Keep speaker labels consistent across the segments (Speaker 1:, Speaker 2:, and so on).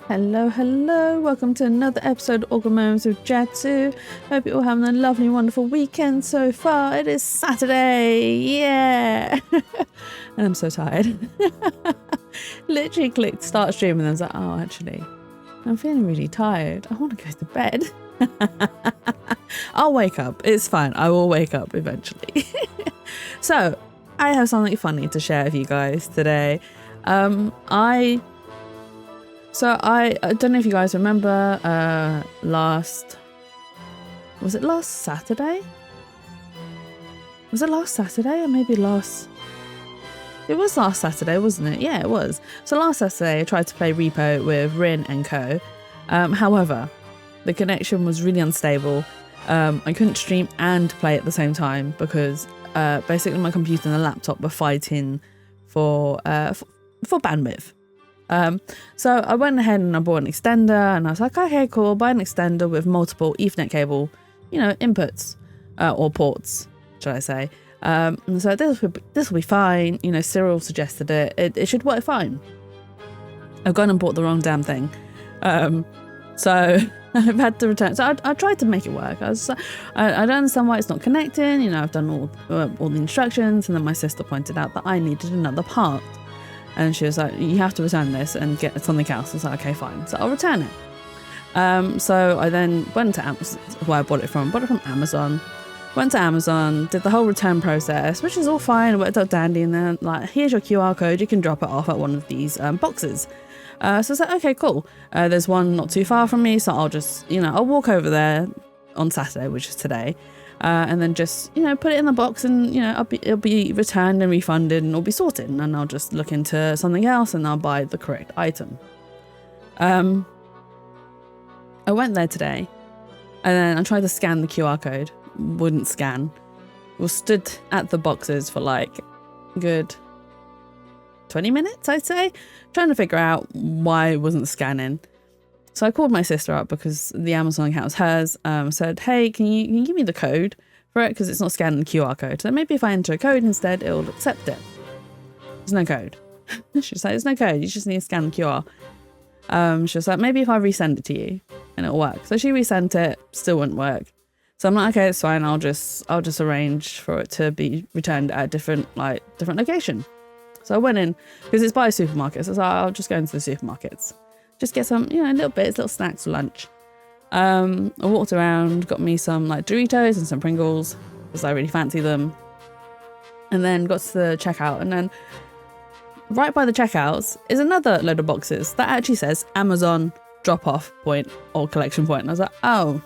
Speaker 1: Hello, hello. Welcome to another episode of Awkward Moments with Jatsu. Hope you're all having a lovely, wonderful weekend so far. It is Saturday. Yeah. And I'm so tired. Literally clicked start stream and then I was like, oh, actually, I'm feeling really tired. I want to go to bed. I'll wake up. It's fine. I will wake up eventually. So, I have something funny to share with you guys today. I don't know if you guys remember was it last Saturday? Was it last Saturday or maybe last? It was last Saturday, wasn't it? Yeah, it was. So last Saturday I tried to play Repo with Rin and co. However, the connection was really unstable. I couldn't stream and play at the same time because basically my computer and the laptop were fighting for bandwidth. So I went ahead and I bought an extender and I was like, okay, cool, I'll buy an extender with multiple Ethernet cable, inputs, or ports, should I say. And so this will be fine. Cyril suggested it. It should work fine. I've gone and bought the wrong damn thing. So I've had to return. So I tried to make it work. I don't understand why it's not connecting. I've done all the instructions, and then my sister pointed out that I needed another part. And she was like, you have to return this and get something else. I was like, okay, fine. So I'll return it. So I then went to Amazon, where I bought it from Amazon. Went to Amazon, did the whole return process, which is all fine. It worked out dandy. And then, here's your QR code. You can drop it off at one of these boxes. So I was like, okay, cool. There's one not too far from me. So I'll just, I'll walk over there on Saturday, which is today. And then just, put it in the box and, it'll be returned and refunded and it'll be sorted. And then I'll just look into something else and I'll buy the correct item. I went there today and then I tried to scan the QR code. Wouldn't scan. Was stood at the boxes for good 20 minutes, I'd say, trying to figure out why it wasn't scanning. So I called my sister up because the Amazon account was hers. Said, hey, can you give me the code for it? Because it's not scanning the QR code. So maybe if I enter a code instead, it'll accept it. There's no code. She was like, there's no code. You just need to scan the QR. She was like, maybe if I resend it to you and it'll work. So she resent it, still wouldn't work. So I'm like, okay, it's fine. I'll just arrange for it to be returned at a different location. So I went in because it's by supermarkets. So I was like, I'll just go into the supermarkets. Just get some, little bits, little snacks for lunch. I walked around, got me some Doritos and some Pringles because I really fancy them. And then got to the checkout. And then right by the checkouts is another load of boxes that actually says Amazon drop-off point or collection point. And I was like, oh,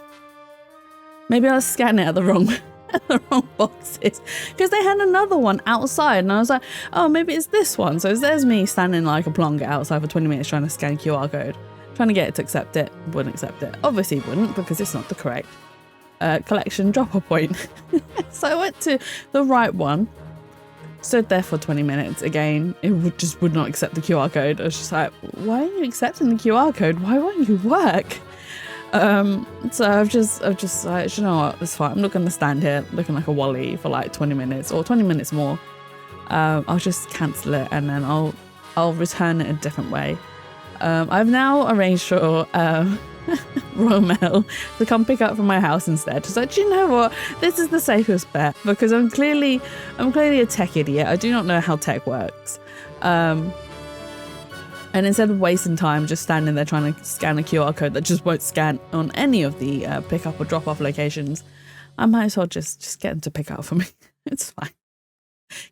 Speaker 1: maybe I was scanning it at the wrong boxes because they had another one outside and I was like, oh, maybe it's this one. So there's me standing like a plonker outside for 20 minutes trying to scan QR code, trying to get it to accept it. Wouldn't accept it. Obviously wouldn't because it's not the correct collection drop-off point. So I went to the right one, stood there for 20 minutes again. It would not accept the QR code. I was just like, why are you accepting the QR code? Why won't you work? So I've just like, you know what, it's fine. I'm not going to stand here looking like a wally for 20 minutes or 20 minutes more. I'll just cancel it and then I'll return it a different way. I've now arranged for Royal Mail to come pick up from my house instead. So do you know what? This is the safest bet because I'm clearly a tech idiot. I do not know how tech works. And instead of wasting time just standing there trying to scan a QR code that just won't scan on any of the pick-up or drop-off locations, I might as well just get them to pick up for me. It's fine.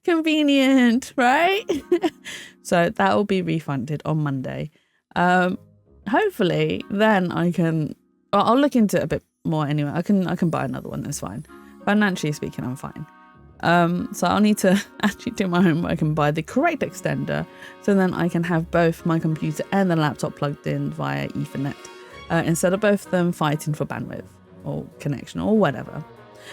Speaker 1: Convenient, right? So that will be refunded on Monday. Hopefully, then I'll look into it a bit more anyway. I can buy another one, that's fine. Financially speaking, I'm fine. So I'll need to actually do my homework and buy the correct extender so then I can have both my computer and the laptop plugged in via Ethernet instead of both of them fighting for bandwidth or connection or whatever.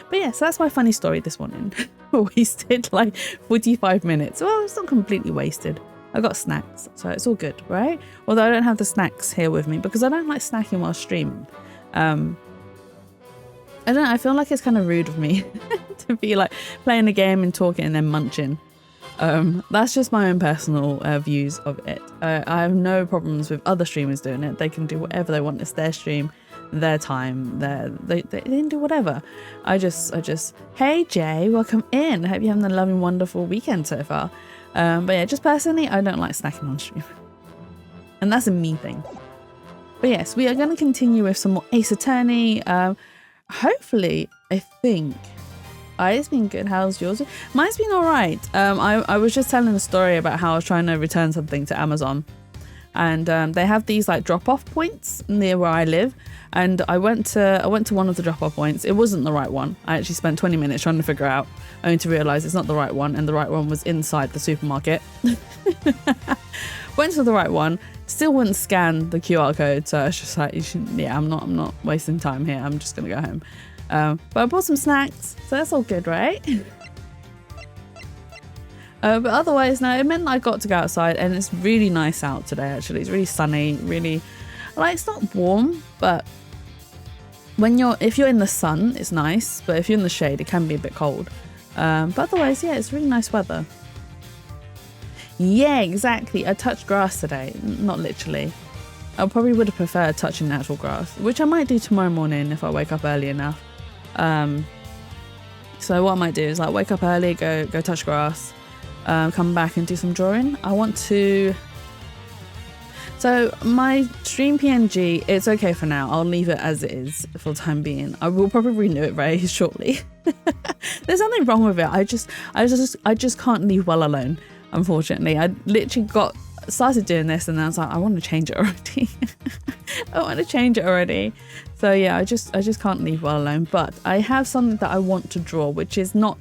Speaker 1: But yeah, so that's my funny story this morning. Wasted 45 minutes. Well, it's not completely wasted. I got snacks, so it's all good, right? Although I don't have the snacks here with me because I don't like snacking while streaming. I don't know, I feel like it's kind of rude of me to be playing a game and talking and then munching. That's just my own personal views of it. I have no problems with other streamers doing it. They can do whatever they want. It's their stream, their time, they can do whatever. I just, hey Jay, welcome in. I hope you're having a loving, wonderful weekend so far. But yeah, just personally, I don't like snacking on stream. And that's a me thing. But yes, we are going to continue with some more Ace Attorney. Hopefully, I think... It's been good. How's yours? Mine's been all right. I was just telling a story about how I was trying to return something to Amazon. And they have these like drop-off points near where I live. And I went to one of the drop-off points. It wasn't the right one. I actually spent 20 minutes trying to figure out, only to realise it's not the right one. And the right one was inside the supermarket. Went to the right one. Still wouldn't scan the QR code. So it's just like, I'm not wasting time here. I'm just going to go home. But I bought some snacks, so that's all good, right? But otherwise, no, it meant I got to go outside, and it's really nice out today, actually. It's really sunny, really, like, it's not warm, but if you're in the sun, it's nice, but if you're in the shade, it can be a bit cold. But otherwise, yeah, it's really nice weather. Yeah, exactly. I touched grass today, not literally. I probably would have preferred touching natural grass, which I might do tomorrow morning if I wake up early enough. So what I might do is like wake up early, go touch grass, come back and do some drawing. I want to... So my stream PNG, it's okay for now. I'll leave it as it is for the time being. I will probably renew it very shortly. There's nothing wrong with it. I just can't leave well alone, unfortunately. I literally started doing this and then I was like, I want to change it already. I want to change it already. So yeah, I just can't leave well alone. But I have something that I want to draw, which is not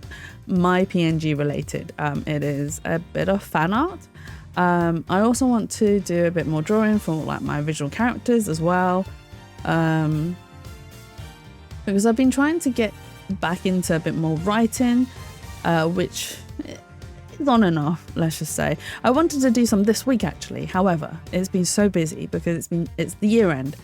Speaker 1: my PNG related. It is a bit of fan art. I also want to do a bit more drawing for like my original characters as well. Because I've been trying to get back into a bit more writing, which is on and off, let's just say. I wanted to do some this week actually. However, it's been so busy because it's the year end.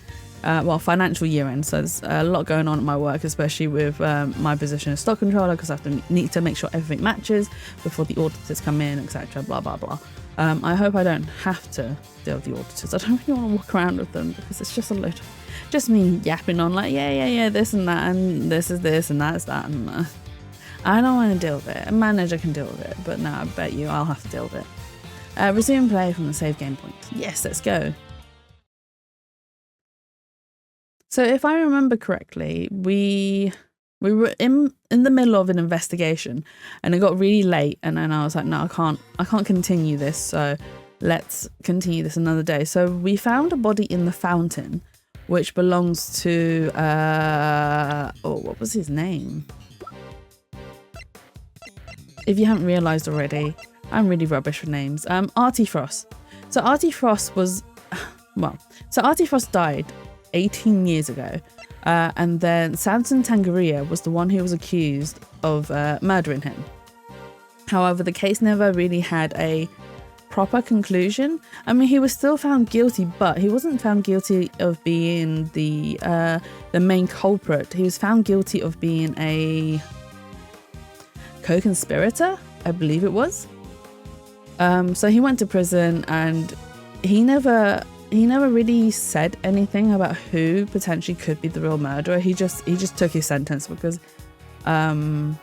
Speaker 1: Financial year end, so there's a lot going on at my work, especially with my position as stock controller, because I need to make sure everything matches before the auditors come in, etc. Blah blah blah. I hope I don't have to deal with the auditors. I don't really want to walk around with them because it's just a load of, just me yapping on like yeah this and that and this is this and that's that and I don't want to deal with it. A manager can deal with it, but no, I bet you I'll have to deal with it. Resume play from the save game point. Yes, let's go. So if I remember correctly, we were in the middle of an investigation and it got really late and then I was like, no, I can't continue this. So let's continue this another day. So we found a body in the fountain, which belongs to, what was his name? If you haven't realized already, I'm really rubbish with names. Artie Frost. So Artie Frost Artie Frost died 18 years ago, and then Samson Tangaria was the one who was accused of murdering him. However, the case never really had a proper conclusion. I mean, he was still found guilty, but he wasn't found guilty of being the main culprit. He was found guilty of being a co-conspirator, I believe it was. So he went to prison and he never really said anything about who potentially could be the real murderer. He just took his sentence because Manfred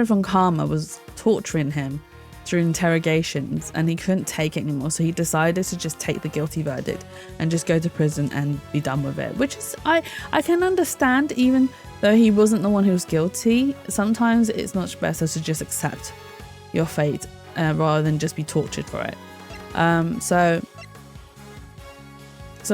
Speaker 1: von Karma was torturing him through interrogations and he couldn't take it anymore, so he decided to just take the guilty verdict and just go to prison and be done with it, which is I can understand. Even though he wasn't the one who was guilty, sometimes it's much better to just accept your fate rather than just be tortured for it. So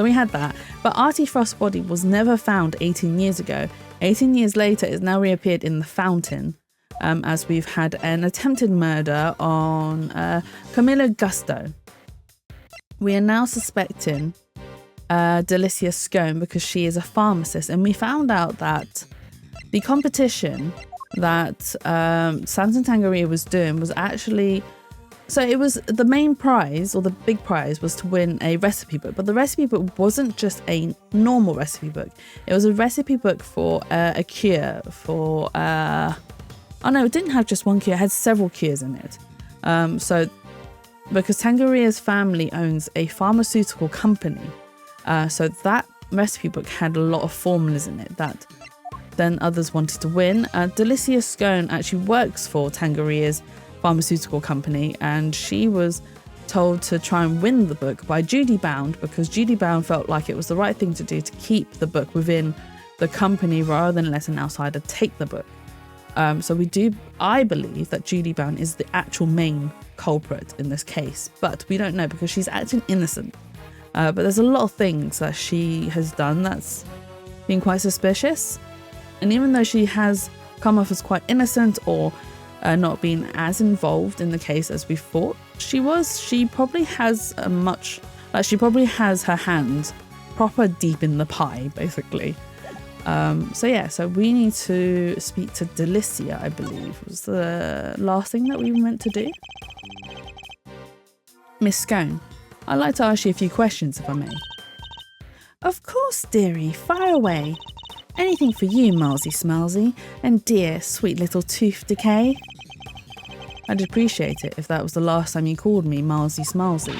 Speaker 1: we had that. But Artie Frost's body was never found 18 years ago. 18 years later, it's now reappeared in the fountain, as we've had an attempted murder on Camilla Gusto. We are now suspecting Delicia Scone because she is a pharmacist, and we found out that the competition that Samson Tangaria was doing was actually, so it was the main prize, or the big prize, was to win a recipe book. But the recipe book wasn't just a normal recipe book. It was a recipe book for a cure for Oh no, it didn't have just one cure, it had several cures in it. So because Tangeria's family owns a pharmaceutical company, so that recipe book had a lot of formulas in it that then others wanted to win. Delicia Scone actually works for Tangeria's pharmaceutical company, and she was told to try and win the book by Judy Bound, because Judy Bound felt like it was the right thing to do to keep the book within the company rather than let an outsider take the book. I believe that Judy Bound is the actual main culprit in this case, but we don't know because she's acting innocent. But there's a lot of things that she has done that's been quite suspicious. And even though she has come off as quite innocent or not been as involved in the case as we thought she probably has her hands proper deep in the pie, basically. So we need to speak to Delicia, I believe, was the last thing that we were meant to do. Miss Scone, I'd like to ask you a few questions, if I may. Of course, dearie, fire away. Anything for you, Malsy Smalsy, and dear, sweet little tooth decay. I'd appreciate it if that was the last time you called me Malsy Smalsy.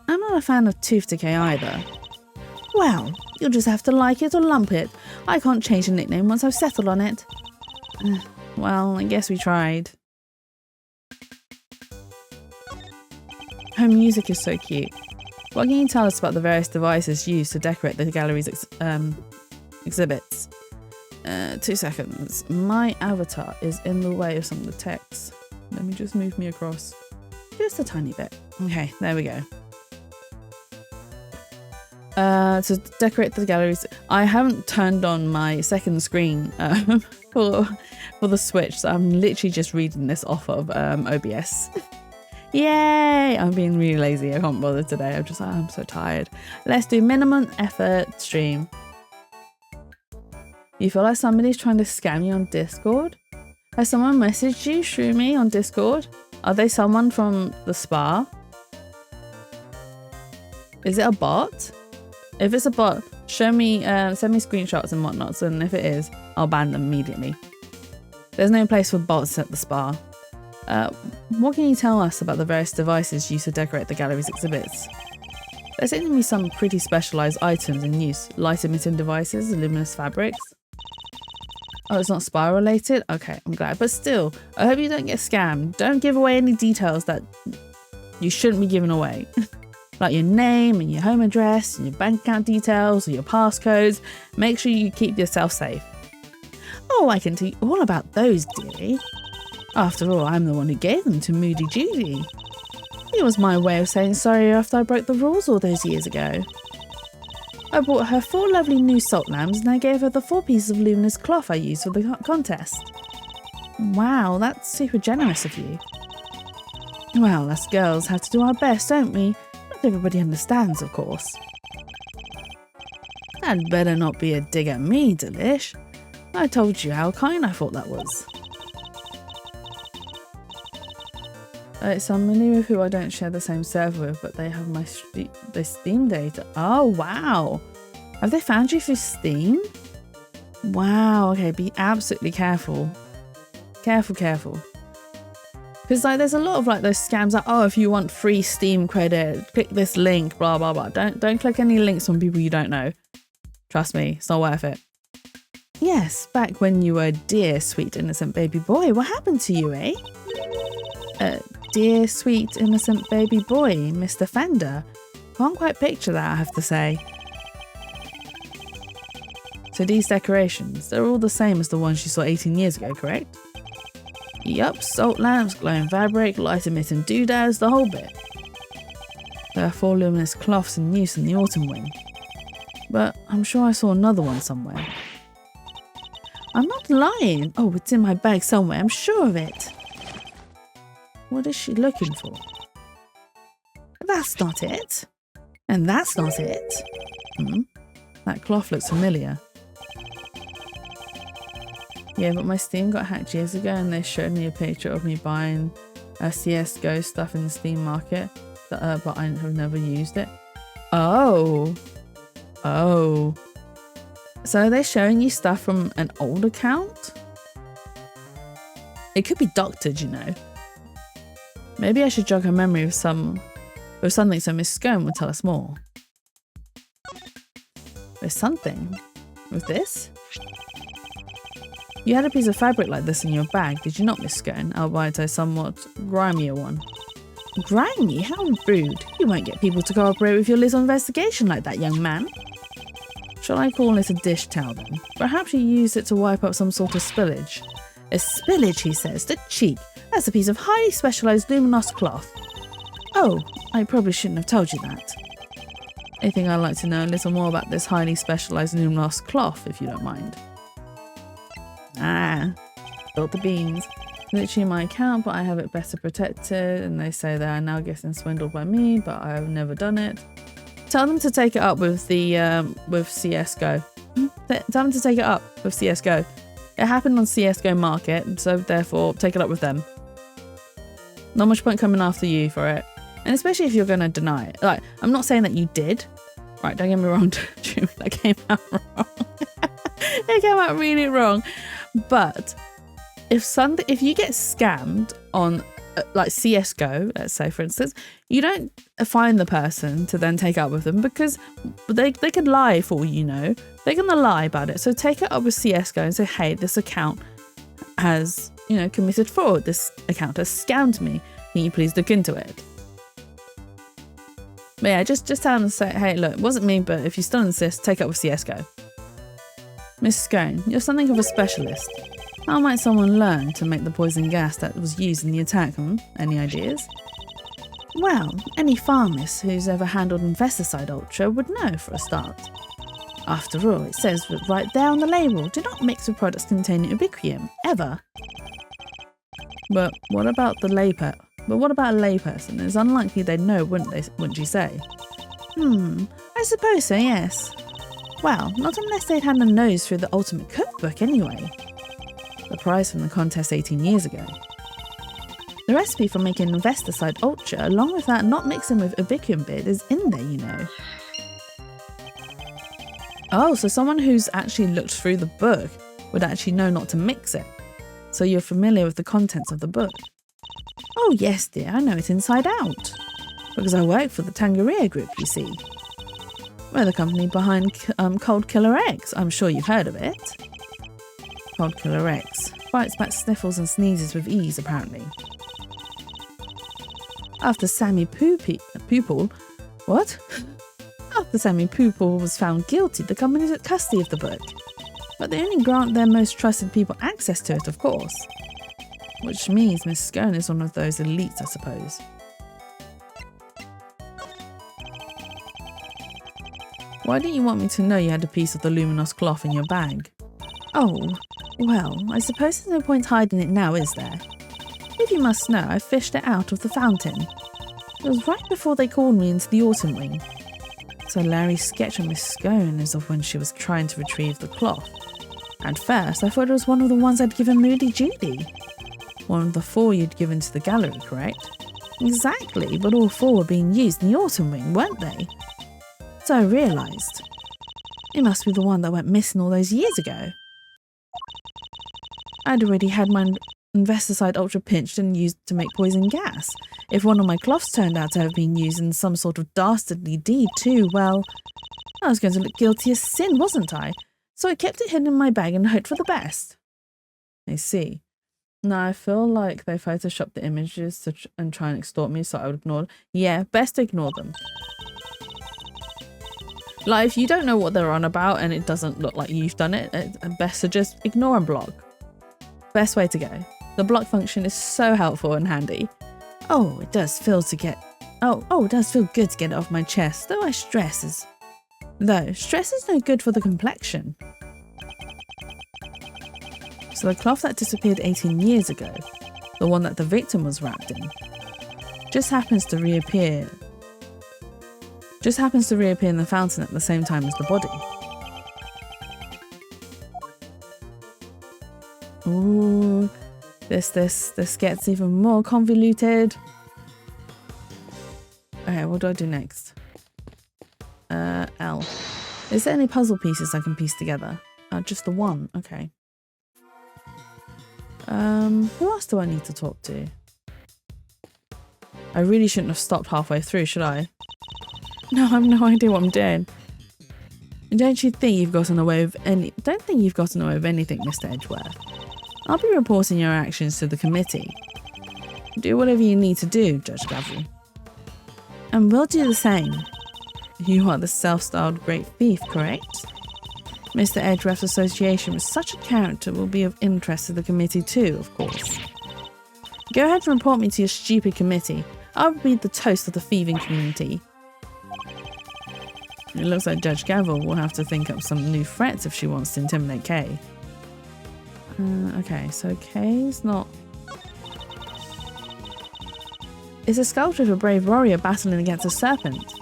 Speaker 1: I'm not a fan of tooth decay either. Well, you'll just have to like it or lump it. I can't change the nickname once I've settled on it. Well, I guess we tried. Her music is so cute. What can you tell us about the various devices used to decorate the gallery's exhibits? 2 seconds. My avatar is in the way of some of the text. Let me just move me across just a tiny bit. Okay, there we go. To decorate the galleries, I haven't turned on my second screen for the Switch, so I'm literally just reading this off of OBS. Yay! I'm being really lazy. I can't bother today. I'm so tired. Let's do minimum effort stream. You feel like somebody's trying to scam you on Discord? Has someone messaged you, Shroomy, on Discord? Are they someone from the spa? Is it a bot? If it's a bot, send me screenshots and whatnots, and if it is, I'll ban them immediately. There's no place for bots at the spa. What can you tell us about the various devices used to decorate the gallery's exhibits? There seem to be some pretty specialised items in use. Light-emitting devices, luminous fabrics. Oh, it's not spa related? Okay, I'm glad. But still, I hope you don't get scammed. Don't give away any details that you shouldn't be giving away. Like your name and your home address and your bank account details or your passcodes. Make sure you keep yourself safe. Oh, I can tell you all about those, dearie. After all, I'm the one who gave them to Moody Judy. It was my way of saying sorry after I broke the rules all those years ago. I bought her 4 lovely new salt lamps and I gave her the 4 pieces of luminous cloth I used for the contest. Wow, that's super generous of you. Well, us girls have to do our best, don't we? Not everybody understands, of course. That better not be a dig at me, Delish. I told you how kind I thought that was. Somebody with who I don't share the same server with, but they have my Steam data. Oh, wow. Have they found you through Steam? Wow, okay, be absolutely careful. Careful. Because there's a lot of those scams like, oh, if you want free Steam credit, click this link, blah, blah, blah. Don't click any links from people you don't know. Trust me, it's not worth it. Yes, back when you were a dear, sweet, innocent baby boy. What happened to you, eh? Dear, sweet, innocent baby boy, Mr. Fender. Can't quite picture that, I have to say. So these decorations, they're all the same as the ones you saw 18 years ago, correct? Yup, salt lamps, glowing fabric, light-emitting doodads, the whole bit. There are 4 luminous cloths in use in the autumn wind. But I'm sure I saw another one somewhere. I'm not lying. Oh, it's in my bag somewhere, I'm sure of it. What is she looking for? That's not it. And that's not it. That cloth looks familiar. Yeah, but my Steam got hacked years ago and they showed me a picture of me buying CSGO stuff in the Steam market, but I have never used it. Oh. So are they showing you stuff from an old account? It could be doctored, you know. Maybe I should jog her memory with something so Miss Scone would tell us more. With something? With this? You had a piece of fabric like this in your bag, did you not, Miss Scone? Albeit a somewhat grimier one. Grimy? How rude. You won't get people to cooperate with your little investigation like that, young man. Shall I call it a dish towel then? Perhaps you used it to wipe up some sort of spillage. A spillage, he says. The cheek. That's a piece of highly specialised luminous cloth. Oh, I probably shouldn't have told you that. I think I'd like to know a little more about this highly specialised luminous cloth, if you don't mind. Ah, spilled the beans. Literally my account, but I have it better protected, and they say they are now getting swindled by me, but I've never done it. Tell them to take it up with the with CS:GO. Tell them to take it up with CS:GO. It happened on CS:GO Market, so therefore take it up with them. Not much point coming after you for it, and especially if you're going to deny it. Like, I'm not saying that you did. Right, don't get me wrong. That came out wrong. It came out really wrong. But if you get scammed on like CS:GO, let's say for instance, you don't find the person to then take up with them, because they could lie for all you know. They're gonna lie about it. So take it up with CS:GO and say, hey, this account has, you know, committed fraud. This account has scammed me. Can you please look into it? But yeah, just tell them to say, hey, look, it wasn't me, but if you still insist, take it up with CS:GO. Miss Scone, you're something of a specialist. How might someone learn to make the poison gas that was used in the attack? Any ideas? Well, any pharmacist who's ever handled Investicide Ultra would know for a start. After all, it says right there on the label, do not mix with products containing ubiquium, ever. But what about a layperson? It's unlikely they'd know, wouldn't you say? I suppose so, yes. Well, not unless they'd had a nose through the Ultimate Cookbook anyway. The prize from the contest 18 years ago. The recipe for making Investicide Ultra, along with that not mixing with ubiquium bit, is in there, you know. Oh, so someone who's actually looked through the book would actually know not to mix it. So you're familiar with the contents of the book. Oh yes, dear, I know it inside out. Because I work for the Tangaria Group, you see. We're the company behind Cold Killer Eggs. I'm sure you've heard of it. Cold Killer Eggs. Fights back sniffles and sneezes with ease, apparently. After Sammy Poople... What? After Sammy Poople was found guilty, the company took custody of the book. But they only grant their most trusted people access to it, of course. Which means Miss Scone is one of those elites, I suppose. Why didn't you want me to know you had a piece of the luminous cloth in your bag? Oh, well, I suppose there's no point hiding it now, is there? If you must know, I fished it out of the fountain. It was right before they called me into the autumn wing. So Larry's sketch on Miss Scone is of when she was trying to retrieve the cloth. At first, I thought it was one of the ones I'd given Moody Judy. One of the 4 you'd given to the gallery, correct? Exactly, but all 4 were being used in the autumn wing, weren't they? So I realised. It must be the one that went missing all those years ago. I'd already had my Investicide Ultra pinched and used to make poison gas. If one of my cloths turned out to have been used in some sort of dastardly deed too, well, I was going to look guilty as sin, wasn't I? So I kept it hidden in my bag and hoped for the best. I see. Now I feel like they photoshopped the images and try and extort me, so I would ignore them. Yeah, best to ignore them. Like, if you don't know what they're on about and it doesn't look like you've done it, best to just ignore and block. Best way to go. The block function is so helpful and handy. Oh, it does feel to get... Oh, it does feel good to get it off my chest, though stress is no good for the complexion. So the cloth that disappeared 18 years ago, the one that the victim was wrapped in, just happens to reappear in the fountain at the same time as the body. Ooh, this gets even more convoluted. Okay, what do I do next? L. Is there any puzzle pieces I can piece together? Just the one, okay. Who else do I need to talk to? I really shouldn't have stopped halfway through, should I? No, I have no idea what I'm doing. Don't think you've gotten away with anything, Mr. Edgeworth. I'll be reporting your actions to the committee. Do whatever you need to do, Judge Gavel. And we'll do the same. You are the self-styled great thief, correct? Mr. Edgeworth's association with such a character will be of interest to the committee too, of course. Go ahead and report me to your stupid committee. I'll be the toast of the thieving community. It looks like Judge Gavel will have to think up some new threats if she wants to intimidate Kay. Okay, so Kay's not... It's a sculpture of a brave warrior battling against a serpent.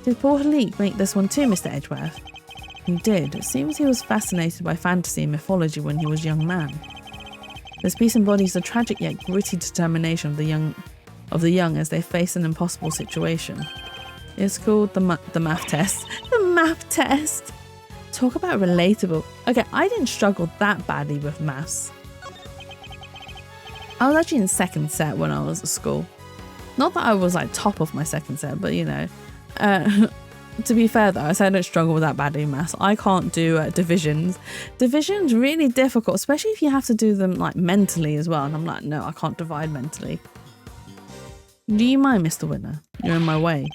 Speaker 1: Did Paul Halik make this one too, Mr. Edgeworth? He did. It seems he was fascinated by fantasy and mythology when he was a young man. This piece embodies the tragic yet gritty determination of the young as they face an impossible situation. It's called the math test. The math test! Talk about relatable. Okay, I didn't struggle that badly with maths. I was actually in second set when I was at school. Not that I was like top of my second set, but you know. To be fair though, I said I don't struggle with that badly in maths. I can't do divisions. Division's really difficult, especially if you have to do them like mentally as well. And I'm like, no, I can't divide mentally. Do you mind, Mr. Winner? You're in my way.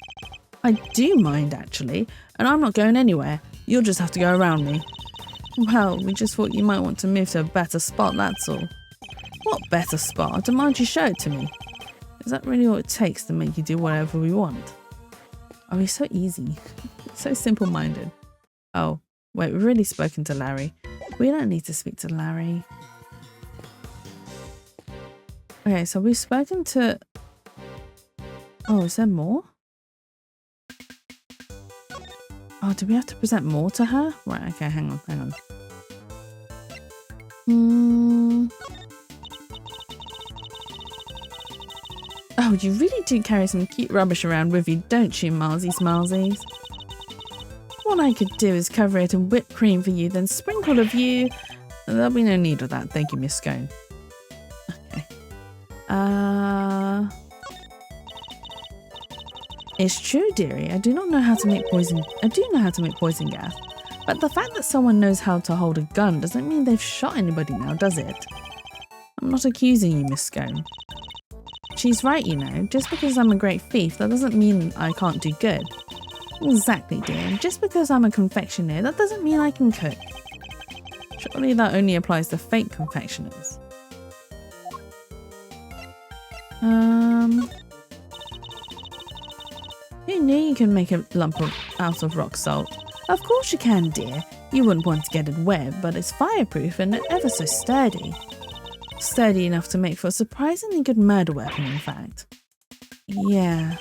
Speaker 1: I do mind, actually, and I'm not going anywhere. You'll just have to go around me. Well, we just thought you might want to move to a better spot, that's all. What better spot? I demand you show it to me. Is that really all it takes to make you do whatever we want? Oh, he's so easy. So simple-minded. Oh, wait, we've really spoken to Larry. We don't need to speak to Larry. Okay, so we've spoken to... Oh, is there more? Oh, do we have to present more to her? Right, okay, hang on. Oh, you really do carry some cute rubbish around with you, don't you, Smalsies? What I could do is cover it in whipped cream for you, then sprinkle of you. There'll be no need of that, thank you, Miss Scone. Okay. It's true, dearie. I do know how to make poison gas. But the fact that someone knows how to hold a gun doesn't mean they've shot anybody now, does it? I'm not accusing you, Miss Scone. She's right, you know. Just because I'm a great thief, that doesn't mean I can't do good. Exactly, dear. Just because I'm a confectioner, that doesn't mean I can cook. Surely that only applies to fake confectioners. Who knew you can make a lump out of rock salt? Of course you can, dear. You wouldn't want to get it wet, but it's fireproof and ever so sturdy. Sturdy enough to make for a surprisingly good murder weapon, in fact. Yeah.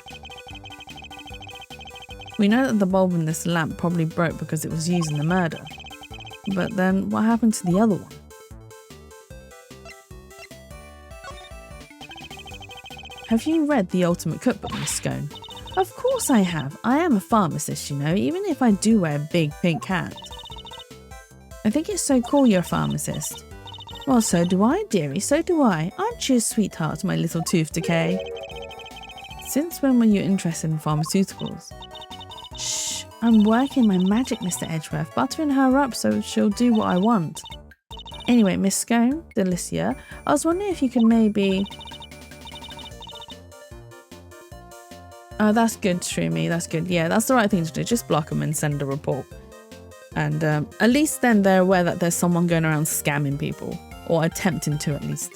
Speaker 1: We know that the bulb in this lamp probably broke because it was used in the murder. But then, what happened to the other one? Have you read The Ultimate Cookbook, Miss Scone? Of course I have. I am a pharmacist, you know, even if I do wear a big pink hat. I think it's so cool you're a pharmacist. Well, so do I, dearie, so do I. Aren't you a sweetheart, my little tooth decay? Since when were you interested in pharmaceuticals? Shh, I'm working my magic, Mr. Edgeworth, buttering her up so she'll do what I want. Anyway, Miss Scone, Delicia, I was wondering if you could maybe... Oh, that's good, Shroomy, that's good. Yeah, that's the right thing to do. Just block them and send a report. And at least then they're aware that there's someone going around scamming people. Or attempting to, at least.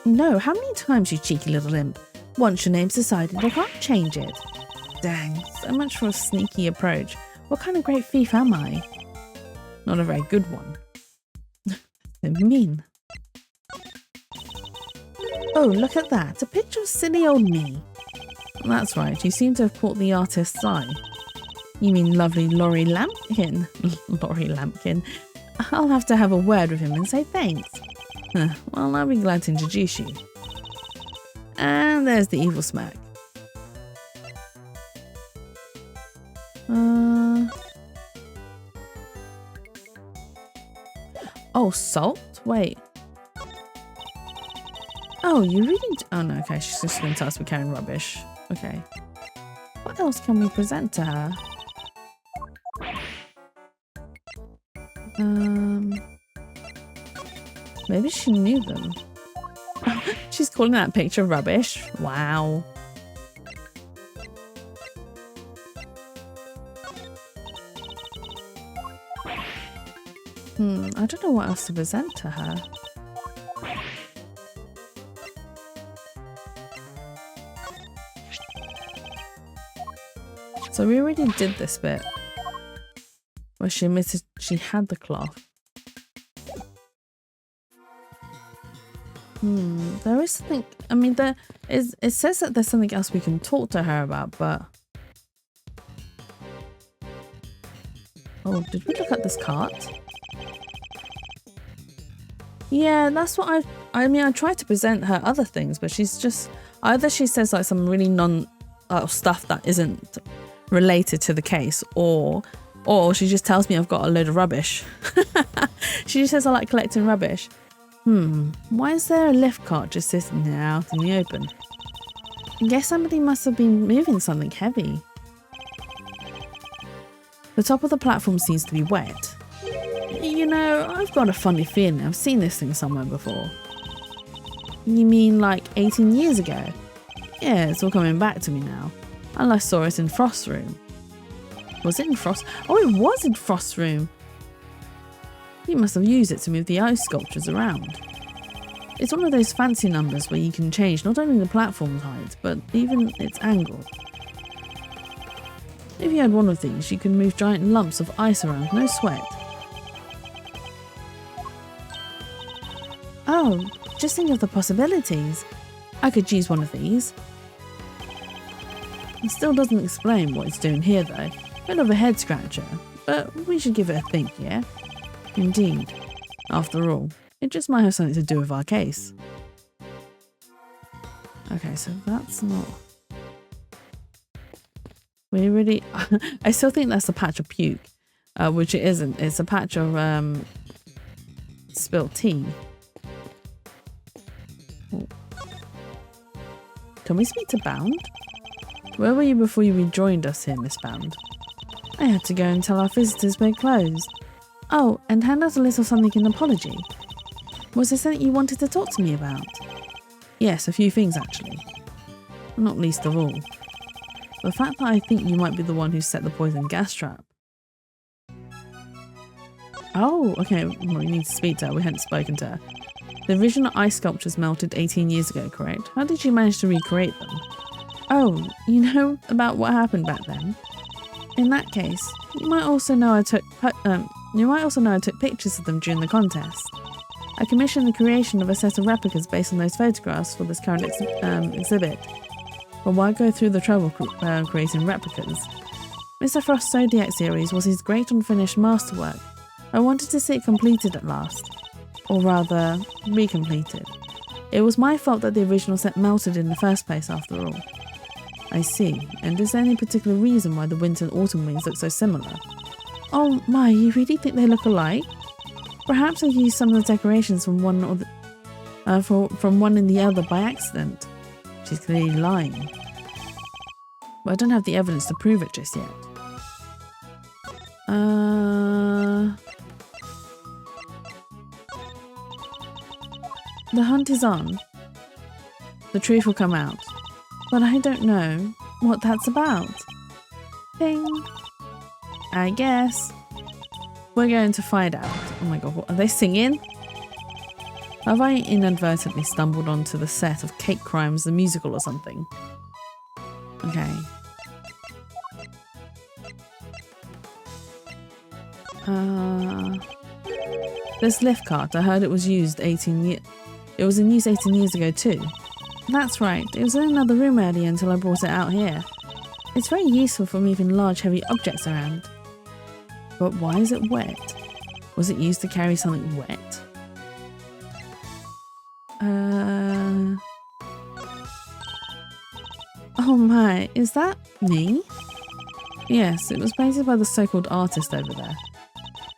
Speaker 1: No, how many times, you cheeky little imp? Once your name's decided, I can't change it. Dang, so much for a sneaky approach. What kind of great thief am I? Not a very good one. So mean. Oh, look at that. A picture of silly old me. That's right, you seem to have caught the artist's eye. You mean lovely Laurie Lampkin? Laurie Lampkin. I'll have to have a word with him and say thanks. Well, I'll be glad to introduce you. And there's the evil smirk. Oh, salt? Wait, Oh, you really... Oh, no, okay. She's just going to us we're carrying rubbish. Okay. What else can we present to her? Maybe she knew them. She's calling that picture rubbish. Wow. I don't know what else to present to her. So we already did this bit where she admitted she had the cloth. There is something, I mean, it says that there's something else we can talk to her about, but... Oh, did we look at this cart? Yeah, that's what I mean, I tried to present her other things, but she's just... Either she says like some really stuff that isn't related to the case, or she just tells me I've got a load of rubbish. She just says I like collecting rubbish. Why is there a lift cart just sitting here out in the open? I guess somebody must have been moving something heavy. The top of the platform seems to be wet. You know, I've got a funny feeling I've seen this thing somewhere before. You mean like 18 years ago? Yeah, it's all coming back to me now. And I saw it in Frost's room. Was it in Frost? Oh, it was in Frost's room. You must have used it to move the ice sculptures around. It's one of those fancy numbers where you can change not only the platform's height, but even its angle. If you had one of these, you could move giant lumps of ice around, no sweat. Oh, just think of the possibilities. I could use one of these. It still doesn't explain what it's doing here though. Bit of a head scratcher, but we should give it a think, yeah? Indeed. After all, it just might have something to do with our case. Okay, so that's not... We really... I still think that's a patch of puke, which it isn't. It's a patch of spilt tea. Oh. Can we speak to Bound? Where were you before you rejoined us here, Miss Bound? I had to go and tell our visitors we're closed. Oh, and hand out a little something in apology. Was there something you wanted to talk to me about? Yes, a few things actually. Not least of all, the fact that I think you might be the one who set the poison gas trap. Oh, okay, well, we need to speak to her. We hadn't spoken to her. The original ice sculptures melted 18 years ago, correct? How did you manage to recreate them? Oh, you know about what happened back then? In that case, you might also know I took pictures of them during the contest. I commissioned the creation of a set of replicas based on those photographs for this current exhibit. But why go through the trouble creating replicas? Mr. Frost's Zodiac series was his great unfinished masterwork. I wanted to see it completed at last. Or rather, recompleted. It was my fault that the original set melted in the first place after all. I see. And is there any particular reason why the winter and autumn wings look so similar? Oh my, you really think they look alike? Perhaps I used some of the decorations from one or from one in the other by accident. She's clearly lying. But I don't have the evidence to prove it just yet. The hunt is on. The truth will come out. But I don't know what that's about. Ping. I guess. We're going to find out. Oh my god, what are they singing? Have I inadvertently stumbled onto the set of Cake Crimes the musical or something? Okay. This lift cart, I heard it was used 18 years... It was in use 18 years ago too. That's right, it was in another room earlier until I brought it out here. It's very useful for moving large heavy objects around. But why is it wet? Was it used to carry something wet? Oh my, is that me? Yes, it was painted by the so-called artist over there.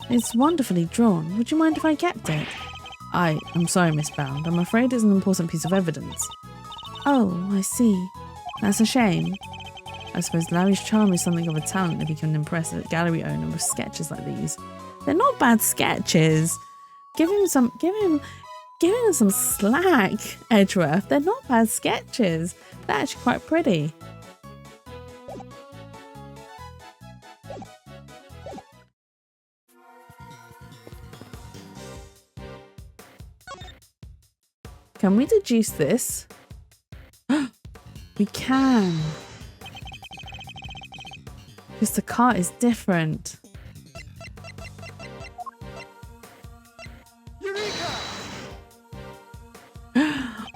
Speaker 1: It's wonderfully drawn. Would you mind if I kept it? I'm sorry, Miss Bound. I'm afraid it's an important piece of evidence. Oh, I see. That's a shame. I suppose Larry's charm is something of a talent if he can impress a gallery owner with sketches like these. They're not bad sketches. Give him some slack, Edgeworth. They're not bad sketches. They're actually quite pretty. Can we deduce this? We can. Because the cart is different.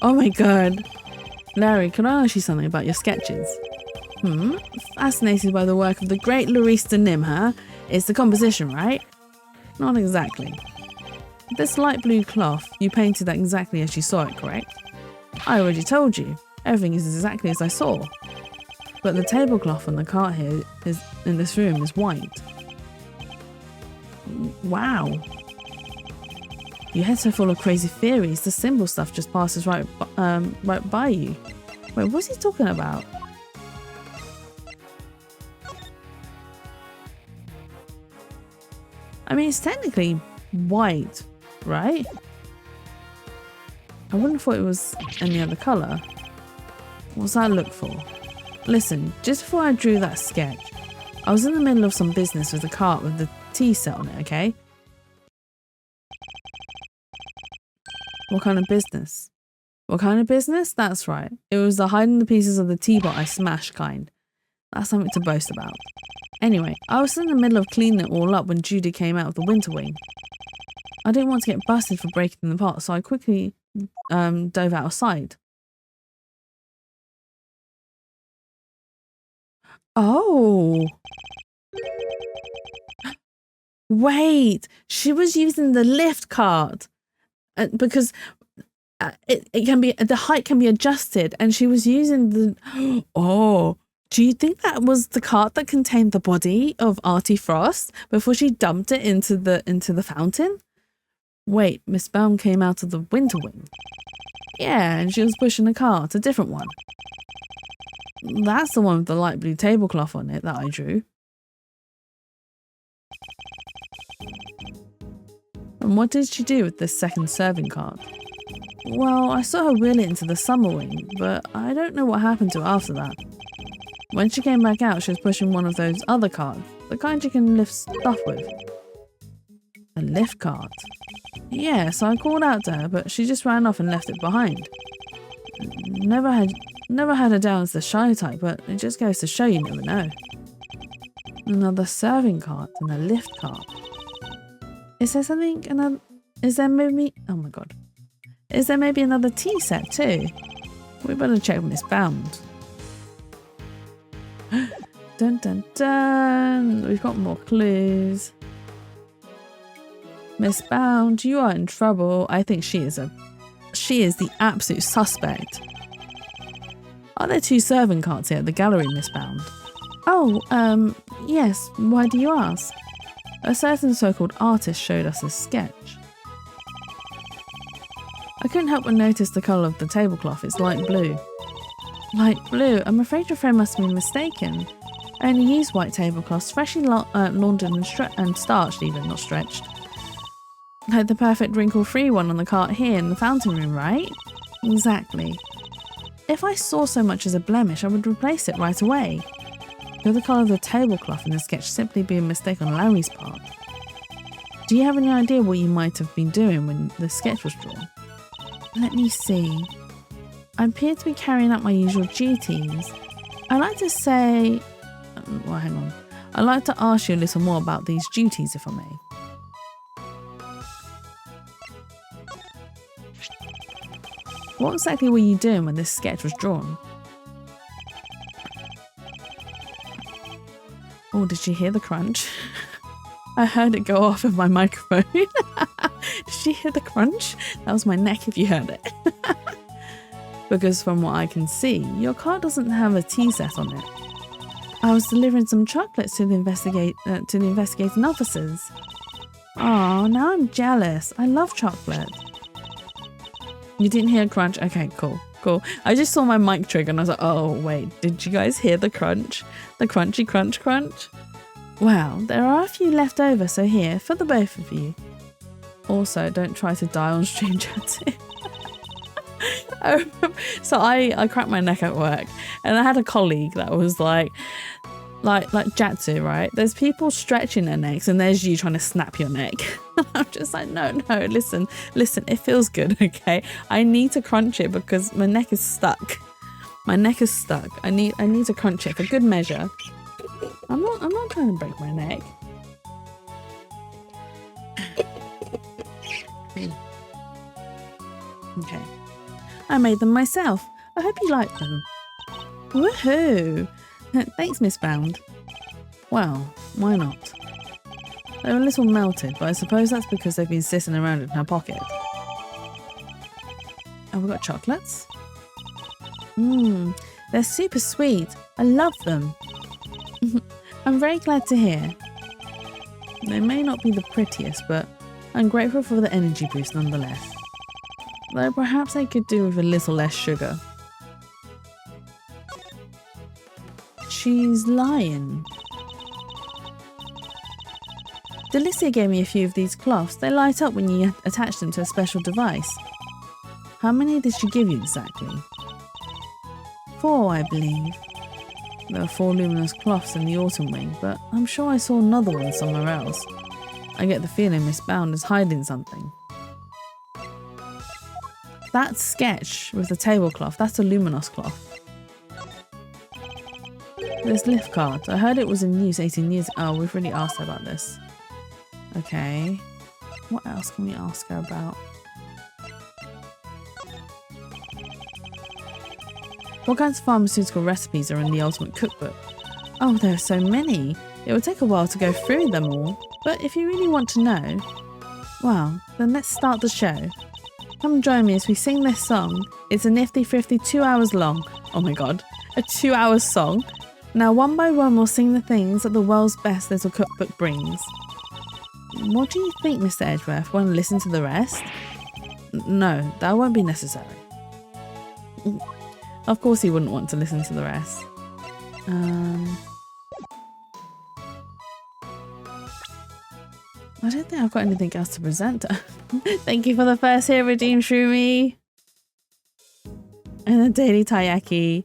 Speaker 1: Oh my god. Larry, can I ask you something about your sketches? Fascinated by the work of the great Larista Nim, huh? It's the composition, right? Not exactly. This light blue cloth, you painted that exactly as you saw it, correct? I already told you. Everything is exactly as I saw. But the tablecloth on the cart here in this room is white. Wow. Your head's so full of crazy theories, the symbol stuff just passes right by you. Wait, what's he talking about? I mean, it's technically white, right? I wouldn't have thought it was any other colour. What's that look for? Listen, just before I drew that sketch, I was in the middle of some business with a cart with the tea set on it, okay? What kind of business? What kind of business? That's right. It was the hiding the pieces of the teapot I smashed kind. That's something to boast about. Anyway, I was in the middle of cleaning it all up when Judy came out of the winter wing. I didn't want to get busted for breaking them apart, so I quickly dove outside. Oh. Wait, she was using the lift cart because it can be, the height can be adjusted, and she was using the, oh, do you think that was the cart that contained the body of Artie Frost before she dumped it into the fountain? Wait, Miss Baum came out of the winter wing. Yeah, and she was pushing a cart, a different one. That's the one with the light blue tablecloth on it that I drew. And what did she do with this second serving cart? Well, I saw her wheel it into the summer wing, but I don't know what happened to her after that. When she came back out, she was pushing one of those other carts, the kind you can lift stuff with. A lift cart? Yeah, so I called out to her, but she just ran off and left it behind. Never had her down as the shy type, but it just goes to show you never know. Another serving cart and a lift cart. Is there something another? Is there maybe? Oh my god! Is there maybe another tea set too? We better check Miss Bound. Dun dun dun! We've got more clues. Miss Bound, you are in trouble. I think she is the absolute suspect. Are there two serving carts here at the gallery, Miss Bound? Oh, yes. Why do you ask? A certain so-called artist showed us a sketch. I couldn't help but notice the colour of the tablecloth. It's light blue. Light blue? I'm afraid your friend must have been mistaken. I only use white tablecloths, freshly laundered and starched even, not stretched. Like the perfect wrinkle-free one on the cart here in the fountain room, right? Exactly. If I saw so much as a blemish, I would replace it right away. Could the colour of the tablecloth in the sketch simply be a mistake on Larry's part? Do you have any idea what you might have been doing when the sketch was drawn? Let me see. I appear to be carrying out my usual duties. I'd like to say... well, hang on. I'd like to ask you a little more about these duties, if I may. What exactly were you doing when this sketch was drawn? Oh, did you hear the crunch? I heard it go off of my microphone. Did you hear the crunch? That was my neck if you heard it. Because from what I can see, your car doesn't have a tea set on it. I was delivering some chocolates to the investigating officers. Oh, now I'm jealous. I love chocolate. You didn't hear a crunch? Okay, cool. Cool. I just saw my mic trigger and I was like, oh, wait, did you guys hear the crunch? The crunchy crunch crunch? Wow, there are a few left over, so here, for the both of you. Also, don't try to die on stream chat. So I cracked my neck at work and I had a colleague that was like Jatsu, right? There's people stretching their necks and there's you trying to snap your neck. I'm just like, no, listen, it feels good, okay? I need to crunch it because my neck is stuck. My neck is stuck. I need to crunch it for good measure. I'm not trying to break my neck. Okay. I made them myself. I hope you like them. Woohoo! Thanks, Miss Bound. Well, why not? They're a little melted, but I suppose that's because they've been sitting around in her pocket. Oh, we got chocolates? They're super sweet. I love them. I'm very glad to hear. They may not be the prettiest, but I'm grateful for the energy boost nonetheless. Though perhaps I could do with a little less sugar. She's lying. Delicia gave me a few of these cloths. They light up when you attach them to a special device. How many did she give you exactly? 4, I believe. There were 4 luminous cloths in the autumn wing, but I'm sure I saw another one somewhere else. I get the feeling Miss Bound is hiding something. That sketch with the tablecloth, that's a luminous cloth. This lift card, I heard it was in use 18 years. Oh, we've already asked her about this. Okay. What else can we ask her about? What kinds of pharmaceutical recipes are in the Ultimate Cookbook? Oh, there are so many. It would take a while to go through them all. But if you really want to know, well, then let's start the show. Come join me as we sing this song. It's a nifty 52 hours long. Oh my god, a 2-hour song. Now one by one we'll sing the things that the world's best little cookbook brings. What do you think, Mr. Edgeworth? Want to listen to the rest? No, that won't be necessary. Of course he wouldn't want to listen to the rest. I don't think I've got anything else to present. Thank you for the first here, Redeem Shroomy. And a daily taiyaki.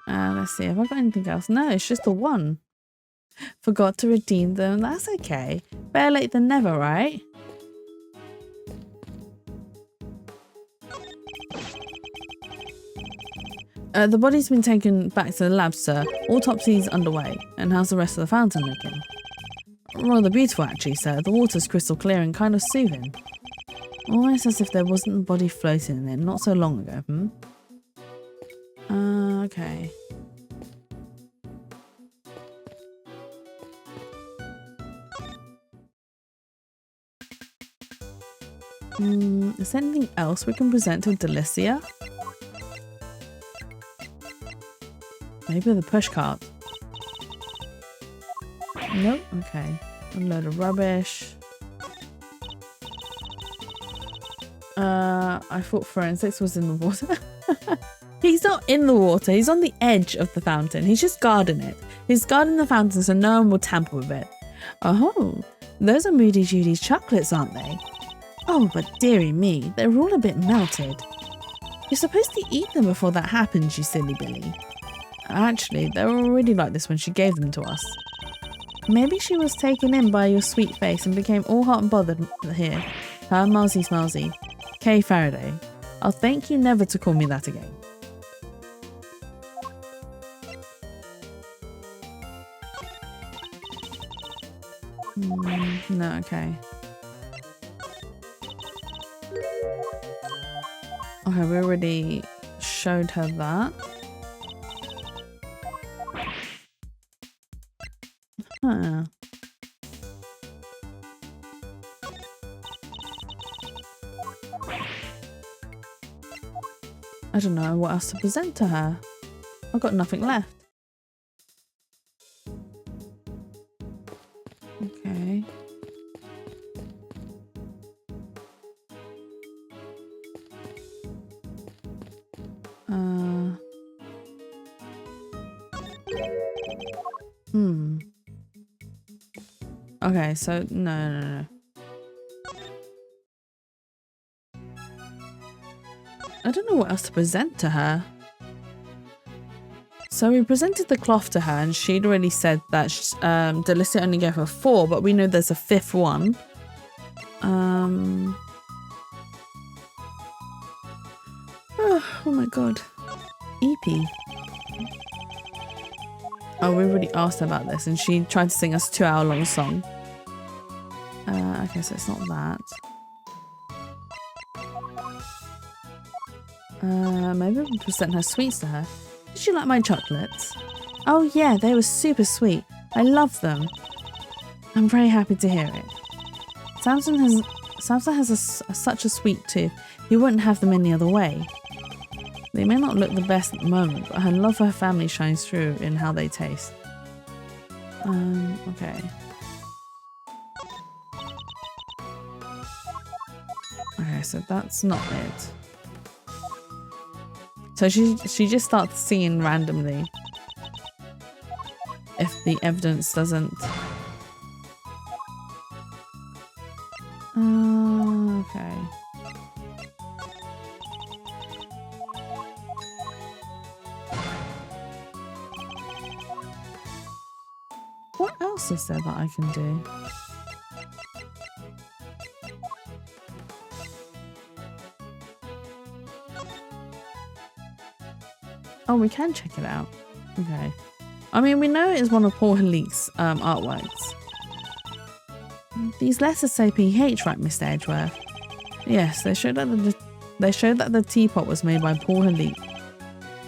Speaker 1: Let's see, have I got anything else? No, it's just the one. Forgot to redeem them. That's okay. Better late than never, right? The body's been taken back to the lab, sir. Autopsy's underway. And how's the rest of the fountain looking? Rather beautiful, actually, sir. The water's crystal clear and kind of soothing. Almost as if there wasn't a body floating in it not so long ago, okay. Is there anything else we can present to Delicia? Maybe the pushcart. Nope, okay. A load of rubbish. I thought forensics was in the water. He's not in the water, he's on the edge of the fountain. He's just guarding it. He's guarding the fountain so no one will tamper with it. Oh, those are Moody Judy's chocolates, aren't they? Oh, but dearie me, they're all a bit melted. You're supposed to eat them before that happens, you silly Billy. Actually, they were already like this when she gave them to us. Maybe she was taken in by your sweet face and became all hot and bothered here. Her Malsy Smalsy. Kay Faraday. I'll thank you never to call me that again. No, okay. Okay, we already showed her that. Huh. I don't know what else to present to her. I've got nothing left. Okay. Okay, so no. I don't know what else to present to her. So we presented the cloth to her and she'd already said that Delicia only gave her 4, but we know there's a 5th one. Oh my god. EP. Oh, we already asked her about this and she tried to sing us a 2-hour-long song. Okay, so it's not that. Maybe we'll present her sweets to her. Did you like my chocolates? Oh yeah, they were super sweet. I love them. I'm very happy to hear it. Samson has such a sweet tooth. He wouldn't have them any other way. They may not look the best at the moment, but her love for her family shines through in how they taste. Okay. Okay, so that's not it. So she just starts singing randomly. If the evidence doesn't... okay. What else is there that I can do? Oh, we can check it out. Okay. I mean, we know it is one of Paul Halik's artworks. These letters say PH, right, Mr. Edgeworth? Yes, they showed that the teapot was made by Paul Halik.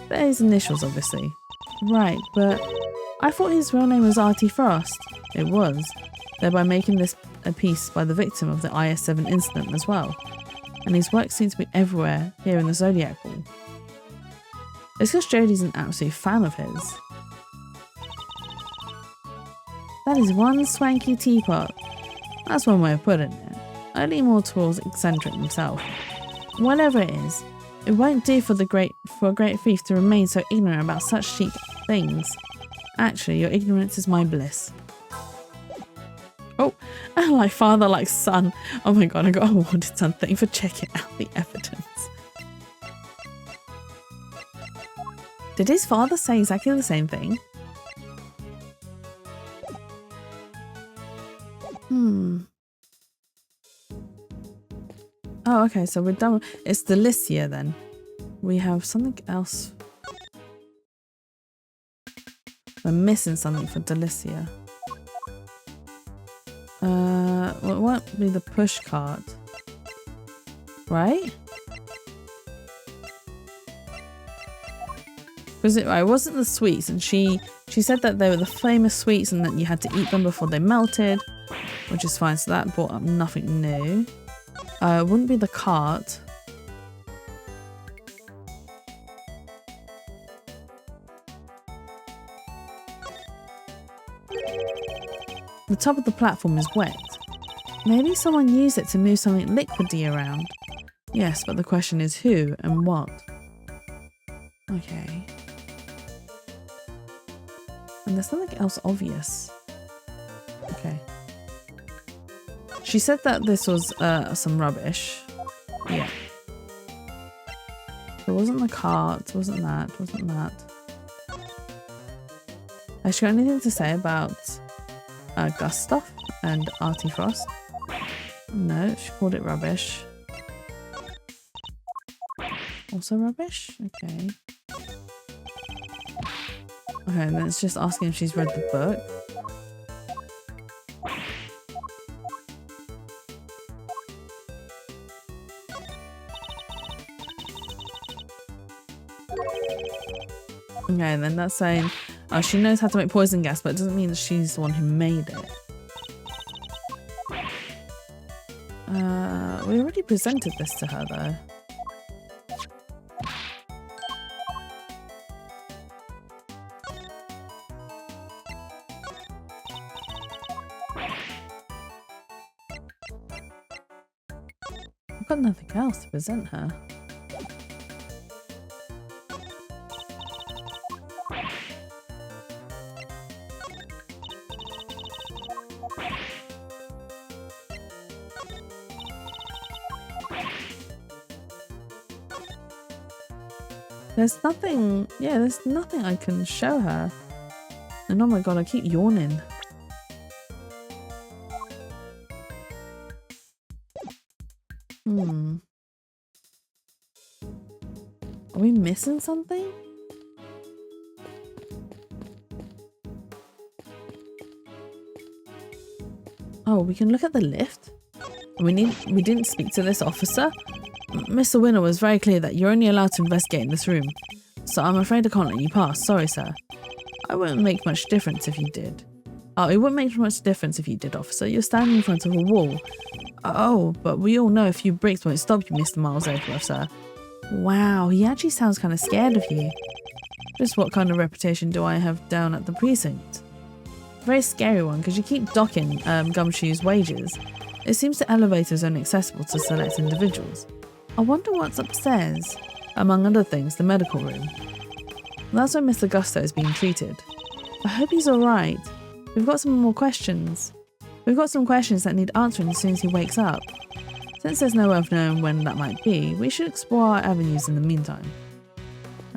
Speaker 1: They're his initials, obviously. Right, but I thought his real name was Artie Frost. It was, thereby making this a piece by the victim of the IS-7 incident as well. And his work seems to be everywhere here in the Zodiac Hall. It's because Jodie's an absolute fan of his. That is one swanky teapot. That's one way of putting it. I lean more towards eccentric himself. Whatever it is, it won't do for a great thief to remain so ignorant about such chic things. Actually, your ignorance is my bliss. Oh, like father, like son. Oh my god, I got awarded something for checking out the evidence. Did his father say exactly the same thing? Oh, okay, so we're done. It's Delicia then. We have something else. We're missing something for Delicia. Well, it won't be the push cart. Right? Because it wasn't the sweets, and she said that they were the famous sweets and that you had to eat them before they melted, which is fine, so that brought up nothing new. It wouldn't be the cart. The top of the platform is wet. Maybe someone used it to move something liquidy around. Yes, but the question is who and what. Okay. And there's something else obvious. Okay. She said that this was some rubbish. Yeah. It wasn't the cart, wasn't that. Has she got anything to say about Gustav and Artie Frost? No, she called it rubbish. Also rubbish? Okay. Okay, and then it's just asking if she's read the book. Okay, and then that's saying, oh, she knows how to make poison gas, but it doesn't mean that she's the one who made it. We already presented this to her, though. I've got nothing else to present her. There's nothing, yeah, there's nothing I can show her. And oh my god, I keep yawning. Are we missing something? Oh, we can look at the lift? We didn't speak to this officer? Mr. Winner was very clear that you're only allowed to investigate in this room. So I'm afraid I can't let you pass. Sorry, sir. I wouldn't make much difference if you did. Oh, it wouldn't make much difference if you did, officer. You're standing in front of a wall. Oh, but we all know a few bricks won't stop you, Mr. Miles Edgeworth, sir. Wow, he actually sounds kind of scared of you. Just what kind of reputation do I have down at the precinct? Very scary one, because you keep docking Gumshoe's wages. It seems the elevator is only accessible to select individuals. I wonder what's upstairs. Among other things, the medical room. That's where Mr. Gusto is being treated. I hope he's alright. We've got some more questions. We've got some questions that need answering as soon as he wakes up. Since there's no way of knowing when that might be, we should explore our avenues in the meantime.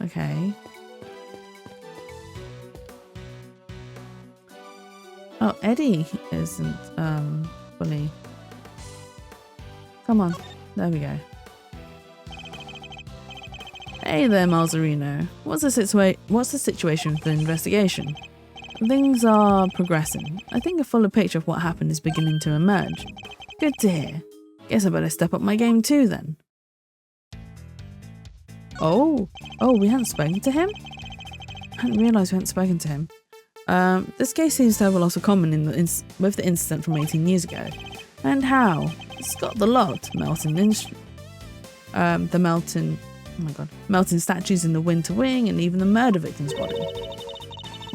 Speaker 1: Okay. Oh, Eddie isn't fully. Come on. There we go. Hey there, Malzarino. What's the situation with the investigation? Things are progressing. I think a fuller picture of what happened is beginning to emerge. Good to hear. Guess I better step up my game too then. Oh, we hadn't spoken to him? I hadn't realised we hadn't spoken to him. This case seems to have a lot of common with the incident from 18 years ago. And how? It's got the lot. Melting statues in the winter wing and even the murder victim's body.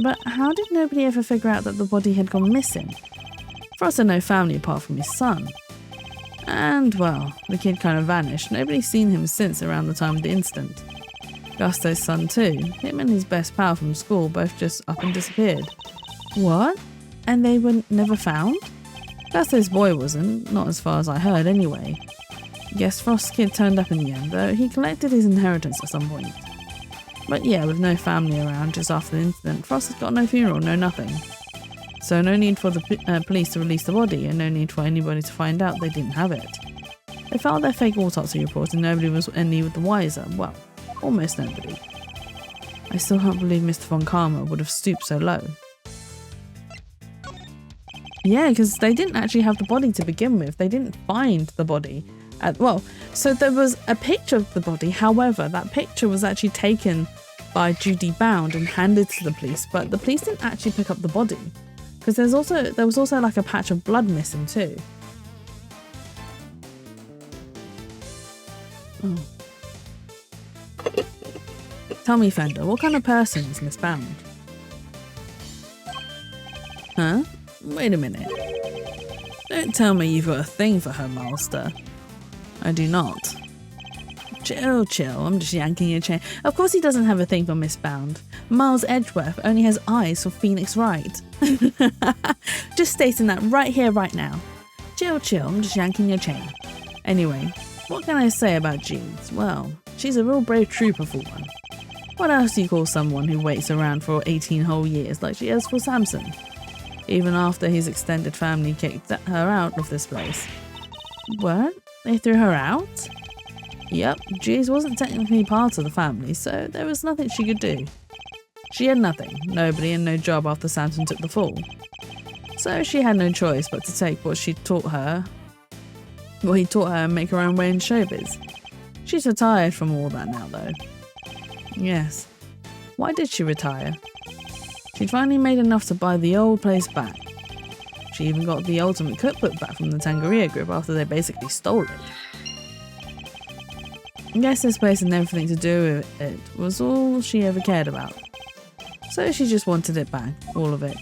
Speaker 1: But how did nobody ever figure out that the body had gone missing? Frost had no family apart from his son. And, well, the kid kind of vanished. Nobody's seen him since around the time of the incident. Gusto's son too. Him and his best pal from school both just up and disappeared. What? And they were never found? Gusto's boy wasn't, not as far as I heard anyway. Guess Frost's kid turned up in the end, though he collected his inheritance at some point. But yeah, with no family around just after the incident, Frost has got no funeral, no nothing. So no need for the police to release the body, and no need for anybody to find out they didn't have it. They filed their fake autopsy report and nobody was any the wiser. Well, almost nobody. I still can't believe Mr. Von Karma would have stooped so low. Yeah, because they didn't actually have the body to begin with. They didn't find the body. So there was a picture of the body. However, that picture was actually taken by Judy Bound and handed to the police, but the police didn't actually pick up the body because there was also like a patch of blood missing too. Oh. Tell me, Fender, what kind of person is Miss Bound? Huh? Wait a minute. Don't tell me you've got a thing for her, Master. I do not. Chill. I'm just yanking your chain. Of course he doesn't have a thing for Miss Bound. Miles Edgeworth only has eyes for Phoenix Wright. Just stating that right here, right now. Chill. I'm just yanking your chain. Anyway, what can I say about Jeans? Well, she's a real brave trooper for one. What else do you call someone who waits around for 18 whole years like she has for Samson? Even after his extended family kicked her out of this place. What? They threw her out? Yep, Jeez wasn't technically part of the family, so there was nothing she could do. She had nothing, nobody and no job after Samson took the fall. So she had no choice but to take what he taught her and make her own way in showbiz. She's retired from all that now though. Yes. Why did she retire? She'd finally made enough to buy the old place back. She even got the ultimate cookbook back from the Tangaria group after they basically stole it. I guess this place and everything to do with it was all she ever cared about. So she just wanted it back, all of it.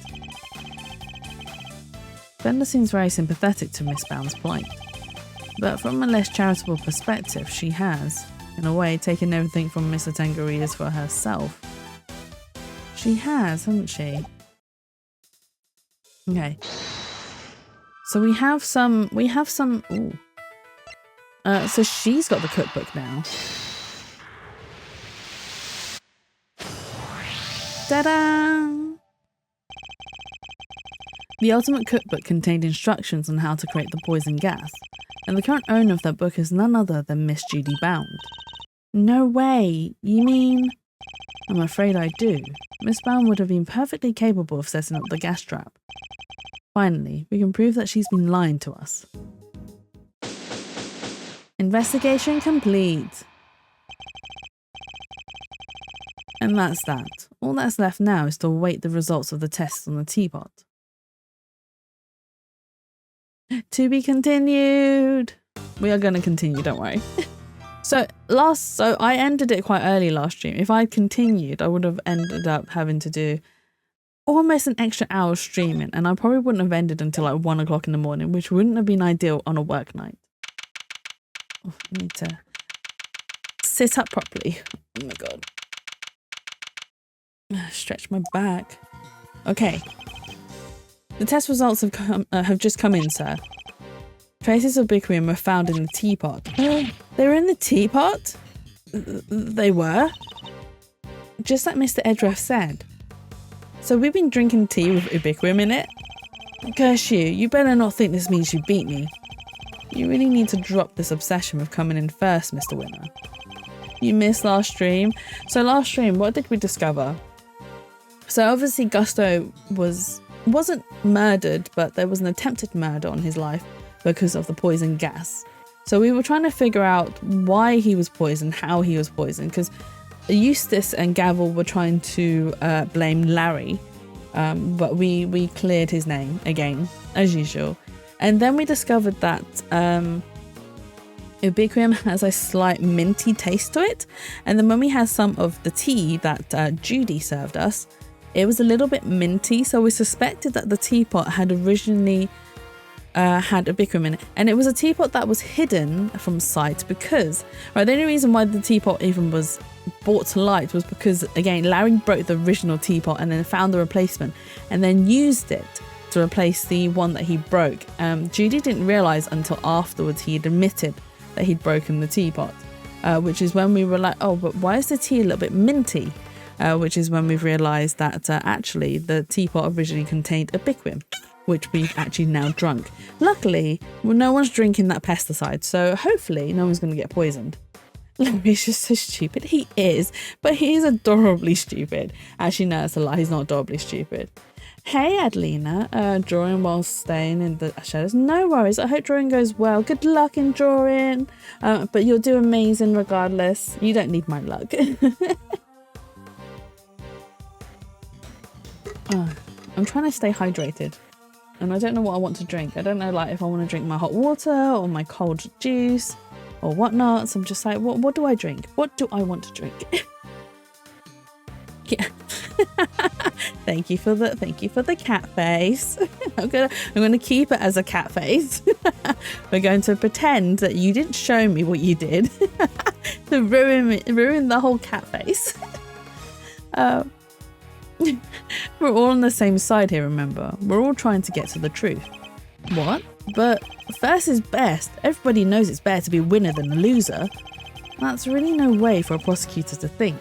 Speaker 1: Bender seems very sympathetic to Miss Bound's plight. But from a less charitable perspective, she has, in a way, taken everything from Mr. Tangaria's for herself. She has, hasn't she? Okay. So we have some, ooh. So she's got the cookbook now. Ta-da! The Ultimate Cookbook contained instructions on how to create the poison gas, and the current owner of that book is none other than Miss Judy Bound. No way! You mean... I'm afraid I do. Miss Bound would have been perfectly capable of setting up the gas trap. Finally, we can prove that she's been lying to us. Investigation complete. And that's that. All that's left now is to await the results of the tests on the teapot. To be continued. We are going to continue, don't worry. So I ended it quite early last stream. If I continued, I would have ended up having to do almost an extra hour streaming, and I probably wouldn't have ended until like 1 o'clock in the morning, which wouldn't have been ideal on a work night. Oh, I need to sit up properly. Oh my god. Stretch my back. Okay. The test results have just come in, sir. Traces of Bicrium were found in the teapot. They were in the teapot? They were? Just like Mr. Edgeworth said. So we've been drinking tea with Ubiquim in it? Curse you, you better not think this means you beat me. You really need to drop this obsession with coming in first, Mr. Winner. You missed last stream. So last stream, what did we discover? So obviously Gusto wasn't murdered, but there was an attempted murder on his life because of the poison gas. So we were trying to figure out why he was poisoned, how he was poisoned, because Eustace and Gavel were trying to blame Larry, but we cleared his name again, as usual. And then we discovered that Ubiquim has a slight minty taste to it. And then when we had some of the tea that Judy served us, it was a little bit minty. So we suspected that the teapot had originally had Ubiquim in it. And it was a teapot that was hidden from sight because, right, the only reason why the teapot even was brought to light was because, again, Larry broke the original teapot and then found the replacement and then used it to replace the one that he broke. Judy didn't realise until afterwards he had admitted that he'd broken the teapot, which is when we were like, oh, but why is the tea a little bit minty? Which is when we've realised that actually the teapot originally contained Ubiquim, which we've actually now drunk. Luckily, no one's drinking that pesticide, so hopefully no one's going to get poisoned. Larry's just so stupid. He is, but he is adorably stupid. Actually, no, it's a lie. He's not adorably stupid. Hey, Adelina. Drawing while staying in the shadows. No worries. I hope drawing goes well. Good luck in drawing. But you'll do amazing regardless. You don't need my luck. I'm trying to stay hydrated. And I don't know what I want to drink. I don't know, like, if I want to drink my hot water or my cold juice or whatnot. So I'm just like, what do I drink? What do I want to drink? Yeah. Thank you for the cat face. I'm gonna keep it as a cat face. We're going to pretend that you didn't show me what you did to ruin the whole cat face. We're all on the same side here, remember? We're all trying to get to the truth. What? But first is best. Everybody knows it's better to be a winner than a loser. That's really no way for a prosecutor to think.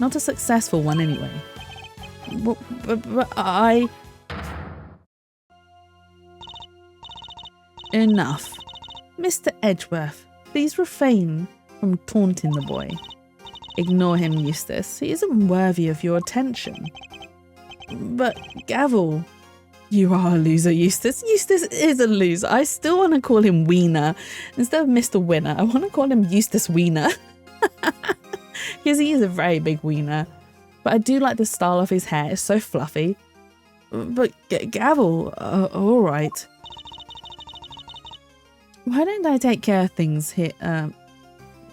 Speaker 1: Not a successful one anyway. But I... Enough. Mr. Edgeworth, please refrain from taunting the boy. Ignore him, Eustace. He isn't worthy of your attention. But, Gavel, you are a loser, Eustace. Eustace is a loser. I still want to call him Wiener. Instead of Mr. Winner, I want to call him Eustace Wiener. Because he is a very big wiener. But I do like the style of his hair. It's so fluffy. But Gavel, alright. Why don't I take care of things here?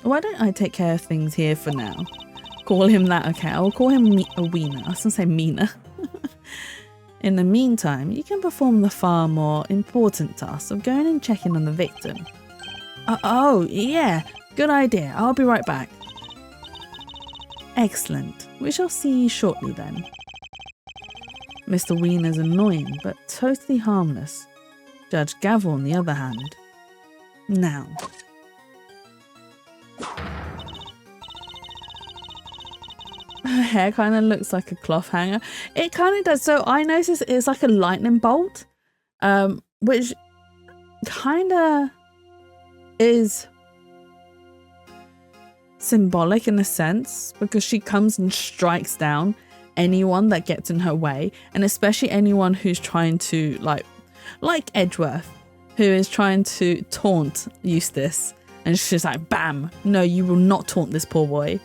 Speaker 1: Why don't I take care of things here for now? Call him that, okay. I'll call him a wiener. I was going to say meaner. In the meantime, you can perform the far more important task of going and checking on the victim. Oh, yeah. Good idea. I'll be right back. Excellent. We shall see you shortly then. Mr. Wiener's annoying, but totally harmless. Judge Gavel, on the other hand. Now. Her hair kind of looks like a cloth hanger. It kind of does. So I noticed it's like a lightning bolt, which kind of is symbolic in a sense, because she comes and strikes down anyone that gets in her way, and especially anyone who's trying to like Edgeworth, who is trying to taunt Eustace, and she's like, bam, no, you will not taunt this poor boy.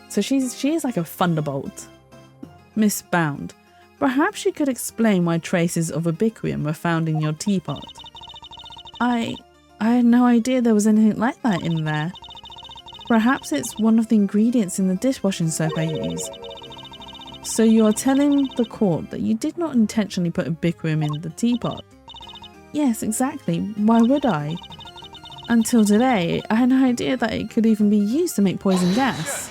Speaker 1: So she is like a thunderbolt. Miss Bound, perhaps you could explain why traces of ubiquitous were found in your teapot. I had no idea there was anything like that in there. Perhaps it's one of the ingredients in the dishwashing soap I use. So you are telling the court that you did not intentionally put ubiquitous in the teapot? Yes, exactly. Why would I? Until today, I had no idea that it could even be used to make poison gas.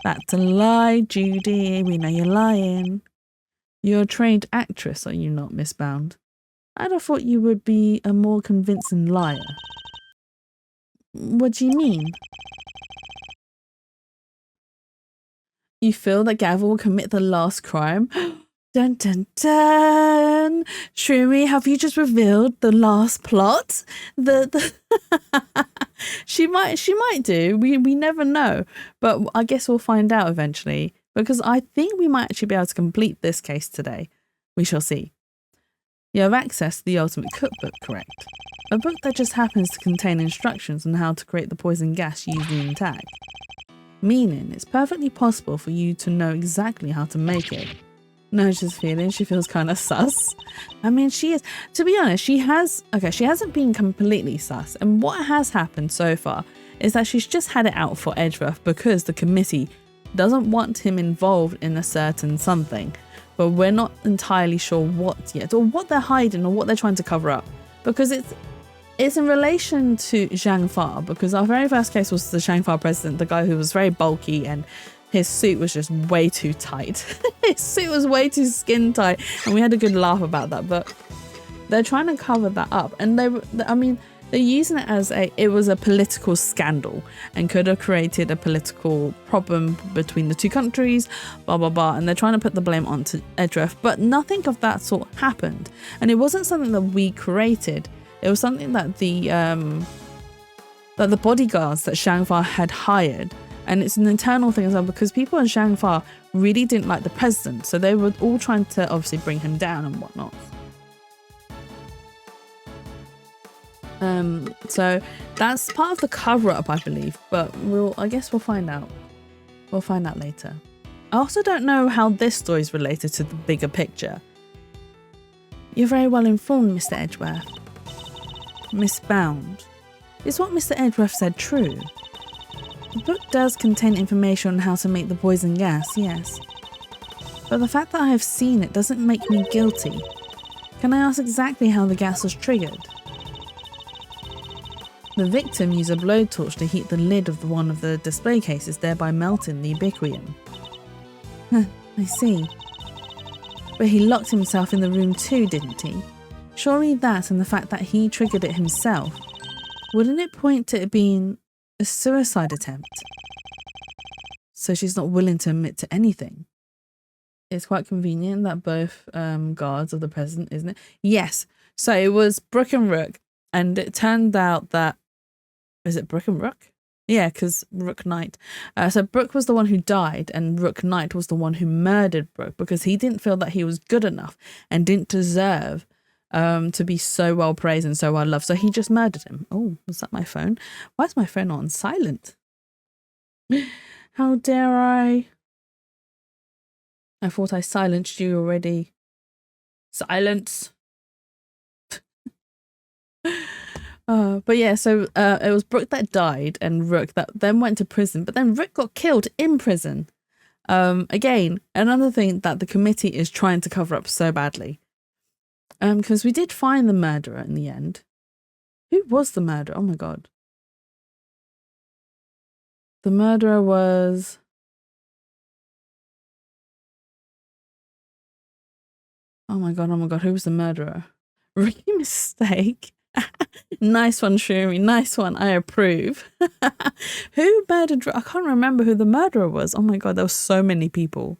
Speaker 1: That's a lie, Judy. We know you're lying. You're a trained actress, are you not, Miss Bound? I'd have thought you would be a more convincing liar. What do you mean? You feel that Gavel will commit the last crime? Dun dun dun! Shroomy, have you just revealed the last plot? She might do. We never know. But I guess we'll find out eventually, because I think we might actually be able to complete this case today. We shall see. You have access to the Ultimate Cookbook, correct? A book that just happens to contain instructions on how to create the poison gas used in the attack. Meaning, it's perfectly possible for you to know exactly how to make it. No, she's feeling, she feels kind of sus. I mean, she is, to be honest, she hasn't been completely sus. And what has happened so far is that she's just had it out for Edgeworth because the committee doesn't want him involved in a certain something. But we're not entirely sure what yet, or what they're hiding, or what they're trying to cover up. Because it's in relation to Zhang Fa, because our very first case was the Zhang Fa president, the guy who was very bulky and his suit was just way too tight. His suit was way too skin tight, and we had a good laugh about that. But they're trying to cover that up, and they're using it as it was a political scandal and could have created a political problem between the two countries, blah blah blah, and they're trying to put the blame onto Edgeworth, but nothing of that sort happened, and it wasn't something that we created. It was something that the bodyguards that Shangfa had hired. And it's an internal thing as well, because people in Shangfa really didn't like the president. So they were all trying to obviously bring him down and whatnot. So that's part of the cover-up, I believe. But I guess we'll find out. We'll find out later. I also don't know how this story is related to the bigger picture. You're very well informed, Mr. Edgeworth. Miss Bound. Is what Mr. Edgeworth said true? The book does contain information on how to make the poison gas, yes. But the fact that I have seen it doesn't make me guilty. Can I ask exactly how the gas was triggered? The victim used a blowtorch to heat the lid of one of the display cases, thereby melting the ubiquitous. I see. But he locked himself in the room too, didn't he? Surely that and the fact that he triggered it himself, wouldn't it point to it being a suicide attempt? So she's not willing to admit to anything. It's quite convenient that both guards of the president, isn't it? Yes. So it was Brooke and Rook, and it turned out that... Is it Brooke and Rook? Yeah, because Rook Knight. So Brooke was the one who died, and Rook Knight was the one who murdered Brooke because he didn't feel that he was good enough and didn't deserve to be so well praised and so well loved. So he just murdered him. Oh, was that my phone? Why is my phone on silent? How dare I? I thought I silenced you already. Silence. But yeah, so it was Brooke that died and Rook that then went to prison, but then Rook got killed in prison. Again, another thing that the committee is trying to cover up so badly. Because we did find the murderer in the end. Who was the murderer? Oh my god. The murderer was... Oh my god, who was the murderer? Rookie mistake. Nice one, Shuri. Nice one. I approve. Who murdered? I can't remember who the murderer was. Oh my god, there were so many people.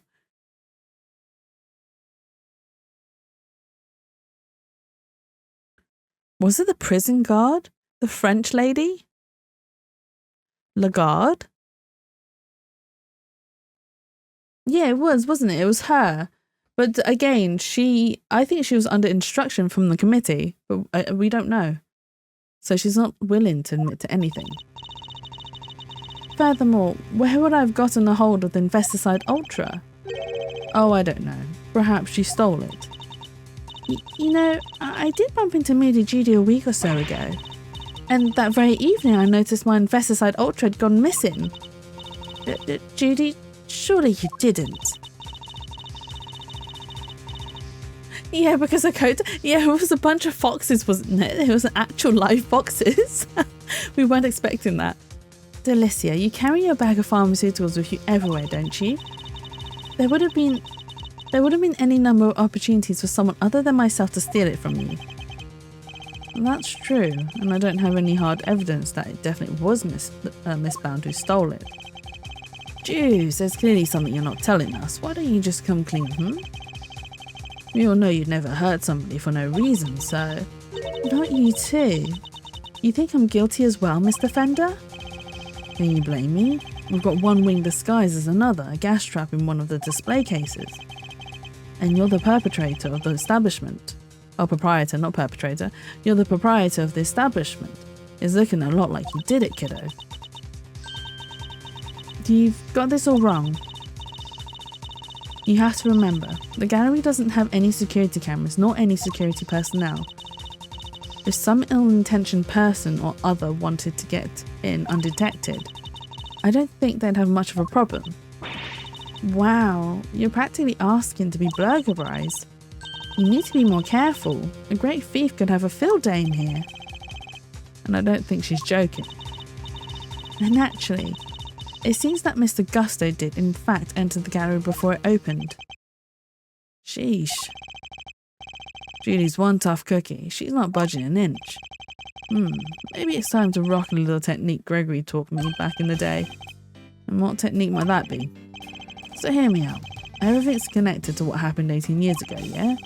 Speaker 1: Was it the prison guard? The French lady? Lagarde? Yeah, it was, wasn't it? It was her. But again, I think she was under instruction from the committee, but we don't know. So she's not willing to admit to anything. Furthermore, where would I have gotten a hold of the Investicide Ultra? Oh, I don't know. Perhaps she stole it. You know, I did bump into Moody Judy a week or so ago. And that very evening I noticed my Investicide Ultra had gone missing. Judy, surely you didn't. Yeah, because it was a bunch of foxes, wasn't it? It was actual live foxes. We weren't expecting that. Delicia, you carry your bag of pharmaceuticals with you everywhere, don't you? There would have been any number of opportunities for someone other than myself to steal it from you. That's true, and I don't have any hard evidence that it definitely was Miss Bound who stole it. Jeez, there's clearly something you're not telling us. Why don't you just come clean, We all know you'd never hurt somebody for no reason, so... Not you too. You think I'm guilty as well, Mr. Fender? Can you blame me? We've got one wing disguised as another, a gas trap in one of the display cases. And you're the perpetrator of the establishment. Oh, proprietor, not perpetrator. You're the proprietor of the establishment. It's looking a lot like you did it, kiddo. You've got this all wrong. You have to remember, the gallery doesn't have any security cameras, nor any security personnel. If some ill-intentioned person or other wanted to get in undetected, I don't think they'd have much of a problem. Wow, you're practically asking to be burglarized. You need to be more careful. A great thief could have a field day in here. And I don't think she's joking. And actually, it seems that Mr. Gusto did in fact enter the gallery before it opened. Sheesh. Judy's one tough cookie. She's not budging an inch. Maybe it's time to rock a little technique Gregory taught me back in the day. And what technique might that be? So hear me out. Everything's connected to what happened 18 years ago, yeah?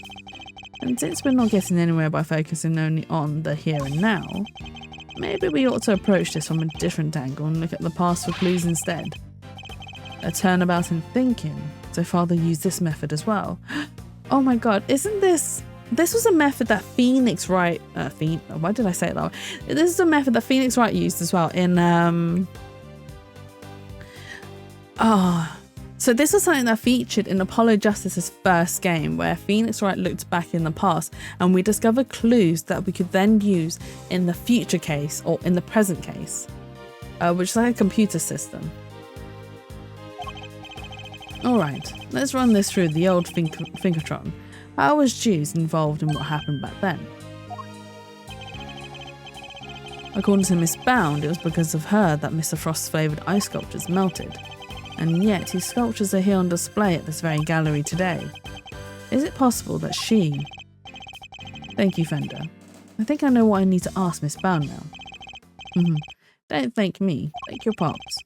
Speaker 1: And since we're not getting anywhere by focusing only on the here and now, maybe we ought to approach this from a different angle and look at the past for clues instead. A turnabout in thinking, so Father used this method as well. Oh my god, isn't this... This was a method that Phoenix Wright... why did I say it that way? This is a method that Phoenix Wright used as well in... So this was something that featured in Apollo Justice's first game, where Phoenix Wright looked back in the past and we discovered clues that we could then use in the future case or in the present case, which is like a computer system. Alright, let's run this through the old Thinkertron. How was Jews involved in what happened back then? According to Miss Bound, it was because of her that Mr. Frost's flavoured ice sculptures melted. And yet his sculptures are here on display at this very gallery today. Is it possible that she... Thank you, Fender. I think I know what I need to ask Miss Bound now. Don't thank me, thank your pops.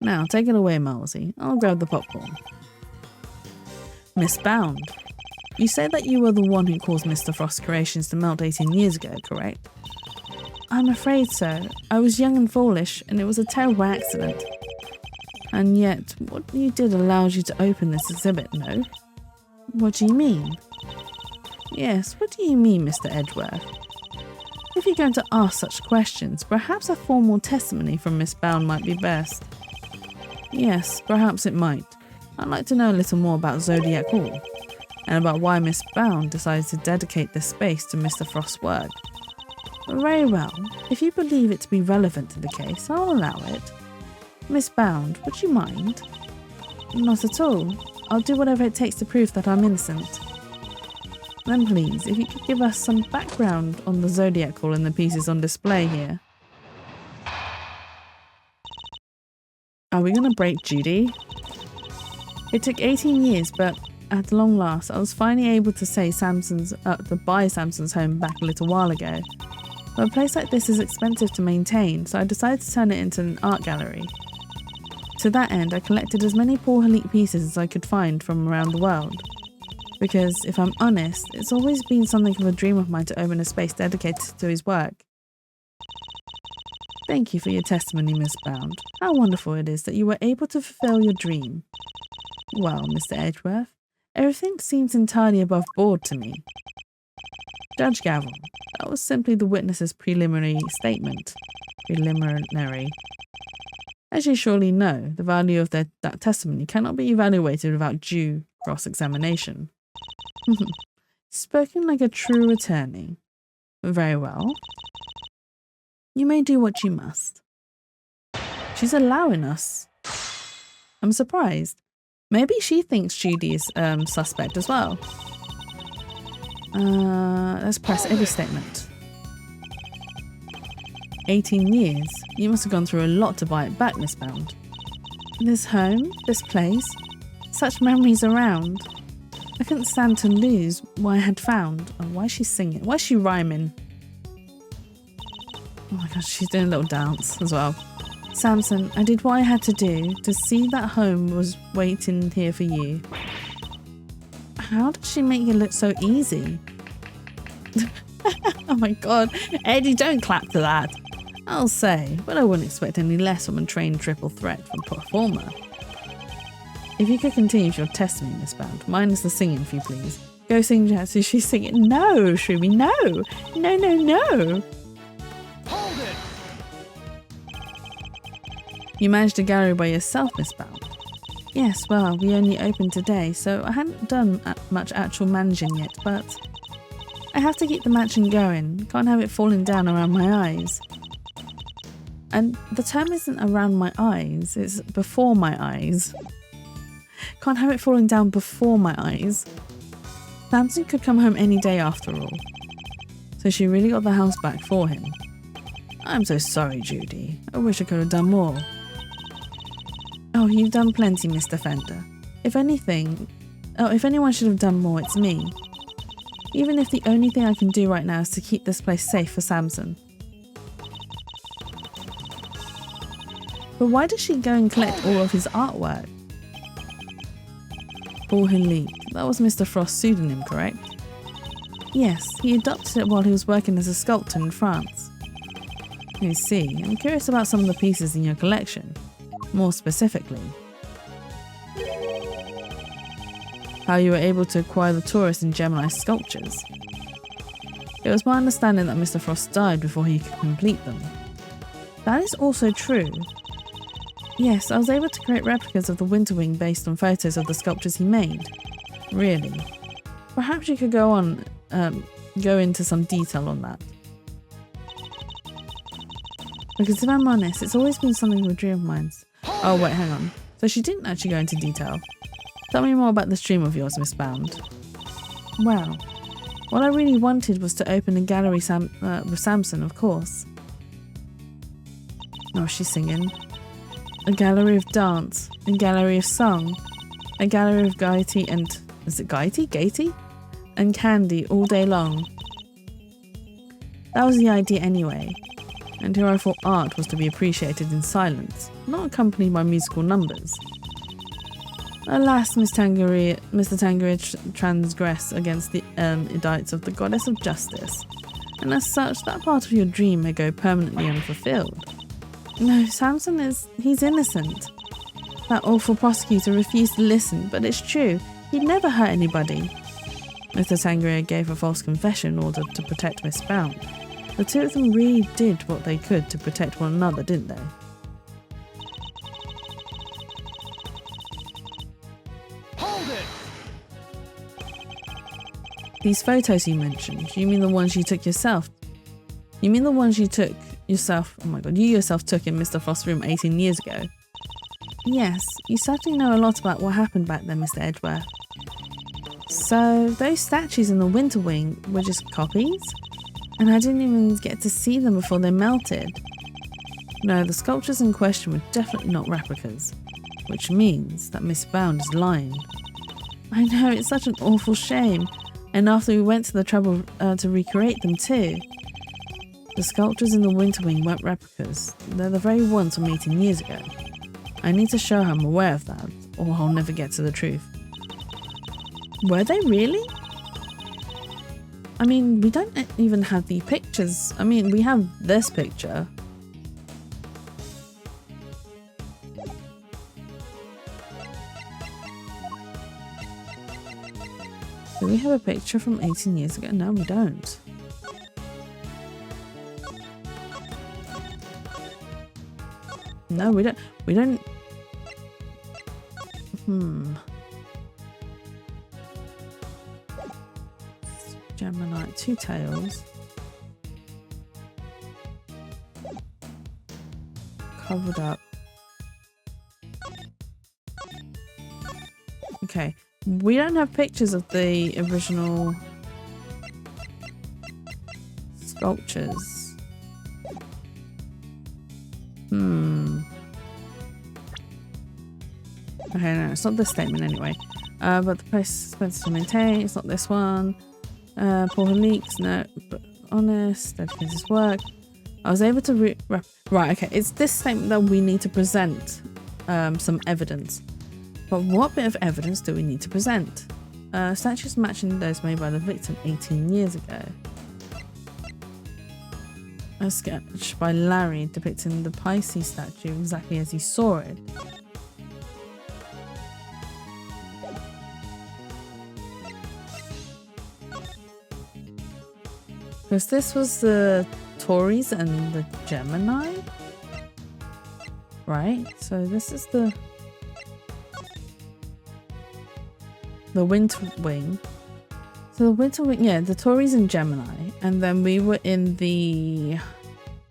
Speaker 1: Now, take it away, Milesy. I'll grab the popcorn. Miss Bound, you say that you were the one who caused Mr. Frost's creations to melt 18 years ago, correct? I'm afraid so. I was young and foolish, and it was a terrible accident. And yet, what you did allowed you to open this exhibit, no? What do you mean? Yes, what do you mean, Mr. Edgeworth? If you're going to ask such questions, perhaps a formal testimony from Miss Bound might be best. Yes, perhaps it might. I'd like to know a little more about Zodiac Hall, and about why Miss Bound decided to dedicate this space to Mr. Frost's work. Very well, if you believe it to be relevant to the case, I'll allow it. Miss Bound, would you mind? Not at all. I'll do whatever it takes to prove that I'm innocent. Then please, if you could give us some background on the Zodiac Hall and the pieces on display here. Are we gonna break Judy? It took 18 years, but At long last, I was finally able to buy Samson's home back a little while ago. But a place like this is expensive to maintain, so I decided to turn it into an art gallery. To that end, I collected as many Paul Halik pieces as I could find from around the world. Because, if I'm honest, it's always been something of a dream of mine to own a space dedicated to his work. Thank you for your testimony, Miss Bound. How wonderful it is that you were able to fulfill your dream. Well, Mr. Edgeworth, everything seems entirely above board to me. Judge Gavel, that was simply the witness's preliminary statement. Preliminary. As you surely know, the value of that testimony cannot be evaluated without due cross-examination. Spoken like a true attorney. Very well. You may do what you must. She's allowing us. I'm surprised. Maybe she thinks Judy is suspect as well. Let's press every statement. 18 years. You must have gone through a lot to buy it back, Miss Bound. This home, this place, such memories around. I couldn't stand to lose what I had found. Oh, why is she singing? Why is she rhyming? Oh my gosh, she's doing a little dance as well. Samson, I did what I had to do to see that home was waiting here for you. How did she make it look so easy? Oh my god, Eddie, don't clap to that. I'll say, but I wouldn't expect any less from a trained triple threat from performer. If you could continue with your testimony, Miss Bound, minus the singing, if you please. Go sing jazz. She's singing. No, Shroomy, no. No, no, no.
Speaker 2: Hold it!
Speaker 1: You managed a gallery by yourself, Miss Bound? Yes, well, we only opened today, so I hadn't done much actual managing yet, but I have to keep the matching going. Can't have it falling down around my eyes. And the term isn't around my eyes, it's before my eyes. Can't have it falling down before my eyes. Samson could come home any day after all. So she really got the house back for him. I'm so sorry, Judy. I wish I could have done more. Oh, you've done plenty, Mr. Fender. If anyone should have done more, it's me. Even if the only thing I can do right now is to keep this place safe for Samson. But why does she go and collect all of his artwork? Paul Halik. That was Mr. Frost's pseudonym, correct? Yes, he adopted it while he was working as a sculptor in France. I see. I'm curious about some of the pieces in your collection. More specifically, how you were able to acquire the Taurus and Gemini sculptures. It was my understanding that Mr. Frost died before he could complete them. That is also true. Yes, I was able to create replicas of the Winterwing based on photos of the sculptures he made. Really? Perhaps you could go into some detail on that. Because if I'm honest, it's always been something of a dream of mine. Oh wait, hang on. So she didn't actually go into detail. Tell me more about this dream of yours, Miss Bound. Well, what I really wanted was to open a gallery with Samson, of course. Oh, she's singing. A gallery of dance, a gallery of song, a gallery of gaiety and... is it gaiety? Gaiety? And candy all day long. That was the idea anyway. And here I thought art was to be appreciated in silence, not accompanied by musical numbers. Alas, Mr. Tangeray transgressed against the edicts of the goddess of justice, and as such, that part of your dream may go permanently unfulfilled. No, Samson he's innocent. That awful prosecutor refused to listen, but it's true, he'd never hurt anybody. Mr. Tangeray gave a false confession in order to protect Miss Bound. The two of them really did what they could to protect one another, didn't they?
Speaker 2: Hold it!
Speaker 1: These photos you mentioned, you mean the ones you took yourself? You mean the ones you took yourself, oh my god, you yourself took in Mr. Frost's room 18 years ago? Yes, you certainly know a lot about what happened back then, Mr. Edgeworth. So, those statues in the Winterwing were just copies? And I didn't even get to see them before they melted. No, the sculptures in question were definitely not replicas, which means that Miss Bound is lying. I know, it's such an awful shame. And after we went to the trouble to recreate them too. The sculptures in the Winter Wing weren't replicas. They're the very ones from 18 years ago. I need to show her I'm aware of that, or I'll never get to the truth. Were they really? I mean, we don't even have the pictures. I mean, we have this picture. Do we have a picture from 18 years ago? No, we don't. No, we don't. We don't. Gemini, two tails. Covered up. Okay. We don't have pictures of the original sculptures. Okay, no, it's not this statement anyway. But the place is expensive to maintain. It's not this one. Poor leaks. No, but honest. Dedicated his work. I was able to right. Okay, it's this statement that we need to present some evidence. But what bit of evidence do we need to present? Statues matching those made by the victim 18 years ago. A sketch by Larry depicting the Pisces statue exactly as he saw it. Because this was the Taurus and the Gemini, right? So this is the Winter Wing. So the Winter Wing, yeah, the Taurus and Gemini, and then we were in the,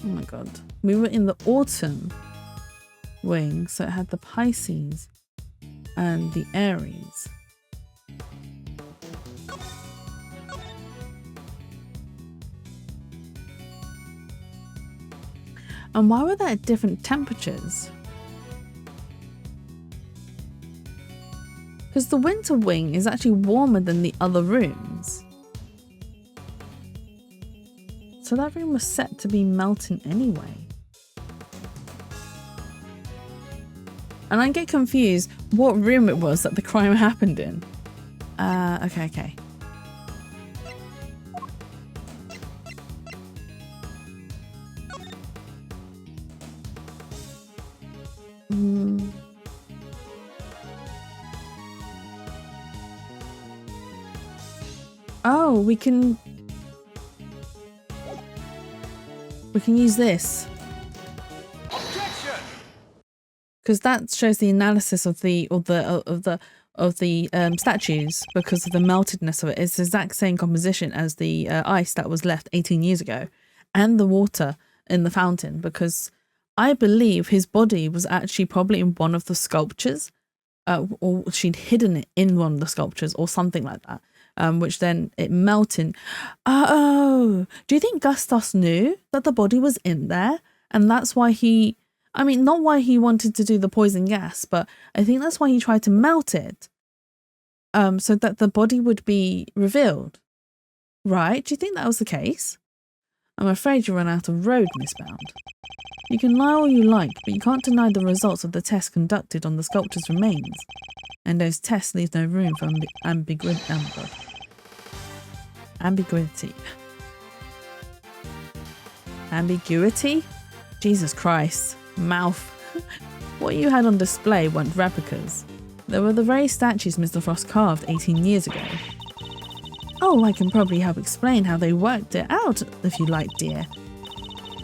Speaker 1: oh my god, we were in the Autumn Wing, so it had the Pisces and the Aries. And why were they at different temperatures? Because the Winter Wing is actually warmer than the other rooms. So that room was set to be melting anyway. And I get confused what room it was that the crime happened in. Okay. Oh, we can use this because that shows the analysis of the statues because of the meltedness of it. It's the exact same composition as the ice that was left 18 years ago, and the water in the fountain. Because I believe his body was actually probably in one of the sculptures, or she'd hidden it in one of the sculptures or something like that. Which then it melted. Oh, do you think Gustos knew that the body was in there? And that's why he, I mean, not why he wanted to do the poison gas, but I think that's why he tried to melt it. So that the body would be revealed. Right? Do you think that was the case? I'm afraid you run out of road, Miss Bound. You can lie all you like, but you can't deny the results of the tests conducted on the sculpture's remains. And those tests leave no room for ambiguity. Ambiguity? Jesus Christ. Mouth. What you had on display weren't replicas. They were the very statues Mr. Frost carved 18 years ago. Oh, I can probably help explain how they worked it out, if you like, dear.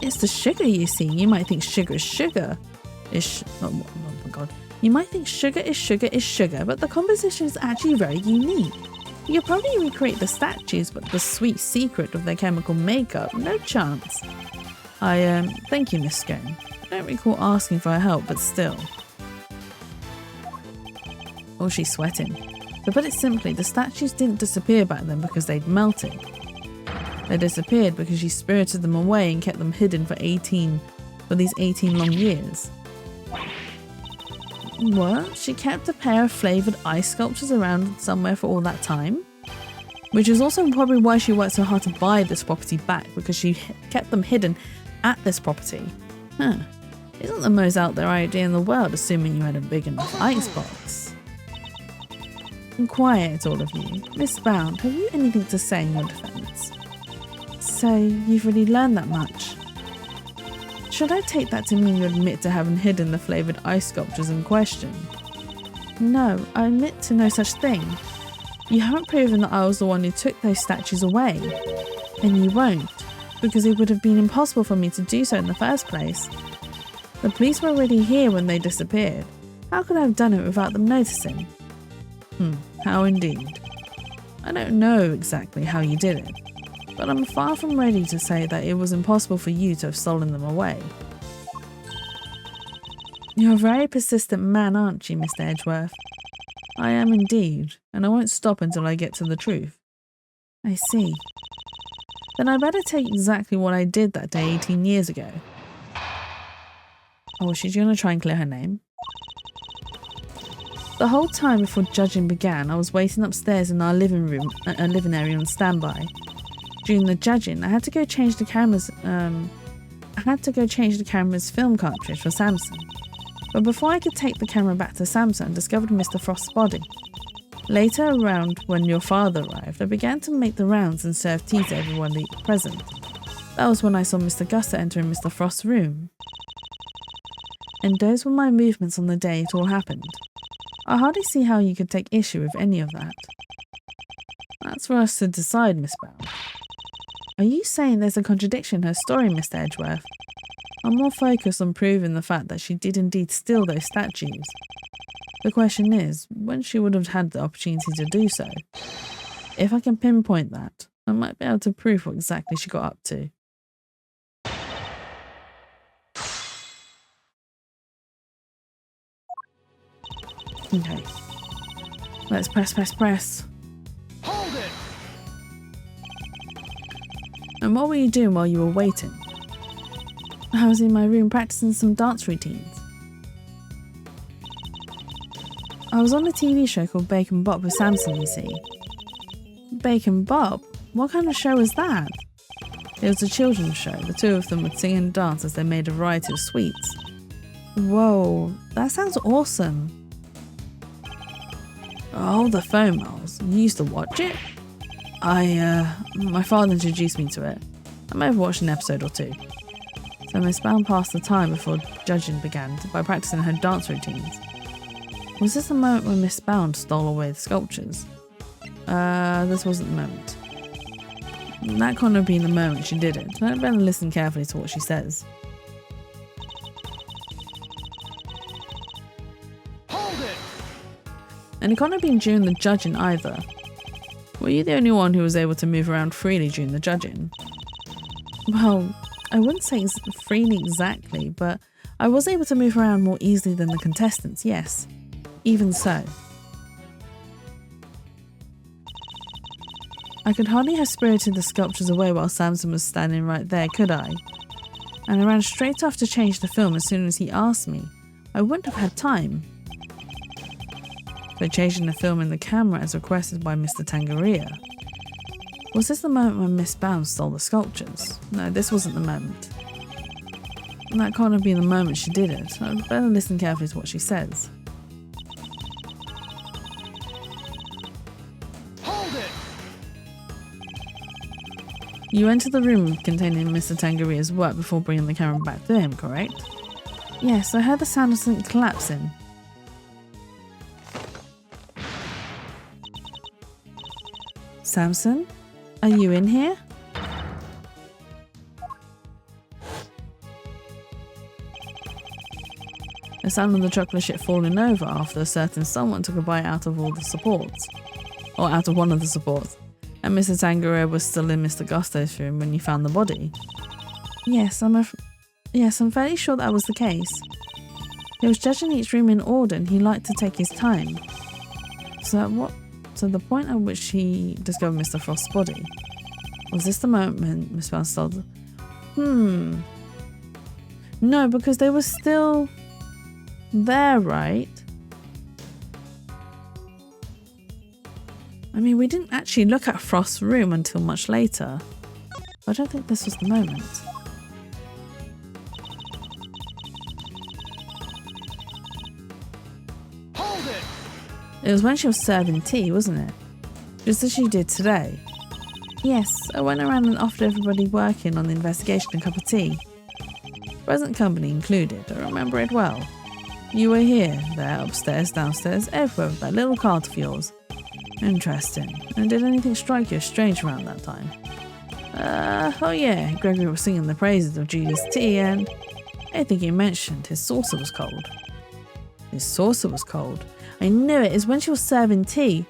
Speaker 1: It's the sugar, you see. You might think sugar is sugar. Oh my god. You might think sugar is sugar, but the composition is actually very unique. You could probably recreate the statues, but the sweet secret of their chemical makeup, no chance. Thank you, Miss Scone. I don't recall asking for her help, but still. Oh, she's sweating. To put it simply, the statues didn't disappear back then because they'd melted. They disappeared because she spirited them away and kept them hidden for these 18 long years. What? She kept a pair of flavoured ice sculptures around somewhere for all that time? Which is also probably why she worked so hard to buy this property back, because she kept them hidden at this property. Huh. Isn't the most out there idea in the world, assuming you had a big enough icebox. And quiet, all of you. Miss Bound, have you anything to say in your defence? So, you've really learned that much? Should I take that to mean you admit to having hidden the flavoured ice sculptures in question? No, I admit to no such thing. You haven't proven that I was the one who took those statues away. And you won't, because it would have been impossible for me to do so in the first place. The police were already here when they disappeared. How could I have done it without them noticing? How indeed. I don't know exactly how you did it, but I'm far from ready to say that it was impossible for you to have stolen them away. You're a very persistent man, aren't you, Mr. Edgeworth? I am indeed, and I won't stop until I get to the truth. I see. Then I better tell you exactly what I did that day 18 years ago. Oh, she's going to try and clear her name. The whole time before judging began, I was waiting upstairs in our living area on standby. During the judging, I had to go change the camera's film cartridge for Samson. But before I could take the camera back to Samson, I discovered Mr. Frost's body. Later, around when your father arrived, I began to make the rounds and serve tea to everyone present. That was when I saw Mr. Guster entering Mr. Frost's room. And those were my movements on the day it all happened. I hardly see how you could take issue with any of that. That's for us to decide, Miss Brown. Are you saying there's a contradiction in her story, Mr. Edgeworth? I'm more focused on proving the fact that she did indeed steal those statues. The question is, when she would have had the opportunity to do so. If I can pinpoint that, I might be able to prove what exactly she got up to. Okay. Let's press.
Speaker 2: Hold it!
Speaker 1: And what were you doing while you were waiting? I was in my room practicing some dance routines. I was on a TV show called Bacon Bop with Samson, you see. Bacon Bop? What kind of show was that? It was a children's show. The two of them would sing and dance as they made a variety of sweets. Whoa, that sounds awesome. Oh, the phone, Miles. You used to watch it? My father introduced me to it. I may have watched an episode or two. So Miss Bound passed the time before judging began by practicing her dance routines. Was this the moment when Miss Bound stole away the sculptures? This wasn't the moment. That can't have been the moment she did it. So I better listen carefully to what she says. And it can't have been during the judging either. Were you the only one who was able to move around freely during the judging? Well, I wouldn't say freely exactly, but I was able to move around more easily than the contestants, yes. Even so. I could hardly have spirited the sculptures away while Samson was standing right there, could I? And I ran straight off to change the film as soon as he asked me. I wouldn't have had time. So changing the film in the camera as requested by Mr. Tangaria. Was this the moment when Miss Bound stole the sculptures? No, this wasn't the moment. And that can't have been the moment she did it. So I'd better listen carefully to what she says.
Speaker 2: Hold it!
Speaker 1: You entered the room containing Mr. Tangaria's work before bringing the camera back to him, correct? Yes, I heard the sound of something collapsing. Samson? Are you in here? The sound of the chocolate ship falling over after a certain someone took a bite out of all the supports. Or out of one of the supports. And Mr. Tangaria was still in Mr. Gusto's room when you found the body. Yes, I'm fairly sure that was the case. He was judging each room in order and he liked to take his time. So the point at which he discovered Mr. Frost's body. Was this the moment when Miss Bound stole the... No, because they were still there, right? I mean, we didn't actually look at Frost's room until much later. I don't think this was the moment.
Speaker 2: Hold it!
Speaker 1: It was when she was serving tea, wasn't it? Just as she did today. Yes, I went around and offered everybody working on the investigation a cup of tea. Present company included, I remember it well. You were here, there, upstairs, downstairs, everywhere with that little cart of yours. Interesting. And did anything strike you as strange around that time? Oh yeah, Gregory was singing the praises of Julia's tea and I think he mentioned his saucer was cold. His saucer was cold. I knew it. It's when she was serving tea.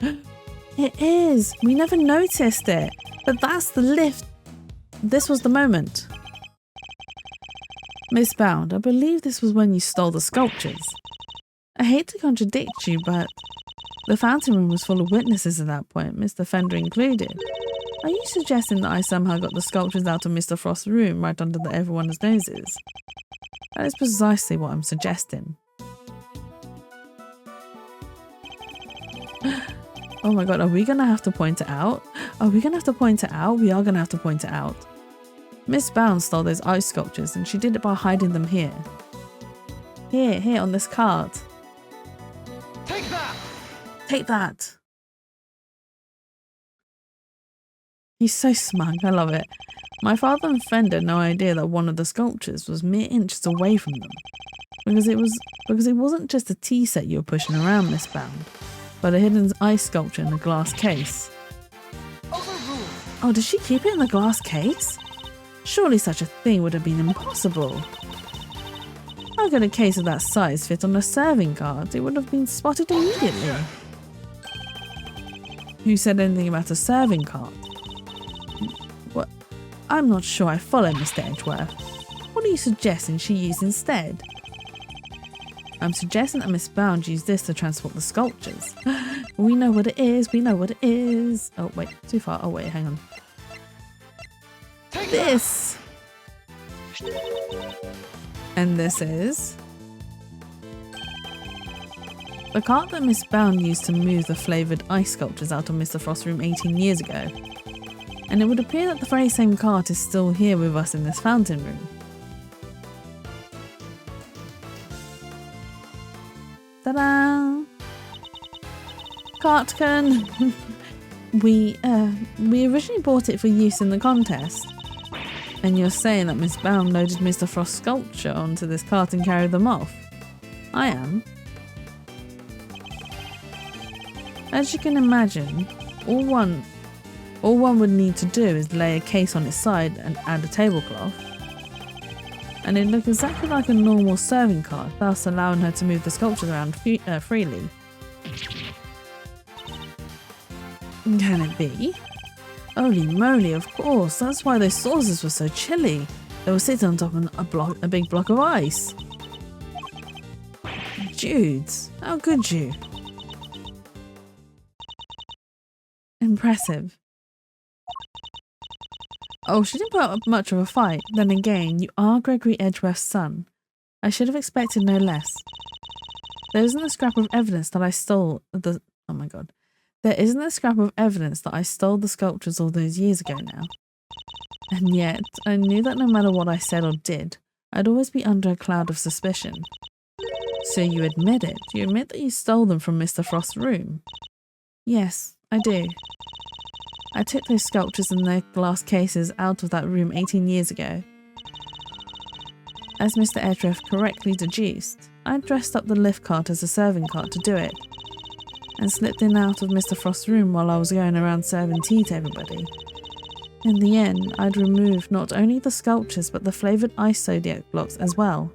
Speaker 1: It is. We never noticed it. But that's the lift. This was the moment. Miss Bound, I believe this was when you stole the sculptures. I hate to contradict you, but the fountain room was full of witnesses at that point, Mr. Fender included. Are you suggesting that I somehow got the sculptures out of Mr. Frost's room right under everyone's noses? That is precisely what I'm suggesting. Oh my god, are we going to have to point it out? Are we going to have to point it out? We are going to have to point it out. Miss Bound stole those ice sculptures and she did it by hiding them here. Here, on this card.
Speaker 2: Take that!
Speaker 1: Take that! He's so smug, I love it. My father and Fender had no idea that one of the sculptures was mere inches away from them. Because it wasn't just a tea set you were pushing around, Miss Bound, but a hidden ice sculpture in a glass case.
Speaker 2: Overruled.
Speaker 1: Oh, did she keep it in the glass case? Surely such a thing would have been impossible. How could a case of that size fit on a serving cart? It would have been spotted immediately. Who said anything about a serving cart? What? I'm not sure I follow, Mr. Edgeworth. What are you suggesting she used instead? I'm suggesting that Miss Bound used this to transport the sculptures. We know what it is, we know what it is. Oh wait, too far. Oh wait, hang on. This! And this is the cart that Miss Bound used to move the flavoured ice sculptures out of Mr. Frost's room 18 years ago. And it would appear that the very same cart is still here with us in this fountain room. Ta-da! Cartcan! We originally bought it for use in the contest. And you're saying that Miss Bound loaded Mr. Frost's sculpture onto this cart and carried them off? I am. As you can imagine, all one would need to do is lay a case on its side and add a tablecloth. And it looked exactly like a normal serving cart, thus allowing her to move the sculptures around freely. Can it be? Holy moly, of course, that's why those saucers were so chilly. They were sitting on top of a big block of ice. Judes, how could you? Impressive. Oh, she didn't put up much of a fight. Then again, you are Gregory Edgeworth's son. I should have expected no less. There isn't a scrap of evidence that I stole the... Oh my god. There isn't a scrap of evidence that I stole the sculptures all those years ago now. And yet, I knew that no matter what I said or did, I'd always be under a cloud of suspicion. So you admit it. You admit that you stole them from Mr. Frost's room. Yes, I do. I took those sculptures and their glass cases out of that room 18 years ago. As Mr. Edgeworth correctly deduced, I dressed up the lift cart as a serving cart to do it, and slipped in and out of Mr. Frost's room while I was going around serving tea to everybody. In the end, I'd removed not only the sculptures but the flavoured ice zodiac blocks as well.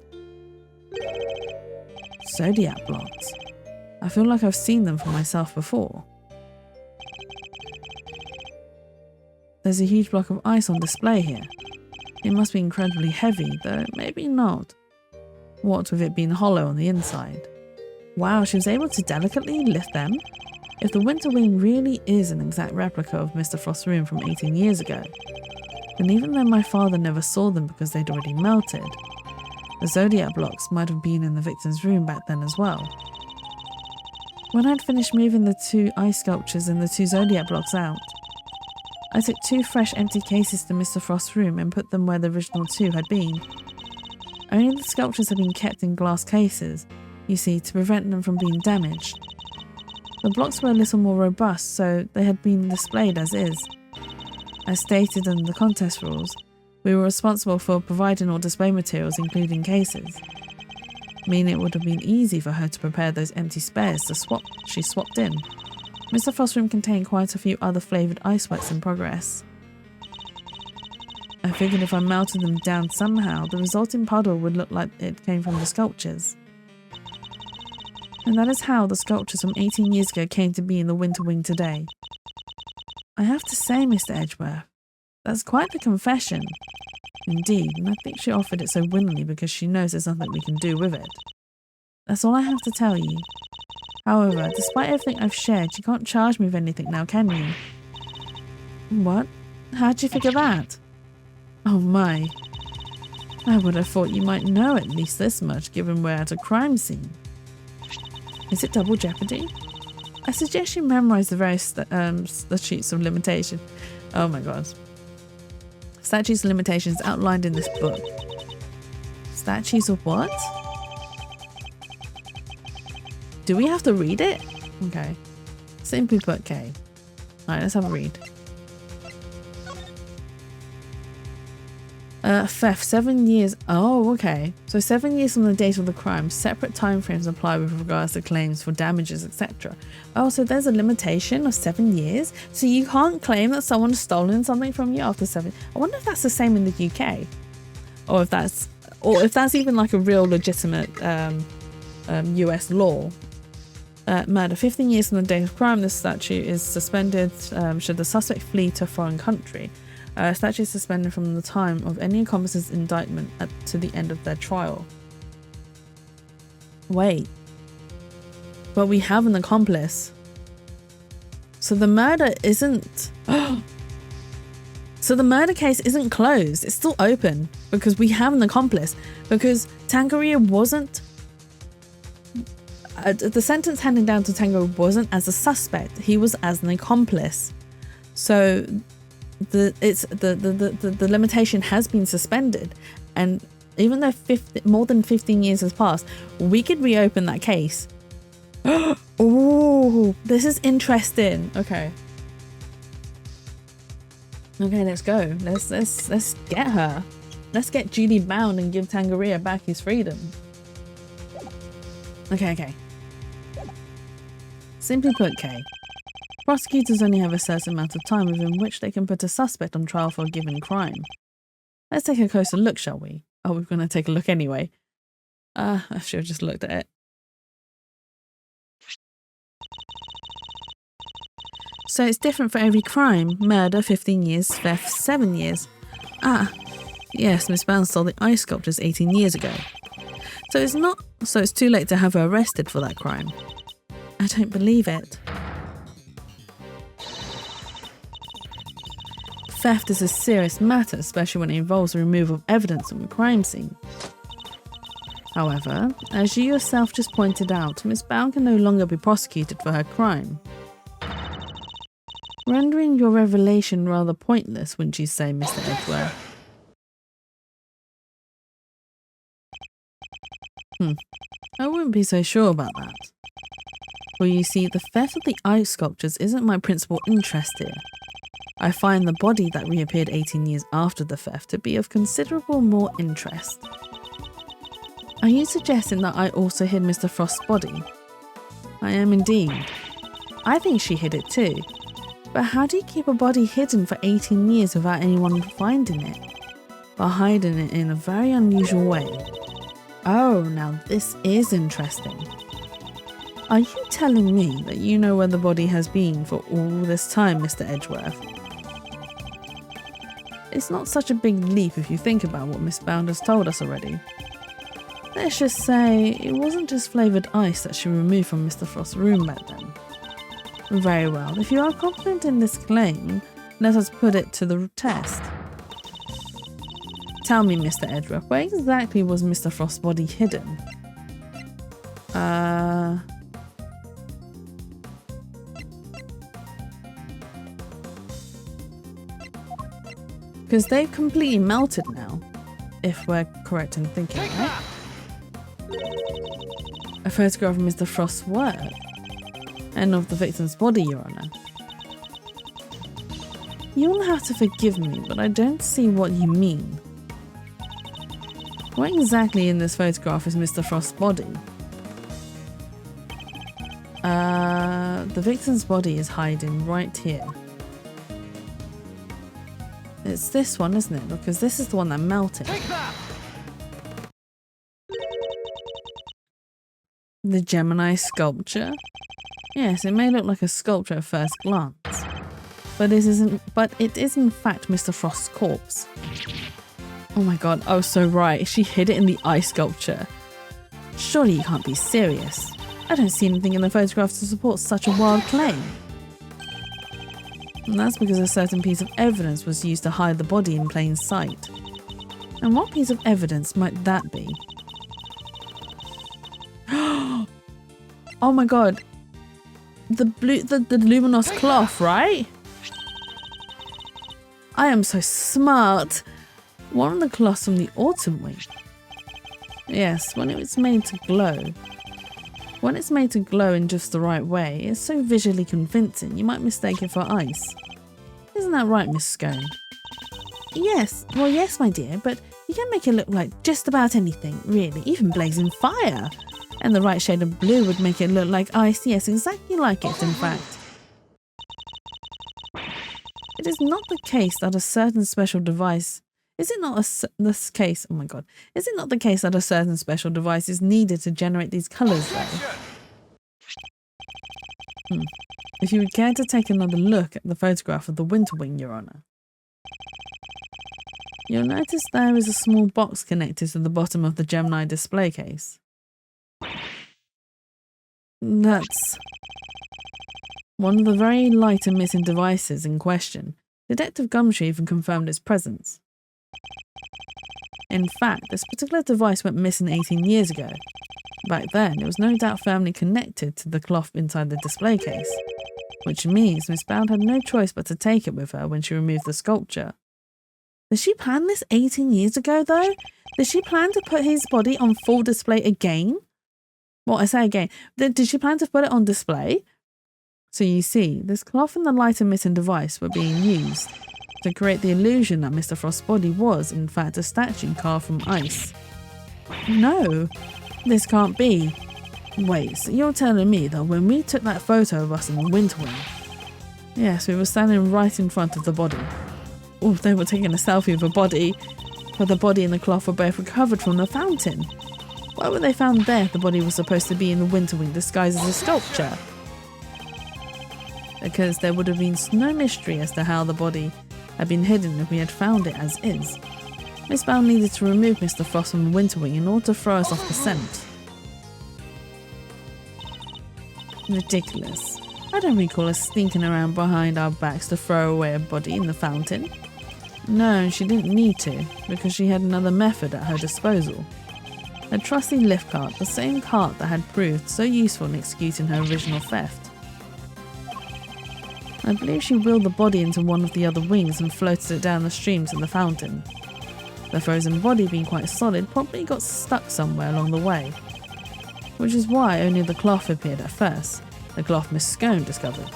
Speaker 1: Zodiac blocks? I feel like I've seen them for myself before. There's a huge block of ice on display here. It must be incredibly heavy, though maybe not. What with it being hollow on the inside. Wow, she was able to delicately lift them? If the winter wing really is an exact replica of Mr. Frost's room from 18 years ago, then even though my father never saw them because they'd already melted, the zodiac blocks might have been in the victim's room back then as well. When I'd finished moving the 2 ice sculptures and the 2 zodiac blocks out, I took 2 fresh empty cases to Mr. Frost's room and put them where the original 2 had been. Only the sculptures had been kept in glass cases, you see, to prevent them from being damaged. The blocks were a little more robust, so they had been displayed as is. As stated in the contest rules, we were responsible for providing all display materials, including cases, meaning it would have been easy for her to prepare those empty spares she swapped in. Mr. Frost's room contained quite a few other flavoured ice wax in progress. I figured if I melted them down somehow, the resulting puddle would look like it came from the sculptures. And that is how the sculptures from 18 years ago came to be in the Winter Wing today. I have to say, Mr. Edgeworth, that's quite the confession. Indeed, and I think she offered it so willingly because she knows there's nothing we can do with it. That's all I have to tell you. However, despite everything I've shared, you can't charge me with anything now, can you? What? How'd you figure that? Oh my. I would have thought you might know at least this much, given we're at a crime scene. Is it double jeopardy? I suggest you memorize the various statutes of limitation. Oh my god. Statutes of limitations outlined in this book. Statutes of what? Do we have to read it? Okay. Simply put, K. Alright, let's have a read. Theft, 7 years. Oh, okay. So 7 years from the date of the crime. Separate timeframes apply with regards to claims for damages, etc. Oh, so there's a limitation of 7 years. So you can't claim that someone's stolen something from you after 7. I wonder if that's the same in the UK, or if that's even like a real legitimate US law. Murder, 15 years from the date of crime. This statute is suspended should the suspect flee to a foreign country. Statute is suspended from the time of any accomplice's indictment to the end of their trial. Wait. But we have an accomplice. So the murder isn't... So the murder case isn't closed. It's still open because we have an accomplice. Because Tangeria wasn't... the sentence handed down to Tangeria wasn't as a suspect. He was as an accomplice. So... The limitation has been suspended, and even though more than 15 years has passed, we could reopen that case. Oh, this is interesting. Okay, let's go. Let's get her. Let's get Judy bound and give Tangeria back his freedom. Okay. Simply put, K. Prosecutors only have a certain amount of time within which they can put a suspect on trial for a given crime. Let's take a closer look, shall we? Oh, we're going to take a look anyway. I should have just looked at it. So it's different for every crime. Murder, 15 years. Theft, 7 years. Ah, yes, Miss Brown stole the ice sculptures 18 years ago. So it's too late to have her arrested for that crime. I don't believe it. Theft is a serious matter, especially when it involves the removal of evidence from a crime scene. However, as you yourself just pointed out, Miss Brown can no longer be prosecuted for her crime. Rendering your revelation rather pointless, wouldn't you say, Mr. Edgeworth? I wouldn't be so sure about that. Well, you see, the theft of the ice sculptures isn't my principal interest here. I find the body that reappeared 18 years after the theft to be of considerable more interest. Are you suggesting that I also hid Mr. Frost's body? I am indeed. I think she hid it too. But how do you keep a body hidden for 18 years without anyone finding it? By hiding it in a very unusual way. Oh, now this is interesting. Are you telling me that you know where the body has been for all this time, Mr. Edgeworth? It's not such a big leap if you think about what Miss Bound has told us already. Let's just say it wasn't just flavoured ice that she removed from Mr. Frost's room back then. Very well, if you are confident in this claim, let us put it to the test. Tell me, Mr. Edgeworth, where exactly was Mr. Frost's body hidden? Because they've completely melted now, if we're correct in thinking,
Speaker 2: Take
Speaker 1: right?
Speaker 2: that!
Speaker 1: A photograph of Mr. Frost's work and of the victim's body, Your Honor. You'll have to forgive me, but I don't see what you mean. What exactly in this photograph is Mr. Frost's body? The victim's body is hiding right here. It's this one, isn't it? Because this is the one that melted.
Speaker 2: Take that!
Speaker 1: The Gemini sculpture? Yes, it may look like a sculpture at first glance, but it isn't. But it is in fact Mr. Frost's corpse. Oh my god, I was so right. She hid it in the eye sculpture. Surely you can't be serious. I don't see anything in the photograph to support such a wild claim. And that's because a certain piece of evidence was used to hide the body in plain sight. And what piece of evidence might that be? Oh my god. The luminous cloth, right? I am so smart. One of the cloths from the autumn wing. Yes, when it's made to glow. When it's made to glow in just the right way, it's so visually convincing you might mistake it for ice. Isn't that right, Miss Scone? Yes, well yes my dear, but you can make it look like just about anything, really, even blazing fire. And the right shade of blue would make it look like ice, yes, exactly like it in fact. It is not the case that a certain special device... Is it not this case? Oh my god. Is it not the case that a certain special device is needed to generate these colours though? If you would care to take another look at the photograph of the winter wing, Your Honour. You'll notice there is a small box connected to the bottom of the Gemini display case. That's one of the very light emitting devices in question. Detective Gumtree even confirmed its presence. In fact, this particular device went missing 18 years ago. Back then, it was no doubt firmly connected to the cloth inside the display case, which means Miss Bound had no choice but to take it with her when she removed the sculpture. Did she plan this 18 years ago, though? Did she plan to put his body on full display again? Well, I say again, did she plan to put it on display? So you see, this cloth and the light emitting device were being used to create the illusion that Mr. Frost's body was, in fact, a statue carved from ice. No, this can't be. Wait, so you're telling me that when we took that photo of us in the winter wing, yes, we were standing right in front of the body. Oh, they were taking a selfie of a body, but the body and the cloth were both recovered from the fountain. Why were they found there if the body was supposed to be in the winter wing disguised as a sculpture? Because there would have been no mystery as to how the body had been hidden if we had found it as is. Miss Bound needed to remove Mr. Frost from the winter wing in order to throw us off the scent. Ridiculous. I don't recall us sneaking around behind our backs to throw away a body in the fountain. No, she didn't need to, because she had another method at her disposal. A trusty lift cart, the same cart that had proved so useful in executing her original theft. I believe she wheeled the body into one of the other wings and floated it down the stream to the fountain. The frozen body, being quite solid, probably got stuck somewhere along the way. Which is why only the cloth appeared at first, the cloth Miss Scone discovered.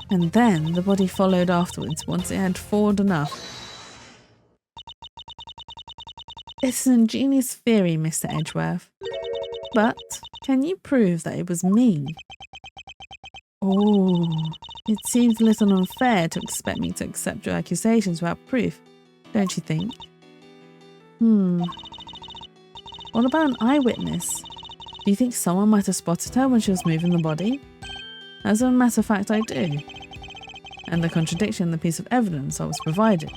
Speaker 1: And then the body followed afterwards once it had thawed enough. It's an ingenious theory, Mr. Edgeworth. But can you prove that it was me? Oh, it seems a little unfair to expect me to accept your accusations without proof, don't you think? What about an eyewitness? Do you think someone might have spotted her when she was moving the body? As a matter of fact, I do. And the contradiction in the piece of evidence I was provided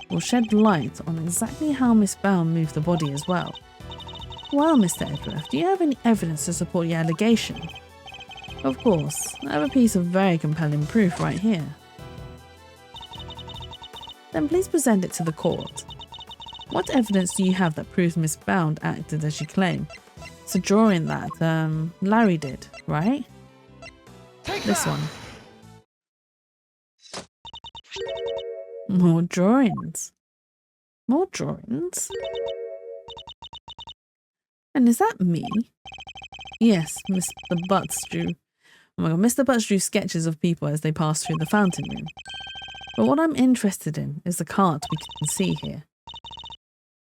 Speaker 1: will shed light on exactly how Miss Bound moved the body as well. Well, Mr. Edgeworth, do you have any evidence to support your allegation? Of course, I have a piece of very compelling proof right here. Then please present it to the court. What evidence do you have that proves Miss Bound acted as you claim? It's a drawing that, Larry did, right?
Speaker 2: Take
Speaker 1: This
Speaker 2: that.
Speaker 1: one. More drawings. More drawings? And is that me? Yes, Mr. Butts drew. Oh my god, Mr. Butts drew sketches of people as they passed through the fountain room. But what I'm interested in is the card we can see here.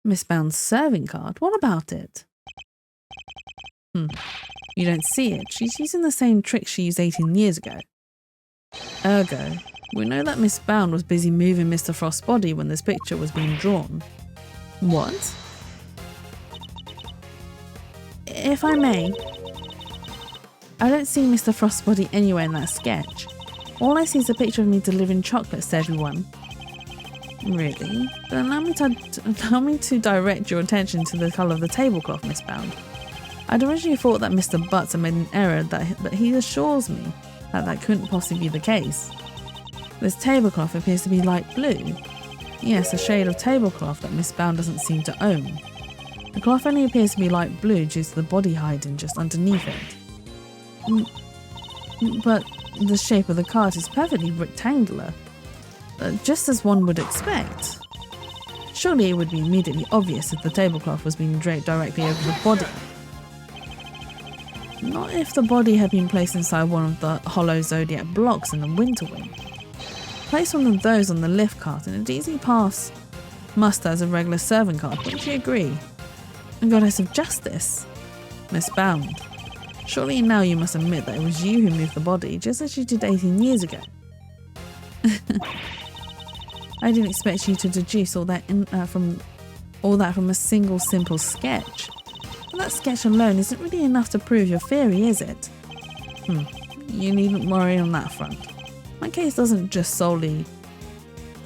Speaker 1: Miss Bound's serving card? What about it? You don't see it. She's using the same trick she used 18 years ago. Ergo, we know that Miss Bound was busy moving Mr. Frost's body when this picture was being drawn. What? If I may, I don't see Mr. Frost's body anywhere in that sketch. All I see is a picture of me delivering chocolates to everyone. Really? Then allow me to direct your attention to the colour of the tablecloth, Miss Bound. I'd originally thought that Mr. Butts had made an error, but he assures me that that couldn't possibly be the case. This tablecloth appears to be light blue. Yes, a shade of tablecloth that Miss Bound doesn't seem to own. The cloth only appears to be light blue due to the body hiding just underneath it. But the shape of the card is perfectly rectangular, just as one would expect. Surely it would be immediately obvious if the tablecloth was being draped directly over the body. Not if the body had been placed inside one of the hollow zodiac blocks in the winter wing. Place one of those on the lift cart and it'd easily pass muster as a regular serving card, wouldn't you agree? A goddess of justice, Miss Bound. Surely now you must admit that it was you who moved the body, just as you did 18 years ago. I didn't expect you to deduce all that from a single simple sketch. But that sketch alone isn't really enough to prove your theory, is it? You needn't worry on that front. My case doesn't rest solely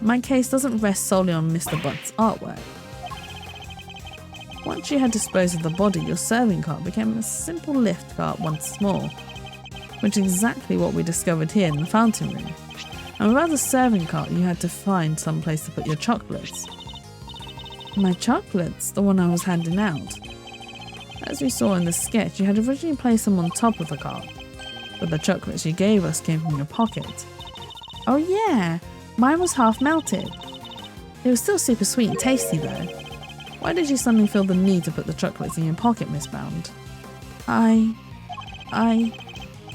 Speaker 1: on Mr. Butt's artwork. Once you had disposed of the body, your serving cart became a simple lift cart once more, which is exactly what we discovered here in the fountain room. And without the serving cart, you had to find some place to put your chocolates. My chocolates? The one I was handing out. As we saw in the sketch, you had originally placed them on top of the cart, but the chocolates you gave us came from your pocket. Oh yeah, mine was half melted. It was still super sweet and tasty though. Why did you suddenly feel the need to put the chocolates in your pocket, Miss Bound? It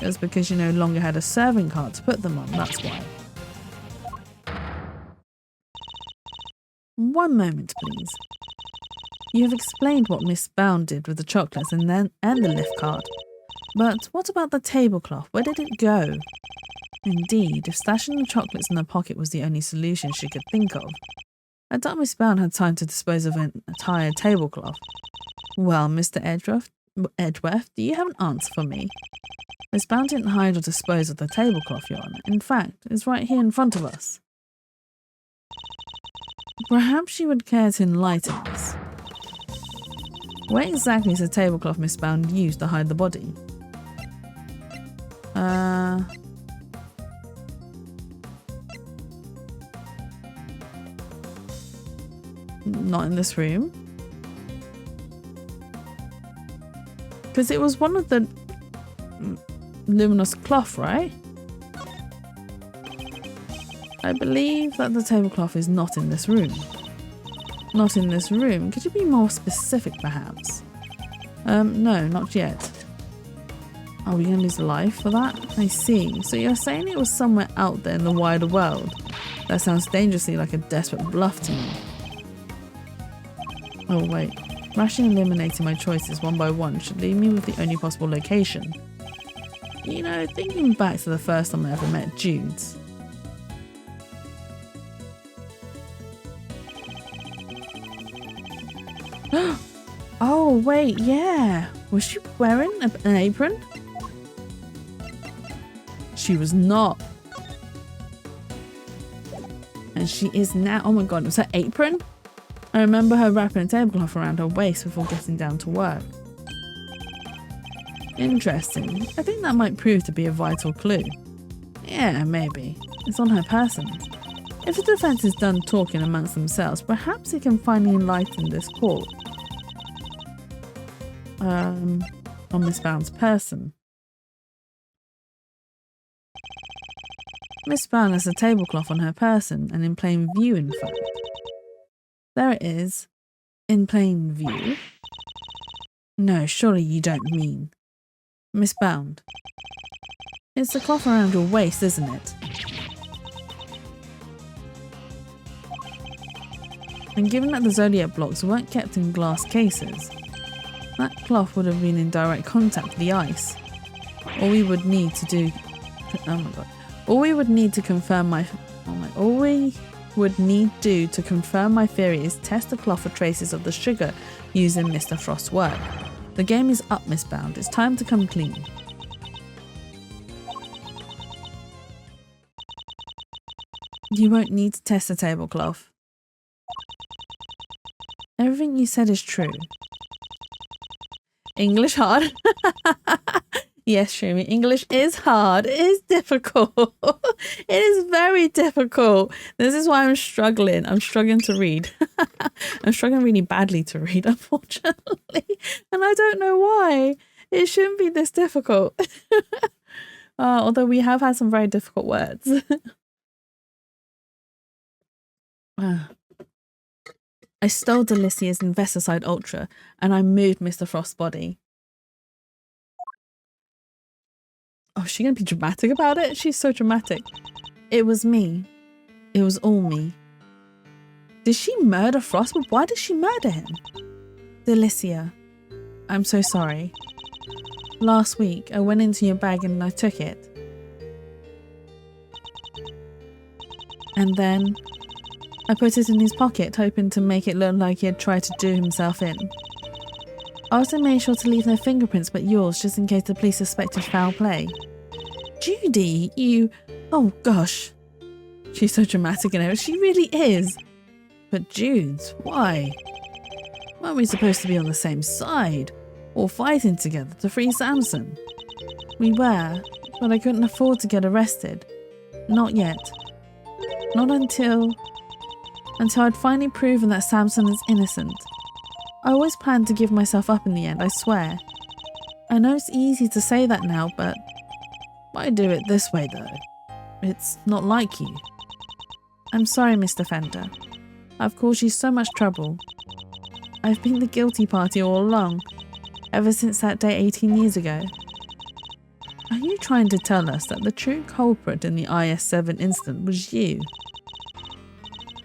Speaker 1: was because you no longer had a serving cart to put them on, that's why. One moment, please. You have explained what Miss Bound did with the chocolates and the lift cart. But what about the tablecloth? Where did it go? Indeed, if stashing the chocolates in her pocket was the only solution she could think of, I doubt Miss Bound had time to dispose of an entire tablecloth. Well, Mr. Edgeworth, do you have an answer for me? Miss Bound didn't hide or dispose of the tablecloth, Your Honour. In fact, it's right here in front of us. Perhaps she would care to enlighten us. Where exactly is the tablecloth Miss Bound used to hide the body? Not in this room. Because it was one of the luminous cloth, right? I believe that the tablecloth is not in this room. Not in this room. Could you be more specific, perhaps? No, not yet. Are we going to lose a life for that? I see. So you're saying it was somewhere out there in the wider world? That sounds dangerously like a desperate bluff to me. Oh wait, rashly eliminating my choices one by one should leave me with the only possible location. You know, thinking back to the first time I ever met Jude's. Oh wait, yeah. Was she wearing an apron? She was not. And she is now. Oh my god, it was her apron? I remember her wrapping a tablecloth around her waist before getting down to work. Interesting. I think that might prove to be a vital clue. Yeah, maybe. It's on her person. If the defense is done talking amongst themselves, perhaps it can finally enlighten this court. On Miss Bound's person. Miss Brown has a tablecloth on her person and in plain view, in fact. There it is. In plain view? No, surely you don't mean. Miss Bound. It's the cloth around your waist, isn't it? And given that the zodiac blocks weren't kept in glass cases, that cloth would have been in direct contact with the ice. All we would need to do... Oh my god. All we would need to confirm my... All we would need to confirm my theory is test the cloth for traces of the sugar used in Mr. Frost's work. The game is up, Miss Bound. It's time to come clean. You won't need to test the tablecloth. Everything you said is true. English hard? Yes, Shroomy, English is hard. It is difficult. It is very difficult. This is why I'm struggling. I'm struggling to read. I'm struggling really badly to read, unfortunately. And I don't know why. It shouldn't be this difficult. Although we have had some very difficult words. I stole Delicia's Investicide Ultra and I moved Mr. Frost's body. Oh, is she going to be dramatic about it? She's so dramatic. It was me. It was all me. Did she murder Frost? But why did she murder him? Delicia, I'm so sorry. Last week, I went into your bag and I took it. And then I put it in his pocket, hoping to make it look like he had tried to do himself in. I also made sure to leave no fingerprints but yours, just in case the police suspected foul play. Judy, you... Oh gosh. She's so dramatic in it. She really is. But Judes, why? Weren't we supposed to be on the same side? Or fighting together to free Samson? We were, but I couldn't afford to get arrested. Not yet. Not until I'd finally proven that Samson is innocent. I always planned to give myself up in the end, I swear. I know it's easy to say that now, but why do it this way though? It's not like you. I'm sorry, Mr. Fender. I've caused you so much trouble. I've been the guilty party all along, ever since that day 18 years ago. Are you trying to tell us that the true culprit in the IS-7 incident was you?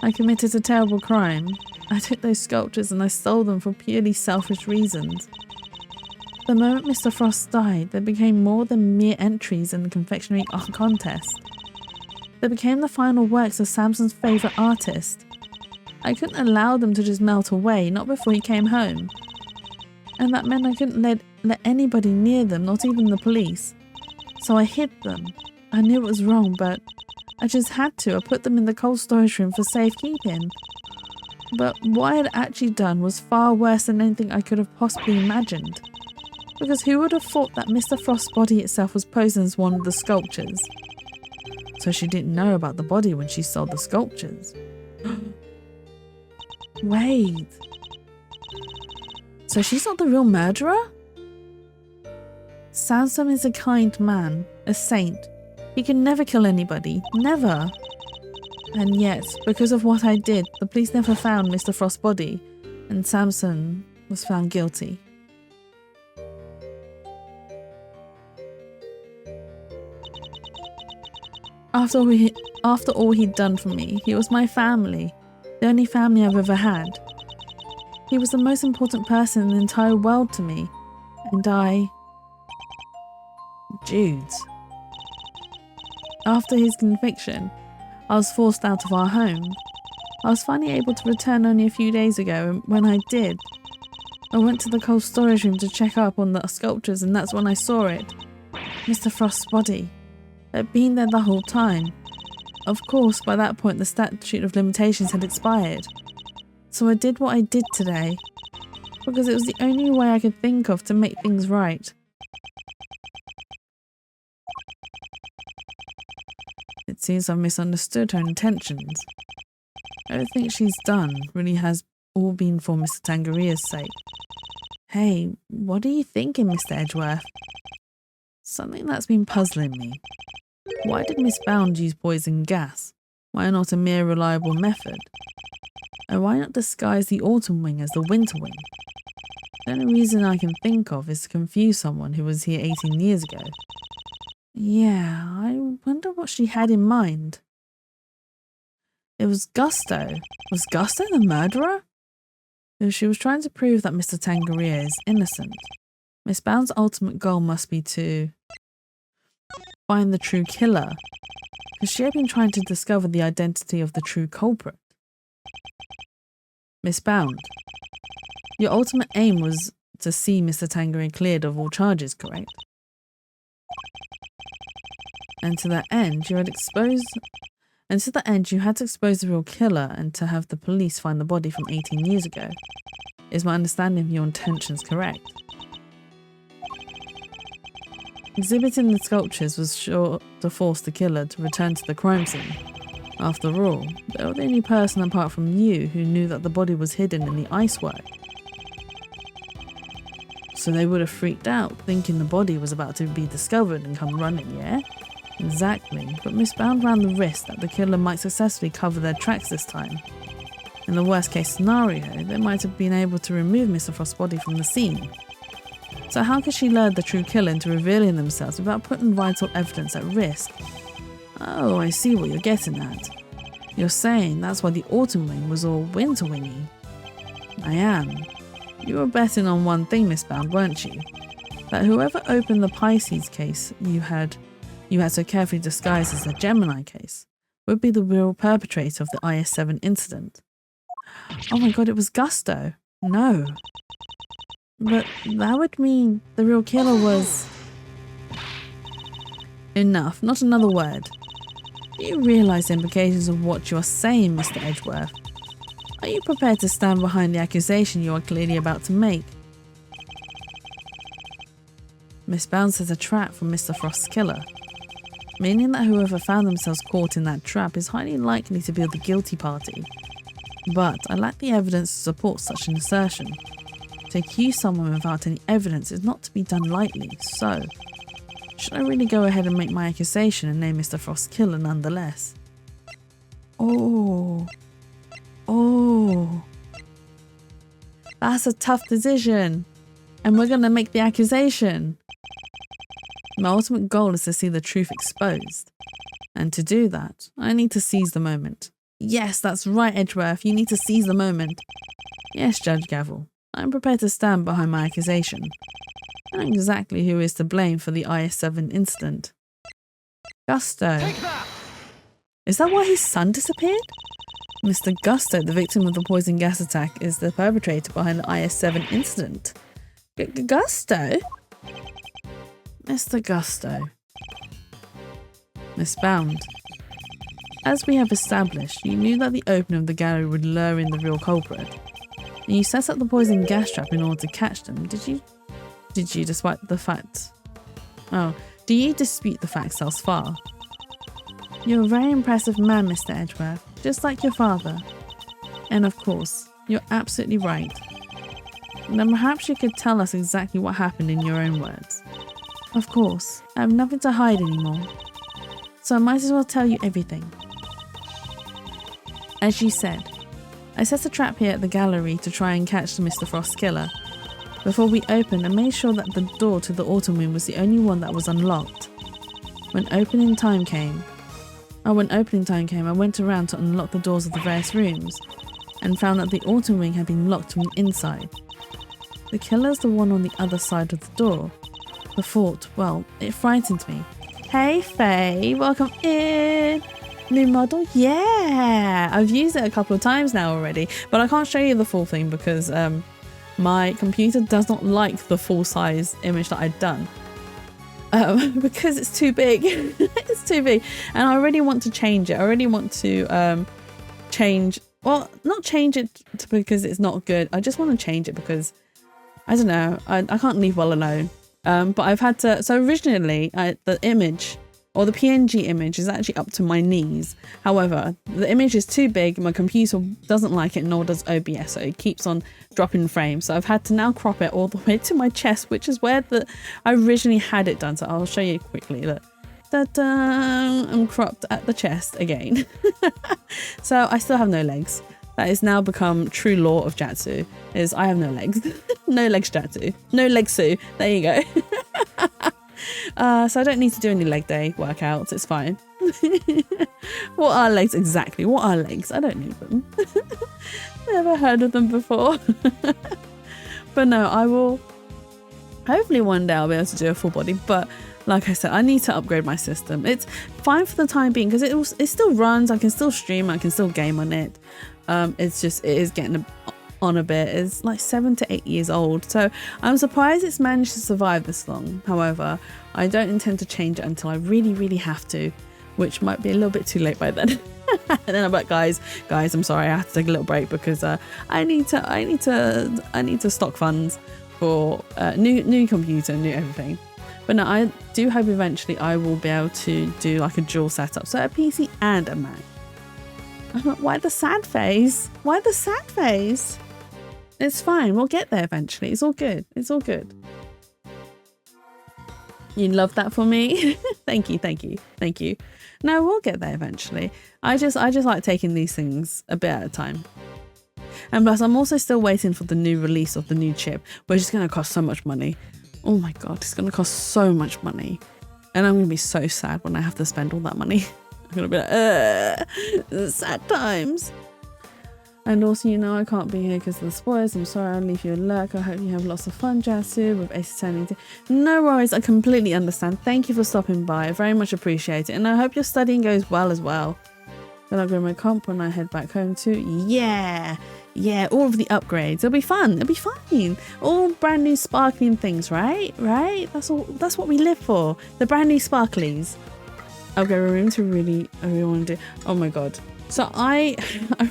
Speaker 1: I committed a terrible crime. I took those sculptures and I stole them for purely selfish reasons. The moment Mr. Frost died, they became more than mere entries in the confectionery art contest. They became the final works of Samson's favourite artist. I couldn't allow them to just melt away, not before he came home. And that meant I couldn't let anybody near them, not even the police. So I hid them. I knew it was wrong, but I just had to. I put them in the cold storage room for safekeeping. But what I had actually done was far worse than anything I could have possibly imagined. Because who would have thought that Mr. Frost's body itself was posing as one of the sculptures? So she didn't know about the body when she sold the sculptures. Wait. So she's not the real murderer? Samson is a kind man, a saint. He can never kill anybody, never. And yet, because of what I did, the police never found Mr. Frost's body, and Samson was found guilty. After all he'd done for me, he was my family, the only family I've ever had. He was the most important person in the entire world to me, and I... Judes. After his conviction, I was forced out of our home. I was finally able to return only a few days ago, and when I did, I went to the cold storage room to check up on the sculptures, and that's when I saw it. Mr. Frost's body. It had been there the whole time. Of course, by that point the statute of limitations had expired. So I did what I did today, because it was the only way I could think of to make things right. It seems I've misunderstood her intentions. Everything she's done really has all been for Mr. Tangaria's sake. Hey, what are you thinking, Mr. Edgeworth? Something that's been puzzling me. Why did Miss Bound use poison gas? Why not a mere reliable method? And why not disguise the autumn wing as the winter wing? The only reason I can think of is to confuse someone who was here 18 years ago. Yeah, I wonder what she had in mind. It was Gusto. Was Gusto the murderer? If she was trying to prove that Mr. Tangaria is innocent, Miss Bound's ultimate goal must be to find the true killer, because she had been trying to discover the identity of the true culprit. Miss Bound, your ultimate aim was to see Mr. Tangaria cleared of all charges, correct? And to that end, you had to expose the real killer and to have the police find the body from 18 years ago. Is my understanding of your intentions correct? Exhibiting the sculptures was sure to force the killer to return to the crime scene. After all, they were the only person apart from you who knew that the body was hidden in the icework. So they would have freaked out, thinking the body was about to be discovered and come running, yeah? Exactly, but Miss Bound ran the risk that the killer might successfully cover their tracks this time. In the worst case scenario, they might have been able to remove Mr. Frost's body from the scene. So how could she lure the true killer into revealing themselves without putting vital evidence at risk? Oh, I see what you're getting at. You're saying that's why the autumn wing was all winter wingy. I am. You were betting on one thing, Miss Bound, weren't you? That whoever opened the Pisces case you had so carefully disguised as the Gemini case would be the real perpetrator of the IS-7 incident. Oh my god, it was Gusto. No. But that would mean the real killer was... Enough, not another word. Do you realise the implications of what you are saying, Mr. Edgeworth? Are you prepared to stand behind the accusation you are clearly about to make? Miss Bound sets a trap for Mr. Frost's killer, meaning that whoever found themselves caught in that trap is highly likely to be the guilty party. But I lack the evidence to support such an assertion. To accuse someone without any evidence is not to be done lightly, so should I really go ahead and make my accusation and name Mr. Frost's killer nonetheless? Oh, that's a tough decision, and we're gonna make the accusation. My ultimate goal is to see the truth exposed, and to do that, I need to seize the moment. Yes, that's right, Edgeworth, you need to seize the moment. Yes, Judge Gavel, I'm prepared to stand behind my accusation. I know exactly who is to blame for the IS-7 incident. Gusto.
Speaker 2: Take that!
Speaker 1: Is that why his son disappeared? Mr. Gusto, the victim of the poison gas attack, is the perpetrator behind the IS-7 incident. Gusto? Mr. Gusto. Miss Bound. As we have established, you knew that the opening of the gallery would lure in the real culprit. And you set up the poison gas trap in order to catch them, did you? Despite the fact... Oh, do you dispute the facts thus far? You're a very impressive man, Mr. Edgeworth, just like your father. And of course, you're absolutely right. Then perhaps you could tell us exactly what happened in your own words. Of course, I have nothing to hide anymore, so I might as well tell you everything. As you said, I set a trap here at the gallery to try and catch Mr. Frost's killer. Before we opened, I made sure that the door to the autumn wing was the only one that was unlocked. When opening time came, I went around to unlock the doors of the various rooms and found that the autumn wing had been locked from the inside. The killer's the one on the other side of the door. The thought, well, it frightened me. Hey Faye, welcome in! New model? Yeah! I've used it a couple of times now already, but I can't show you the full thing because my computer does not like the full size image that I'd done. Because it's too big. It's too big. And I already want to change it. I already want to change, well, not change it because it's not good. I just want to change it because, I don't know, I can't leave well alone. But I've had to, so originally the image or the PNG image is actually up to my knees. However, the image is too big, my computer doesn't like it, nor does OBS, so it keeps on dropping frames. So I've had to now crop it all the way to my chest, which is where I originally had it done. So I'll show you quickly. Look, I'm cropped at the chest again. So I still have no legs. That has now become true law of Jatsu, is I have no legs. No legs Jatsu. No legs Sue. There you go. So I don't need to do any leg day workouts. It's fine. What are legs exactly? What are legs? I don't need them. Never heard of them before. But no, I will. Hopefully one day I'll be able to do a full body. But like I said, I need to upgrade my system. It's fine for the time being because it still runs. I can still stream. I can still game on it. It's just, it is getting on a bit. It's like 7 to 8 years old. So I'm surprised it's managed to survive this long. However, I don't intend to change it until I really, really have to, which might be a little bit too late by then. And then I'm like, guys, I'm sorry, I have to take a little break because I need to stock funds for new computer, new everything. But no, I do hope eventually I will be able to do like a dual setup, so a PC and a Mac. I'm like, why the sad face? Why the sad face? It's fine. We'll get there eventually. It's all good. It's all good. You love that for me? Thank you. No, we'll get there eventually. I just like taking these things a bit at a time. And plus, I'm also still waiting for the new release of the new chip, which is going to cost so much money. Oh my god, it's going to cost so much money. And I'm going to be so sad when I have to spend all that money. I'm going to be like, sad times. And also, you know, I can't be here because of the spoilers. I'm sorry, I'll leave you a lurk. I hope you have lots of fun, Jatsu, with Ace Attorney. No worries, I completely understand. Thank you for stopping by. I very much appreciate it. And I hope your studying goes well as well. Then I'll go my comp when I head back home too. Yeah, all of the upgrades. It'll be fun. It'll be fine. All brand new sparkling things, right? That's what we live for. The brand new sparklies. I'll go a room to really want to do. Oh my god. So I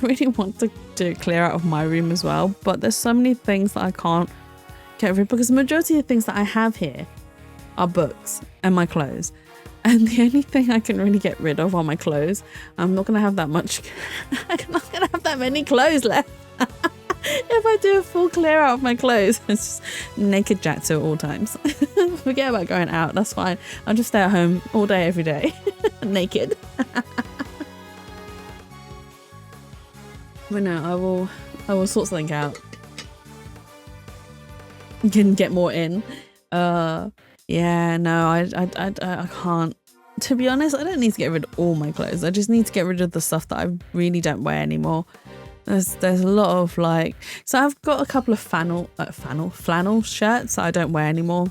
Speaker 1: really want to do clear out of my room as well, but there's so many things that I can't get rid of because the majority of things that I have here are books and my clothes. And the only thing I can really get rid of are my clothes. I'm not going to have that much. I'm not going to have that many clothes left. If I do a full clear out of my clothes, it's just naked Jatsu at all times. Forget about going out. That's fine. I'll just stay at home all day, every day. Naked. But no, I will sort something out. You can get more in. Yeah, no, I can't. To be honest, I don't need to get rid of all my clothes. I just need to get rid of the stuff that I really don't wear anymore. There's a lot of like, so I've got a couple of flannel shirts that I don't wear anymore.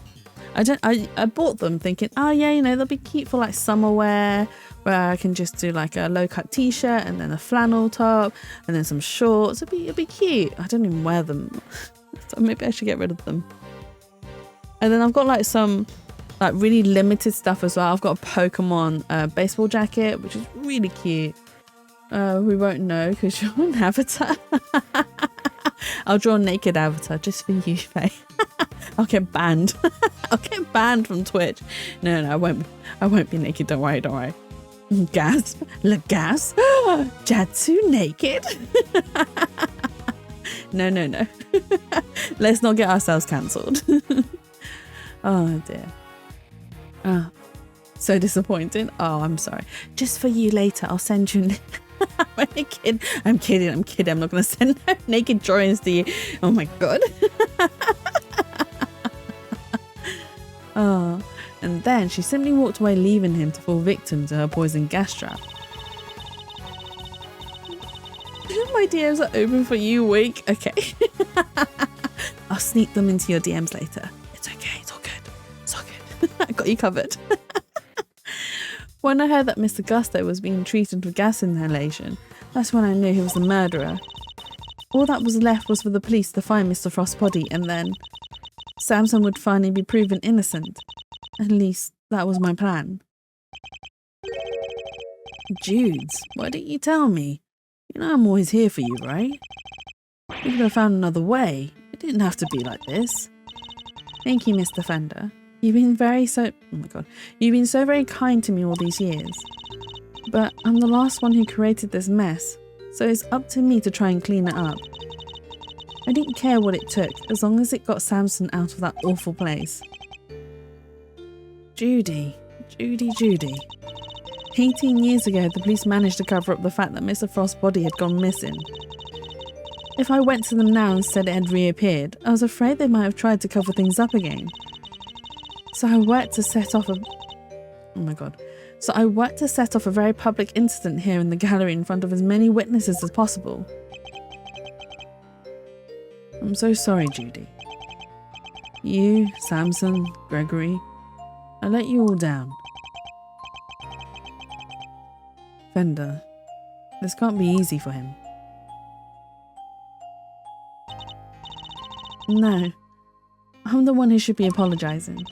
Speaker 1: I bought them thinking, oh yeah, you know, they'll be cute for like summer wear, where I can just do like a low cut t-shirt and then a flannel top and then some shorts. It'd be cute. I don't even wear them. So maybe I should get rid of them. And then I've got like some like really limited stuff as well. I've got a Pokemon baseball jacket, which is really cute. We won't know because you're an avatar. I'll draw a naked avatar just for you, Faye. I'll get banned. I'll get banned from Twitch. No, I won't be naked. Don't worry. Gasp. Gasp. Jatsu naked. No. Let's not get ourselves cancelled. Oh dear. Oh, so disappointing. Oh, I'm sorry. Just for you later, I'll send you. I'm kidding. I'm not going to send no naked drawings to you. Oh my god. Oh, and then she simply walked away, leaving him to fall victim to her poison gas trap. My DMs are open for you, Wake. Okay. I'll sneak them into your DMs later. It's okay. It's all good. I got you covered. When I heard that Mr. Gusto was being treated with gas inhalation, that's when I knew he was the murderer. All that was left was for the police to find Mr. Frost's body, and then Samson would finally be proven innocent. At least that was my plan. Judes, why didn't you tell me? You know I'm always here for you, right? You could have found another way. It didn't have to be like this. Thank you, Mr. Fender. You've been You've been so very kind to me all these years. But I'm the last one who created this mess, so it's up to me to try and clean it up. I didn't care what it took, as long as it got Samson out of that awful place. Judy, Judy. 18 years ago, the police managed to cover up the fact that Mr. Frost's body had gone missing. If I went to them now and said it had reappeared, I was afraid they might have tried to cover things up again. So I worked to set off a very public incident here in the gallery in front of as many witnesses as possible. I'm so sorry, Judy. You, Samson, Gregory, I let you all down. Fender, this can't be easy for him. No, I'm the one who should be apologising.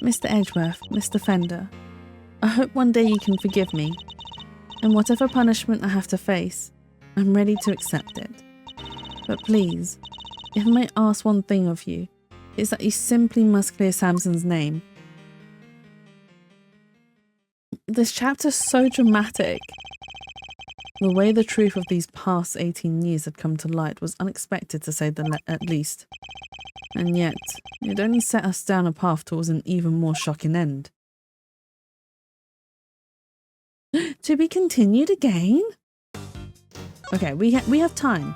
Speaker 1: Mr. Edgeworth, Mr. Fender, I hope one day you can forgive me, and whatever punishment I have to face, I'm ready to accept it. But please, if I may ask one thing of you, it's that you simply must clear Samson's name. This chapter's so dramatic. The way the truth of these past 18 years had come to light was unexpected, to say the least. And yet, it only set us down a path towards an even more shocking end. To be continued again? Okay, we have time.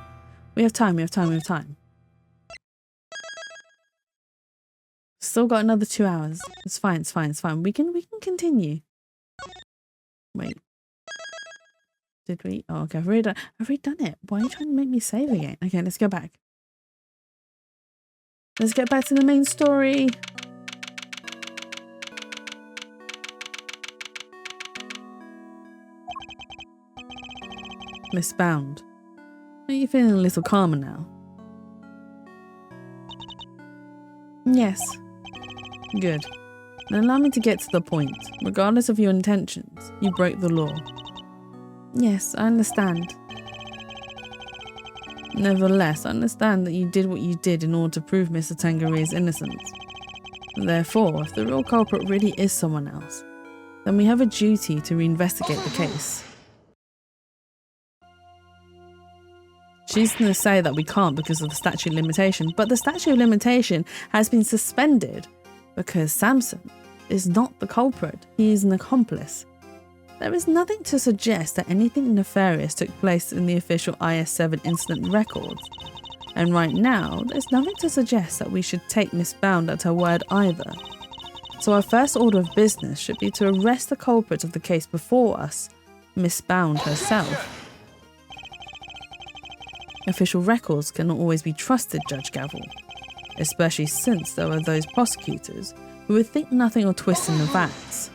Speaker 1: We have time. Still got another 2 hours. It's fine. We can continue. Wait. Did we? Oh, okay, I've already done it. Why are you trying to make me save again? Okay, let's go back. Let's get back to the main story. Miss Bound. Are you feeling a little calmer now? Yes. Good. Then allow me to get to the point. Regardless of your intentions, you broke the law. Yes, I understand. Nevertheless, I understand that you did what you did in order to prove Mr. Tangere's innocence. Therefore, if the real culprit really is someone else, then we have a duty to reinvestigate the case. She's going to say that we can't because of the statute of limitation, but the statute of limitation has been suspended because Samson is not the culprit, he is an accomplice. There is nothing to suggest that anything nefarious took place in the official IS-7 incident records. And right now, there's nothing to suggest that we should take Miss Bound at her word either. So our first order of business should be to arrest the culprit of the case before us, Miss Bound herself. Official records cannot always be trusted, Judge Gavel, especially since there are those prosecutors who would think nothing of twisting the facts.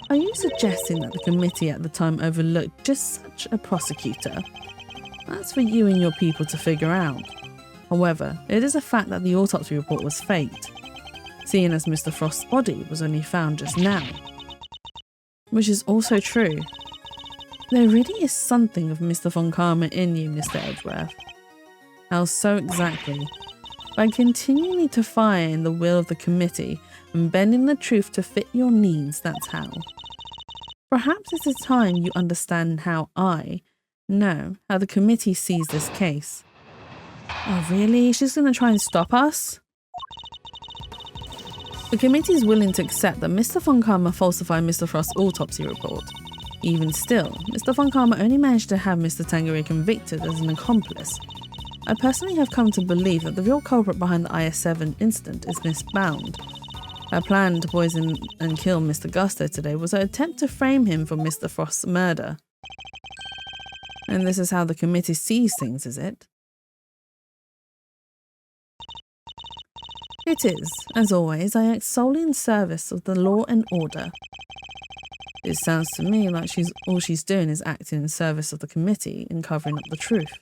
Speaker 1: Are you suggesting that the committee at the time overlooked just such a prosecutor? That's for you and your people to figure out. However, it is a fact that the autopsy report was faked, seeing as Mr. Frost's body was only found just now. Which is also true. There really is something of Mr. Von Karma in you, Mr. Edgeworth. How so exactly? By continually defying the will of the committee and bending the truth to fit your needs, that's how. Perhaps it is time you understand how how the committee sees this case. Oh really? She's going to try and stop us? The committee is willing to accept that Mr. Von Karma falsified Mr. Frost's autopsy report. Even still, Mr. Von Karma only managed to have Mr. Tangere convicted as an accomplice. I personally have come to believe that the real culprit behind the IS-7 incident is Miss Bound. Her plan to poison and kill Mr. Gusto today was an attempt to frame him for Mr. Frost's murder. And this is how the committee sees things, is it? It is. As always, I act solely in service of the law and order. It sounds to me like all she's doing is acting in service of the committee and covering up the truth.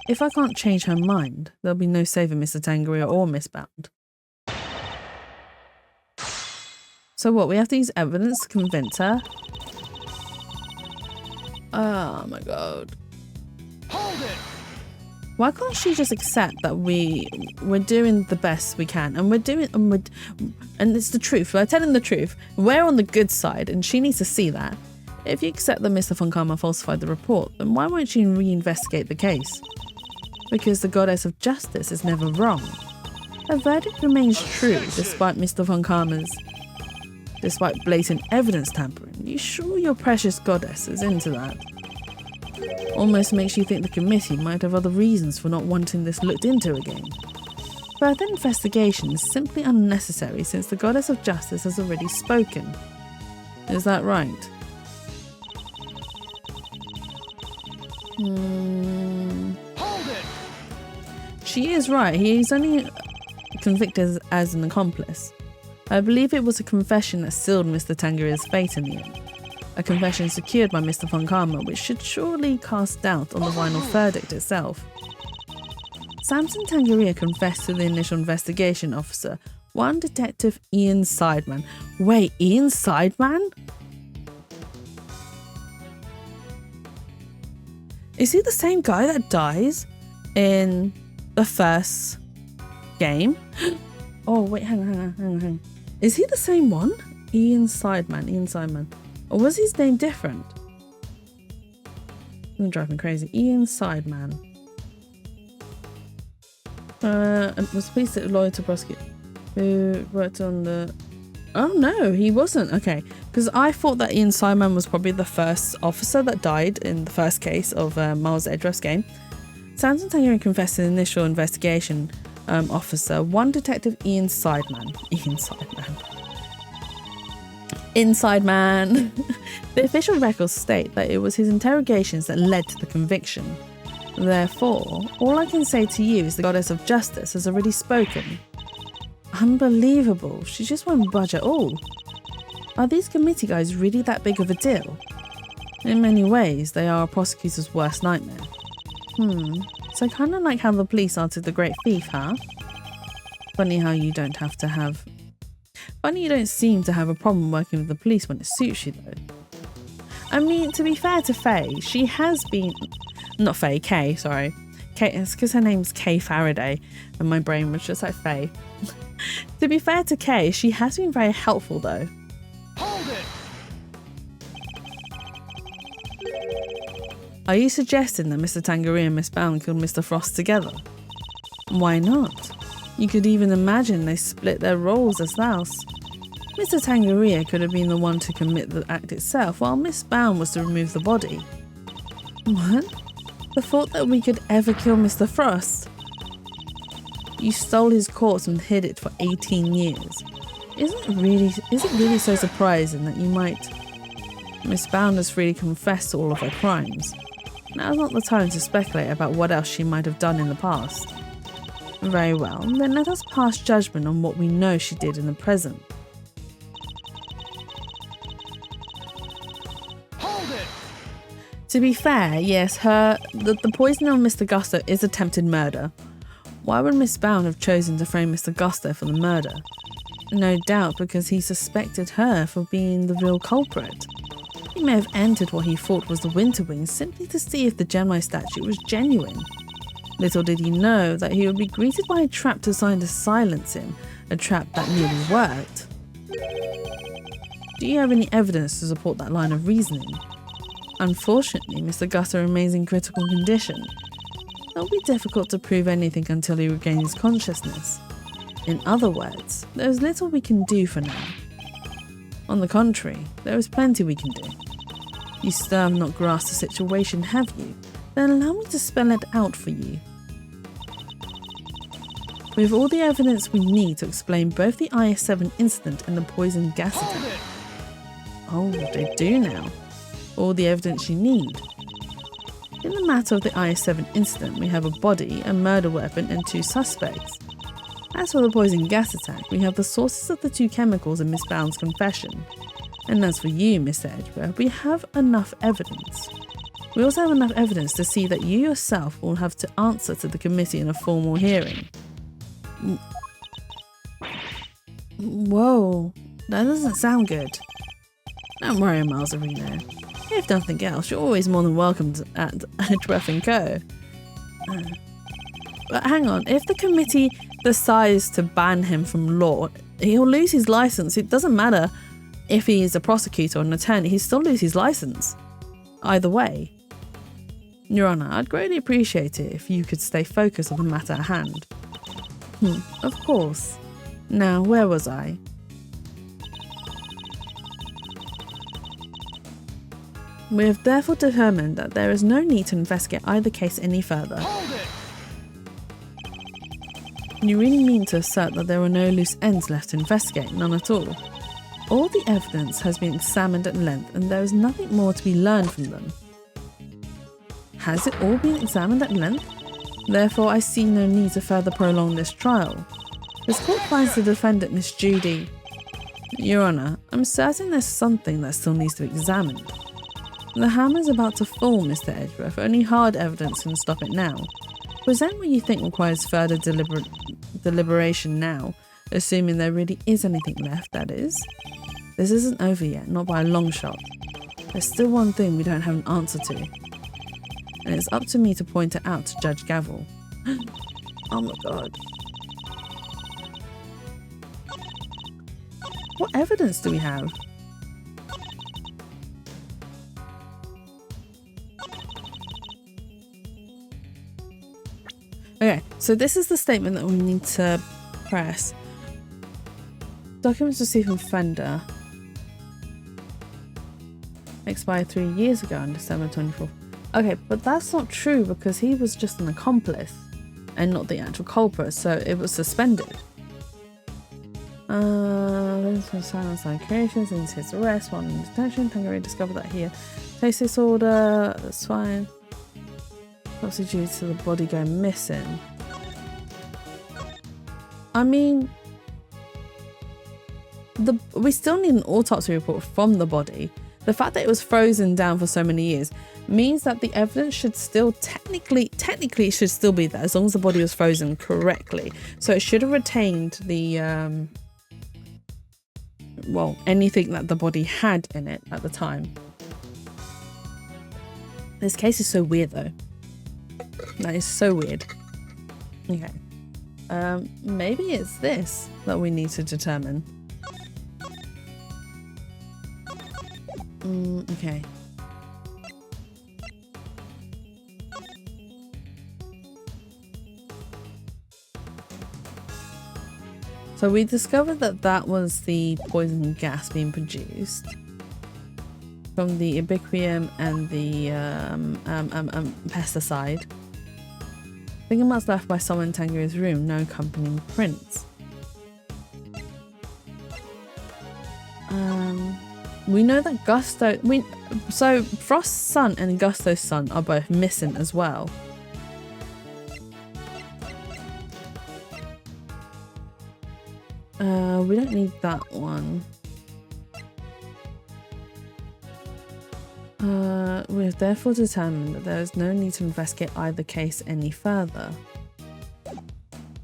Speaker 1: If I can't change her mind, there'll be no saving Mr. Tangere or Miss Bound. So what, we have to use evidence to convince her? Oh my god.
Speaker 2: Hold it!
Speaker 1: Why can't she just accept that we're doing the best we can, and and it's the truth. We're telling the truth. We're on the good side, and she needs to see that. If you accept that Mr. Von Karma falsified the report, then why won't you reinvestigate the case? Because the goddess of justice is never wrong. Her verdict remains true despite Mr. Von Karma's despite blatant evidence tampering. You sure your precious goddess is into that? Almost makes you think the committee might have other reasons for not wanting this looked into again. Further investigation is simply unnecessary since the goddess of justice has already spoken. Is that right?
Speaker 2: Hold it!
Speaker 1: She is right. He is only convicted as an accomplice. I believe it was a confession that sealed Mr. Tangeria's fate in the end. A confession secured by Mr. Von Karma, which should surely cast doubt on the final verdict itself. Samson Tangeria confessed to the initial investigation officer, one Detective Ian Sideman. Wait, Ian Sideman? Is he the same guy that dies in the first game? Oh, wait, hang on. Is he the same one? Ian Sideman. Or was his name different? It's gonna drive me crazy. Ian Sideman. Was police lawyer to prosecute. Who worked on the... Oh no, he wasn't. Okay, because I thought that Ian Sideman was probably the first officer that died in the first case of Miles Edgeworth's game. Samson Tangeria confessed to the initial investigation officer, one Detective Ian Sideman. Inside Man. The official records state that it was his interrogations that led to the conviction. Therefore, all I can say to you is the goddess of justice has already spoken. Unbelievable, she just won't budge at all. Are these committee guys really that big of a deal? In many ways, they are a prosecutor's worst nightmare. So kind of like how the police are to the great thief, huh? Funny you don't seem to have a problem working with the police when it suits you though. I mean, to be fair to Faye, she has been... Not Faye, Kay, sorry. Kay, it's because her name's Kay Faraday and my brain was just like Faye. To be fair to Kay, she has been very helpful though.
Speaker 2: Hold it!
Speaker 1: Are you suggesting that Mr. Tangeria and Miss Bound killed Mr. Frost together? Why not? You could even imagine they split their roles as spouse. Mr. Tangeria could have been the one to commit the act itself, while Miss Bound was to remove the body. What? The thought that we could ever kill Mr. Frost? You stole his corpse and hid it for 18 years. Is it really so surprising that you might... Miss Bound has freely confessed to all of her crimes. Now's not the time to speculate about what else she might have done in the past. Very well, then let us pass judgment on what we know she did in the present.
Speaker 2: Hold it!
Speaker 1: To be fair, yes, the poisoning of Mr. Gusto is attempted murder. Why would Miss Bound have chosen to frame Mr. Gusto for the murder? No doubt because he suspected her for being the real culprit. He may have entered what he thought was the Winter Wings simply to see if the Gemini statue was genuine. Little did he know that he would be greeted by a trap designed to silence him, a trap that nearly worked. Do you have any evidence to support that line of reasoning? Unfortunately, Mr. Gusto remains in critical condition. It will be difficult to prove anything until he regains consciousness. In other words, there is little we can do for now. On the contrary, there is plenty we can do. You still have not grasped the situation, have you? Then allow me to spell it out for you. We have all the evidence we need to explain both the IS-7 incident and the poison gas attack. Oh, they do now. All the evidence you need. In the matter of the IS-7 incident, we have a body, a murder weapon, and 2 suspects. As for the poison gas attack, we have the sources of the 2 chemicals in Miss Bound's confession. And as for you, Mr. Edgeworth, we have enough evidence. We also have enough evidence to see that you yourself will have to answer to the committee in a formal hearing. Whoa, that doesn't sound good. Don't worry, Miles Arena. If nothing else, you're always more than welcome at Edgeworth & Co. But hang on, if the committee decides to ban him from law, he'll lose his license. It doesn't matter if he is a prosecutor or an attorney, he'll still lose his license. Either way. Your Honour, I'd greatly appreciate it if you could stay focused on the matter at hand. Of course. Now, where was I? We have therefore determined that there is no need to investigate either case any further.
Speaker 2: Hold it!
Speaker 1: You really mean to assert that there are no loose ends left to investigate? None at all. All the evidence has been examined at length and there is nothing more to be learned from them. Has it all been examined at length? Therefore, I see no need to further prolong this trial. This court finds the defendant, Miss Judy. Your Honour, I'm certain there's something that still needs to be examined. The hammer's about to fall, Mr. Edgeworth. Only hard evidence can stop it now. Present what you think requires further deliberation now, assuming there really is anything left, that is. This isn't over yet, not by a long shot. There's still one thing we don't have an answer to. And it's up to me to point it out to Judge Gavel. Oh my god. What evidence do we have? Okay, so this is the statement that we need to press. Documents received from Fender expired 3 years ago on December 24th. Okay, but that's not true because he was just an accomplice and not the actual culprit, so it was suspended. Silence on creation since his arrest while in detention. Tangeray discovered that he had placed this order. That's fine. Obviously due to the body going missing. I mean, we still need an autopsy report from the body. The fact that it was frozen down for so many years means that the evidence should still technically it should still be there as long as the body was frozen correctly. So it should have retained the well, anything that the body had in it at the time. This case is so weird though. That is so weird. Okay. Maybe it's this that we need to determine. Okay. So we discovered that that was the poison gas being produced from the ubiquium and the pesticide. Fingermarks left by someone in Tangeray's room, no accompanying prints. We know that so Frost's son and Gusto's son are both missing as well. We don't need that one. We have therefore determined that there is no need to investigate either case any further.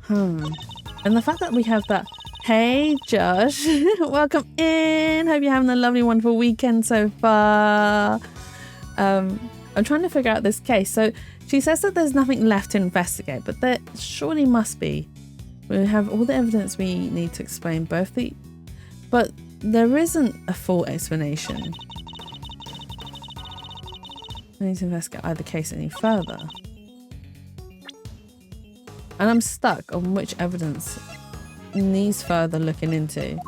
Speaker 1: And the fact that we have that, hey Josh, welcome in. Hope you're having a lovely, wonderful weekend so far. I'm trying to figure out this case. So she says that there's nothing left to investigate, but there surely must be. We have all the evidence we need to explain both the... But there isn't a full explanation. I need to investigate either case any further. And I'm stuck on which evidence needs further looking into.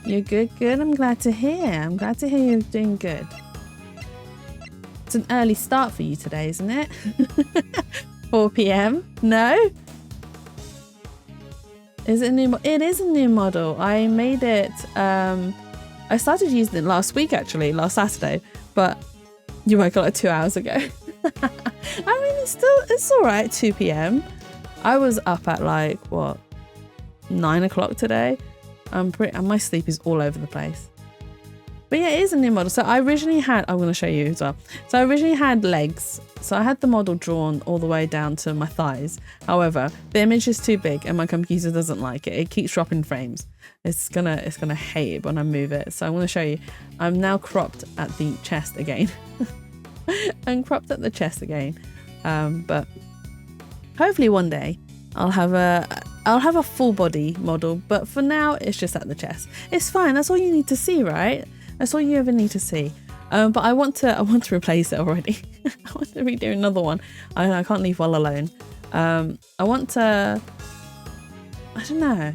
Speaker 1: You're good? Good. I'm glad to hear. I'm glad to hear you're doing good. It's an early start for you today, isn't it? 4 p.m? No? Is it a new? It is a new model. I made it. I started using it last week, actually, last Saturday. But you might got it 2 hours ago. I mean, it's all right. 2 p.m. I was up at like what 9 o'clock today. My sleep is all over the place. But yeah, it is a new model. So I originally had, I'm going to show you as well. So I originally had legs. So I had the model drawn all the way down to my thighs. However, the image is too big and my computer doesn't like it. It keeps dropping frames. It's gonna hate it when I move it. So I'm going to show you. I'm now cropped at the chest again. I'm cropped at the chest again. But hopefully one day I'll have a full body model. But for now, it's just at the chest. It's fine. That's all you need to see, right? That's all you ever need to see. But I want to replace it already. I want to redo another one. I can't leave well alone. I want to, I don't know.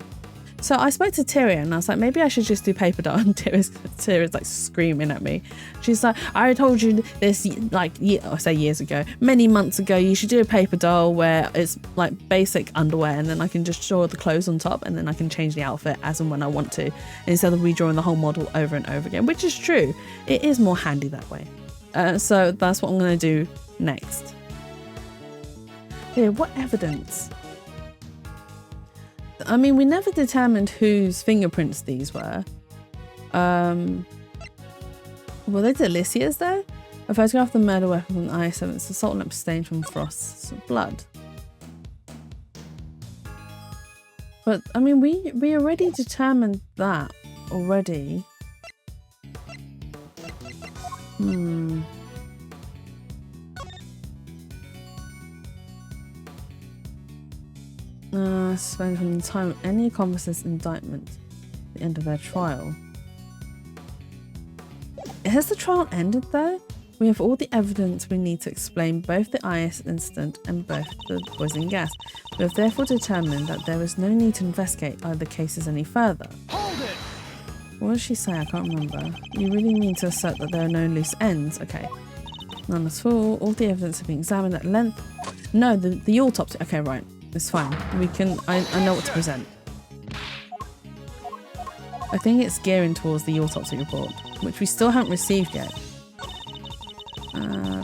Speaker 1: So I spoke to Tyria and I was like, maybe I should just do paper doll. And Tyria's like screaming at me. She's like, I told you this like, I say years ago, many months ago, you should do a paper doll where it's like basic underwear and then I can just draw the clothes on top and then I can change the outfit as and when I want to, instead of redrawing the whole model over and over again, which is true. It is more handy that way. So that's what I'm going to do next. Yeah, what evidence? I mean, we never determined whose fingerprints these were. Well, they did Alicia's though. A photograph of the murder weapon with an i7. It's a salt lamp stained from Frost's blood. But I mean, we already determined that already. Spent from the time of any accomplice's indictment, the end of their trial. Has the trial ended though? We have all the evidence we need to explain both the IS incident and both the poison gas. We have therefore determined that there is no need to investigate either cases any further.
Speaker 2: Hold it!
Speaker 1: What does she say? I can't remember. You really mean to assert that there are no loose ends? Okay. None at all. All the evidence have been examined at length. No, the autopsy. Okay, right. It's fine. We can. I know what to present. I think it's gearing towards the autopsy report, which we still haven't received yet.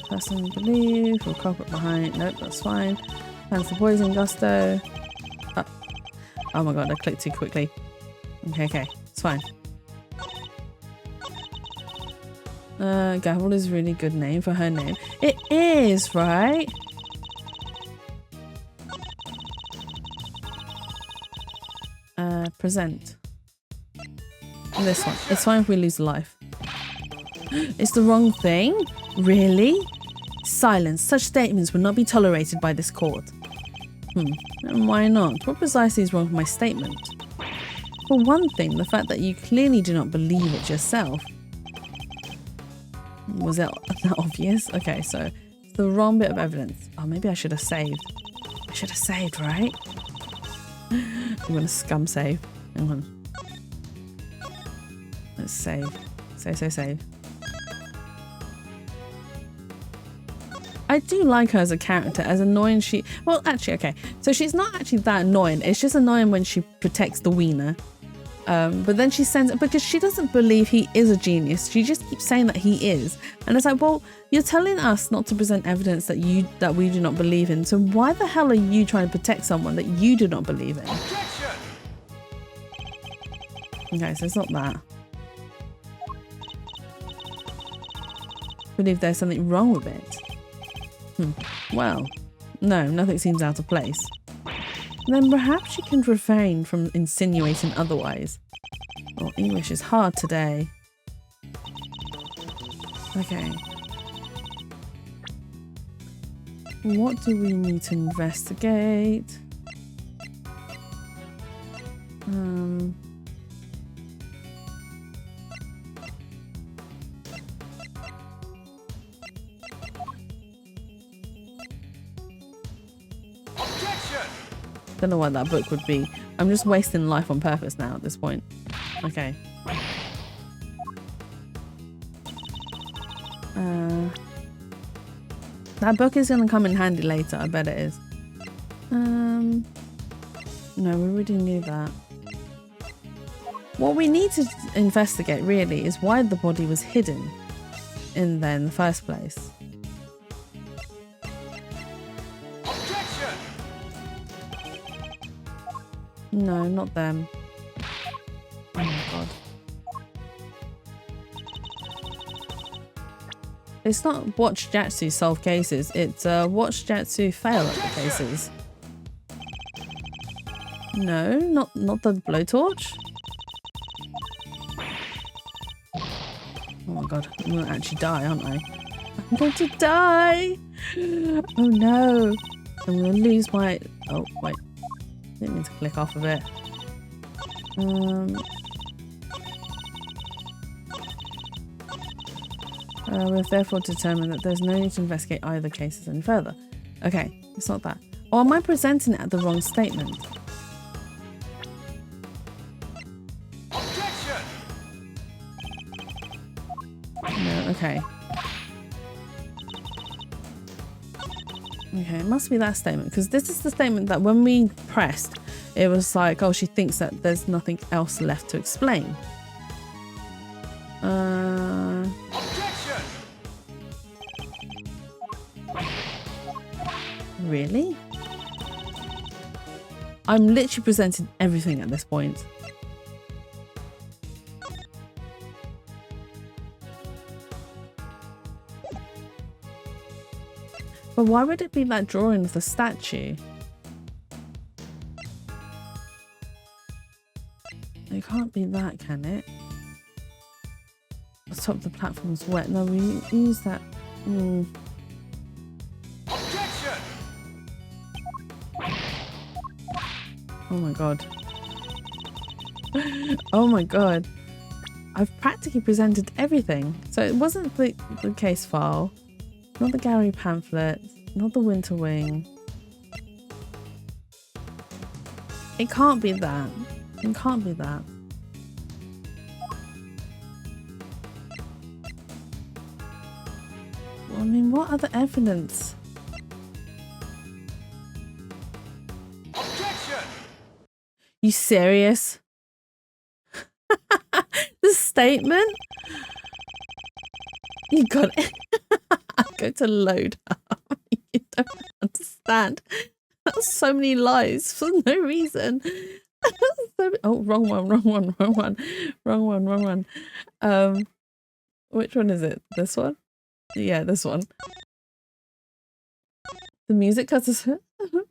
Speaker 1: Person believed or culprit behind. Nope, that's fine. Plans for poison gusto. Oh my god, I clicked too quickly. Okay, it's fine. Gavel is a really good name for her name. It is, right? Present. This one. It's fine if we lose life. It's the wrong thing? Really? Silence. Such statements will not be tolerated by this court. And why not? What precisely is wrong with my statement? For one thing, the fact that you clearly do not believe it yourself. Was that obvious? Okay, so it's the wrong bit of evidence. Oh, maybe I should have saved. I should have saved, right? I'm gonna scum save. Hang on. Let's save. Save. I do like her as a character, as annoying she... Well, actually, okay. So she's not actually that annoying. It's just annoying when she protects the wiener. But then she sends it because she doesn't believe he is a genius. She just keeps saying that he is. And it's like, well, you're telling us not to present evidence that we do not believe in. So why the hell are you trying to protect someone that you do not believe in?
Speaker 2: Objection!
Speaker 1: Okay, so it's not that. I believe there's something wrong with it. Well, no, nothing seems out of place. Then perhaps you can refrain from insinuating otherwise. Oh, English is hard today. Okay. What do we need to investigate? Don't know what that book would be. I'm just wasting life on purpose now at this point. Okay. That book is going to come in handy later. I bet it is. No, we already knew that. What we need to investigate really is why the body was hidden in there in the first place. No, not them. Oh my god. It's not watch Jatsu solve cases, it's watch Jatsu fail at the cases. No, not the blowtorch. Oh my god, I'm gonna actually die, aren't I? I'm going to die! Oh no! I'm gonna lose my... Oh, wait. Didn't mean to click off of it. We've therefore determined that there's no need to investigate either cases any further. Okay, it's not that. Or am I presenting it at the wrong statement? No, okay. Okay, it must be that statement, because this is the statement that when we pressed, it was like, oh, she thinks that there's nothing else left to explain.
Speaker 2: Objection!
Speaker 1: Really? I'm literally presenting everything at this point. But why would it be that drawing of the statue? It can't be that, can it? The top of the platform's wet. No, we use that.
Speaker 2: Objection!
Speaker 1: Oh my god. Oh my god. I've practically presented everything. So it wasn't the case file, not the Gary pamphlet, not the Winter Wing. It can't be that. It can't be that. I mean, what other evidence?
Speaker 2: Objection!
Speaker 1: You serious? The statement? You got it. Go to load up. You don't understand. That's so many lies for no reason. Oh, wrong one. Which one is it? This one? Yeah, this one. The music cuts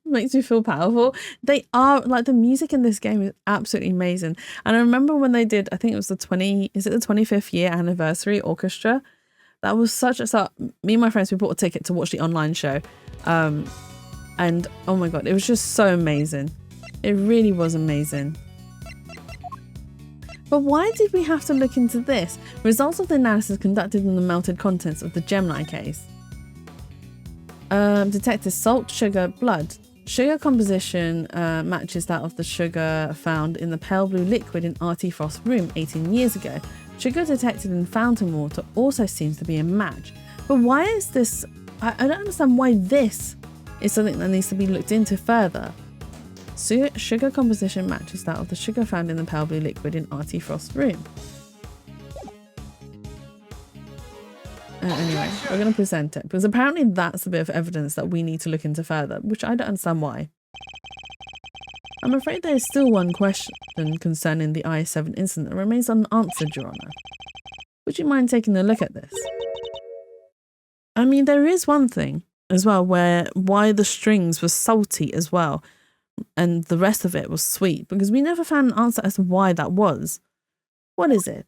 Speaker 1: makes me feel powerful. They are, like, the music in this game is absolutely amazing. And I remember when they did, I think it was the 25th year anniversary orchestra. That was such a, so me and my friends, we bought a ticket to watch the online show. And oh my god, it was just so amazing. It really was amazing. But why did we have to look into this? Results of the analysis conducted in the melted contents of the Gemini case. Detected salt, sugar, blood. Sugar composition matches that of the sugar found in the pale blue liquid in R.T. Frost's room 18 years ago. Sugar detected in fountain water also seems to be a match. But why is this? I don't understand why this is something that needs to be looked into further. Sugar composition matches that of the sugar found in the pale blue liquid in R.T. Frost's room. Anyway, we're going to present it because apparently that's a bit of evidence that we need to look into further, which I don't understand why. I'm afraid there is still one question concerning the i7 incident that remains unanswered, Your Honour. Would you mind taking a look at this? I mean, there is one thing as well why the strings were salty as well and the rest of it was sweet, because we never found an answer as to why that was. What is it?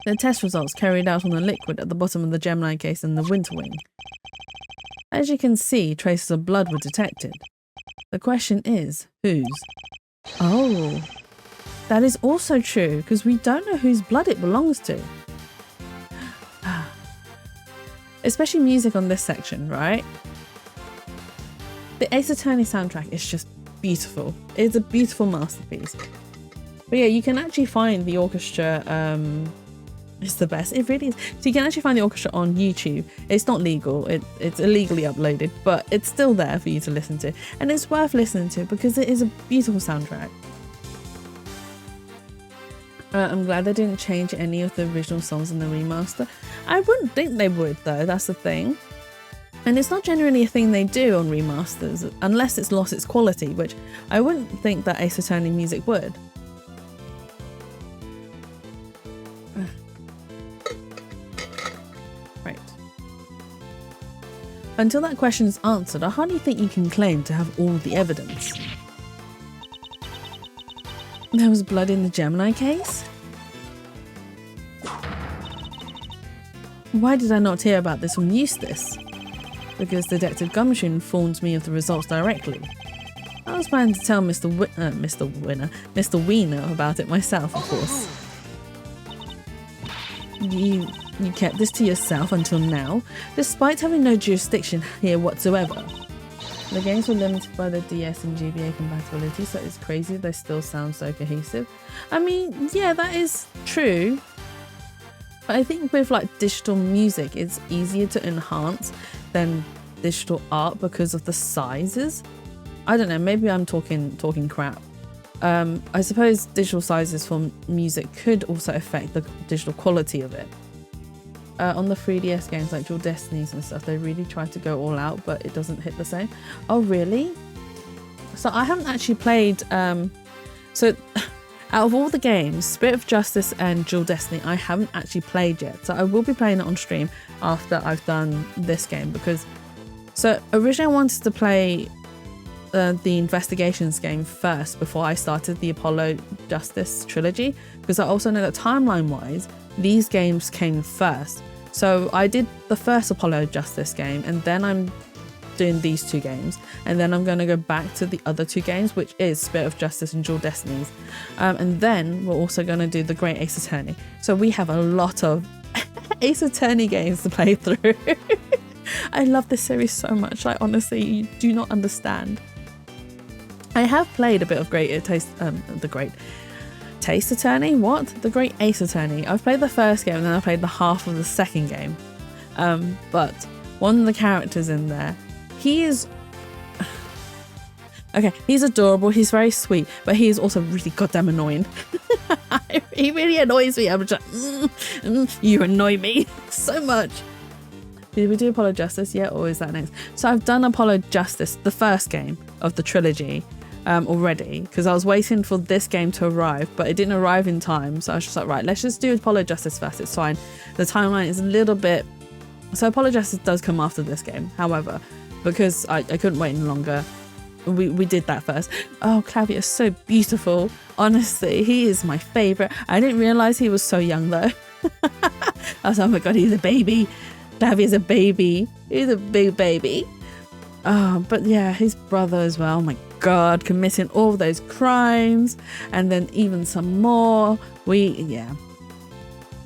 Speaker 1: The test results carried out on the liquid at the bottom of the Gemini case and the Winter Wing. As you can see, traces of blood were detected. The question is, whose? Oh, that is also true, because we don't know whose blood it belongs to. Especially music on this section, right? The Ace Attorney soundtrack is just beautiful. It's a beautiful masterpiece. But yeah, you can actually find the orchestra, it's the best, it really is. So you can actually find the orchestra on YouTube. It's not legal, it's illegally uploaded, but it's still there for you to listen to. And it's worth listening to because it is a beautiful soundtrack. I'm glad they didn't change any of the original songs in the remaster. I wouldn't think they would though, that's the thing. And it's not generally a thing they do on remasters, unless it's lost its quality, which I wouldn't think that Ace Attorney music would. Right. Until that question is answered, I hardly think you can claim to have all the evidence. There was blood in the Gemini case? Why did I not hear about this from Eustace? Because Detective Gumshoe informed me of the results directly. I was planning to tell Mr. Wiener about it myself, of course. You kept this to yourself until now, despite having no jurisdiction here whatsoever. The games were limited by the DS and GBA compatibility, so it's crazy they still sound so cohesive. I mean, yeah, that is true. But I think with like digital music, it's easier to enhance than digital art because of the sizes. I don't know, maybe I'm talking crap. I suppose digital sizes for music could also affect the digital quality of it. On the 3DS games like Dual Destinies and stuff, they really try to go all out, but it doesn't hit the same. Oh, really? So I haven't actually played... So out of all the games, Spirit of Justice and Dual Destiny, I haven't actually played yet. So I will be playing it on stream after I've done this game because... So originally I wanted to play the Investigations game first before I started the Apollo Justice trilogy, because I also know that timeline-wise, these games came first. So I did the first Apollo Justice game, and then I'm doing these two games, and then I'm going to go back to the other two games, which is Spirit of Justice and Dual Destinies, and then we're also going to do the Great Ace Attorney. So we have a lot of Ace Attorney games to play through. I love this series so much. Like, honestly, you do not understand. I have played a bit of the Great Taste Attorney. What? The Great Ace Attorney. I've played the first game and then I played the half of the second game. But one of the characters in there, he is... Okay, he's adorable, he's very sweet, but he is also really goddamn annoying. He really annoys me. I'm just like, you annoy me so much. Did we do Apollo Justice yet, or is that next? So I've done Apollo Justice, the first game of the trilogy, already, because I was waiting for this game to arrive, but it didn't arrive in time. So I was just like, right, let's just do Apollo Justice first. It's fine. The timeline is a little bit... So Apollo Justice does come after this game. However, because I couldn't wait any longer, we did that first. Oh, Clavier is so beautiful. Honestly, he is my favorite. I didn't realize he was so young though. I was like, oh my god, he's a baby. Clavier's a baby. He's a big baby. Oh, but yeah, his brother as well. Oh my god, committing all those crimes, and then even some more. Yeah,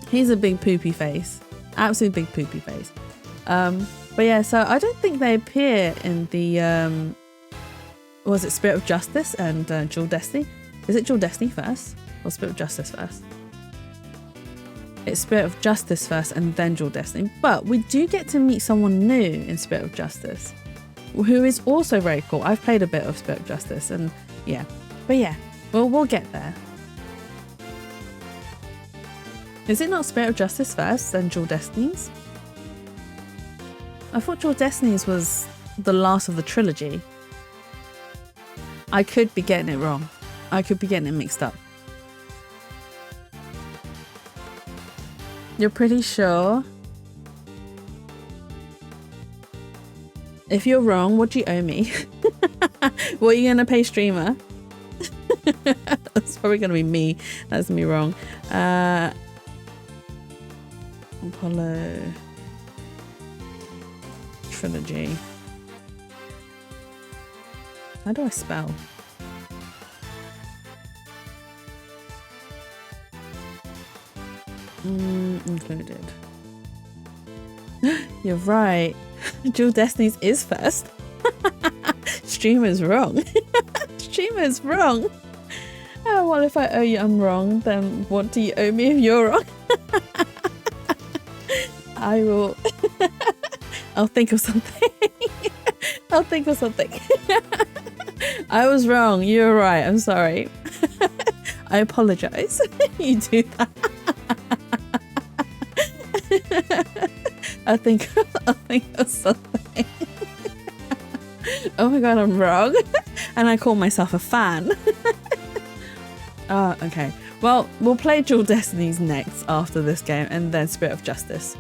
Speaker 1: he's a big poopy face. Absolute big poopy face. But yeah, so I don't think they appear in the was it Spirit of Justice and Dual Destiny? Is it Dual Destiny first or Spirit of Justice first? It's Spirit of Justice first and then Dual Destiny. But we do get to meet someone new in Spirit of Justice, who is also very cool. I've played a bit of Spirit of Justice, and yeah, but yeah, we'll get there. Is it not Spirit of Justice first, then Dual Destinies? I thought Dual Destinies was the last of the trilogy. I could be getting it wrong. I could be getting it mixed up. You're pretty sure? If you're wrong, what do you owe me? What are you gonna pay streamer? That's probably gonna be me. That's me wrong. Apollo trilogy. How do I spell? Included. You're right. Dual Destinies is first. Streamer's wrong. Streamer's wrong. Oh, well, if I owe you I'm wrong, then what do you owe me if you're wrong? I will... I'll think of something. I'll think of something. I was wrong. You're right. I'm sorry. I apologize. You do that. I'll think of something. Oh my god, I'm wrong. And I call myself a fan. Okay. Well, we'll play Dual Destinies next after this game, and then Spirit of Justice.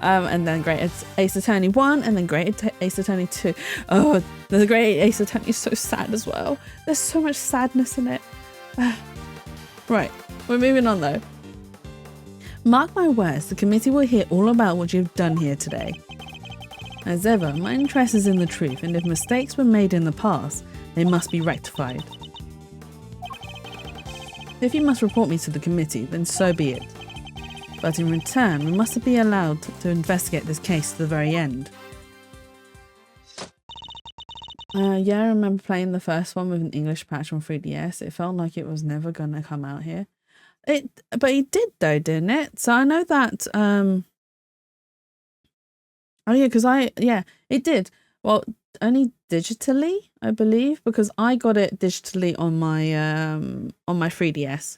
Speaker 1: And then Great Ace Attorney 1, and then Great Ace Attorney 2. Oh, the Great Ace Attorney is so sad as well. There's so much sadness in it. Right, we're moving on though. Mark my words, the committee will hear all about what you've done here today. As ever, my interest is in the truth, and if mistakes were made in the past, they must be rectified. If you must report me to the committee, then so be it. But in return, we must be allowed to investigate this case to the very end. Yeah, I remember playing the first one with an English patch on 3DS. It felt like it was never gonna come out here. But he did though, didn't it? So I know that. Oh yeah, because it did. Well, only digitally, I believe, because I got it digitally on my 3DS,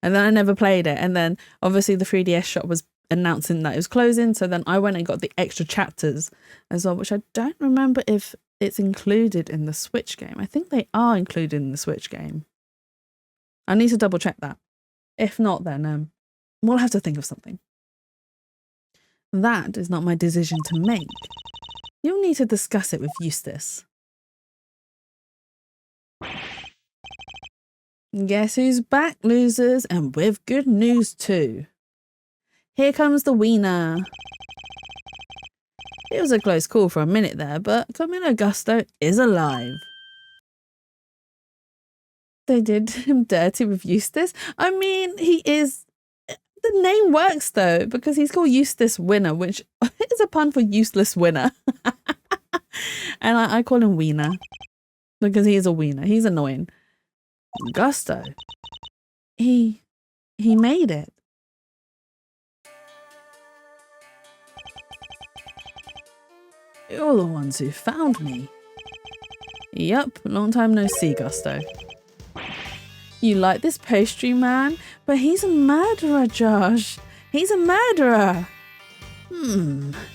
Speaker 1: and then I never played it. And then obviously the 3DS shop was announcing that it was closing, so then I went and got the extra chapters as well, which I don't remember if it's included in the Switch game. I think they are included in the Switch game. I need to double check that. If not, then we'll have to think of something. That is not my decision to make. You'll need to discuss it with Eustace. Guess who's back, losers, and with good news too. Here comes the wiener. It was a close call for a minute there, but Camillo Gusto is alive. They did him dirty with Eustace. I mean, he is... The name works though, because he's called Eustace Winner, which is a pun for useless winner. And I call him Wiener, because he is a wiener. He's annoying. Gusto. He made it. You're the ones who found me. Yup, long time no see, Gusto. You like this pastry man? But he's a murderer, Josh. He's a murderer.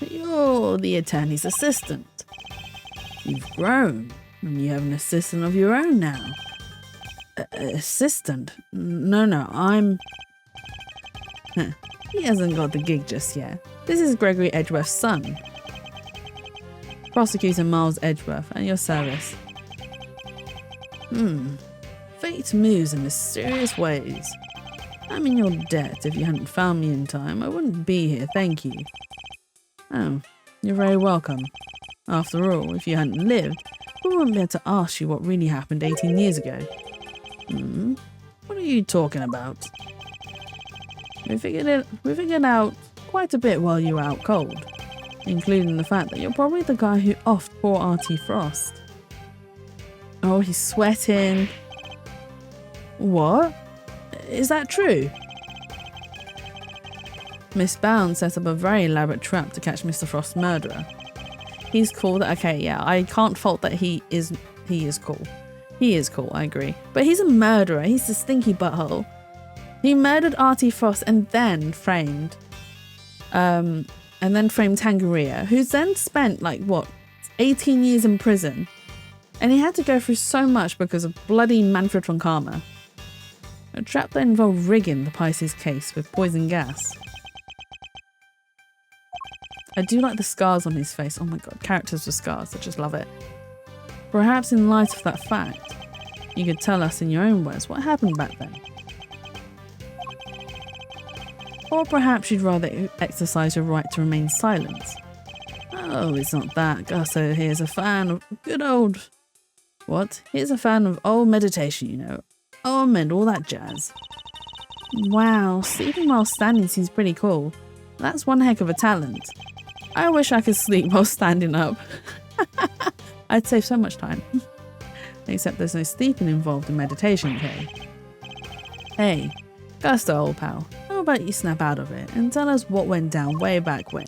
Speaker 1: You're the attorney's assistant. You've grown, and you have an assistant of your own now. Assistant? No, I'm... He hasn't got the gig just yet. This is Gregory Edgeworth's son. Prosecutor Miles Edgeworth, at your service. Fate moves in mysterious ways. I'm in your debt. If you hadn't found me in time, I wouldn't be here, thank you. Oh, you're very welcome. After all, if you hadn't lived, we wouldn't be able to ask you what really happened 18 years ago. What are you talking about? We figured out quite a bit while you were out cold, including the fact that you're probably the guy who offed poor Artie Frost. Oh, he's sweating. What? Is that true? Miss Bounds set up a very elaborate trap to catch Mr. Frost's murderer. He's cool. Okay, yeah, I can't fault that he is cool. He is cool, I agree. But he's a murderer. He's a stinky butthole. He murdered Artie Frost and then framed Tangaria, who's then spent, 18 years in prison. And he had to go through so much because of bloody Manfred von Karma. A trap that involved rigging the Pisces case with poison gas. I do like the scars on his face. Oh my god, characters with scars. I just love it. Perhaps in light of that fact, you could tell us in your own words what happened back then. Or perhaps you'd rather exercise your right to remain silent. Oh, it's not that. Gusto here's a fan of good old... What? Here's a fan of old meditation, you know. And all that jazz. Wow, sleeping while standing seems pretty cool. That's one heck of a talent. I wish I could sleep while standing up. I'd save so much time. Except there's no sleeping involved in meditation, okay? Hey, Gusto, old pal, how about you snap out of it and tell us what went down way back when?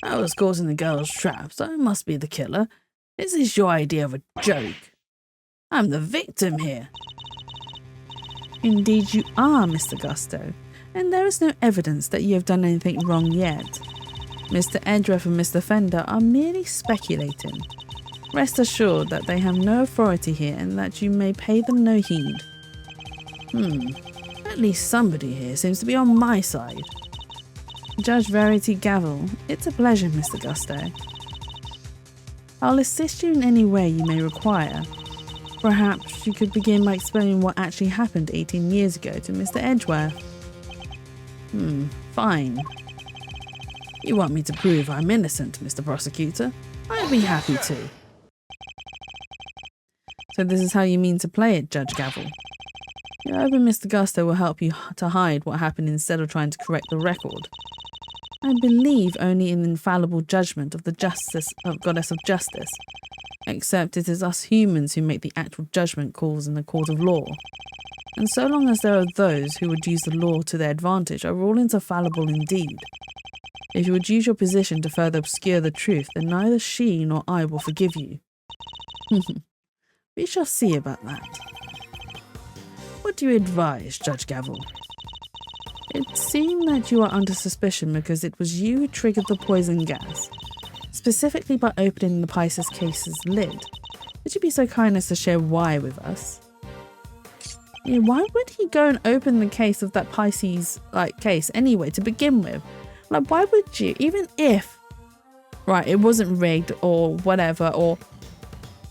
Speaker 1: I was caught in the girl's trap, so I must be the killer. Is this your idea of a joke? I'm the victim here. Indeed you are, Mr. Gusto, and there is no evidence that you have done anything wrong yet. Mr. Edgeworth and Mr. Fender are merely speculating. Rest assured that they have no authority here and that you may pay them no heed. At least somebody here seems to be on my side. Judge Verity Gavel, it's a pleasure, Mr. Gusto. I'll assist you in any way you may require. Perhaps you could begin by explaining what actually happened 18 years ago to Mr. Edgeworth. Fine. You want me to prove I'm innocent, Mr. Prosecutor? I'd be happy to. So this is how you mean to play it, Judge Gavel. You're hoping Mr. Gusto will help you to hide what happened instead of trying to correct the record. I believe only in the infallible judgment of the Goddess of Justice, Except it is us humans who make the actual judgment calls in the court of law. And so long as there are those who would use the law to their advantage, our rulings are fallible indeed. If you would use your position to further obscure the truth, then neither she nor I will forgive you. We shall see about that. What do you advise, Judge Gavel? It seemed that you are under suspicion because it was you who triggered the poison gas, specifically by opening the Pisces case's lid. Would you be so kind as to share why with us? Yeah, why would he go and open the case of that Pisces case anyway to begin with? Like, why would you? Even if, right, it wasn't rigged or whatever, or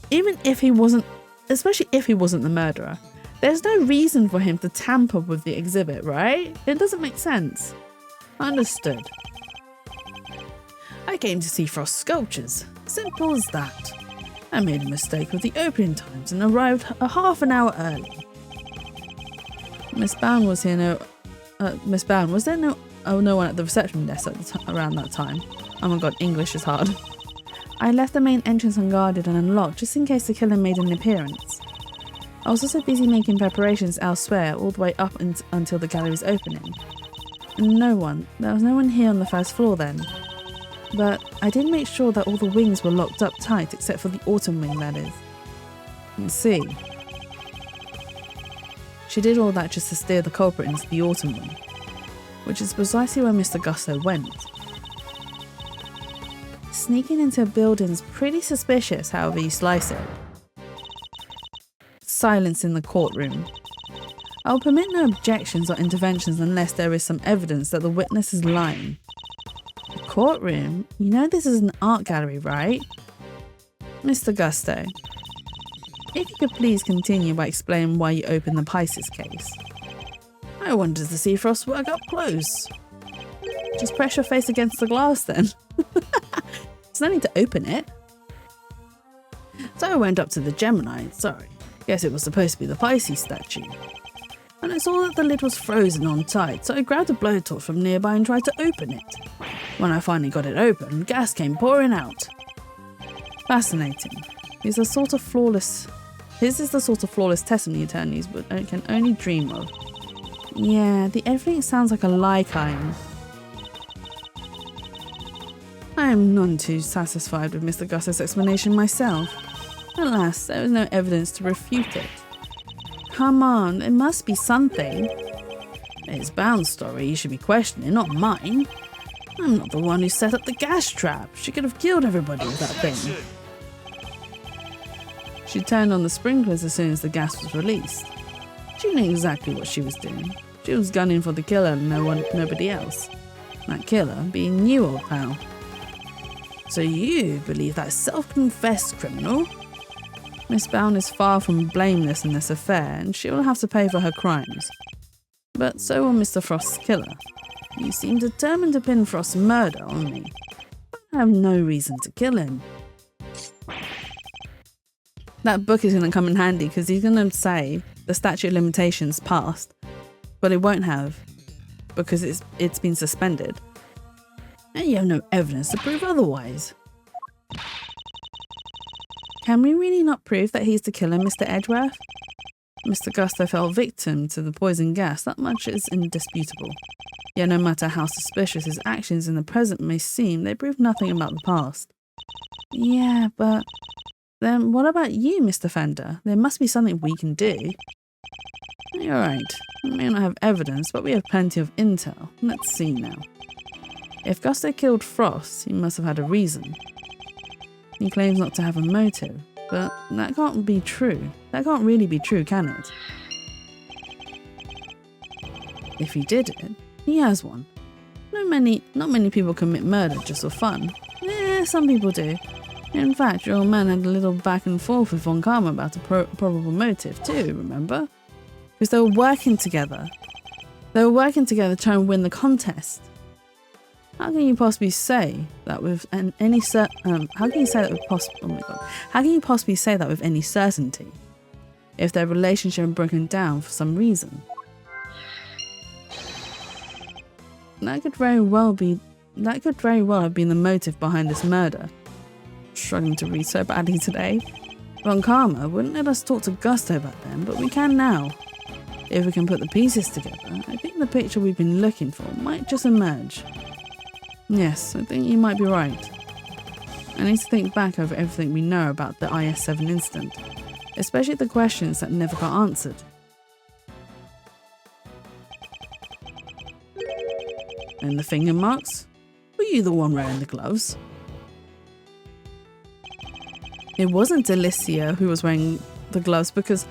Speaker 1: even if he wasn't, especially if he wasn't the murderer, there's no reason for him to tamper with the exhibit, right? It doesn't make sense. Understood. I came to see Frost's sculptures. Simple as that. I made a mistake with the opening times and arrived a half an hour early. Miss Bound was here. Miss Bound, was there no one at the reception desk around that time? Oh my god, English is hard. I left the main entrance unguarded and unlocked just in case the killer made an appearance. I was also busy making preparations elsewhere all the way up until the gallery's opening. And there was no one here on the first floor then. But I did make sure that all the wings were locked up tight except for the autumn wing, that is. You see. She did all that just to steer the culprit into the autumn wing, which is precisely where Mr. Gusto went. Sneaking into a building's pretty suspicious, however you slice it. Silence in the courtroom. I'll permit no objections or interventions unless there is some evidence that the witness is lying. The courtroom? You know this is an art gallery, right? Mr. Gusto, if you could please continue by explaining why you opened the Pisces case. I wanted to see Frost's work up close. Just press your face against the glass then. There's no need to open it. So I went up to the Gemini, guess it was supposed to be the Pisces statue. And I saw that the lid was frozen on tight, so I grabbed a blowtorch from nearby and tried to open it. When I finally got it open, gas came pouring out. Fascinating. His is the sort of flawless testimony attorneys can only dream of. Yeah, everything sounds like a lie, kind. I am none too satisfied with Mr. Gusto's explanation myself. Alas, there was no evidence to refute it. Come on, there must be something. It's Bound's story you should be questioning, not mine. I'm not the one who set up the gas trap. She could have killed everybody with that thing. She turned on the sprinklers as soon as the gas was released. She knew exactly what she was doing. She was gunning for the killer and nobody else. That killer being you, old pal. So you believe that self-confessed criminal? Miss Bound is far from blameless in this affair, and she will have to pay for her crimes. But so will Mr. Frost's killer. You seem determined to pin Frost's murder on me. But I have no reason to kill him. That book is going to come in handy because he's going to say the statute of limitations passed, but it won't have because it's been suspended. And you have no evidence to prove otherwise. Can we really not prove that he's the killer, Mr. Edgeworth? Mr. Gusto fell victim to the poison gas, that much is indisputable. Yet no matter how suspicious his actions in the present may seem, they prove nothing about the past. Yeah, but then what about you, Mr. Fender? There must be something we can do. You're right. We may not have evidence, but we have plenty of intel. Let's see now. If Gusto killed Frost, he must have had a reason. He claims not to have a motive, but that can't be true. That can't really be true, can it? If he did it, he has one. Not many people commit murder just for fun. Some people do. In fact, your old man had a little back and forth with Von Karma about a probable motive too, remember? Because they were working together. They were working together to try and win the contest. How can you possibly say that with any how can you possibly say that with any certainty if their relationship had broken down for some reason? That could very well have been the motive behind this murder. struggling to read so badly today. Von Karma wouldn't let us talk to Gusto back then, but we can now. If we can put the pieces together, I think the picture we've been looking for might just emerge. Yes, I think you might be right. I need to think back over everything we know about the IS-7 incident, especially the questions that never got answered. And the finger marks? Were you the one wearing the gloves? It wasn't Alicia who was wearing the gloves because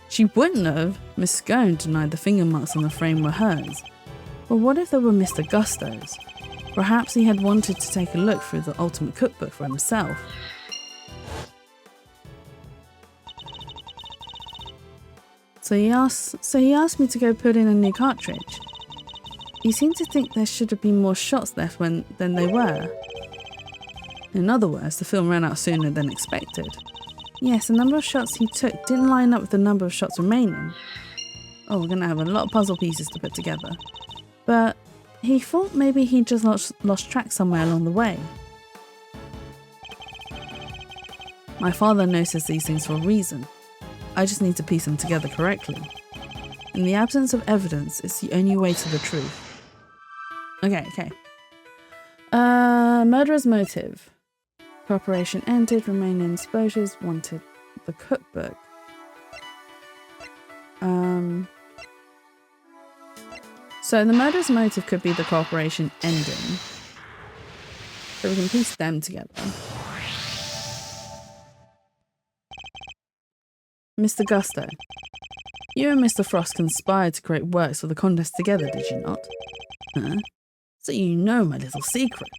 Speaker 1: she wouldn't have. Miss Scone denied the finger marks on the frame were hers. But what if they were Mr. Gusto's? Perhaps he had wanted to take a look through the ultimate cookbook for himself. So he asked me to go put in a new cartridge. He seemed to think there should have been more shots left than there were. In other words, the film ran out sooner than expected. Yes, the number of shots he took didn't line up with the number of shots remaining. Oh, we're gonna have a lot of puzzle pieces to put together. But he thought maybe he just lost track somewhere along the way. My father noticed these things for a reason. I just need to piece them together correctly. In the absence of evidence, it's the only way to the truth. Okay. Murderer's motive. Cooperation ended, remaining exposures wanted. The cookbook. So the murderer's motive could be the cooperation ending. So we can piece them together. Mr. Gusto. You and Mr. Frost conspired to create works for the contest together, did you not? Huh? So you know my little secret.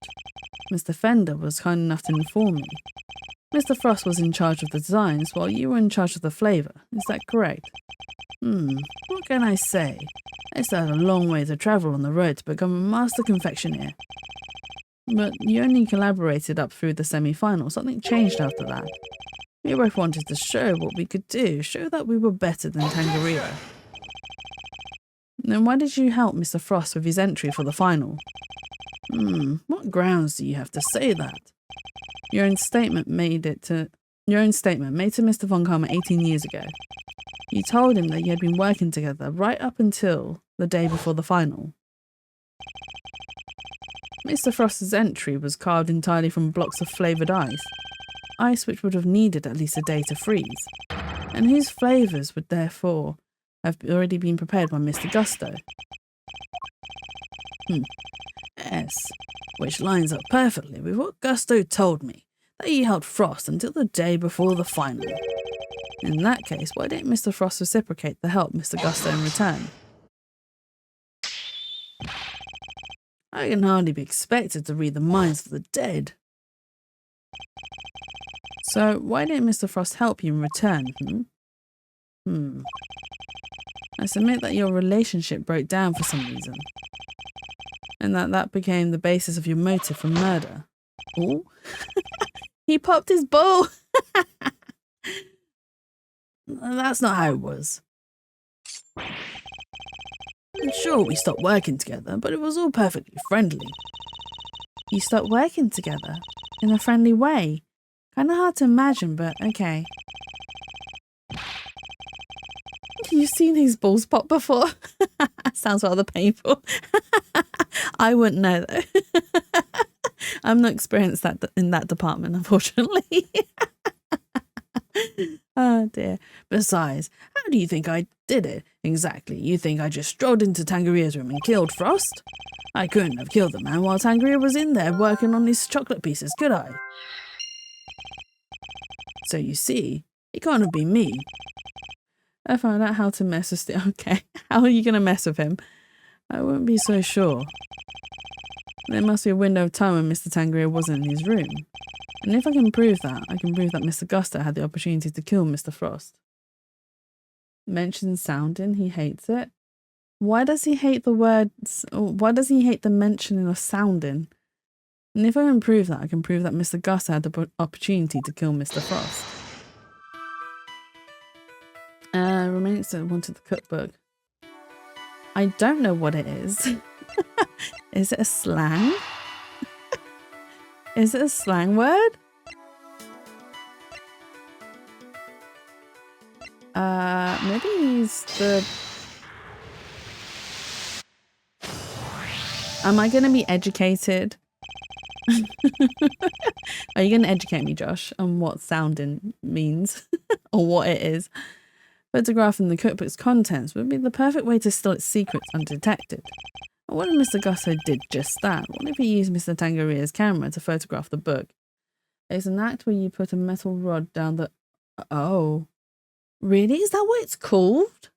Speaker 1: Mr. Fender was kind enough to inform me. Mr. Frost was in charge of the designs while you were in charge of the flavour. Is that correct? What can I say? I still had a long way to travel on the road to become a master confectioner. But you only collaborated up through the semi-final. Something changed after that. We both wanted to show what we could do, show that we were better than Tangariro. Then why did you help Mr. Frost with his entry for the final? What grounds do you have to say that? Your own statement made to Mr. Von Karma 18 years ago. You told him that you had been working together right up until the day before the final. Mr. Frost's entry was carved entirely from blocks of flavoured ice which would have needed at least a day to freeze, and whose flavours would therefore have already been prepared by Mr. Gusto. Yes, which lines up perfectly with what Gusto told me, that he held Frost until the day before the final. In that case, why didn't Mr. Frost reciprocate the help Mr. Gusto in return? I can hardly be expected to read the minds of the dead. So, why didn't Mr. Frost help you in return, I submit that your relationship broke down for some reason, and that became the basis of your motive for murder. Oh, he popped his ball! That's not how it was. I'm sure we stopped working together, but it was all perfectly friendly. You stopped working together? In a friendly way? Kinda hard to imagine, but okay. You've seen his balls pop before? Sounds rather painful. I wouldn't know though. I'm not experienced in that department, unfortunately. Oh dear. Besides, how do you think I did it exactly? You think I just strolled into Tangariro's room and killed Frost? I couldn't have killed the man while Tangariro was in there working on his chocolate pieces, could I? So you see, it can't have been me. I found out how to mess with Steve. Okay, how are you going to mess with him? I wouldn't be so sure. There must be a window of time when Mr. Tangariro wasn't in his room. And if I can prove that, I can prove that Mr. Gusto had the opportunity to kill Mr. Frost. Mention sounding, he hates it. Why does he hate the words? Why does he hate the mentioning of sounding? And if I can prove that, I can prove that Mr. Gusto had the opportunity to kill Mr. Frost. Remaining still wanted the cookbook. I don't know what it is. Is it a slang? Is it a slang word? Maybe he's the... Am I going to be educated? Are you going to educate me, Josh, on what sounding means or what it is? Photographing the cookbook's contents would be the perfect way to steal its secrets undetected. What if Mr. Gusto did just that? What if he used Mr. Tangaria's camera to photograph the book? It's an act where you put a metal rod down the... Oh. Really? Is that what it's called?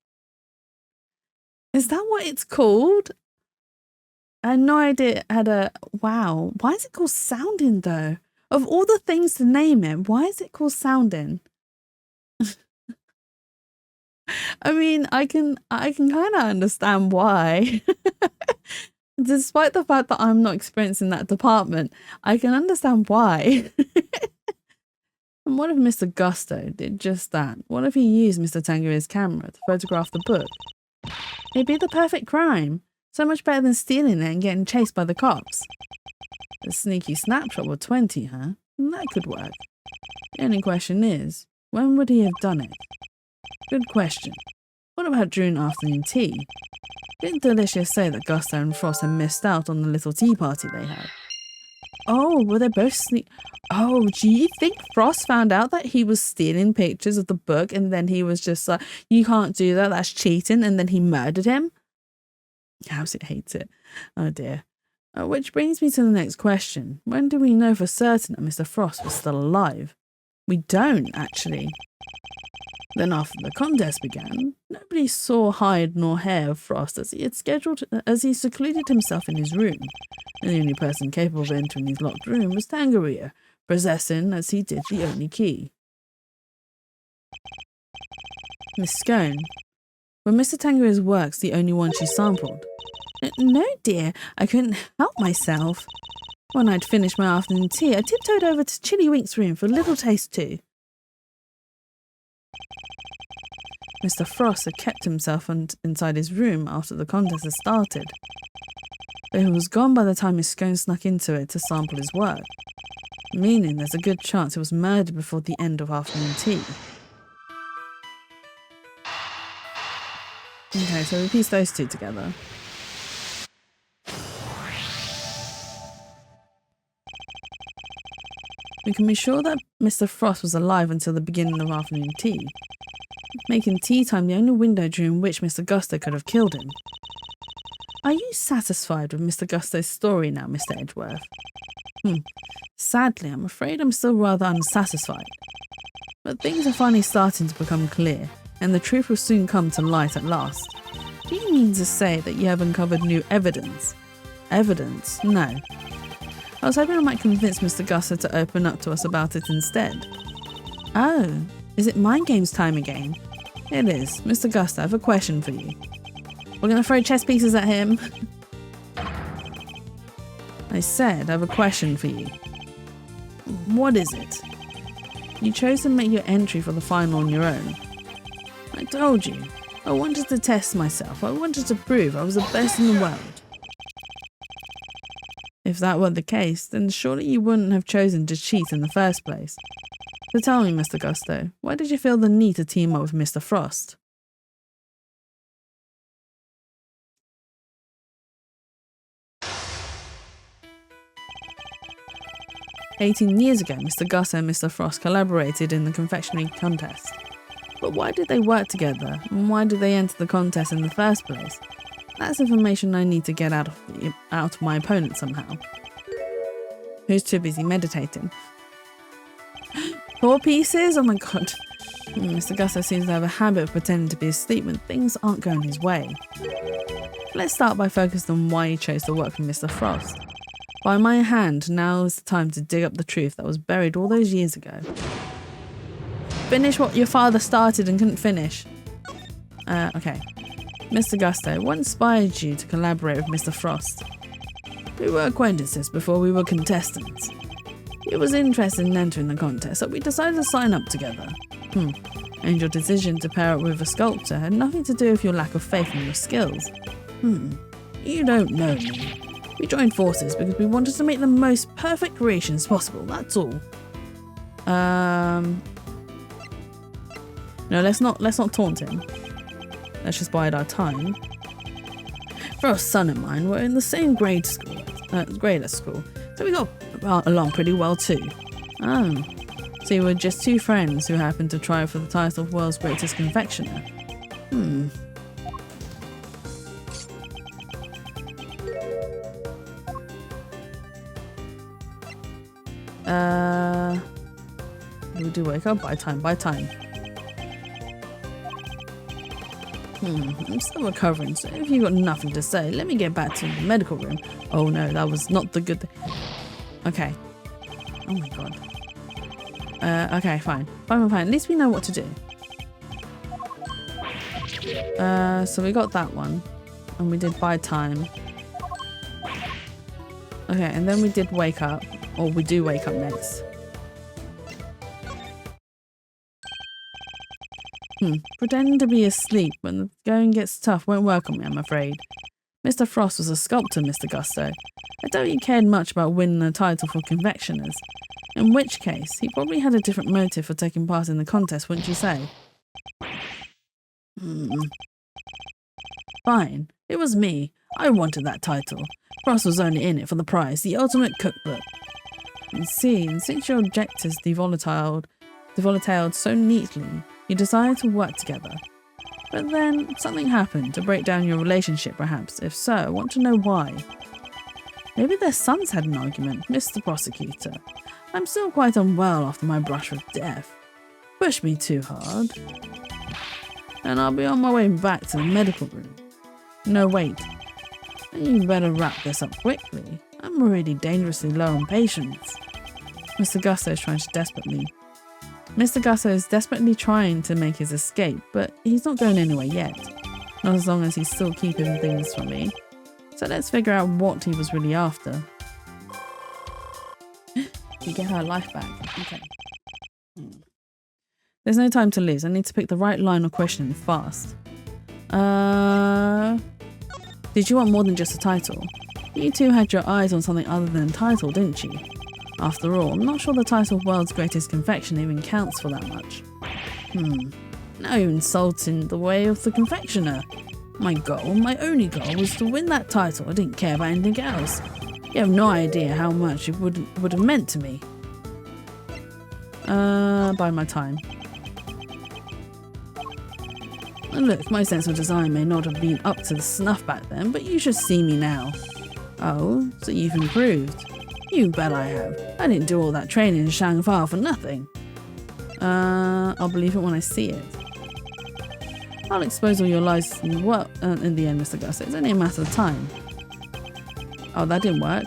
Speaker 1: Is that what it's called? I had no idea it had a... Wow. Why is it called sounding, though? Of all the things to name it, why is it called sounding? I mean, I can kind of understand why. Despite the fact that I'm not experienced in that department, I can understand why. And what if Mr. Gusto did just that? What if he used Mr. Tangaria's camera to photograph the book? It'd be the perfect crime. So much better than stealing it and getting chased by the cops. A sneaky snapshot with 20, huh? That could work. The only question is, when would he have done it? Good question. What about during afternoon tea? Didn't Delicious say that Gusto and Frost had missed out on the little tea party they had? Oh, were they both Oh, do you think Frost found out that he was stealing pictures of the book and then he was just like, you can't do that, that's cheating, and then he murdered him? How's it hates it? Oh dear. Which brings me to the next question. When do we know for certain that Mr. Frost was still alive? We don't, actually. Then after the contest began, nobody saw hide nor hair of Frost as he secluded himself in his room. And the only person capable of entering his locked room was Tangaria, possessing, as he did, the only key. Miss Scone, were Mr. Tangaria's works the only one she sampled? No, dear, I couldn't help myself. When I'd finished my afternoon tea, I tiptoed over to Chillywink's room for a little taste too. Mr. Frost had kept himself inside his room after the contest had started, but he was gone by the time Miss Scone snuck into it to sample his work, meaning there's a good chance he was murdered before the end of afternoon tea. Okay, so we piece those two together. We can be sure that Mr. Frost was alive until the beginning of afternoon tea, making tea time the only window during which Mr. Gusto could have killed him. Are you satisfied with Mr. Gusto's story now, Mr. Edgeworth? Sadly, I'm afraid I'm still rather unsatisfied. But things are finally starting to become clear, and the truth will soon come to light at last. Do you mean to say that you have uncovered new evidence? Evidence? No. I was hoping I might convince Mr. Gusto to open up to us about it instead. Oh, is it mind games time again? It is. Mr. Gusto, I have a question for you. We're going to throw chess pieces at him. I said I have a question for you. What is it? You chose to make your entry for the final on your own. I told you. I wanted to test myself. I wanted to prove I was the best in the world. If that were the case, then surely you wouldn't have chosen to cheat in the first place. So tell me, Mr. Gusto, why did you feel the need to team up with Mr. Frost? "18 years ago, Mr. Gusto and Mr. Frost collaborated in the confectionery contest. But why did they work together, and why did they enter the contest in the first place? That's information I need to get out of my opponent somehow." Who's too busy meditating? 4 pieces? Oh my god. Mr. Gusto seems to have a habit of pretending to be asleep when things aren't going his way. Let's start by focusing on why he chose to work with Mr. Frost. By my hand, now is the time to dig up the truth that was buried all those years ago. Finish what your father started and couldn't finish. Okay. Mr. Gusto, what inspired you to collaborate with Mr. Frost? We were acquaintances before we were contestants. He was interested in entering the contest, so we decided to sign up together. And your decision to pair up with a sculptor had nothing to do with your lack of faith in your skills. You don't know me. We joined forces because we wanted to make the most perfect creations possible, that's all. No, let's not taunt him. Let's just bide our time. For a son of mine, we're in the same grade at school, so we got along pretty well too. Oh, so you were just two friends who happened to try for the title of world's greatest confectioner. We do wake up. By time. I'm still recovering, so if you've got nothing to say, let me get back to the medical room. Oh no, that was not the good thing. Okay. Oh my god. Okay, fine. At least we know what to do. So we got that one. And we did buy time. Okay, and then we did wake up. Or we do wake up next. Pretending to be asleep when the going gets tough won't work on me, I'm afraid. Mr. Frost was a sculptor, Mr. Gusto. I doubt he cared much about winning a title for confectioners. In which case, he probably had a different motive for taking part in the contest, wouldn't you say? Fine. It was me. I wanted that title. Frost was only in it for the prize, the ultimate cookbook. And since your objectives devolatiled so neatly, you decided to work together. But then, something happened to break down your relationship, perhaps. If so, I want to know why. Maybe their sons had an argument, Mr. Prosecutor. I'm still quite unwell after my brush with death. Push me too hard, and I'll be on my way back to the medical room. No, wait. You better wrap this up quickly. I'm already dangerously low on patience. Mr. Gusto is desperately trying to make his escape, but he's not going anywhere yet. Not as long as he's still keeping things from me. So let's figure out what he was really after. You get her life back. Okay. There's no time to lose. I need to pick the right line of questioning fast. Did you want more than just a title? You two had your eyes on something other than a title, didn't you? After all, I'm not sure the title of World's Greatest Confectioner even counts for that much. Now you're insulting the way of the confectioner. My only goal was to win that title. I didn't care about anything else. You have no idea how much it would have meant to me. By my time. Look, my sense of design may not have been up to the snuff back then, but you should see me now. Oh, so you've improved. You bet I have. I didn't do all that training in Shanghai for nothing. I'll believe it when I see it. I'll expose all your lies in the end, Mr. Gus. It's only a matter of time. Oh, that didn't work?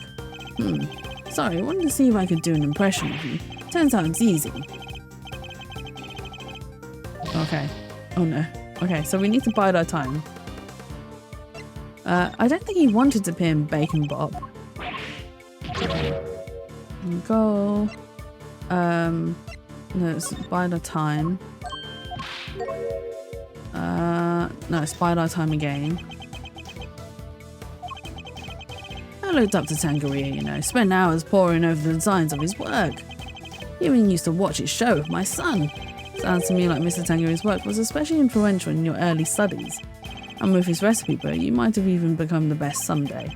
Speaker 1: Sorry, I wanted to see if I could do an impression of you. Turns out it's easy. Okay. Oh no. Okay, so we need to bide our time. I don't think he wanted to pin Bacon Bob. Go. No, it's bide our time. No, it's bide our time again. I looked up to Tangaria, you know, spent hours poring over the designs of his work. He even used to watch it show with my son. Sounds to me like Mr. Tangaria's work was especially influential in your early studies. And with his recipe book, you might have even become the best someday.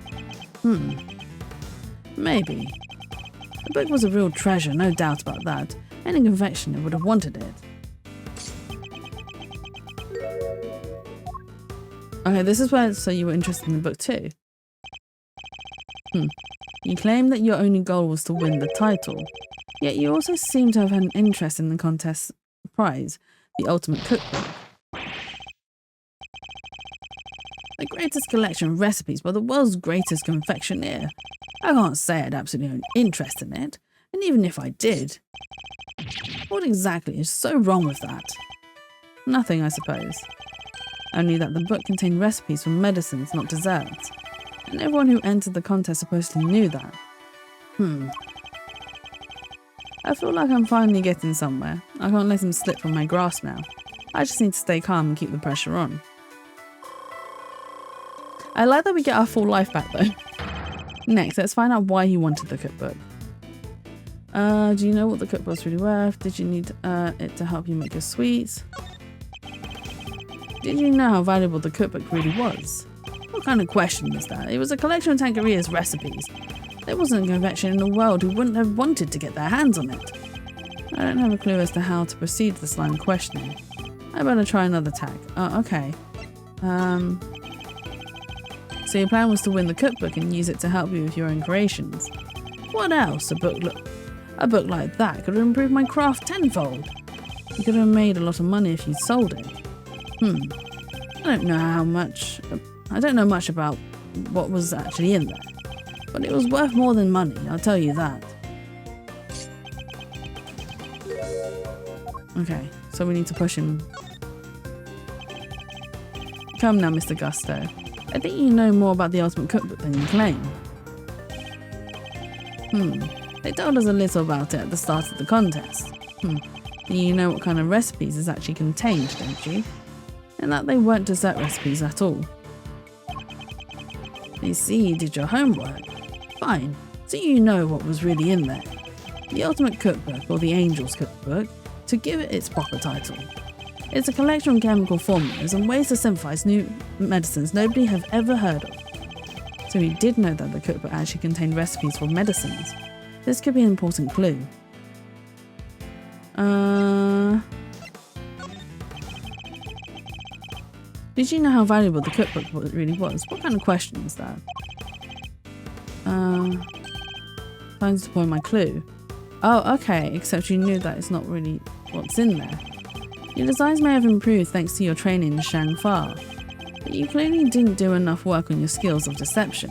Speaker 1: Maybe. The book was a real treasure, no doubt about that. Any confectioner would have wanted it. Okay, this is where, so you were interested in the book too. You claim that your only goal was to win the title, yet you also seem to have had an interest in the contest prize, the ultimate cookbook. The greatest collection of recipes by the world's greatest confectioner. I can't say I had absolutely no interest in it, and even if I did, what exactly is so wrong with that? Nothing, I suppose. Only that the book contained recipes for medicines, not desserts. And everyone who entered the contest supposedly knew that. I feel like I'm finally getting somewhere. I can't let him slip from my grasp now. I just need to stay calm and keep the pressure on. I like that we get our full life back though. Next, let's find out why he wanted the cookbook. Do you know what the cookbook's really worth? Did you need it to help you make your sweets? Did you know how valuable the cookbook really was? What kind of question is that? It was a collection of Tangarea's recipes. There wasn't a confection in the world who wouldn't have wanted to get their hands on it. I don't have a clue as to how to proceed with this line of questioning. I better try another tag. Oh, okay. So your plan was to win the cookbook and use it to help you with your own creations. What else? A book like that could have improved my craft tenfold. You could have made a lot of money if you sold it. I don't know much about what was actually in there, but it was worth more than money, I'll tell you that. Okay, so we need to push him. Come now, Mr. Gusto. I think you know more about the Ultimate Cookbook than you claim. They told us a little about it at the start of the contest. Do you know what kind of recipes is actually contained, don't you? And that they weren't dessert recipes at all. You see, you did your homework. Fine, so you know what was really in there. The Ultimate Cookbook, or the Angel's Cookbook, to give it its proper title. It's a collection of chemical formulas and ways to synthesize new medicines nobody have ever heard of. So you did know that the cookbook actually contained recipes for medicines. This could be an important clue. Did you know how valuable the cookbook really was? What kind of question is that? Trying to point my clue. Oh, okay, except you knew that it's not really what's in there. Your designs may have improved thanks to your training in Shangfa, but you clearly didn't do enough work on your skills of deception.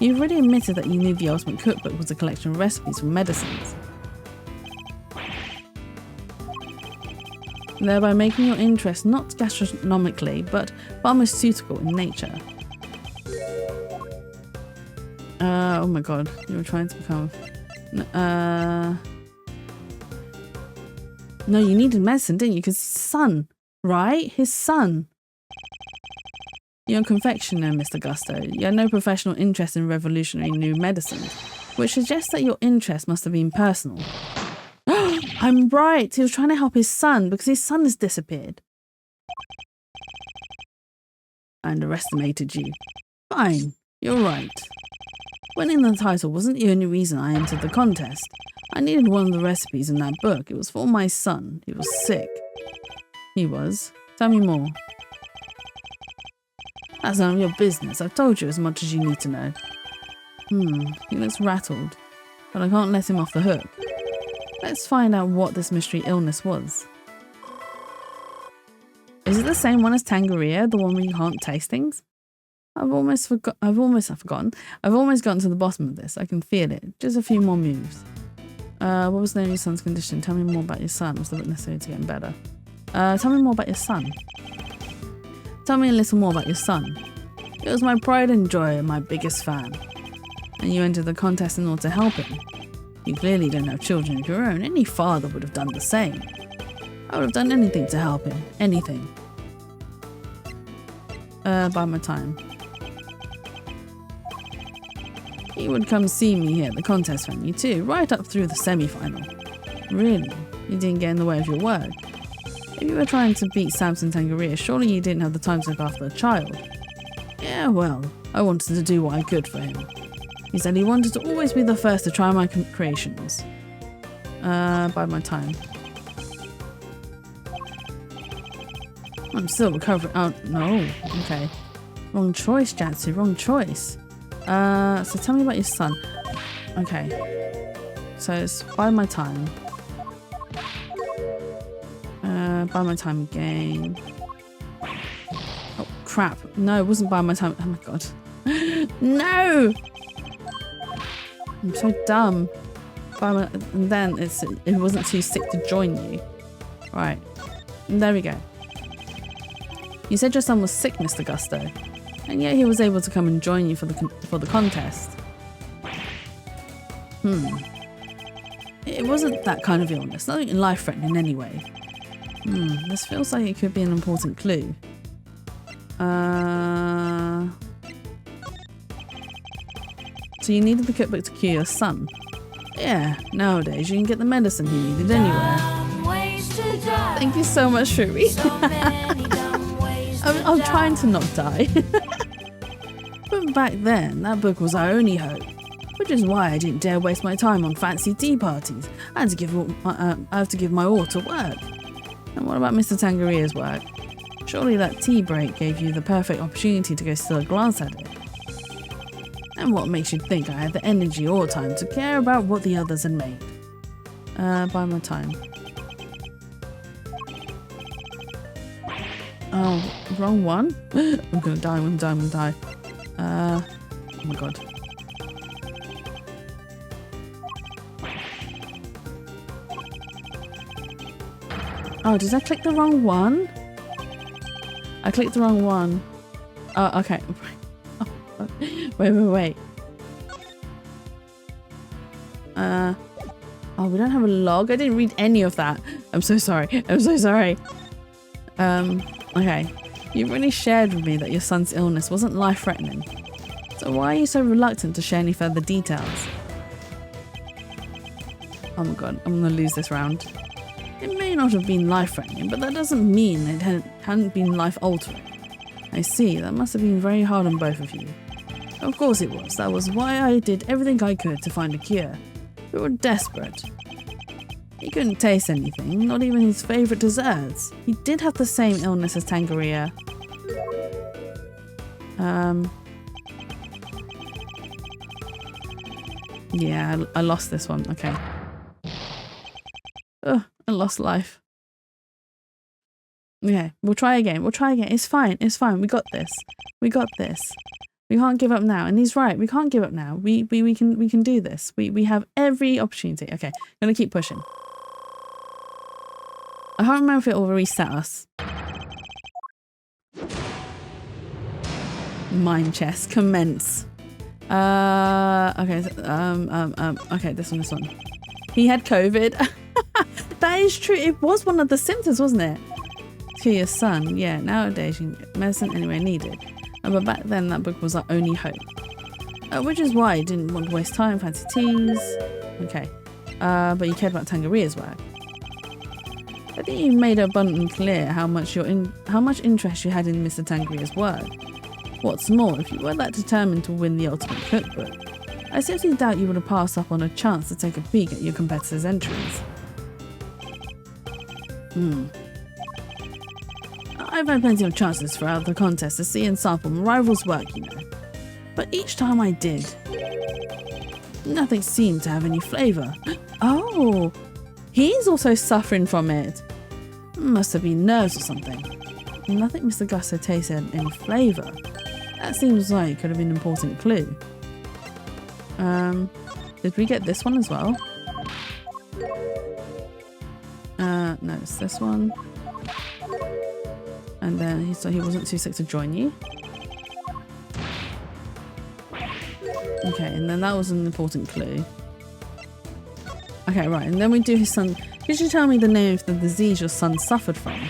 Speaker 1: You've already admitted that you knew the Ultimate Cookbook was a collection of recipes for medicines, thereby making your interest not gastronomically, but pharmaceutical in nature. Oh my god, you were trying to become... No, you needed medicine, didn't you? Because his son, right? His son. You're a confectioner, Mr. Gusto. You had no professional interest in revolutionary new medicines, which suggests that your interest must have been personal. I'm right. He was trying to help his son because his son has disappeared. I underestimated you. Fine, you're right. Winning the title wasn't the only reason I entered the contest. I needed one of the recipes in that book. It was for my son. He was sick. He was? Tell me more. That's none of your business. I've told you as much as you need to know. He looks rattled, but I can't let him off the hook. Let's find out what this mystery illness was. Is it the same one as Tangaria, the one where you can't taste things? I've almost gotten to the bottom of this. I can feel it. Just a few more moves. What was the name of your son's condition? Tell me more about your son. Was the book necessary to get him better? Tell me more about your son. Tell me a little more about your son. It was my pride and joy and my biggest fan. And you entered the contest in order to help him. You clearly don't have children of your own. Any father would have done the same. I would have done anything to help him. Anything. By my time. He would come see me here at the contest venue too, right up through the semi-final. Really? You didn't get in the way of your word? If you were trying to beat Samson Tangaria, surely you didn't have the time to look after a child. Yeah, well, I wanted to do what I could for him. He said he wanted to always be the first to try my creations. By my time. I'm still recovering. Oh, no. Okay. Wrong choice, Jatsu. Wrong choice. So tell me about your son. Okay. So it's by my time. By my time again. Oh, crap. No, it wasn't by my time. Oh my god. No! I'm so dumb. And then it wasn't too sick to join you. Right. And there we go. You said your son was sick, Mr. Gusto. And yet he was able to come and join you for the contest. It wasn't that kind of illness, nothing life-threatening anyway. This feels like it could be an important clue. So you needed the cookbook to cure your son? Yeah, nowadays you can get the medicine he needed anywhere. Thank you so much, Shuri. I'm I'm trying to not die. But back then, that book was our only hope. Which is why I didn't dare waste my time on fancy tea parties. I have to give my all to work. And what about Mr. Tangeria's work? Surely that tea break gave you the perfect opportunity to go steal a glance at it. And what makes you think I had the energy or time to care about what the others had made? Buy my time. Oh, wrong one? I'm gonna die, I'm gonna die. Oh my god. Oh, did I click the wrong one? I clicked the wrong one. Oh, okay. Oh, wait. Oh, we don't have a log. I didn't read any of that. I'm so sorry. I'm so sorry. Okay. You really shared with me that your son's illness wasn't life-threatening. So why are you so reluctant to share any further details? Oh my god, I'm gonna lose this round. It may not have been life-threatening, but that doesn't mean it hadn't been life-altering. I see, that must have been very hard on both of you. Of course it was. That was why I did everything I could to find a cure. We were desperate. He couldn't taste anything, not even his favourite desserts. He did have the same illness as Tangeria. Yeah, I lost this one. Okay. Ugh, I lost life. Okay, we'll try again. It's fine. We got this. We can't give up now. And he's right. We can't give up now. We can do this. We have every opportunity. Okay, I'm gonna keep pushing. I can't remember if it will reset us. Mind chess, commence. Okay, okay, this one. He had COVID. That is true. It was one of the symptoms, wasn't it? To your son, yeah. Nowadays, you can get medicine anywhere needed. But back then, that book was our only hope. Which is why I didn't want to waste time fancy teas. Okay. But you cared about Tangeria's work. I think you made it abundantly clear how much interest you had in Mr. Tangeria's work. What's more, if you were that determined to win the ultimate cookbook, I seriously doubt you would have passed up on a chance to take a peek at your competitors' entries. I've had plenty of chances throughout the contest to see and sample my rival's work, you know. But each time I did, nothing seemed to have any flavour. Oh, he's also suffering from it. Must have been nerves or something. Nothing Mr. Gusto tasted any flavour. That seems like it could have been an important clue. Did we get this one as well? No, it's this one. And then so he wasn't too sick to join you. Okay, and then that was an important clue. Okay, right, and then we do his son. Could you tell me the name of the disease your son suffered from?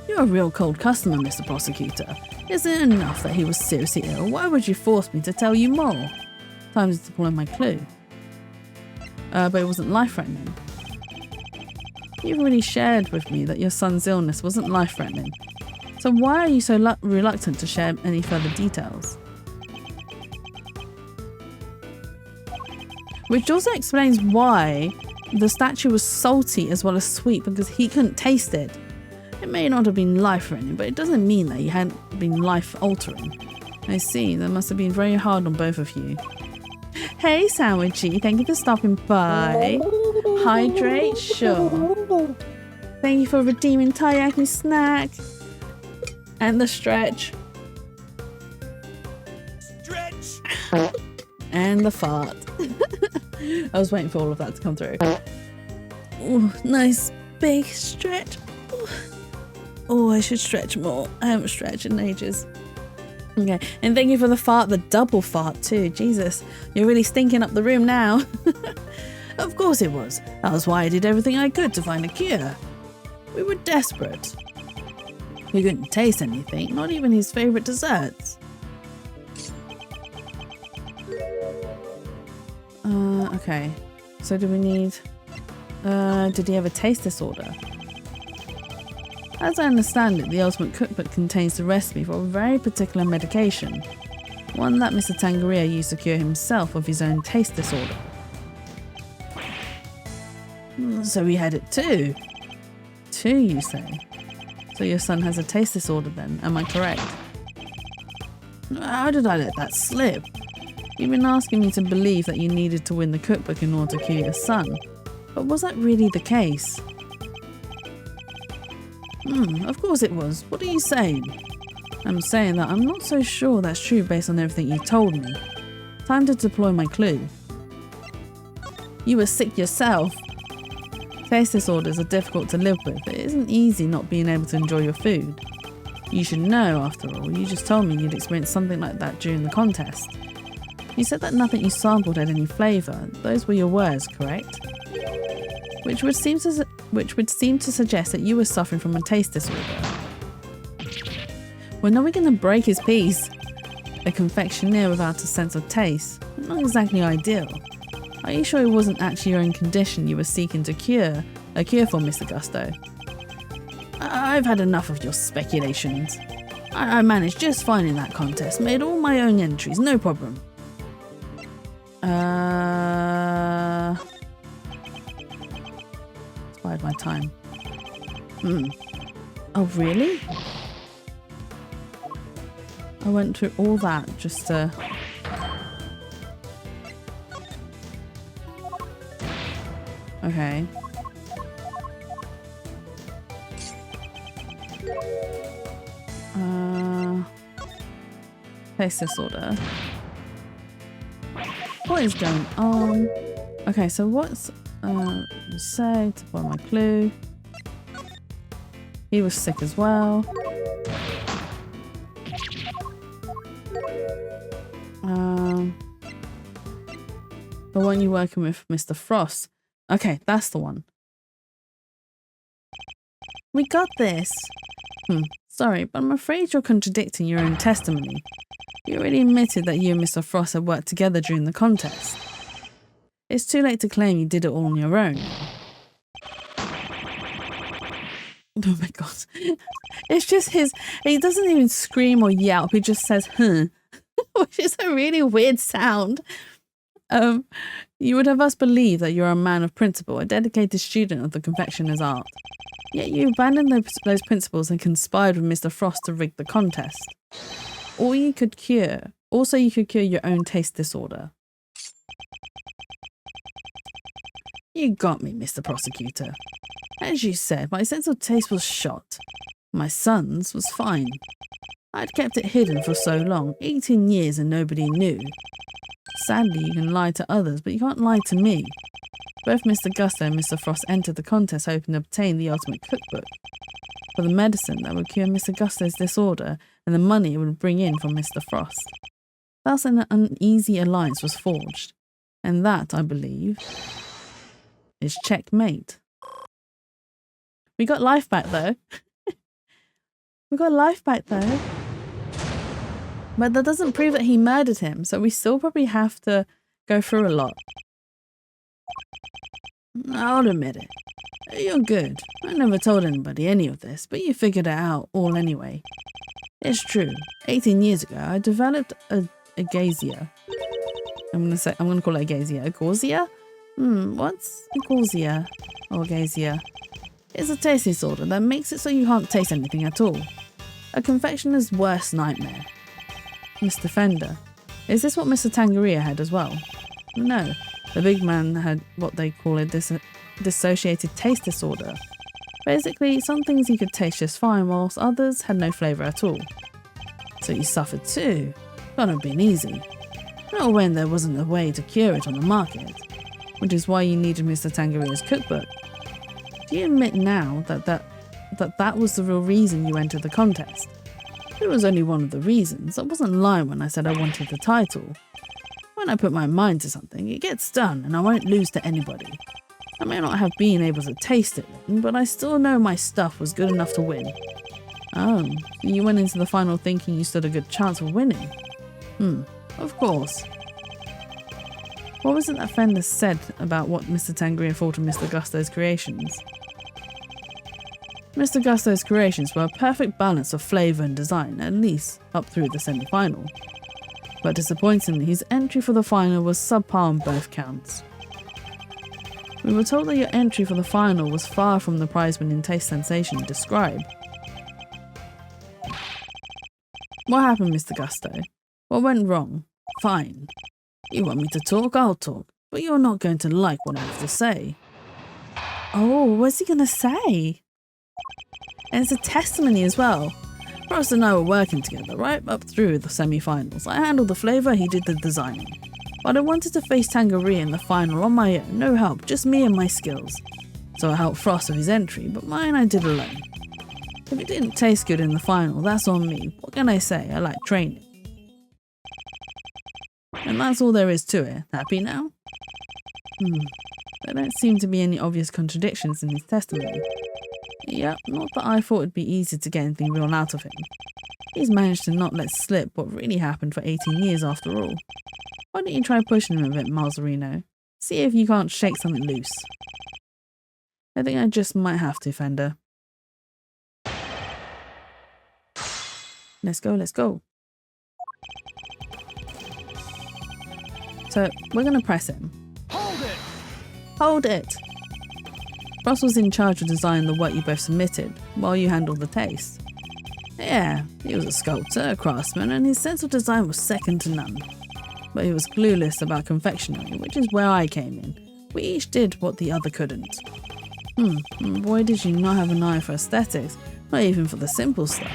Speaker 1: You're a real cold customer, Mr. Prosecutor. Isn't it enough that he was seriously ill? Why would you force me to tell you more? Time to pull in my clue. But it wasn't life-threatening. You've already shared with me that your son's illness wasn't life-threatening. So why are you so reluctant to share any further details? Which also explains why the statue was salty as well as sweet, because he couldn't taste it. It may not have been life-threatening, but it doesn't mean that he hadn't been life-altering. I see, that must have been very hard on both of you. Hey Sandwichy, thank you for stopping by. Hydrate? Sure. Thank you for redeeming Taiyaki snack. And the stretch.
Speaker 2: Stretch!
Speaker 1: And the fart. I was waiting for all of that to come through. Ooh, nice big stretch. Oh, I should stretch more. I haven't stretched in ages. Okay, and thank you for the fart, the double fart too. Jesus, you're really stinking up the room now. Of course it was. That was why I did everything I could to find a cure. We were desperate. We couldn't taste anything, not even his favourite desserts. Okay. So do we need... did he have a taste disorder? As I understand it, the Ultimate Cookbook contains the recipe for a very particular medication, one that Mr. Tangaria used to cure himself of his own taste disorder. So he had it too? Two, you say? So your son has a taste disorder then, am I correct? How did I let that slip? You've been asking me to believe that you needed to win the cookbook in order to cure your son. But was that really the case? Of course it was. What are you saying? I'm saying that I'm not so sure that's true based on everything you told me. Time to deploy my clue. You were sick yourself. Taste disorders are difficult to live with. It isn't easy not being able to enjoy your food. You should know, after all. You just told me you'd experienced something like that during the contest. You said that nothing you sampled had any flavour. Those were your words, correct? Which would seem to suggest that you were suffering from a taste disorder. When are we going to break his peace? A confectioner without a sense of taste. Not exactly ideal. Are you sure it wasn't actually your own condition you were seeking to cure? A cure for, Mr. Gusto? I've had enough of your speculations. I managed just fine in that contest. Made all my own entries, no problem. Bide my time. Oh, really? I went through all that just to... Okay. Taste disorder. What is going on? Okay, so what's say to follow my clue. He was sick as well. The one you're working with, Mr. Frost. Okay, that's the one. We got this. Sorry, but I'm afraid you're contradicting your own testimony. You already admitted that you and Mr. Frost had worked together during the contest. It's too late to claim you did it all on your own. Oh my god. It's just he doesn't even scream or yelp, he just says, which is a really weird sound. You would have us believe that you're a man of principle, a dedicated student of the confectioner's art. Yet you abandoned those principles and conspired with Mr. Frost to rig the contest. Also, you could cure your own taste disorder. You got me, Mr. Prosecutor. As you said, my sense of taste was shot. My son's was fine. I'd kept it hidden for so long, 18 years, and nobody knew. Sadly, you can lie to others, but you can't lie to me. Both Mr. Gusto and Mr. Frost entered the contest hoping to obtain the ultimate cookbook for the medicine that would cure Mr. Gusto's disorder and the money it would bring in from Mr. Frost. Thus an uneasy alliance was forged, and that, I believe, is checkmate. We got life back though. We got life back though. But that doesn't prove that he murdered him, so we still probably have to go through a lot. I'll admit it. You're good. I never told anybody any of this, but you figured it out all anyway. It's true. 18 years ago, I developed a agazia. I'm gonna call it agazia. Agazia? What's agazia? Or agazia? It's a taste disorder that makes it so you can't taste anything at all. A confectioner's worst nightmare. Mr. Fender. Is this what Mr. Tangaria had as well? No. The big man had what they call a dissociated taste disorder. Basically, some things he could taste just fine, whilst others had no flavour at all. So you suffered too. Can't have been easy. Not when there wasn't a way to cure it on the market. Which is why you needed Mr. Tangaria's cookbook. Do you admit now that was the real reason you entered the contest? It was only one of the reasons. I wasn't lying when I said I wanted the title. When I put my mind to something, it gets done and I won't lose to anybody. I may not have been able to taste it then, but I still know my stuff was good enough to win. Oh, you went into the final thinking you stood a good chance of winning? Of course. What was it that Fender said about what Mr. Tangaria thought of Mr. Gusto's creations? Mr. Gusto's creations were a perfect balance of flavour and design, at least up through the semi-final. But disappointingly, his entry for the final was subpar on both counts. We were told that your entry for the final was far from the prize-winning taste sensation you describe. What happened, Mr. Gusto? What went wrong? Fine. You want me to talk? I'll talk. But you're not going to like what I have to say. Oh, what's he going to say? And it's a testimony as well. Frost and I were working together right up through the semi-finals. I handled the flavour, he did the designing. But I wanted to face Tangerine in the final on my own, no help, just me and my skills. So I helped Frost with his entry, but mine I did alone. If it didn't taste good in the final, that's on me. What can I say? I like training. And that's all there is to it. Happy now? There don't seem to be any obvious contradictions in his testimony. Yep, not that I thought it'd be easy to get anything real out of him. He's managed to not let slip what really happened for 18 years after all. Why don't you try pushing him a bit, Malzarino? See if you can't shake something loose. I think I just might have to, Fender. Let's go, let's go. So, we're going to press him.
Speaker 2: Hold it!
Speaker 1: Hold it! Frost was in charge of designing the work you both submitted, while you handled the taste. Yeah, he was a sculptor, a craftsman, and his sense of design was second to none. But he was clueless about confectionery, which is where I came in. We each did what the other couldn't. Boy, did you not have an eye for aesthetics, not even for the simple stuff.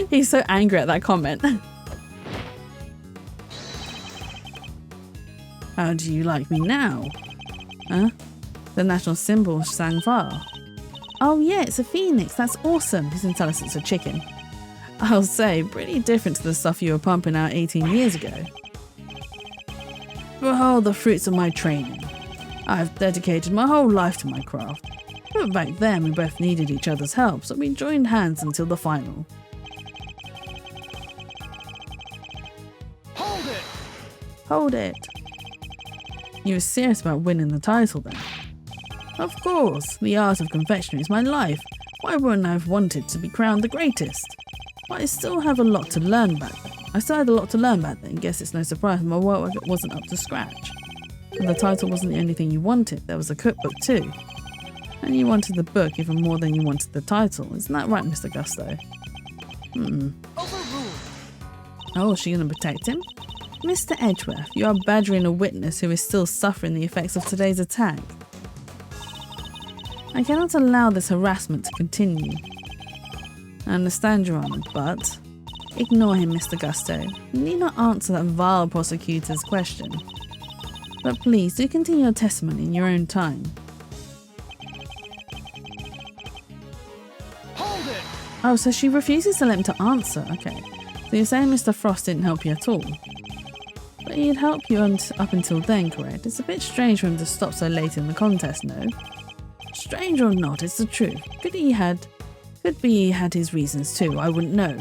Speaker 1: He's so angry at that comment. How do you like me now? Huh? The national symbol sang far. Oh yeah, it's a phoenix, that's awesome. He didn't tell us it's a chicken. I'll say, pretty different to the stuff you were pumping out 18 years ago. Behold the fruits of my training. I've dedicated my whole life to my craft. But back then we both needed each other's help, so we joined hands until the final.
Speaker 2: Hold it!
Speaker 1: Hold it. You were serious about winning the title then? Of course, the art of confectionery is my life. Why wouldn't I have wanted to be crowned the greatest? But I still have a lot to learn back then. Guess it's no surprise my work wasn't up to scratch. And the title wasn't the only thing you wanted, there was a cookbook too. And you wanted the book even more than you wanted the title, isn't that right, Mr. Gusto?
Speaker 2: Overruled!
Speaker 1: Oh, is she gonna protect him? Mr. Edgeworth, you are badgering a witness who is still suffering the effects of today's attack. I cannot allow this harassment to continue. I understand, Your Honour, but ignore him, Mr. Gusto. You need not answer that vile prosecutor's question. But please do continue your testimony in your own time.
Speaker 2: Hold it!
Speaker 1: Oh, so she refuses to let him to answer. Okay. So you're saying Mr. Frost didn't help you at all? But he'd help you up until then, correct? It's a bit strange for him to stop so late in the contest, no? Strange or not, it's the truth. Could be he had his reasons too, I wouldn't know.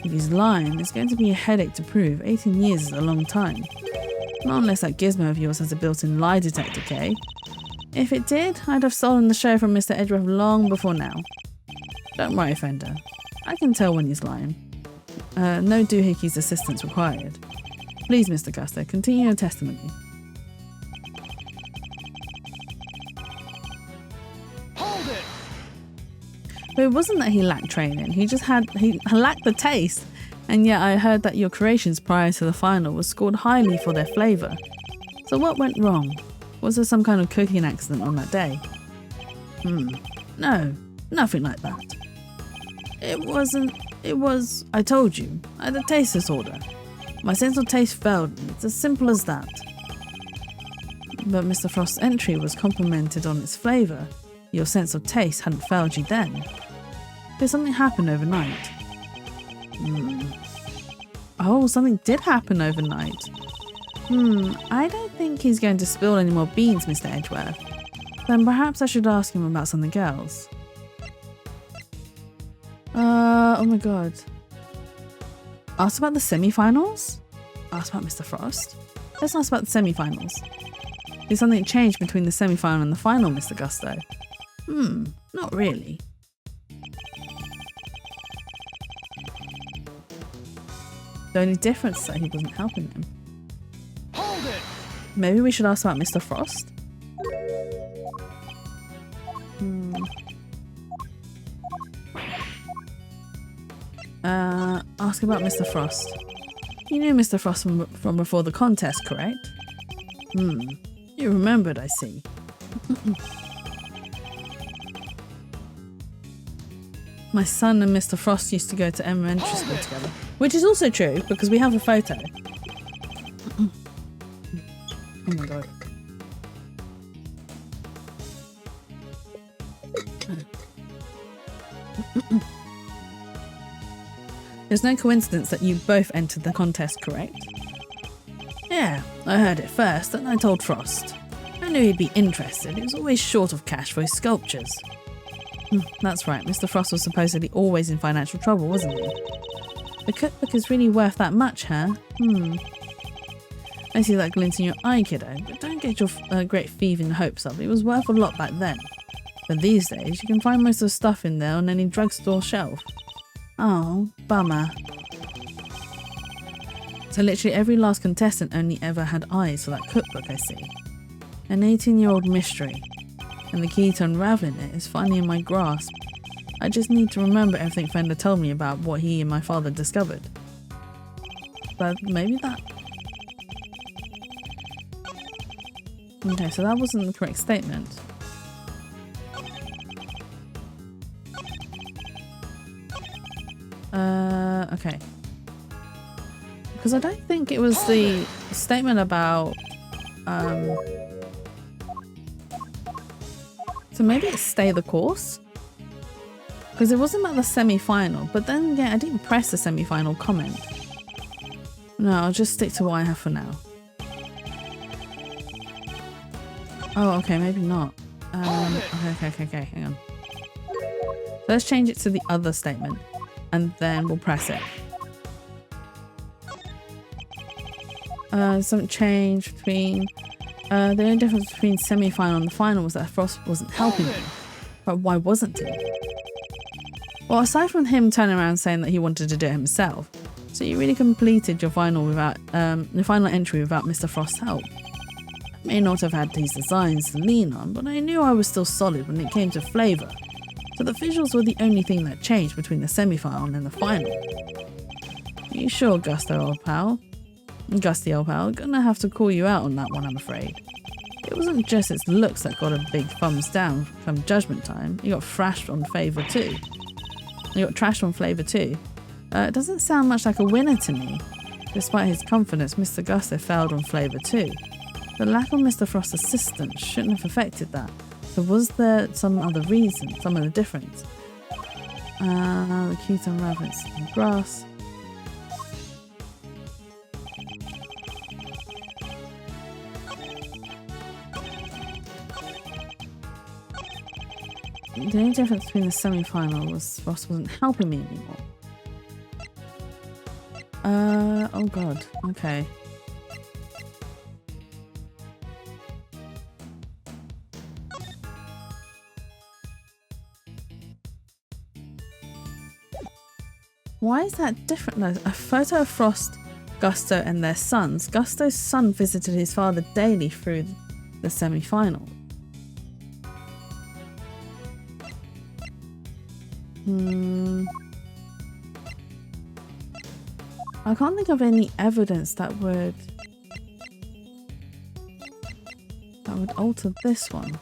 Speaker 1: If he's lying, it's going to be a headache to prove. 18 years is a long time. Not unless that gizmo of yours has a built-in lie detector, Kay. If it did, I'd have stolen the show from Mr. Edgeworth long before now. Don't worry, Fender. I can tell when he's lying. No doohickeys assistance required. Please, Mr. Gusto, continue your testimony.
Speaker 2: Hold it!
Speaker 1: But it wasn't that he lacked training, he lacked the taste. And yet I heard that your creations prior to the final were scored highly for their flavour. So what went wrong? Was there some kind of cooking accident on that day? No, nothing like that. It was, I told you, I had a taste disorder. My sense of taste failed me, it's as simple as that. But Mr. Frost's entry was complimented on its flavour. Your sense of taste hadn't failed you then. Did something happen overnight? Oh, something did happen overnight. I don't think he's going to spill any more beans, Mr. Edgeworth. Then perhaps I should ask him about something else. Oh my god. Ask about the semi-finals? Ask about Mr. Frost? Let's ask about the semi-finals. Did something change between the semi-final and the final, Mr. Gusto? Not really. The only difference is that he wasn't helping him.
Speaker 2: Hold it!
Speaker 1: Maybe we should ask about Mr. Frost? Ask about Mr. Frost. You knew Mr. Frost from before the contest, correct? You remembered, I see. My son and Mr. Frost used to go to elementary school together. Which is also true, because we have a photo. Oh my god. There's no coincidence that you both entered the contest, correct? Yeah, I heard it first and I told Frost. I knew he'd be interested, he was always short of cash for his sculptures. That's right, Mr. Frost was supposedly always in financial trouble, wasn't he? The cookbook is really worth that much, huh? I see that glint in your eye, kiddo, but don't get your great thieving hopes up. It was worth a lot back then. But these days, you can find most of the stuff in there on any drugstore shelf. Oh, bummer. So literally every last contestant only ever had eyes for that cookbook, I see. An 18-year-old mystery. And the key to unraveling it is finally in my grasp. I just need to remember everything Fender told me about what he and my father discovered. But maybe that... Okay, so that wasn't the correct statement. Okay. Because I don't think it was the statement about... So maybe it's stay the course? Because it wasn't about the semi-final, but then yeah, I didn't press the semi-final comment. No, I'll just stick to what I have for now. Oh, okay, maybe not. Okay, hang on. Let's change it to the other statement, and then we'll press it. Something changed between... the only difference between semi-final and the final was that Frost wasn't helping me. But why wasn't he? Well, aside from him turning around saying that he wanted to do it himself, so you really completed your final without your final entry without Mr. Frost's help. I may not have had these designs to lean on, but I knew I was still solid when it came to flavour. So the visuals were the only thing that changed between the semi-final and the final. Are you sure, Gusty old pal? Gonna have to call you out on that one, I'm afraid. It wasn't just its looks that got a big thumbs down from Judgment Time. You got trashed on Flavour too. It doesn't sound much like a winner to me. Despite his confidence, Mr. Gusto failed on Flavour too. The lack of Mr. Frost's assistance shouldn't have affected that. So was there some other reason, some other difference? The key to unraveling in grass. The only difference between the semi-final was Frost wasn't helping me anymore. Oh god, okay. Why is that different though? A photo of Frost, Gusto and their sons. Gusto's son visited his father daily through the semi-final. I can't think of any evidence that would alter this one.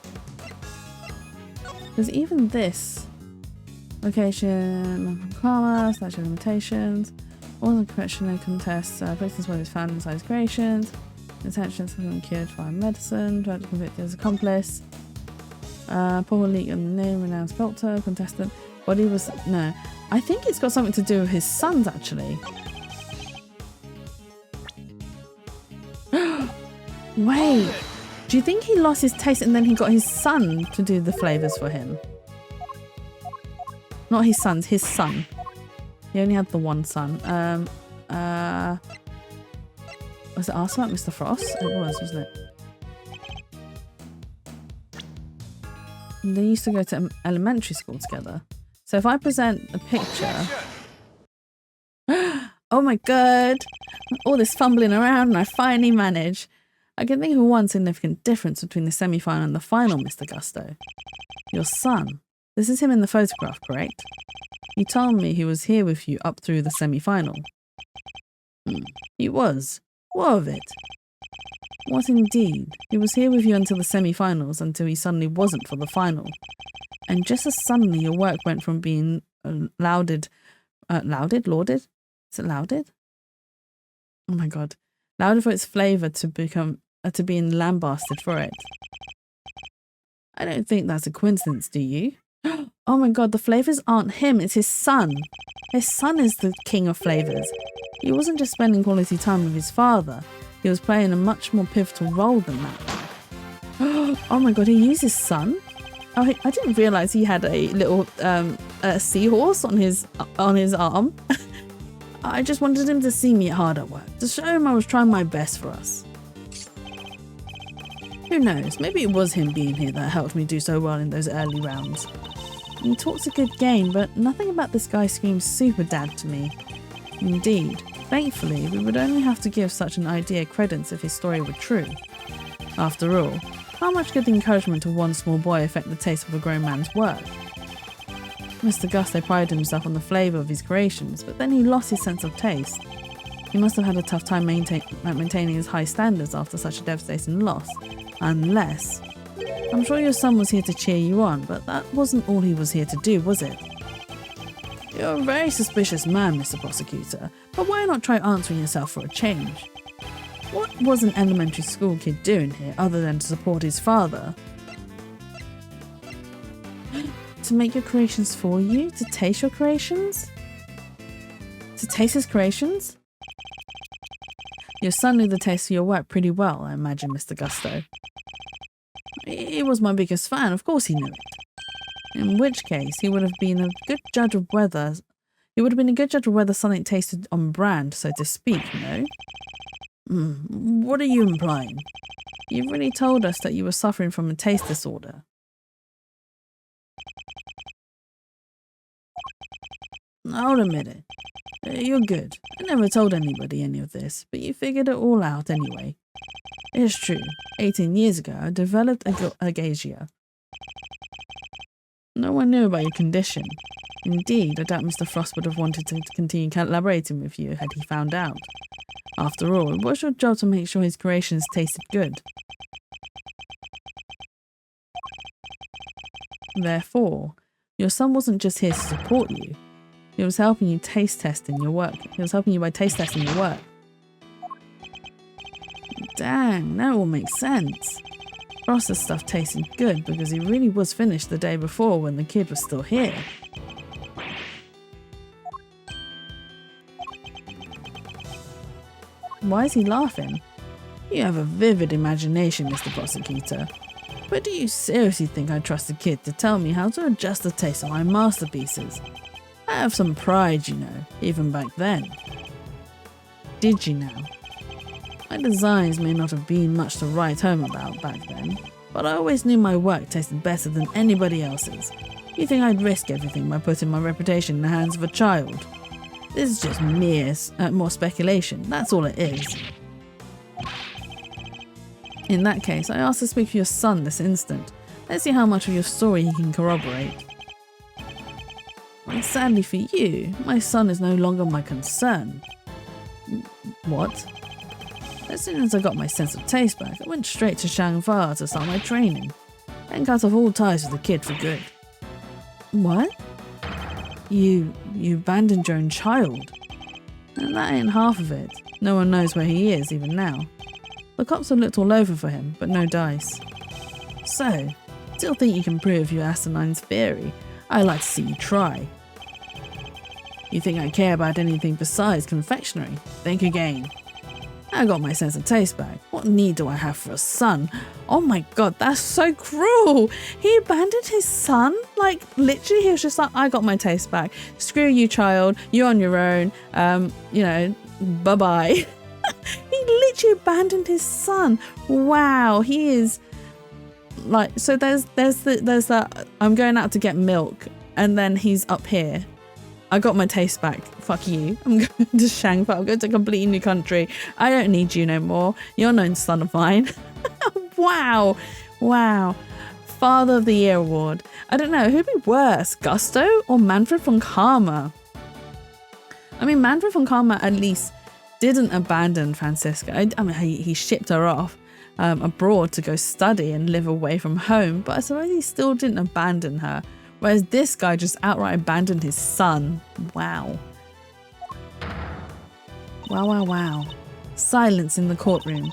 Speaker 1: Because even this location, karma, statute of limitations, wasn't correction and contests, places where he was found inside his creations, intentions have been cured by medicine, tried to convict his accomplice, poor leak on the name, renowned sculptor, contestant. Body was no. I think it's got something to do with his sons actually. Wait, do you think he lost his taste and then he got his son to do the flavours for him? Not his sons, his son. He only had the one son. Was it asked about Mr. Frost? It was, wasn't it? They used to go to elementary school together. So if I present a picture... Oh my god! All this fumbling around and I finally manage. I can think of one significant difference between the semi-final and the final, Mr. Gusto. Your son. This is him in the photograph, correct? You told me he was here with you up through the semi-final. He was. What of it? What indeed? He was here with you until the semi-finals, until he suddenly wasn't for the final. And just as suddenly your work went from being lauded? Is it lauded? Oh my god. Lauded for its flavour to being lambasted for it. I don't think that's a coincidence, do you? Oh my god, the flavours aren't him, it's his son. His son is the king of flavours. He wasn't just spending quality time with his father. He was playing a much more pivotal role than that. Oh my god, he used his son? Oh, I didn't realise he had a little seahorse on his arm. I just wanted him to see me hard at work, to show him I was trying my best for us. Who knows, maybe it was him being here that helped me do so well in those early rounds. He talks a good game, but nothing about this guy screams super dad to me. Indeed, thankfully, we would only have to give such an idea credence if his story were true. After all, how much could the encouragement of one small boy affect the taste of a grown man's work? Mr. Gusto prided himself on the flavour of his creations, but then he lost his sense of taste. He must have had a tough time maintaining his high standards after such a devastating loss. Unless... I'm sure your son was here to cheer you on, but that wasn't all he was here to do, was it? You're a very suspicious man, Mr. Prosecutor, but why not try answering yourself for a change? What was an elementary school kid doing here other than to support his father? To make your creations for you? To taste your creations? To taste his creations? Your son knew the taste of your work pretty well, I imagine, Mr. Gusto. He was my biggest fan, of course he knew it. In which case, he would have been a good judge of whether something tasted on brand, so to speak, you know? What are you implying? You've really told us that you were suffering from a taste disorder. I'll admit it. You're good. I never told anybody any of this, but you figured it all out anyway. It's true. 18 years ago, I developed agasia. No one knew about your condition. Indeed, I doubt Mr. Frost would have wanted to continue collaborating with you had he found out. After all, it was your job to make sure his creations tasted good. Therefore, your son wasn't just here to support you. He was helping you by taste testing your work. Dang, that all makes sense. Frost's stuff tasted good because he really was finished the day before when the kid was still here. Why is he laughing? You have a vivid imagination, Mr. Prosecutor. But do you seriously think I trust a kid to tell me how to adjust the taste of my masterpieces? I have some pride, you know, even back then. Did you now? My designs may not have been much to write home about back then, but I always knew my work tasted better than anybody else's. You think I'd risk everything by putting my reputation in the hands of a child? This is just more speculation, that's all it is. In that case, I ask to speak for your son this instant. Let's see how much of your story he can corroborate. And sadly for you, my son is no longer my concern. What? As soon as I got my sense of taste back, I went straight to Shangfa to start my training, and cut off all ties with the kid for good. What? You abandoned your own child? And that ain't half of it. No one knows where he is, even now. The cops have looked all over for him, but no dice. So, still think you can prove your asinine theory? I'd like to see you try. You think I care about anything besides confectionery? Think again. I got my sense of taste back. What need do I have for a son? Oh my god, that's so cruel! He abandoned his son? Like, literally, he was just like, I got my taste back. Screw you, child. You're on your own. Bye-bye. He literally abandoned his son. Wow, he is... Like, so there's that I'm going out to get milk and then he's up here. I got my taste back. Fuck you. I'm going to Shangfa. I'm going to a completely new country. I don't need you no more. You're no son of mine. Wow. Wow. Father of the Year award. I don't know. Who'd be worse, Gusto or Manfred von Karma? I mean, Manfred von Karma at least didn't abandon Franziska. I mean, he shipped her off abroad to go study and live away from home, but I suppose he still didn't abandon her. Whereas this guy just outright abandoned his son. Wow. Wow, wow, wow. Silence in the courtroom.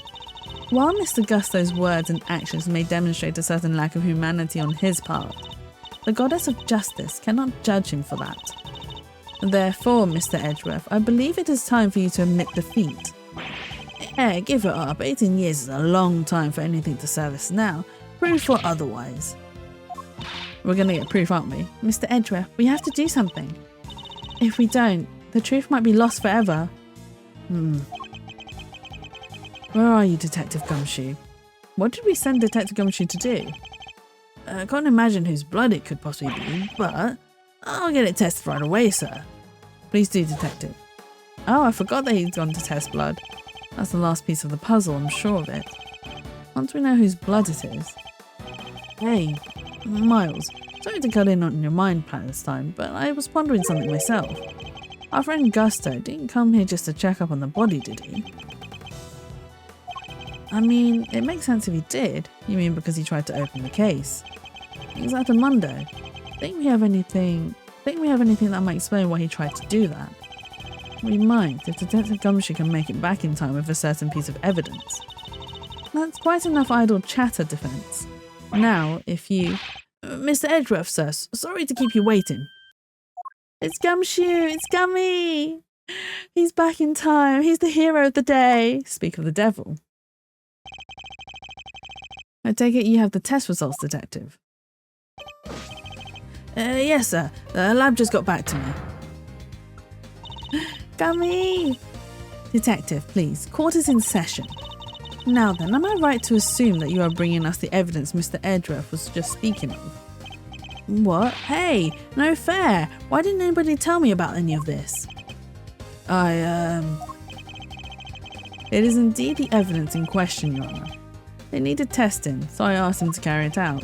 Speaker 1: While Mr. Gusto's words and actions may demonstrate a certain lack of humanity on his part, the goddess of justice cannot judge him for that. Therefore, Mr. Edgeworth, I believe it is time for you to admit defeat. Eh, give it up. 18 years is a long time for anything to service now. Proof or otherwise. We're going to get proof, aren't we? Mr. Edgeworth, we have to do something. If we don't, the truth might be lost forever. Where are you, Detective Gumshoe? What did we send Detective Gumshoe to do? I can't imagine whose blood it could possibly be, but I'll get it tested right away, sir. Please do, Detective. Oh, I forgot that he'd gone to test blood. That's the last piece of the puzzle, I'm sure of it. Once we know whose blood it is. Hey, Miles, sorry to cut in on your mind plan this time, but I was pondering something myself. Our friend Gusto didn't come here just to check up on the body, did he? I mean, it makes sense if he did. You mean because he tried to open the case? He's at Mundo. Think we have anything that might explain why he tried to do that? We might, if Detective Gumshoe can make it back in time with a certain piece of evidence. That's quite enough idle chatter, defense. Now, if you... Mr. Edgeworth, sir, sorry to keep you waiting. It's Gumshoe, it's Gummy! He's back in time, he's the hero of the day. Speak of the devil. I take it you have the test results, Detective. Yes, sir. The lab just got back to me. Gummy! Detective, please. Court is in session. Now then, am I right to assume that you are bringing us the evidence Mr. Edgeworth was just speaking of? What? Hey, no fair. Why didn't anybody tell me about any of this? It is indeed the evidence in question, Your Honor. It needed testing, so I asked him to carry it out.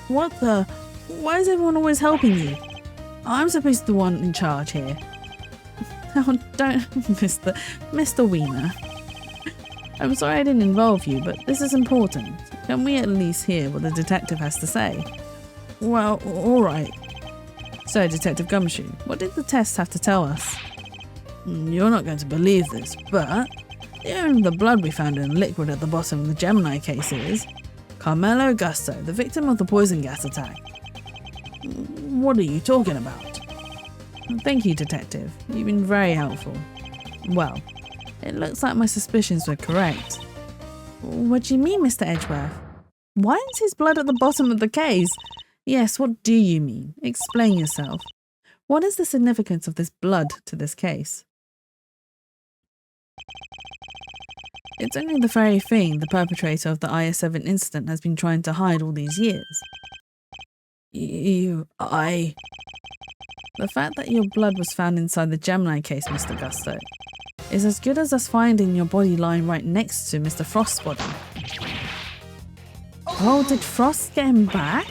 Speaker 1: What the? Why is everyone always helping you? I'm supposed to be the one in charge here. Oh, don't, Mr. Wiener. I'm sorry I didn't involve you, but this is important. Can we at least hear what the detective has to say? Well, alright. So, Detective Gumshoe, what did the test have to tell us? You're not going to believe this, but the blood we found in the liquid at the bottom of the Gemini case is Carmelo Gusto, the victim of the poison gas attack. What are you talking about? Thank you, Detective. You've been very helpful. Well, it looks like my suspicions were correct. What do you mean, Mr. Edgeworth? Why is his blood at the bottom of the case? Yes, what do you mean? Explain yourself. What is the significance of this blood to this case? It's only the very thing the perpetrator of the IS-7 incident has been trying to hide all these years. The fact that your blood was found inside the Gemini case, Mr. Gusto, is as good as us finding your body lying right next to Mr. Frost's body. Oh, did Frost get him back?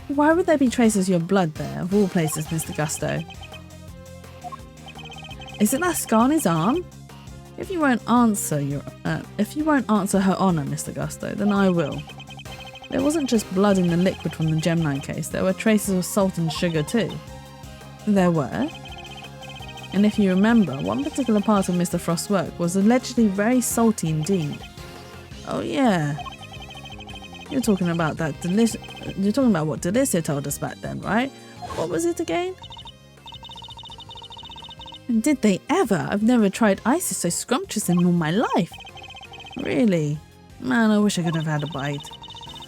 Speaker 1: Why would there be traces of your blood there, of all places, Mr. Gusto? Is it that scar on his arm? If you won't answer her honor, Mr. Gusto, then I will. There wasn't just blood in the liquid from the Gemini case, there were traces of salt and sugar too. There were? And if you remember, one particular part of Mr. Frost's work was allegedly very salty indeed. Oh yeah. You're talking about what Delicia told us back then, right? What was it again? And did they ever? I've never tried ices so scrumptious in all my life. Really? Man, I wish I could have had a bite.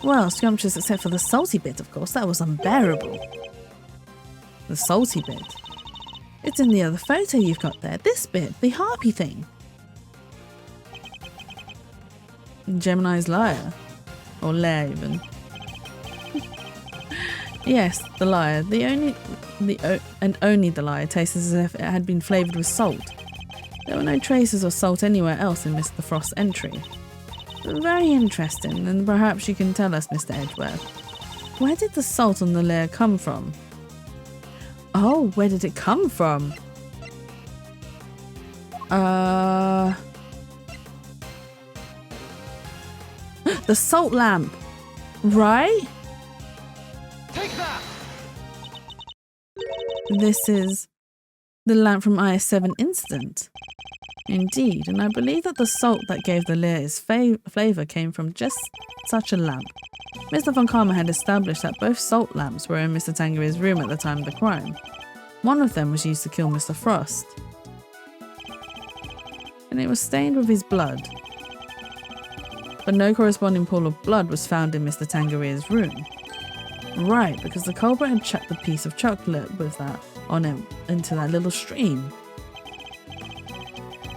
Speaker 1: Well, scrumptious except for the salty bit, of course. That was unbearable. The salty bit? It's in the other photo you've got there. This bit, the harpy thing. Gemini's liar. Or lair even. Yes, the lyre. Only the lyre tasted as if it had been flavoured with salt. There were no traces of salt anywhere else in Mr. Frost's entry. Very interesting, and perhaps you can tell us, Mr. Edgeworth. Where did the salt on the lyre come from? Oh, where did it come from? The salt lamp, right?
Speaker 2: Take that!
Speaker 1: This is the lamp from IS-7 Instant. Indeed, and I believe that the salt that gave the lyre its flavour came from just such a lamp. Mr. von Karma had established that both salt lamps were in Mr. Tangerier's room at the time of the crime. One of them was used to kill Mr. Frost, and it was stained with his blood. But no corresponding pool of blood was found in Mr. Tangerier's room. Right, because the culprit had chucked the piece of chocolate with that on him into that little stream.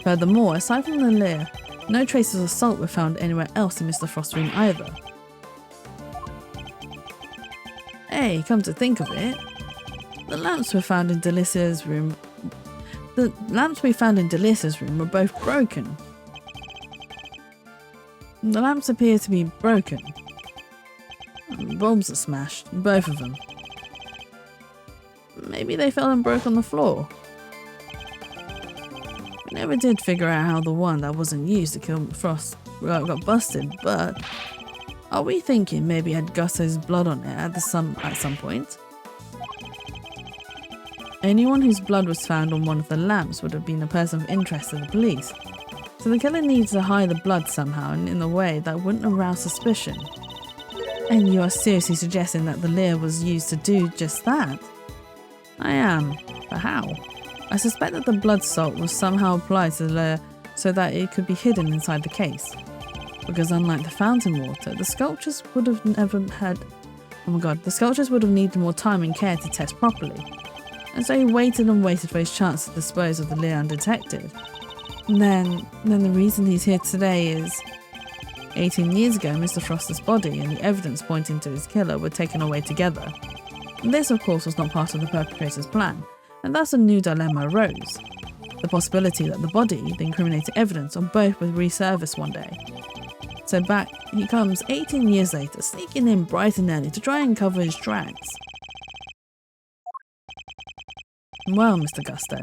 Speaker 1: Furthermore, aside from the lyre, no traces of salt were found anywhere else in Mr. Frost's room either. Hey, come to think of it, the lamps we found in Delicia's room were both broken. The lamps appear to be broken. The bulbs are smashed, both of them. Maybe they fell and broke on the floor. We never did figure out how the one that wasn't used to kill Frost got busted, but are we thinking maybe it had Gusto's blood on it at some point? Anyone whose blood was found on one of the lamps would have been a person of interest to the police. So the killer needs to hide the blood somehow and in a way that wouldn't arouse suspicion. And you are seriously suggesting that the lyre was used to do just that? I am, but how? I suspect that the blood salt was somehow applied to the lyre so that it could be hidden inside the case. Because unlike the fountain water, the sculptures would have needed more time and care to test properly. And so he waited and waited for his chance to dispose of the lyre undetected. And then the reason he's here today is 18 years ago, Mr. Frost's body and the evidence pointing to his killer were taken away together. And this, of course, was not part of the perpetrator's plan, and thus a new dilemma arose. The possibility that the body, the incriminating evidence, or both would resurface one day. So back he comes 18 years later, sneaking in bright and early to try and cover his tracks. Well, Mr. Gusto,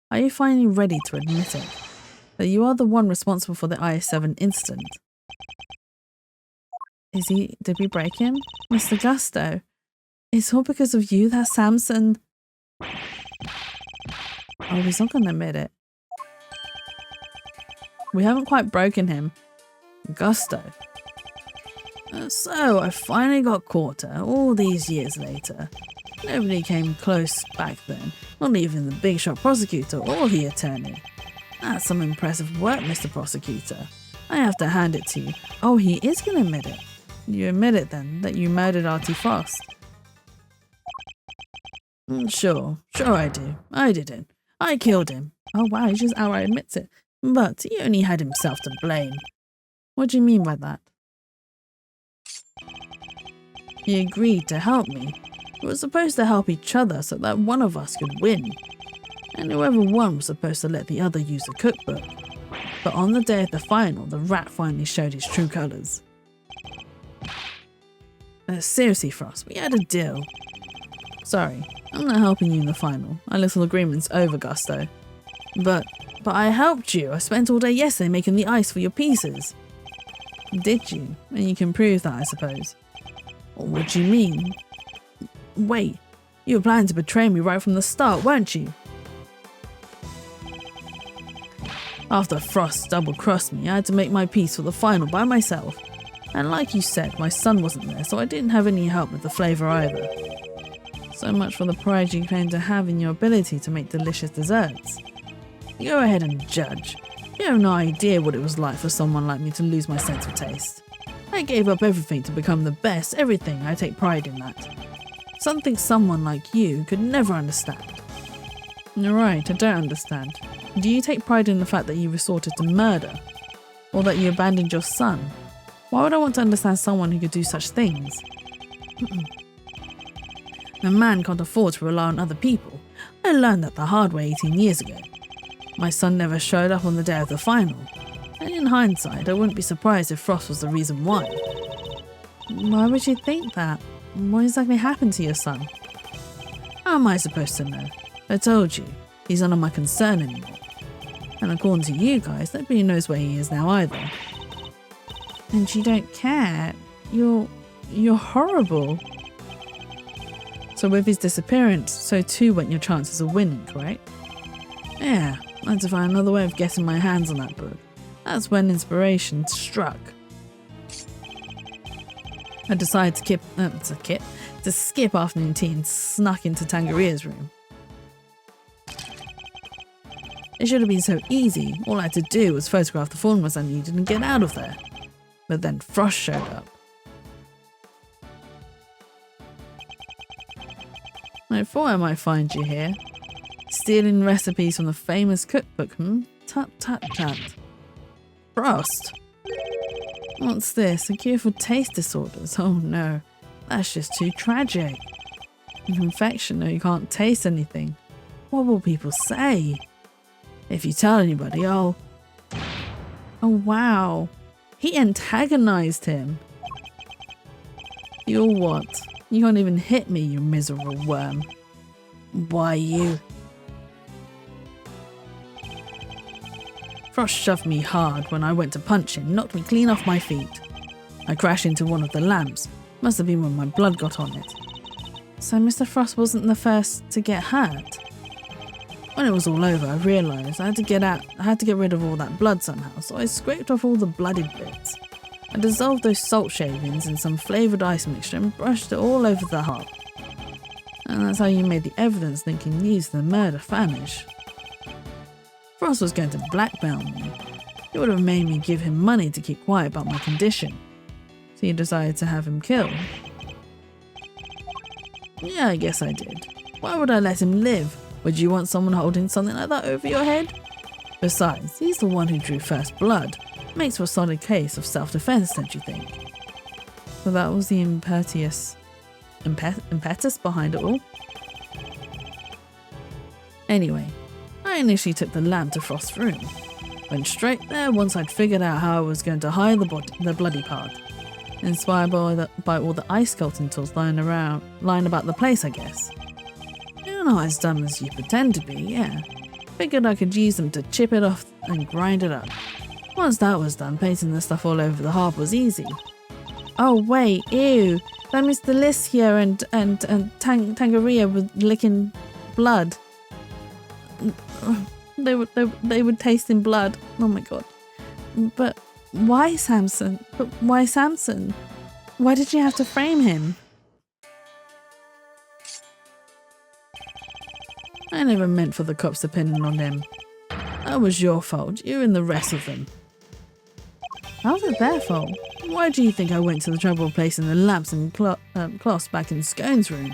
Speaker 1: are you finally ready to admit it? That you are the one responsible for the IS-7 incident? Did we break him? Mr. Gusto, it's all because of you that Samson... Oh, he's not gonna admit it. We haven't quite broken him. Gusto. So, I finally got caught all these years later. Nobody came close back then, not even the big shot prosecutor or the attorney. That's some impressive work, Mr. Prosecutor. I have to hand it to you. Oh, he is gonna admit it. You admit it then, that you murdered Artie Frost? Sure I do. I didn't. I killed him. Oh wow, he just outright admits it. But he only had himself to blame. What do you mean by that? He agreed to help me. We were supposed to help each other so that one of us could win. And whoever won was supposed to let the other use the cookbook. But on the day of the final, the rat finally showed his true colours. Seriously, Frost, we had a deal. Sorry, I'm not helping you in the final. Our little agreement's over, Gusto. But I helped you. I spent all day yesterday making the ice for your pieces. Did you? And you can prove that, I suppose. What do you mean? Wait, you were planning to betray me right from the start, weren't you? After Frost double-crossed me, I had to make my piece for the final by myself. And like you said, my son wasn't there, so I didn't have any help with the flavour either. So much for the pride you claim to have in your ability to make delicious desserts. Go ahead and judge. You have no idea what it was like for someone like me to lose my sense of taste. I gave up everything to become the best, everything. I take pride in that. Something someone like you could never understand. You're right, I don't understand. Do you take pride in the fact that you resorted to murder? Or that you abandoned your son? Why would I want to understand someone who could do such things? A man can't afford to rely on other people. I learned that the hard way 18 years ago. My son never showed up on the day of the final. And in hindsight, I wouldn't be surprised if Frost was the reason why. Why would you think that? What exactly happened to your son? How am I supposed to know? I told you, he's none of my concern anymore. And according to you guys, nobody knows where he is now either. And you don't care? You're horrible. So with his disappearance, so too went your chances of winning, correct? Yeah, I had to find another way of getting my hands on that book. That's when inspiration struck. I decided to skip afternoon tea and snuck into Tangeria's room. It should have been so easy. All I had to do was photograph the formulas I needed and get out of there. But then Frost showed up. I thought I might find you here. Stealing recipes from the famous cookbook, Tut tut tut. Frost! What's this? A cure for taste disorders? Oh no, that's just too tragic. A confection, no, you can't taste anything. What will people say? If you tell anybody, I'll... Oh wow, he antagonized him. You're what? You can't even hit me, you miserable worm. Why you? Frost shoved me hard when I went to punch him, knocked me clean off my feet. I crashed into one of the lamps. Must have been when my blood got on it. So Mr. Frost wasn't the first to get hurt. When it was all over, I realised I had to get rid of all that blood somehow, so I scraped off all the bloodied bits. I dissolved those salt shavings in some flavoured ice mixture and brushed it all over the hob. And that's how you made the evidence linking you to the murder vanish. Frost was going to blackmail me. It would have made me give him money to keep quiet about my condition. So you decided to have him killed? Yeah, I guess I did. Why would I let him live? Would you want someone holding something like that over your head? Besides, he's the one who drew first blood. Makes for a solid case of self-defense, don't you think? So that was the impetus behind it all. Anyway, I initially took the lamp to Frost's room. Went straight there once I'd figured out how I was going to hide the bloody part. Inspired by all the ice sculpting tools lying about the place, I guess. You're not as dumb as you pretend to be, yeah. Figured I could use them to chip it off and grind it up. Once that was done, painting the stuff all over the harp was easy. Oh wait, ew! That Mr. Liss here and Tangeria were licking blood. They were tasting blood. Oh my god! But why Samson? Why Samson? Why did you have to frame him? I never meant for the cops to pin on him. That was your fault. You and the rest of them. How's it their fault? Why do you think I went to the trouble of placing the lamps and cloths back in Scone's room?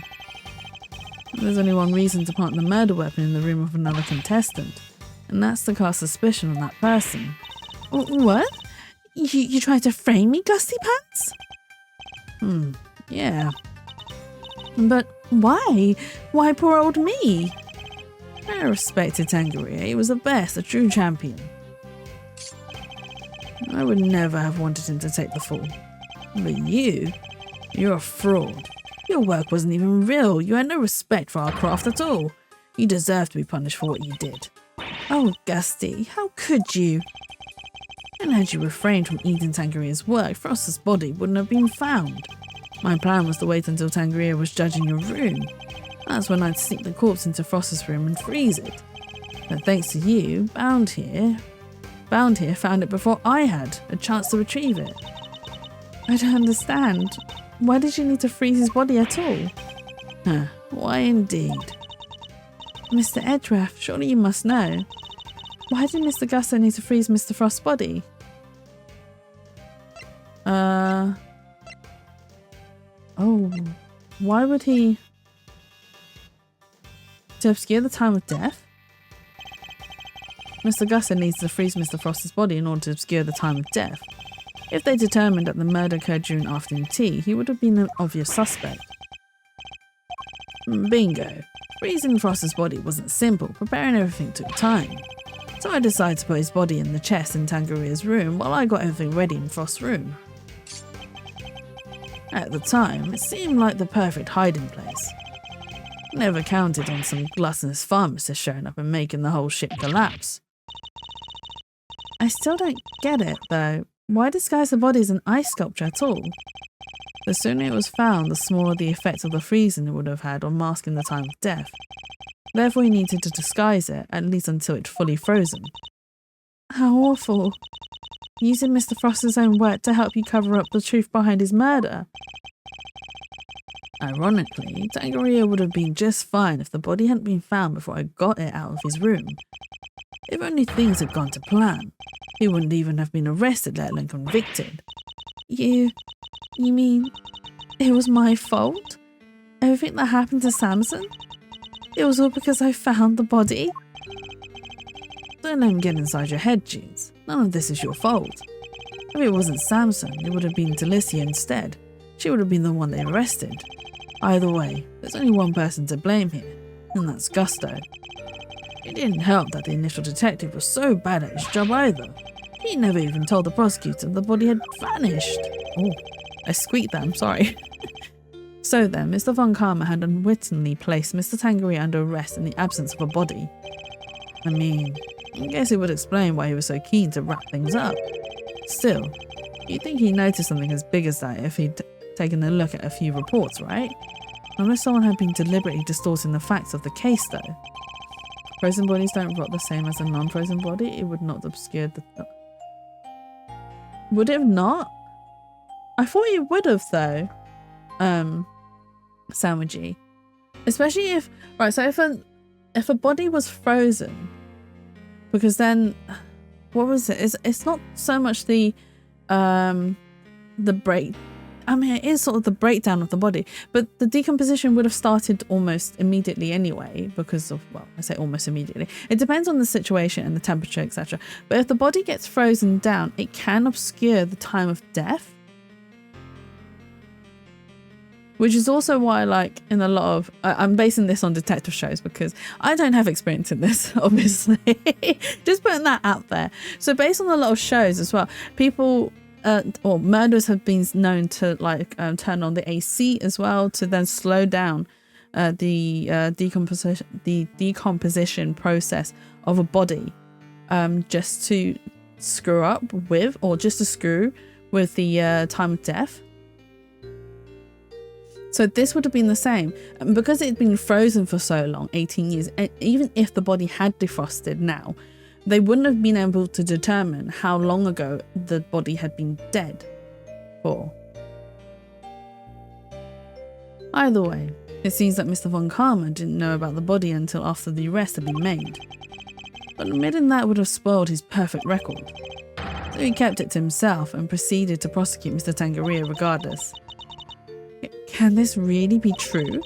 Speaker 1: There's only one reason to plant the murder weapon in the room of another contestant, and that's to cast suspicion on that person. What? You tried to frame me, Gusty Pants? Yeah. But why? Why poor old me? I respected Tangeria. He was the best, a true champion. I would never have wanted him to take the fall. But you're a fraud. Your work wasn't even real. You had no respect for our craft at all. You deserve to be punished for what you did. Oh, Gusty, how could you? And had you refrained from eating Tangeria's work, Frost's body wouldn't have been found. My plan was to wait until Tangeria was judging your room. That's when I'd sneak the corpse into Frost's room and freeze it. But thanks to you, Bound here found it before I had a chance to retrieve it. I don't understand. Why did you need to freeze his body at all? Why indeed? Mr. Edgeworth, surely you must know. Why did Mr. Gusto need to freeze Mr. Frost's body? Oh, why would he? To obscure the time of death? Mr. Gusto needs to freeze Mr. Frost's body in order to obscure the time of death. If they determined that the murder occurred during afternoon tea, he would have been an obvious suspect. Bingo. Freezing Frost's body wasn't simple, preparing everything took time. So I decided to put his body in the chest in Tangaria's room while I got everything ready in Frost's room. At the time, it seemed like the perfect hiding place. Never counted on some gluttonous pharmacist showing up and making the whole shit collapse. I still don't get it, though. Why disguise the body as an ice sculpture at all? The sooner it was found, the smaller the effect of the freezing it would have had on masking the time of death. Therefore, he needed to disguise it, at least until it's fully frozen. How awful. Using Mr. Frost's own work to help you cover up the truth behind his murder. Ironically, Tangaria would have been just fine if the body hadn't been found before I got it out of his room. If only things had gone to plan, he wouldn't even have been arrested, let alone convicted. You mean it was my fault? Everything that happened to Samson? It was all because I found the body? Don't let him get inside your head, Jeans. None of this is your fault. If it wasn't Samson, it would have been Delicia instead. She would have been the one they arrested. Either way, there's only one person to blame here, and that's Gusto. It didn't help that the initial detective was so bad at his job either. He never even told the prosecutor the body had vanished. Oh, I squeaked that, I'm sorry. So then, Mr. Von Karma had unwittingly placed Mr. Tangaria under arrest in the absence of a body. I mean, I guess it would explain why he was so keen to wrap things up. Still, you'd think he noticed something as big as that if he'd taken a look at a few reports, right? Unless someone had been deliberately distorting the facts of the case, though. Frozen bodies don't rot the same as a non-frozen body. It would not obscure the... Would it have not? I thought it would have, though. Sandwichy. Especially if... Right, so if a body was frozen, because then... What was it? It's not so much the break... I mean, it is sort of the breakdown of the body, but the decomposition would have started almost immediately anyway because of, well, I say almost immediately. It depends on the situation and the temperature, etc. But if the body gets frozen down, it can obscure the time of death. Which is also why, like, in a lot of... I'm basing this on detective shows because I don't have experience in this, obviously. Just putting that out there. So based on a lot of shows as well, people... or murderers have been known to like turn on the AC as well to then slow down the decomposition process of a body, just to screw up with, or just to screw with the time of death. So this would have been the same, because it had been frozen for so long, 18 years. Even if the body had defrosted now, they wouldn't have been able to determine how long ago the body had been dead for. Either way, it seems that Mr. Von Karma didn't know about the body until after the arrest had been made. But admitting that would have spoiled his perfect record. So he kept it to himself and proceeded to prosecute Mr. Tangaria regardless. Can this really be true?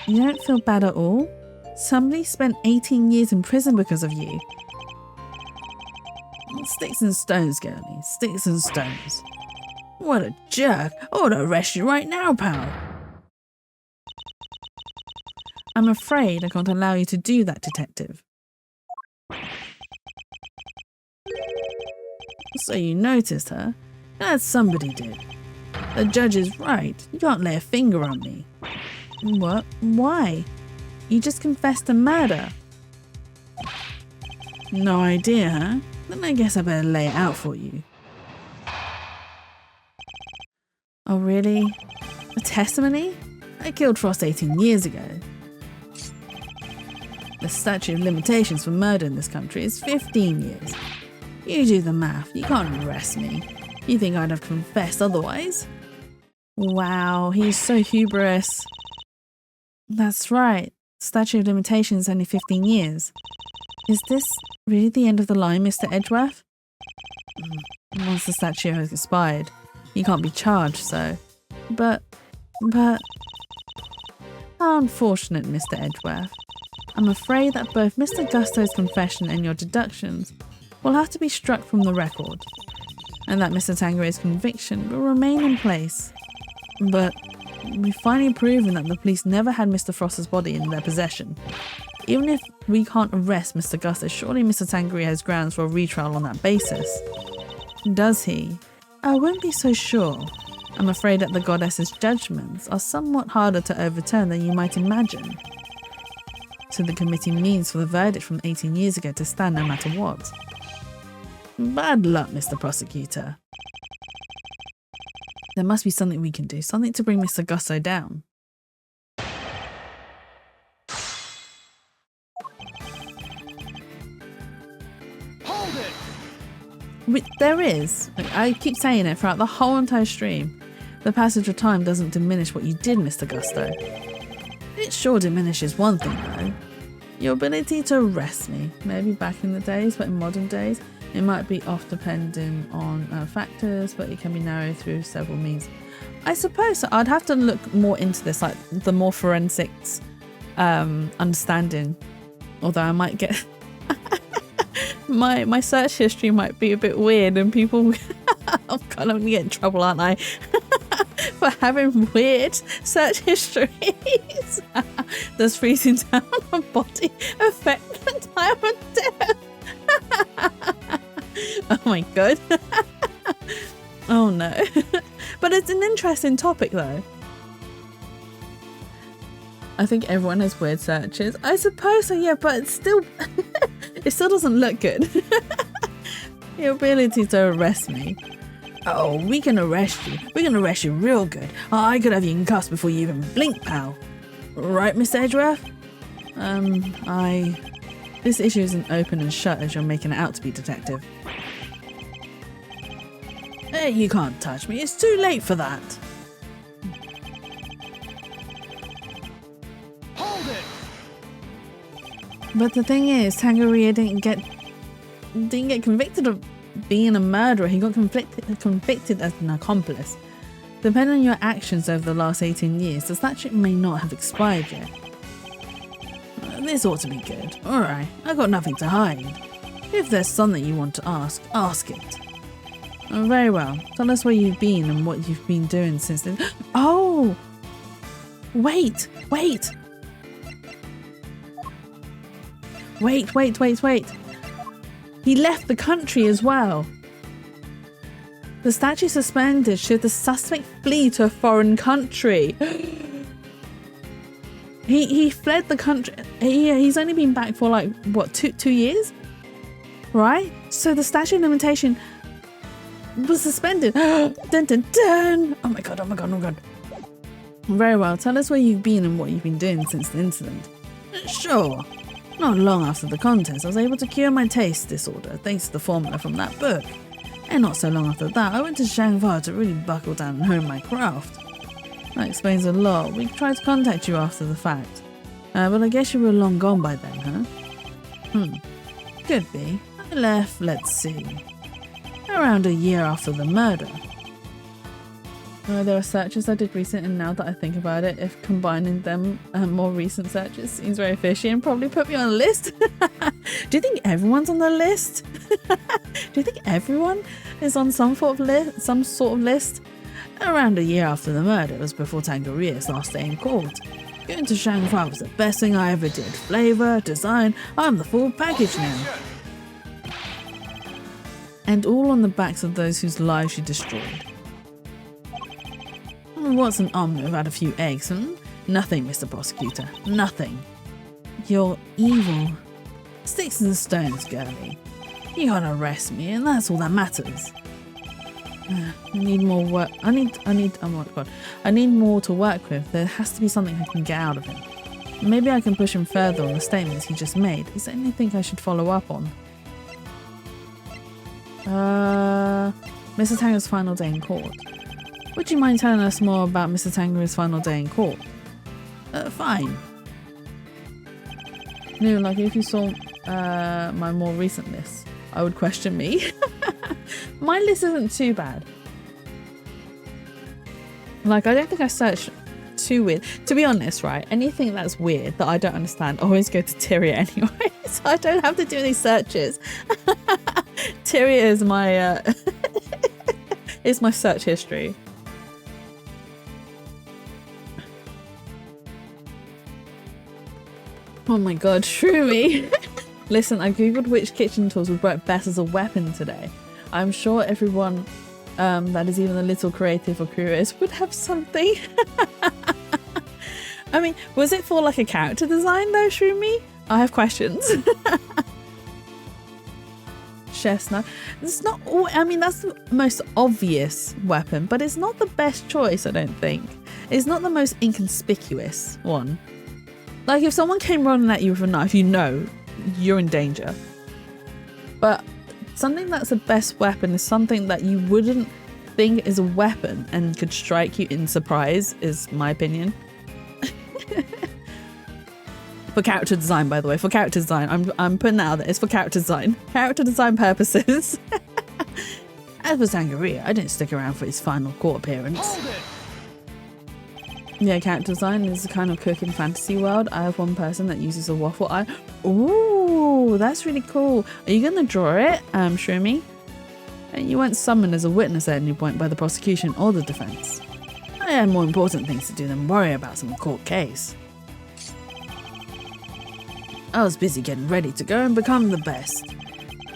Speaker 1: You don't feel bad at all? Somebody spent 18 years in prison because of you. Sticks and stones, girlie. Sticks and stones. What a jerk. I would arrest you right now, pal. I'm afraid I can't allow you to do that, detective. So you noticed, huh? Glad somebody did. The judge is right. You can't lay a finger on me. What? Why? You just confessed to murder. No idea, huh? Then I guess I better lay it out for you. Oh, really? A testimony? I killed Frost 18 years ago. The statute of limitations for murder in this country is 15 years. You do the math. You can't arrest me. You think I'd have confessed otherwise? Wow, he's so hubris. That's right. Statute of limitations is only 15 years. Is this really the end of the line, Mr. Edgeworth? Once the statute has expired, you can't be charged, so... But... How unfortunate, Mr. Edgeworth. I'm afraid that both Mr. Gusto's confession and your deductions will have to be struck from the record. and that Mr. Tangerier's conviction will remain in place. But we've finally proven that the police never had Mr. Frost's body in their possession. Even if we can't arrest Mr. Gusto, surely Mr. Tangerier has grounds for a retrial on that basis. Does he? I won't be so sure. I'm afraid that the goddess's judgments are somewhat harder to overturn than you might imagine. So the committee means for the verdict from 18 years ago to stand no matter what. Bad luck, Mr. Prosecutor. There must be something we can do, something to bring Mr. Gusto down.
Speaker 2: Hold it!
Speaker 1: There is. I keep saying it throughout the whole entire stream. The passage of time doesn't diminish what you did, Mr. Gusto. It sure diminishes one thing though. Your ability to arrest me. Maybe back in the days, but in modern days, it might be off depending on factors, but it can be narrowed through several means. I suppose so. I'd have to look more into this, like the more forensics understanding. Although I might get my search history might be a bit weird, and people I'm kind of gonna get in trouble, aren't I? For having weird search histories. Does freezing down a body affect the time of death? Oh my god. Oh no. But it's an interesting topic though. I think everyone has weird searches. I suppose so, yeah, but it's still it still doesn't look good. Your ability to arrest me. Oh, we can arrest you. We can arrest you real good. I could have you in cuffs before you even blink, pal. Right, Miss Edgeworth? This issue isn't open and shut as you're making it out to be, Detective. Hey, you can't touch me. It's too late for that.
Speaker 2: Hold it!
Speaker 1: But the thing is, Tangerier didn't get convicted of being a murderer. He got convicted as an accomplice. Depending on your actions over the last 18 years, the statute may not have expired yet. This ought to be good. Alright, I've got nothing to hide. If there's something you want to ask it. Very well. Tell us where you've been and what you've been doing since then. Oh! Wait! Wait! He left the country as well. The statute suspended should the suspect flee to a foreign country. He fled the country. He's only been back for like, what, two years? Right? So the statute of limitation was suspended. Dun dun dun! Oh my god. Very well. Tell us where you've been and what you've been doing since the incident. Sure. Not long after the contest, I was able to cure my taste disorder thanks to the formula from that book. And not so long after that, I went to Shanghai to really buckle down and hone my craft. That explains a lot. We tried to contact you after the fact. But I guess you were long gone by then, huh? Could be. I left, let's see, around a year after the murder. There are searches I did recently, and now that I think about it, if combining them more recent searches seems very fishy and probably put me on a list. Do you think everyone's on the list? Do you think everyone is on some sort of list? Around a year after the murder was before Tangerier's last day in court. Going to Shanghai was the best thing I ever did. Flavor, design, I'm the full package now. And all on the backs of those whose lives she destroyed. What's an omelette without a few eggs, Nothing, Mr. Prosecutor. Nothing. You're evil. Sticks and stones, girlie. You gotta arrest me, and that's all that matters. I need more work. I need, oh my god. I need more to work with. There has to be something I can get out of him. Maybe I can push him further on the statements he just made. Is there anything I should follow up on? Mr. Tanger's final day in court. Would you mind telling us more about Mr. Tanger's final day in court? Fine. No, like if you saw my more recent list, I would question me. My list isn't too bad. Like, I don't think I searched too weird. To be honest, right, anything that's weird that I don't understand, I always go to Tyria anyway, so I don't have to do any searches. Tyria is my is my search history. Oh my god, Shroomy! Listen, I googled which kitchen tools would work best as a weapon today. I'm sure everyone that is even a little creative or curious would have something. I mean, was it for like a character design though, Shroomy? I have questions. Chef's knife. It's not. I mean, that's the most obvious weapon, but it's not the best choice. I don't think. It's not the most inconspicuous one. Like if someone came running at you with a knife, you know you're in danger. But something that's the best weapon is something that you wouldn't think is a weapon and could strike you in surprise, is my opinion. For character design, by the way, for character design, I'm putting that out there. It's for character design purposes. As for Sangria, I didn't stick around for his final court appearance. Yeah, character design is a kind of cooking fantasy world. I have one person that uses a waffle eye. Ooh, that's really cool. Are you gonna draw it, Shroomy? And you weren't summoned as a witness at any point by the prosecution or the defense. I had more important things to do than worry about some court case. I was busy getting ready to go and become the best.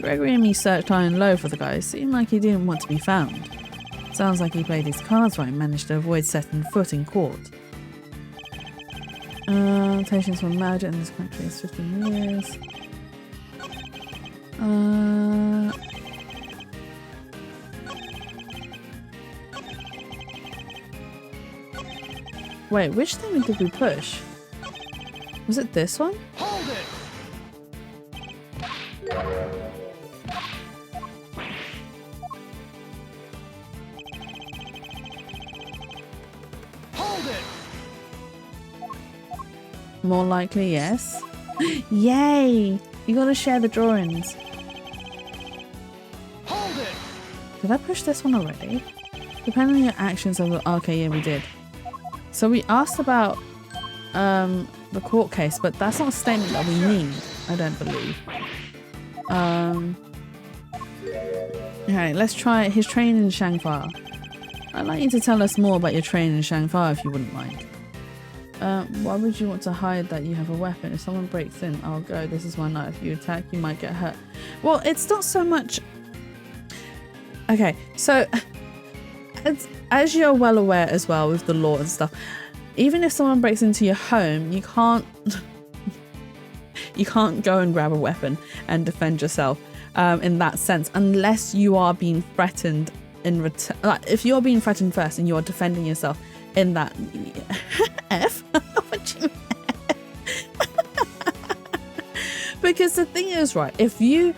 Speaker 1: Gregory and me searched high and low for the guy. Seemed like he didn't want to be found. Sounds like he played his cards right and managed to avoid setting foot in court. Patients were murdered in this country is 15 years. Wait, which thing did we push? Was it this one?
Speaker 2: Hold it! Hold it!
Speaker 1: More likely, yes. Yay! You gotta share the drawings.
Speaker 2: Hold it!
Speaker 1: Did I push this one already? Depending on your actions of the... Okay, yeah, we did. So we asked about the court case, but that's not a statement that we need, I don't believe. Okay, let's try his training in Shangfa. I'd like you to tell us more about your training in Shangfa if you wouldn't mind. Why would you want to hide that you have a weapon? If someone breaks in, I'll go. This is my knife. If you attack, you might get hurt. Well, it's not so much... Okay, so... As you're well aware as well with the law and stuff, even if someone breaks into your home, you can't go and grab a weapon and defend yourself in that sense, unless you are being threatened in return. Like, if you're being threatened first and you're defending yourself in that F. What do you mean? Because the thing is, right, if you,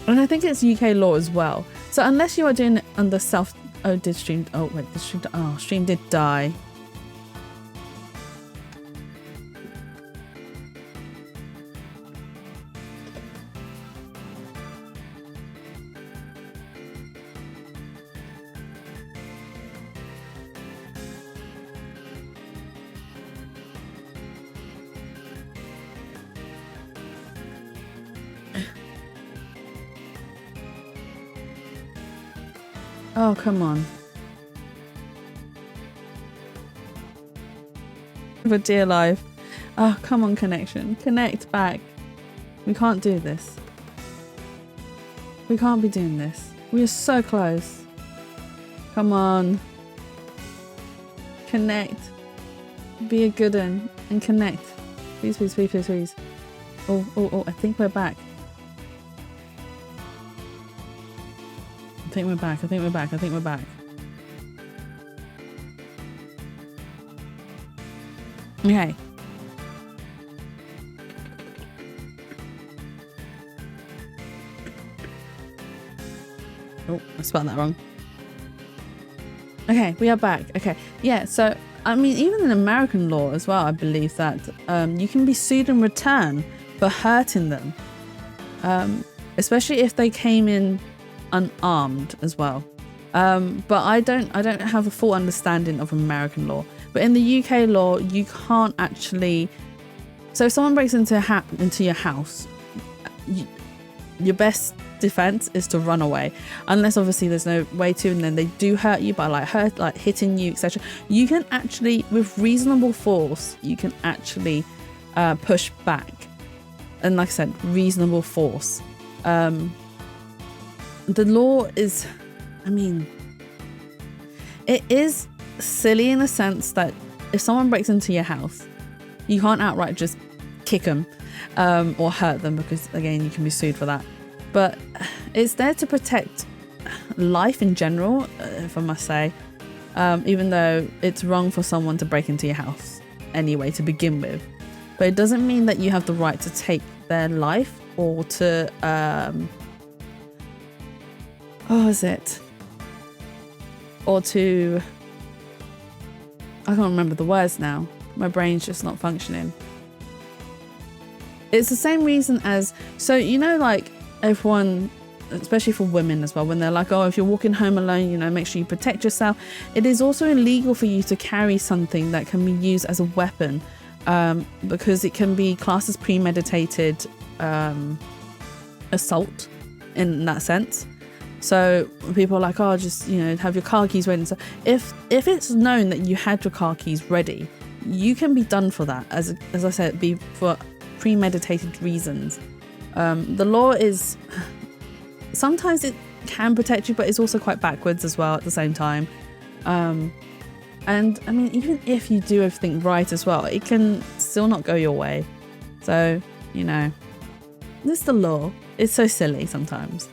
Speaker 1: and I think it's UK law as well, so unless you are doing it under self... Oh, did stream... Oh, wait, did stream... Oh, stream did die. Oh, come on. For dear life. Oh, come on, connection. Connect back. We can't do this. We can't be doing this. We are so close. Come on. Connect. Be a good one and connect. Please, please, please, please, please. Oh, I think we're back. I think we're back. Okay. Oh, I spelled that wrong. Okay, we are back. Okay. Yeah, so, I mean, even in American law as well, I believe that you can be sued in return for hurting them. Especially if they came in unarmed as well, but I don't have a full understanding of American law. But in the UK law, you can't actually. So if someone breaks into your house, your best defense is to run away, unless obviously there's no way to, and then they do hurt you by like hitting you, etc. You can actually, with reasonable force, you can actually push back, and like I said, reasonable force. The law is, I mean, it is silly in a sense that if someone breaks into your house, you can't outright just kick them or hurt them, because again, you can be sued for that. But it's there to protect life in general, if I must say, even though it's wrong for someone to break into your house anyway to begin with. But it doesn't mean that you have the right to take their life or to or to, I can't remember the words now. My brain's just not functioning. It's the same reason as, so you know, like everyone, especially for women as well, when they're like, oh, if you're walking home alone, you know, make sure you protect yourself. It is also illegal for you to carry something that can be used as a weapon, because it can be classed as premeditated assault in that sense. So people are like, oh, just, you know, have your car keys ready. So if it's known that you had your car keys ready, you can be done for that, as I said, be for premeditated reasons. The law is, sometimes it can protect you, but it's also quite backwards as well at the same time. And I mean, even if you do everything right as well, it can still not go your way. So, you know, this is the law. It's so silly sometimes.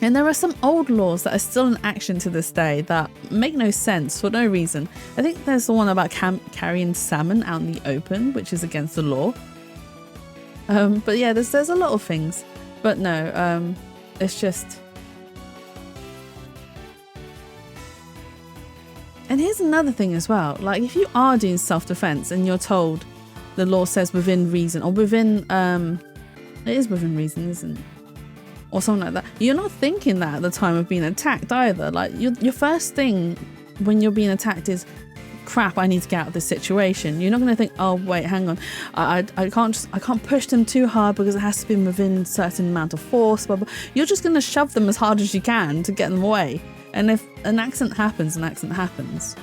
Speaker 1: And there are some old laws that are still in action to this day that make no sense for no reason. I think there's the one about carrying salmon out in the open, which is against the law. But yeah, there's a lot of things. But no, it's just... And here's another thing as well. Like, if you are doing self-defense and you're told the law says within reason, or within... it is within reason, isn't it? Or something like that. You're not thinking that at the time of being attacked either. Like, your first thing when you're being attacked is, crap, I need to get out of this situation. You're not going to think, oh wait, hang on, I can't push them too hard because it has to be within a certain amount of force. Blah, blah. You're just going to shove them as hard as you can to get them away. And if an accident happens, an accident happens.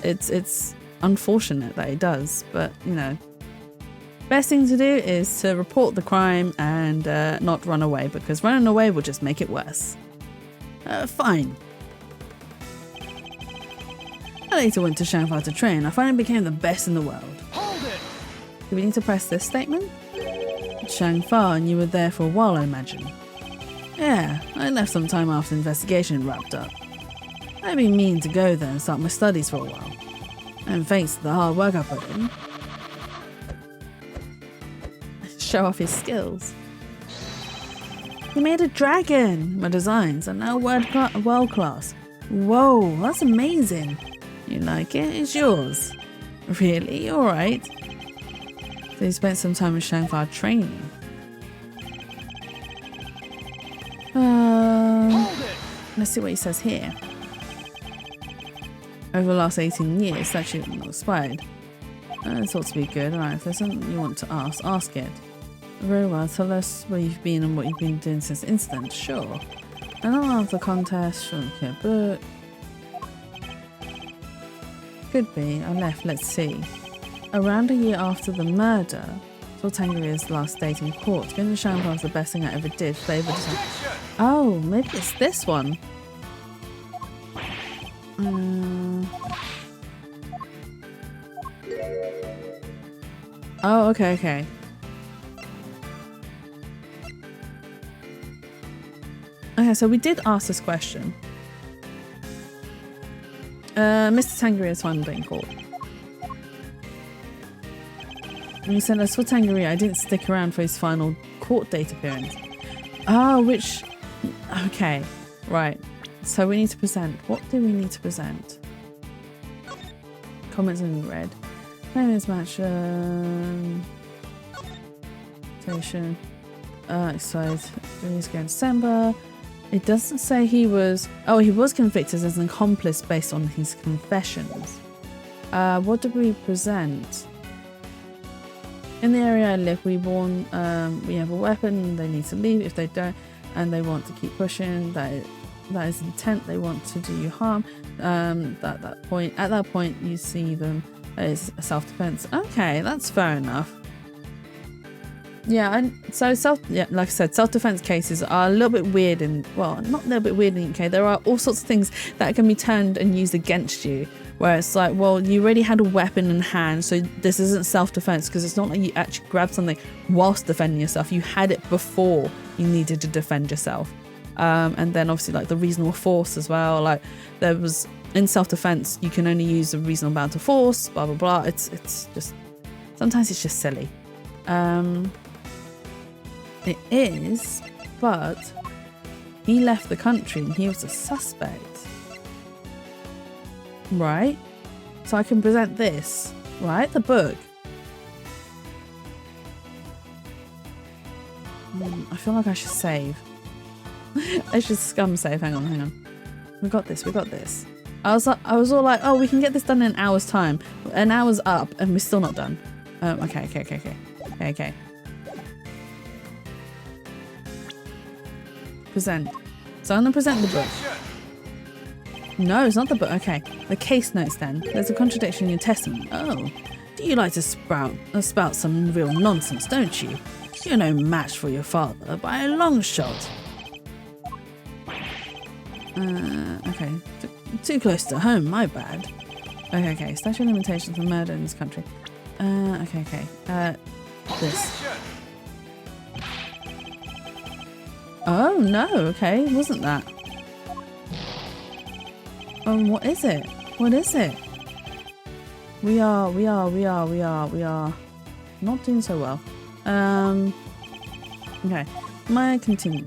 Speaker 1: It's unfortunate that it does, but you know. Best thing to do is to report the crime and not run away, because running away will just make it worse. Fine. I later went to Shanghai to train. I finally became the best in the world.
Speaker 2: Hold it!
Speaker 1: Do we need to press this statement? Shanghai, and you were there for a while, I imagine. Yeah, I left some time after the investigation wrapped up. I've been meaning to go there and start my studies for a while. And thanks to the hard work I put in, show off his skills. He made a dragon! My designs are now world class. Whoa, that's amazing. You like it? It's yours. Really? Alright. So he spent some time in Shanghai training. Let's see what he says here. Over the last 18 years, actually not expired. It's ought to be good. Alright, if there's something you want to ask it. Very well, tell us where you've been and what you've been doing since the incident. Sure. I don't know if the contest, okay, but... Could be. I left, let's see. Around a year after the murder, saw Tangeria's last date in court. Going to Shanghai was the best thing I ever did. Oh, maybe it's this one. Oh, okay. Okay, so we did ask this question. Mr. Tangeria's final day in court. And he said, I saw Tangeria. I didn't stick around for his final court date appearance. Oh, which... Okay, right. So we need to present. What do we need to present? Comments in red. Famous match. Station. Exercise. 3 years ago in December. It doesn't say he was... Oh, he was convicted as an accomplice based on his confessions. What did we present? In the area I live, we have a weapon. They need to leave. If they don't, and they want to keep pushing, that is intent. They want to do you harm. At that point, you see them as self-defense. Okay, that's fair enough. Yeah, like I said, self-defense cases are a little bit weird not a little bit weird in the UK. There are all sorts of things that can be turned and used against you, where it's like, well, you already had a weapon in hand, so this isn't self-defense, because it's not like you actually grabbed something whilst defending yourself. You had it before you needed to defend yourself. And then obviously like the reasonable force as well. Like there was, in self-defense, you can only use a reasonable amount of force, blah, blah, blah. It's just, sometimes it's just silly. It is, but he left the country and he was a suspect. Right? So I can present this, right? The book. I feel like I should save. I should scum save. Hang on. We got this. I was all like, oh, we can get this done in an hour's time. An hour's up and we're still not done. Okay. Present. So I'm gonna present the book. No, it's not the book. Okay, the case notes then. There's a contradiction in your testimony. Oh, do you like to spout some real nonsense, don't you? You're no match for your father by a long shot. Okay, too close to home, my bad. Okay, statute of limitations for murder in this country. Okay. This. Oh no, okay, wasn't that? What is it? We are not doing so well. Okay, may I continue?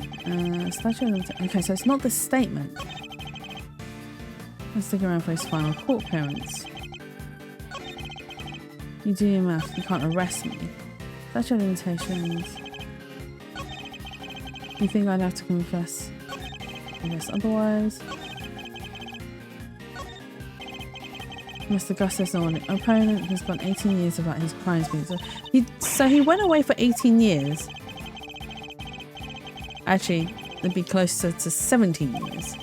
Speaker 1: Okay, so it's not this statement. Let's stick around for his final court appearance. You do your math, you can't arrest me. Statute of limitations. You think I'd have to confess? I guess otherwise. Mr. Gus is an opponent who's got 18 years about his crimes being so he went away for 18 years. Actually, it'd be closer to 17 years.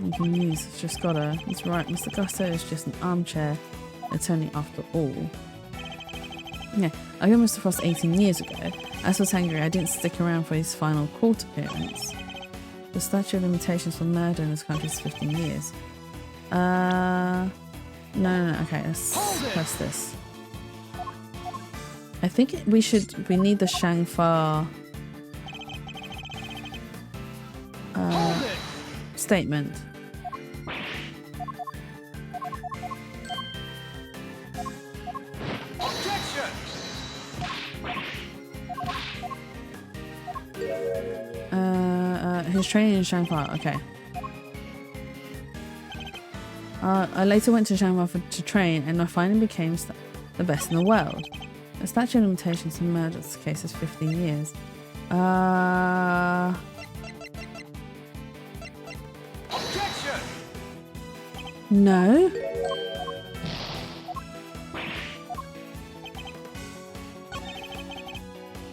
Speaker 1: You can use, it's just gotta, it's right, Mr. Gusto is just an armchair attorney after all. Yeah, I got Mr. Frost 18 years ago. As was angry, I didn't stick around for his final court appearance. The statute of limitations for murder in this country is 15 years. No, okay, let's press this. I think we need the Shangfa statement. His training in Shangfa, okay. I later went to Shangfa to train and I finally became the best in the world. The statute of limitations in murder case is 15 years. No.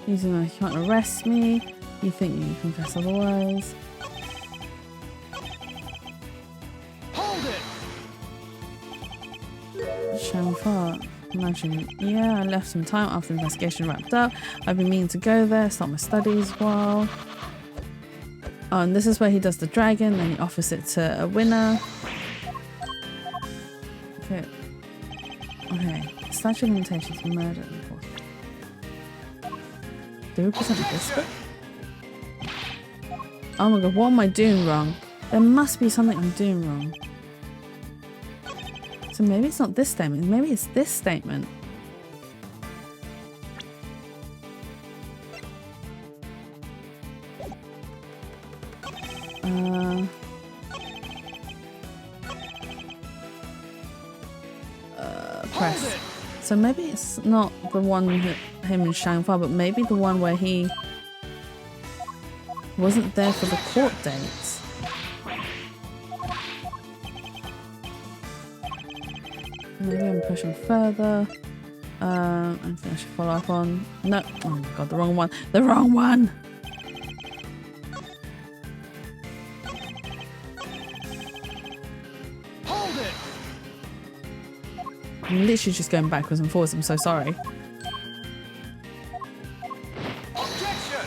Speaker 1: You can't arrest me. You think you confess otherwise.
Speaker 2: Hold it.
Speaker 1: Shangfa. Imagine. Yeah, I left some time after the investigation wrapped up. I've been meaning to go there, start my studies while. Oh, and this is where he does the dragon, then he offers it to a winner. Okay. Statute of limitations for murder. Do we present this bit? Oh my god, what am I doing wrong? There must be something I'm doing wrong. So maybe it's not this statement, maybe it's this statement. Press. So maybe it's not the one that him and Shangfa, but maybe the one where he wasn't there for the court dates. Maybe I'm pushing further. Anything I should follow up on? No. Oh my god, the wrong one. The wrong one!
Speaker 2: Hold it.
Speaker 1: I'm literally just going backwards and forwards. I'm so sorry.
Speaker 2: Objection.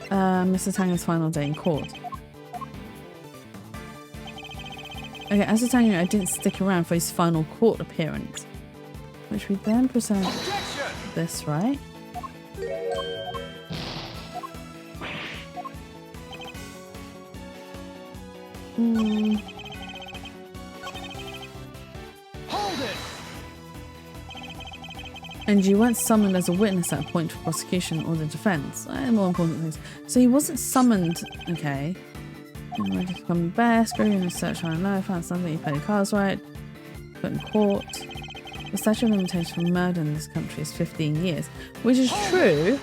Speaker 1: Mr. Tanger's final day in court. Okay, as a Tanger, I didn't stick around for his final court appearance, which we then present
Speaker 2: Objection.
Speaker 1: this, right?
Speaker 2: Hold it.
Speaker 1: And you weren't summoned as a witness at a point for prosecution or the defense. More important things. So he wasn't summoned, okay. I'm ready to come back, screwing and search I know, found something, you played the cards right, put in court. The statute of limitations for murder in this country is 15 years, which is true.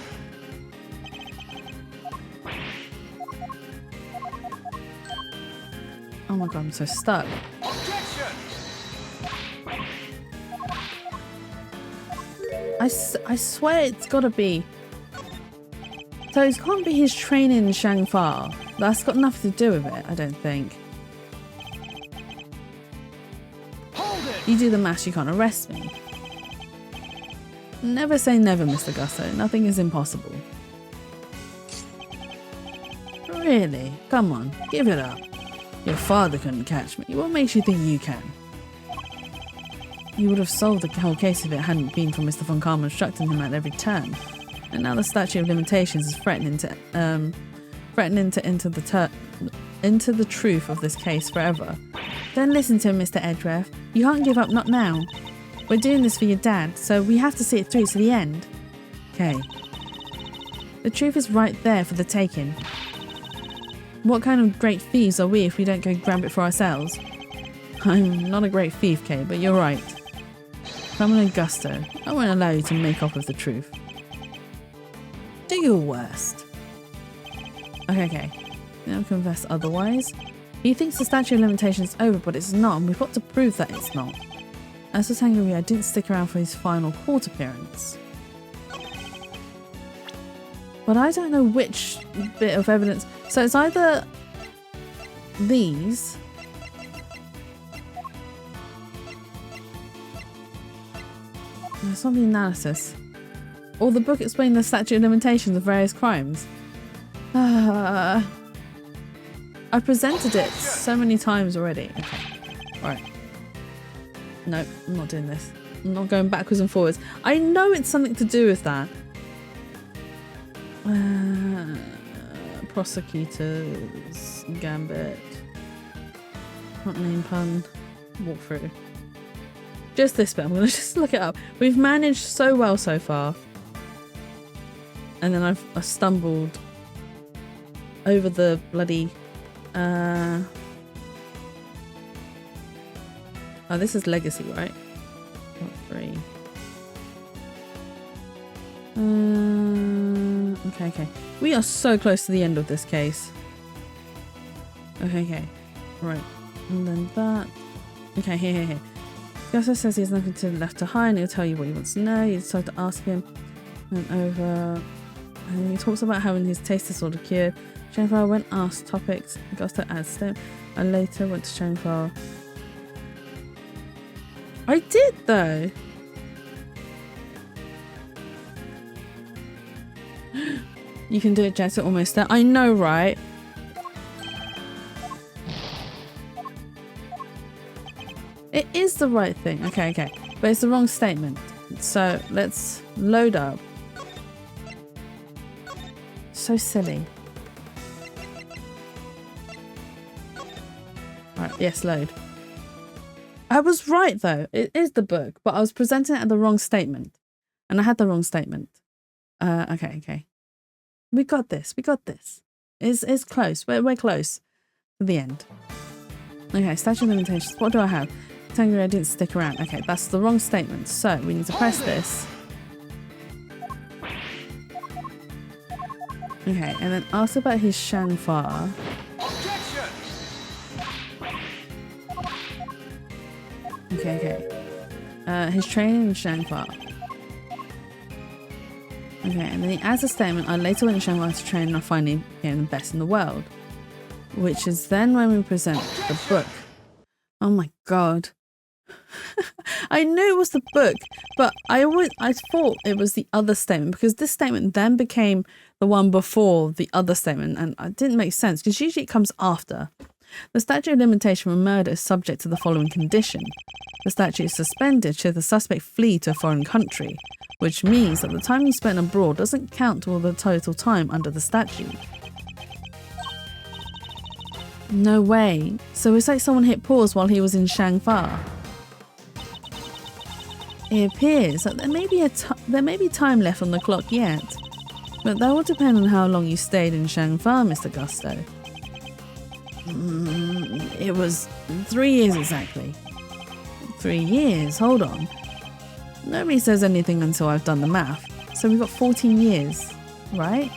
Speaker 1: Oh my god, I'm so stuck.
Speaker 2: Objection.
Speaker 1: I swear it's gotta be. So it can't be his training in Shangfa. That's got nothing to do with it, I don't think.
Speaker 2: Hold it.
Speaker 1: You do the maths, you can't arrest me. Never say never, Mr. Gusto. Nothing is impossible. Really? Come on, give it up. Your father couldn't catch me. What makes you think you can? He would have solved the whole case if it hadn't been for Mr. Von Karma instructing him at every turn. And now the statute of limitations is threatening to enter the truth of this case forever. Don't listen to him, Mr. Edgeworth. You can't give up, not now. We're doing this for your dad, so we have to see it through to the end. Okay. The truth is right there for the taking. What kind of great thieves are we if we don't go grab it for ourselves? I'm not a great thief, Kay, but you're right. I'm an Augusto. I won't allow you to make off with the truth. Do your worst. Okay. Now confess otherwise. He thinks the statute of limitations is over, but it's not, and we've got to prove that it's not. As for Tangery, I didn't stick around for his final court appearance. But I don't know which bit of evidence. So it's either these. It's not the analysis. Or the book explaining the statute of limitations of various crimes. I presented it so many times already. Okay. Alright. No, I'm not doing this. I'm not going backwards and forwards. I know it's something to do with that. Prosecutors, Gambit, not name pun, walkthrough. Just this bit, I'm gonna just look it up. We've managed so well so far. And then I've stumbled over the bloody, oh, this is Legacy, right? Not 3. Okay. We are so close to the end of this case. Okay. Right. And then that. Okay, here. He also says he has nothing left to hide and he'll tell you what he wants to know. You decide to ask him. And he talks about having his taste disorder cured. Shangfar went asked topics. Augusto adds them. I later went to Shangfar. I did though. You can do it, Jess. You're almost there. I know, right? It is the right thing. Okay. But it's the wrong statement. So let's load up. So silly. Right, yes, load. I was right though. It is the book, but I was presenting it at the wrong statement. And I had the wrong statement. Okay. We got this. It's close. We're close to the end. Okay, statute of limitations. What do I have? Tangery, I didn't stick around. Okay, that's the wrong statement. So we need to press this. Okay, and then ask about his Shangfar.
Speaker 2: Objection.
Speaker 1: Okay. His training in Shangfa. Okay, and then he adds a statement, I later went to Shangfa to train and I finally became the best in the world. Which is then when we present the book. Oh my god. I knew it was the book, but I thought it was the other statement because this statement then became the one before the other statement, and it didn't make sense because usually it comes after. The statute of limitation for murder is subject to the following condition. The statute is suspended should the suspect flee to a foreign country, which means that the time you spent abroad doesn't count toward the total time under the statute. No way. So it's like someone hit pause while he was in Shangfa. It appears that there may be time left on the clock yet, but that will depend on how long you stayed in Shangfa, Mr. Gusto. It was 3 years exactly. 3 years, hold on. Nobody says anything until I've done the math, so we've got 14 years, right?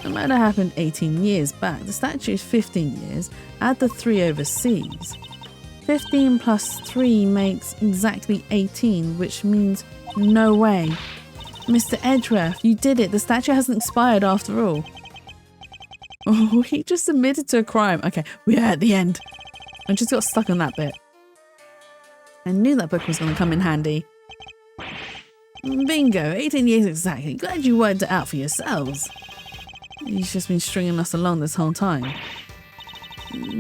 Speaker 1: The murder happened 18 years back. The statute is 15 years. Add the 3 overseas. 15 plus 3 makes exactly 18, which means no way. Mr. Edgeworth, you did it. The statute hasn't expired after all. Oh, he just admitted to a crime. Okay, we're at the end. I just got stuck on that bit. I knew that book was going to come in handy. Bingo, 18 years exactly. Glad you worked it out for yourselves. He's just been stringing us along this whole time.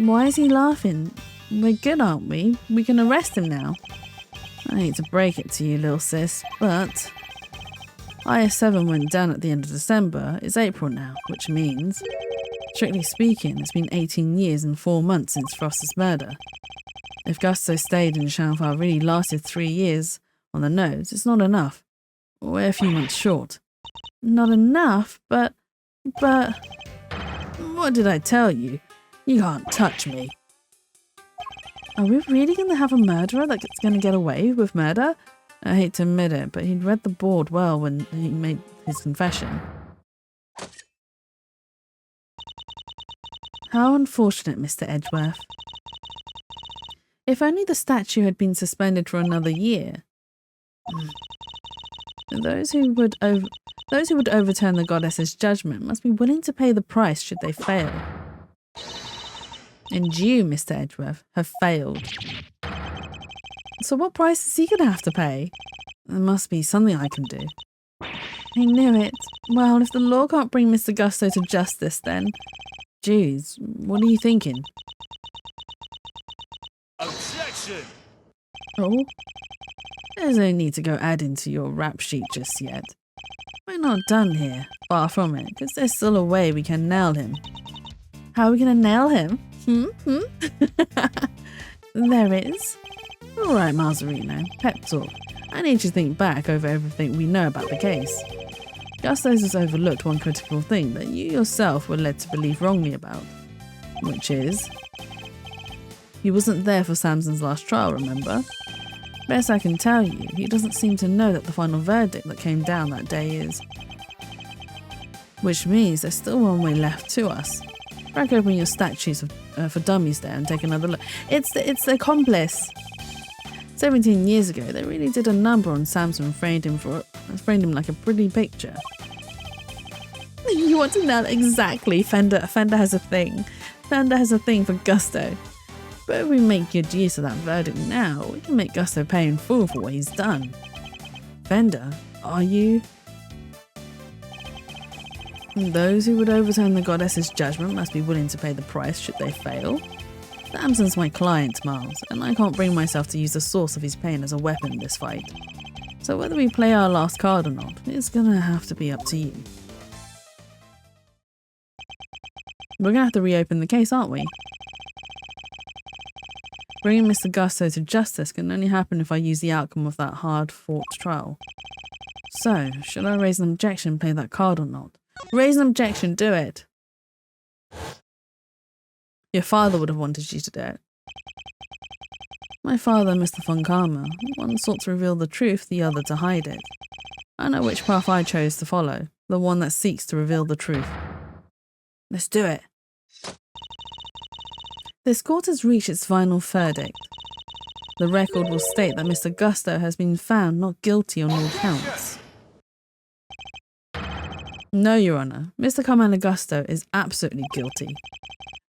Speaker 1: Why is he laughing? We're good, aren't we? We can arrest him now. I hate to break it to you, little sis, but IS-7 went down at the end of December. It's April now, which means, strictly speaking, it's been 18 years and 4 months since Frost's murder. If Gusto stayed in Shangfa really lasted 3 years on the nose, it's not enough. We're a few months short. Not enough, but what did I tell you? You can't touch me. Are we really going to have a murderer that's going to get away with murder? I hate to admit it, but he'd read the board well when he made his confession. How unfortunate, Mr. Edgeworth. If only the statue had been suspended for another year. Those who would overturn the goddess's judgment must be willing to pay the price should they fail. And you, Mr. Edgeworth, have failed. So what price is he going to have to pay? There must be something I can do. I knew it. Well, if the law can't bring Mr. Gusto to justice, then... Jeez, what are you thinking?
Speaker 2: Objection!
Speaker 1: Oh? There's no need to go adding to your rap sheet just yet. We're not done here, far from it, because there's still a way we can nail him. How are we going to nail him? There is. Alright, Marzarino, pep talk. I need you to think back over everything we know about the case. Gusto's has overlooked one critical thing that you yourself were led to believe wrongly about, which is... he wasn't there for Samson's last trial, remember? Best I can tell you, he doesn't seem to know that the final verdict that came down that day is. Which means there's still one way left to us. Crack open your statues for dummies there and take another look. It's the accomplice. 17 years ago, they really did a number on Samson and framed him like a pretty picture. You want to know exactly? Fender has a thing. Fender has a thing for Gusto. But if we make good use of that verdict now, we can make Gusto pay in full for what he's done. Fender, are you? Those who would overturn the goddess's judgment must be willing to pay the price should they fail. Samson's my client, Miles, and I can't bring myself to use the source of his pain as a weapon in this fight. So whether we play our last card or not, it's gonna have to be up to you. We're gonna have to reopen the case, aren't we? Bringing Mr. Gusto to justice can only happen if I use the outcome of that hard-fought trial. So, should I raise an objection and play that card or not? Raise an objection, do it! Your father would have wanted you to do it. My father, Mr. Von Karma, one sought to reveal the truth, the other to hide it. I know which path I chose to follow, the one that seeks to reveal the truth. Let's do it. This court has reached its final verdict. The record will state that Mr. Gusto has been found not guilty on all counts. No, Your Honour, Mr. Commander Gusto is absolutely guilty,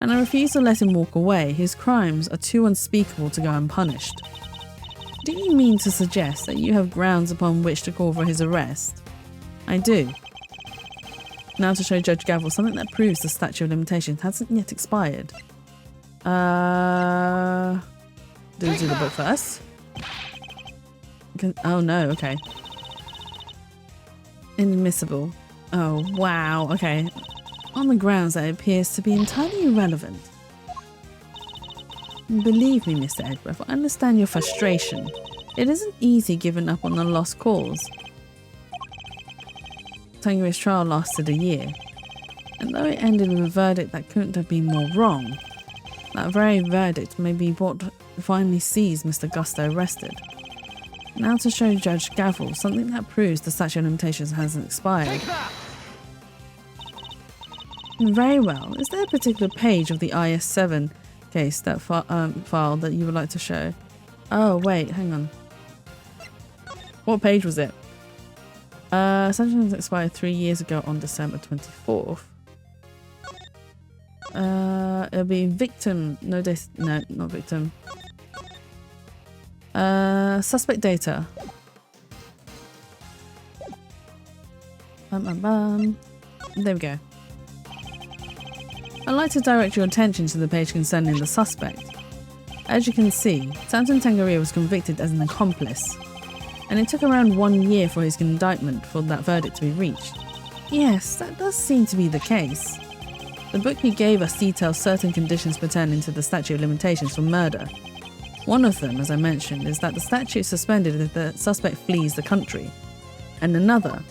Speaker 1: and I refuse to let him walk away. His crimes are too unspeakable to go unpunished. Do you mean to suggest that you have grounds upon which to call for his arrest? I do. Now to show Judge Gavel something that proves the statute of limitations hasn't yet expired. Do the book first. Oh no, okay. Inadmissible. Oh wow, okay. On the grounds that it appears to be entirely irrelevant. Believe me, Mr. Edgeworth, I understand your frustration. It isn't easy giving up on a lost cause. Tangeria's trial lasted a year, and though it ended with a verdict that couldn't have been more wrong, that very verdict may be what finally sees Mr. Gusto arrested. Now to show Judge Gavel something that proves the statute of limitations hasn't expired. Very well. Is there a particular page of the IS-7 case, that file that you would like to show? Oh wait, hang on. What page was it? Statute expired 3 years ago on December 24th. It'll be victim. No, not victim. Suspect data. There we go. I'd like to direct your attention to the page concerning the suspect. As you can see, Samson Tangeria was convicted as an accomplice, and it took around 1 year for his indictment for that verdict to be reached. Yes, that does seem to be the case. The book you gave us details certain conditions pertaining to the statute of limitations for murder. One of them, as I mentioned, is that the statute is suspended if the suspect flees the country, and another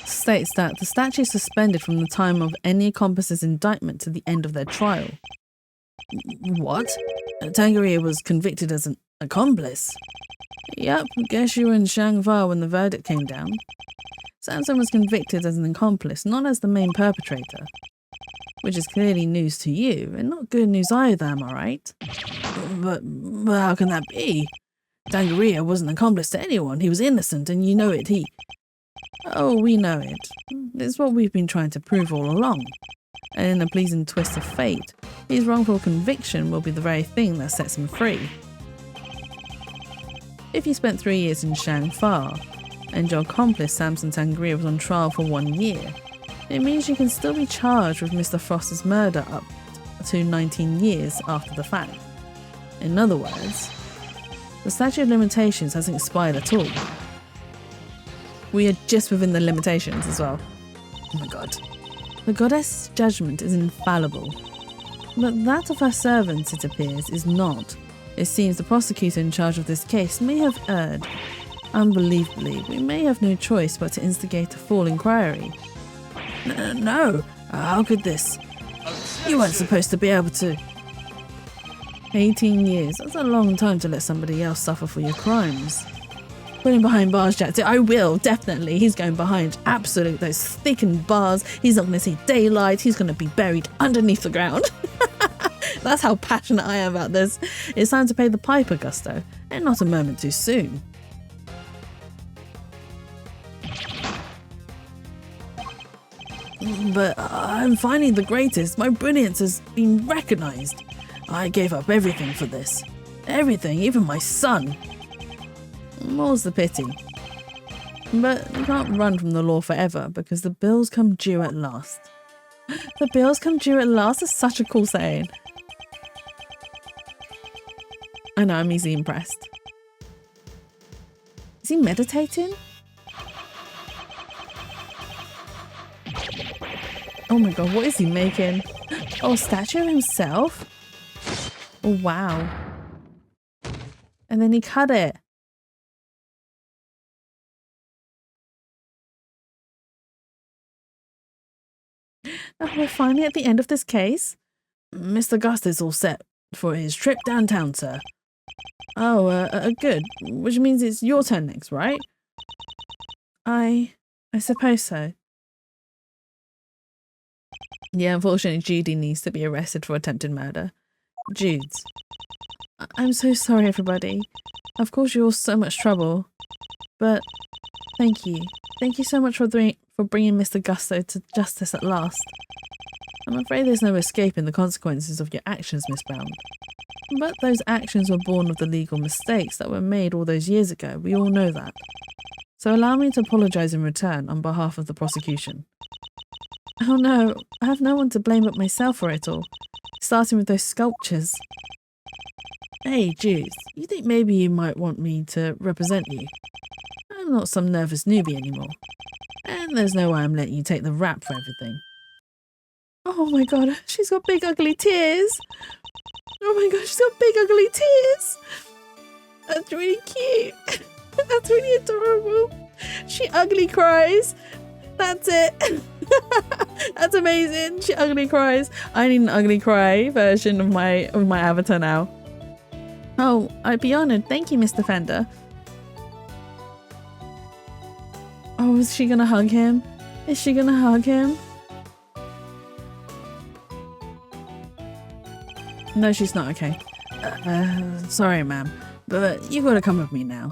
Speaker 1: states that the statute is suspended from the time of any accomplice's indictment to the end of their trial. What? Tangeria was convicted as an accomplice? Yep, guess you were in Shangva when the verdict came down. Samson was convicted as an accomplice, not as the main perpetrator. Which is clearly news to you, and not good news either, am I right? But how can that be? Tangeria wasn't an accomplice to anyone. He was innocent, and you know it. Oh, we know it. It's what we've been trying to prove all along. And in a pleasing twist of fate, his wrongful conviction will be the very thing that sets him free. If you spent 3 years in Shangfa, and your accomplice Samson Tangeria was on trial for 1 year, it means you can still be charged with Mr. Frost's murder up to 19 years after the fact. In other words, the statute of limitations hasn't expired at all. We are just within the limitations as well. Oh my god. The goddess' judgment is infallible, but that of her servants, it appears, is not. It seems the prosecutor in charge of this case may have erred. Unbelievably, we may have no choice but to instigate a full inquiry. No, how could this? You weren't supposed to be able to. 18 years, that's a long time to let somebody else suffer for your crimes. Put him behind bars, Jack. I will, definitely. He's going behind absolute those thickened bars. He's not going to see daylight. He's going to be buried underneath the ground. That's how passionate I am about this. It's time to pay the piper, Gusto, and not a moment too soon. But I'm finally the greatest. My brilliance has been recognised. I gave up everything for this. Everything, even my son. More's the pity. But you can't run from the law forever because the bills come due at last. The bills come due at last is such a cool saying. I know, I'm easily impressed. Is he meditating? Oh my god, what is he making? Oh, a statue of himself? Oh, wow. And then he cut it. Oh, we're finally at the end of this case. Mr. Gust is all set for his trip downtown, sir. Oh, good. Which means it's your turn next, right? I suppose so. Yeah, unfortunately, Judy needs to be arrested for attempted murder. Judes. I'm so sorry, everybody. I've caused you all so much trouble. But thank you. Thank you so much for bringing Mr. Gusto to justice at last. I'm afraid there's no escaping the consequences of your actions, Miss Brown. But those actions were born of the legal mistakes that were made all those years ago. We all know that. So allow me to apologise in return on behalf of the prosecution. Oh no, I have no one to blame but myself for it all. Starting with those sculptures. Hey, Jude, you think maybe you might want me to represent you? I'm not some nervous newbie anymore. And there's no way I'm letting you take the rap for everything. Oh my god, she's got big ugly tears. Oh my god, she's got big ugly tears. That's really cute. That's really adorable. She ugly cries. That's it. That's amazing. She ugly cries. I need an ugly cry version of my avatar now. Oh, I'd be honoured. Thank you, Mr. Fender. Oh, is she gonna hug him? Is she gonna hug him? No, she's not. Okay. Sorry, ma'am, but you gotta come with me now.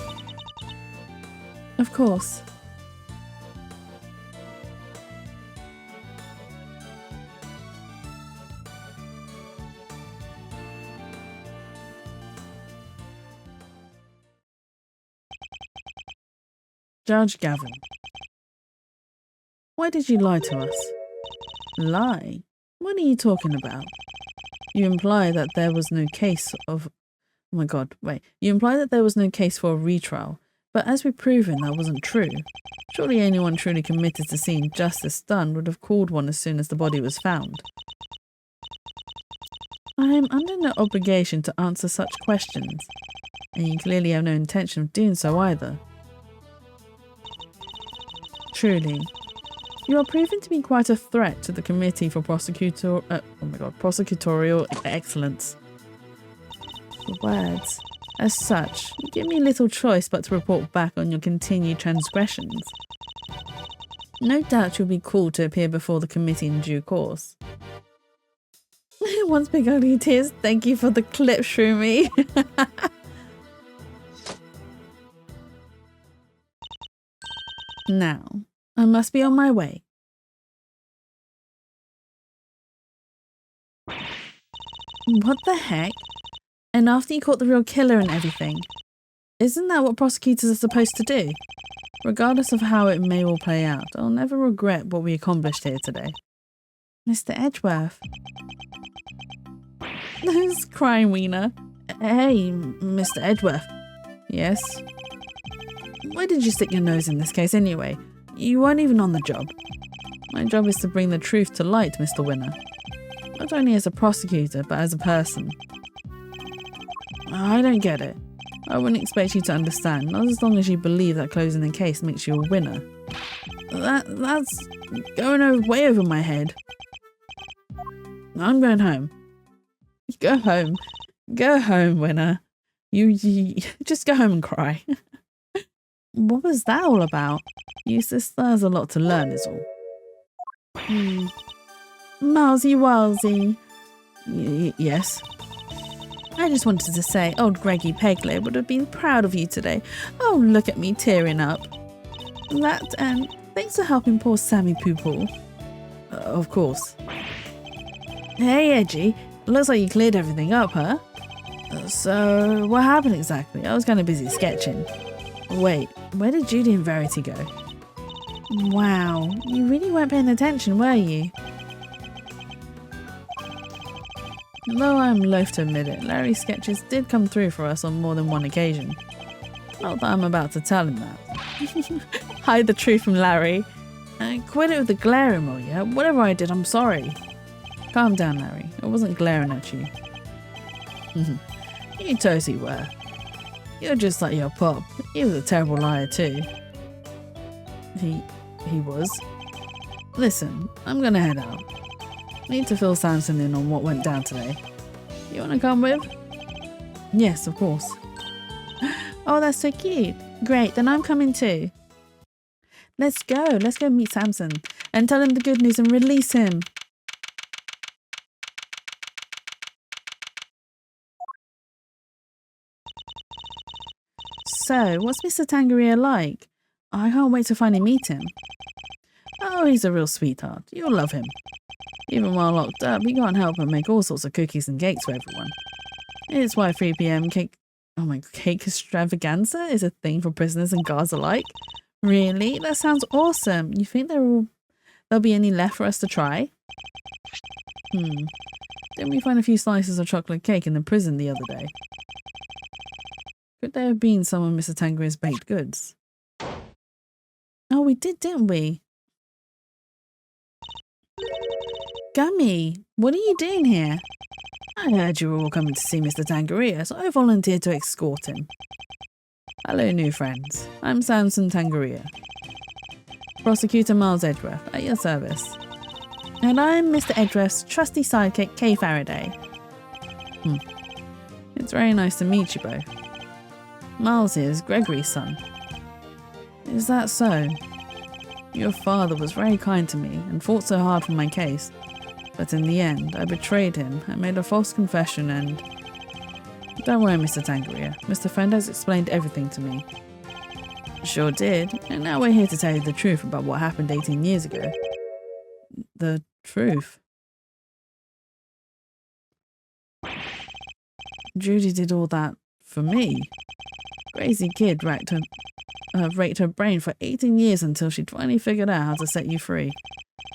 Speaker 1: Of course. Judge Gavin. Why did you lie to us? Lie? What are you talking about? You imply that there was no case of... Oh my god, wait. You imply that there was no case for a retrial, but as we've proven, that wasn't true. Surely anyone truly committed to seeing justice done would have called one as soon as the body was found. I am under no obligation to answer such questions, and you clearly have no intention of doing so either. Truly. You are proving to be quite a threat to the Committee for Prosecutorial Excellence. The words. As such, you give me little choice but to report back on your continued transgressions. No doubt you'll be called to appear before the committee in due course. Once big ugly tears, thank you for the clip, Shroomy. Now, I must be on my way. What the heck? And after you caught the real killer and everything. Isn't that what prosecutors are supposed to do? Regardless of how it may all play out, I'll never regret what we accomplished here today. Mr. Edgeworth. Who's crying, Wiener? Hey, Mr. Edgeworth. Yes? Why did you stick your nose in this case anyway? You weren't even on the job. My job is to bring the truth to light, Mr. Winner. Not only as a prosecutor, but as a person. I don't get it. I wouldn't expect you to understand, not as long as you believe that closing the case makes you a winner. That's going way over my head. I'm going home. Go home. Go home, Winner. You just go home and cry. What was that all about? Your sister has a lot to learn is all. Mousy Walsy. Yes? I just wanted to say old Greggy Pegler would have been proud of you today. Oh, look at me tearing up. That and thanks for helping poor Sammy Poople. Of course. Hey, Edgy. Looks like you cleared everything up, huh? So, what happened exactly? I was kind of busy sketching. Wait, where did Judy and Verity go? Wow, you really weren't paying attention, were you? Though I'm loath to admit it, Larry's sketches did come through for us on more than one occasion. Not that I'm about to tell him that. Hide the truth from Larry. Quit it with the glaring, will ya? Whatever I did, I'm sorry. Calm down, Larry. I wasn't glaring at you. You totally were. You're just like your pop. He was a terrible liar too. He was. Listen, I'm gonna head out. Need to fill Samson in on what went down today. You wanna come with? Yes, of course. Oh, that's so cute. Great, then I'm coming too. Let's go meet Samson and tell him the good news and release him. So, what's Mr. Tangaria like? I can't wait to finally meet him. Oh, he's a real sweetheart. You'll love him. Even while locked up, he can't help but make all sorts of cookies and cakes for everyone. It's why 3 p.m. cake extravaganza is a thing for prisoners and guards alike. Really? That sounds awesome. You think there'll be any left for us to try? Didn't we find a few slices of chocolate cake in the prison the other day? Could there have been some of Mr. Tangaria's baked goods? Oh, we did, didn't we? Gummy, what are you doing here? I heard you were all coming to see Mr. Tangaria, so I volunteered to escort him. Hello, new friends. I'm Samson Tangaria. Prosecutor Miles Edgeworth, at your service. And I'm Mr. Edgeworth's trusty sidekick, Kay Faraday. It's very nice to meet you both. Miles is Gregory's son. Is that so? Your father was very kind to me and fought so hard for my case. But in the end, I betrayed him and made a false confession and... Don't worry, Mr. Tangaria. Mr. Fernandez explained everything to me. Sure did, and now we're here to tell you the truth about what happened 18 years ago. The truth? Judy did all that for me. Crazy kid raped her brain for 18 years until she finally figured out how to set you free.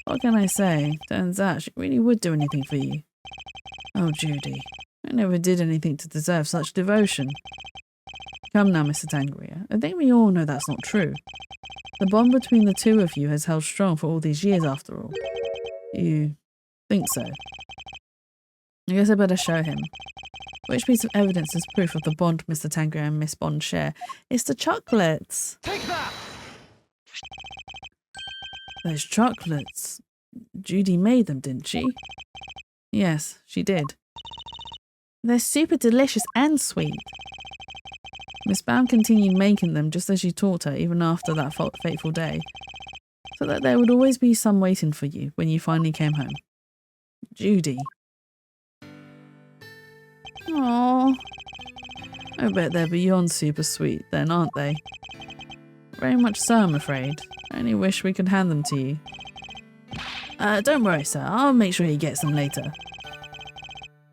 Speaker 1: What can I say? Turns out she really would do anything for you. Oh, Judy. I never did anything to deserve such devotion. Come now, Mr. Tangaria. I think we all know that's not true. The bond between the two of you has held strong for all these years after all. You think so? I guess I better show him. Which piece of evidence is proof of the bond Mr. Tangaria and Miss Bond share? It's the chocolates.
Speaker 2: Take that!
Speaker 1: Those chocolates. Judy made them, didn't she? Yes, she did. They're super delicious and sweet. Miss Baum continued making them just as you taught her, even after that fateful day, so that there would always be some waiting for you when you finally came home. Judy. Aww. I bet they're beyond super sweet then, aren't they? Very much so, I'm afraid. I only wish we could hand them to you. Don't worry, sir. I'll make sure he gets them later.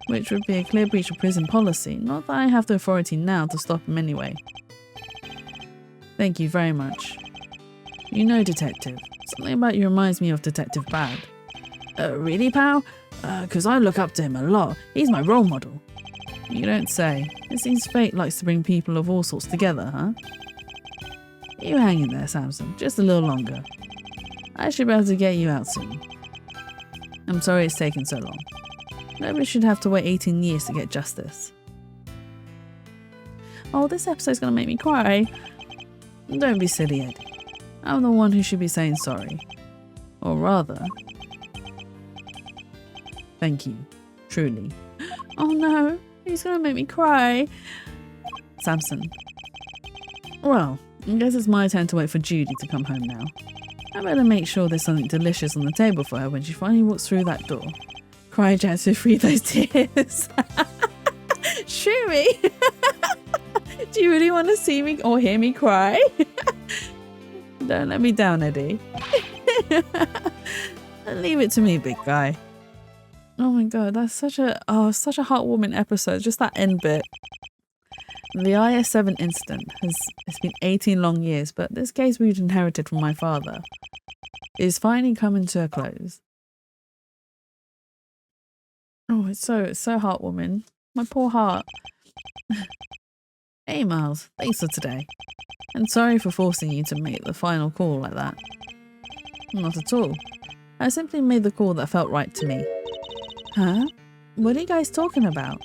Speaker 1: Which would be a clear breach of prison policy. Not that I have the authority now to stop him anyway. Thank you very much. You know, Detective. Something about you reminds me of Detective Bad. Really, pal? 'Cause I look up to him a lot. He's my role model. You don't say. It seems fate likes to bring people of all sorts together, huh? You hang in there, Samson. Just a little longer. I should be able to get you out soon. I'm sorry it's taken so long. Nobody should have to wait 18 years to get justice. Oh, this episode's gonna make me cry. Don't be silly, Eddie. I'm the one who should be saying sorry. Or rather... Thank you. Truly. Oh no, he's gonna make me cry. Samson. Well, I guess it's my turn to wait for Judy to come home now. I better make sure there's something delicious on the table for her when she finally walks through that door. Cry, Jazz, to free those tears. Shoot me. Do you really want to see me or hear me cry? Don't let me down, Eddie. Leave it to me, big guy. Oh my god, that's such a heartwarming episode. Just that end bit. The IS-7 incident it's been 18 long years, but this case we'd inherited from my father is finally coming to a close. Oh, it's so heartwarming. My poor heart. Hey Miles, thanks for today. And sorry for forcing you to make the final call like that. Not at all. I simply made the call that felt right to me. Huh? What are you guys talking about?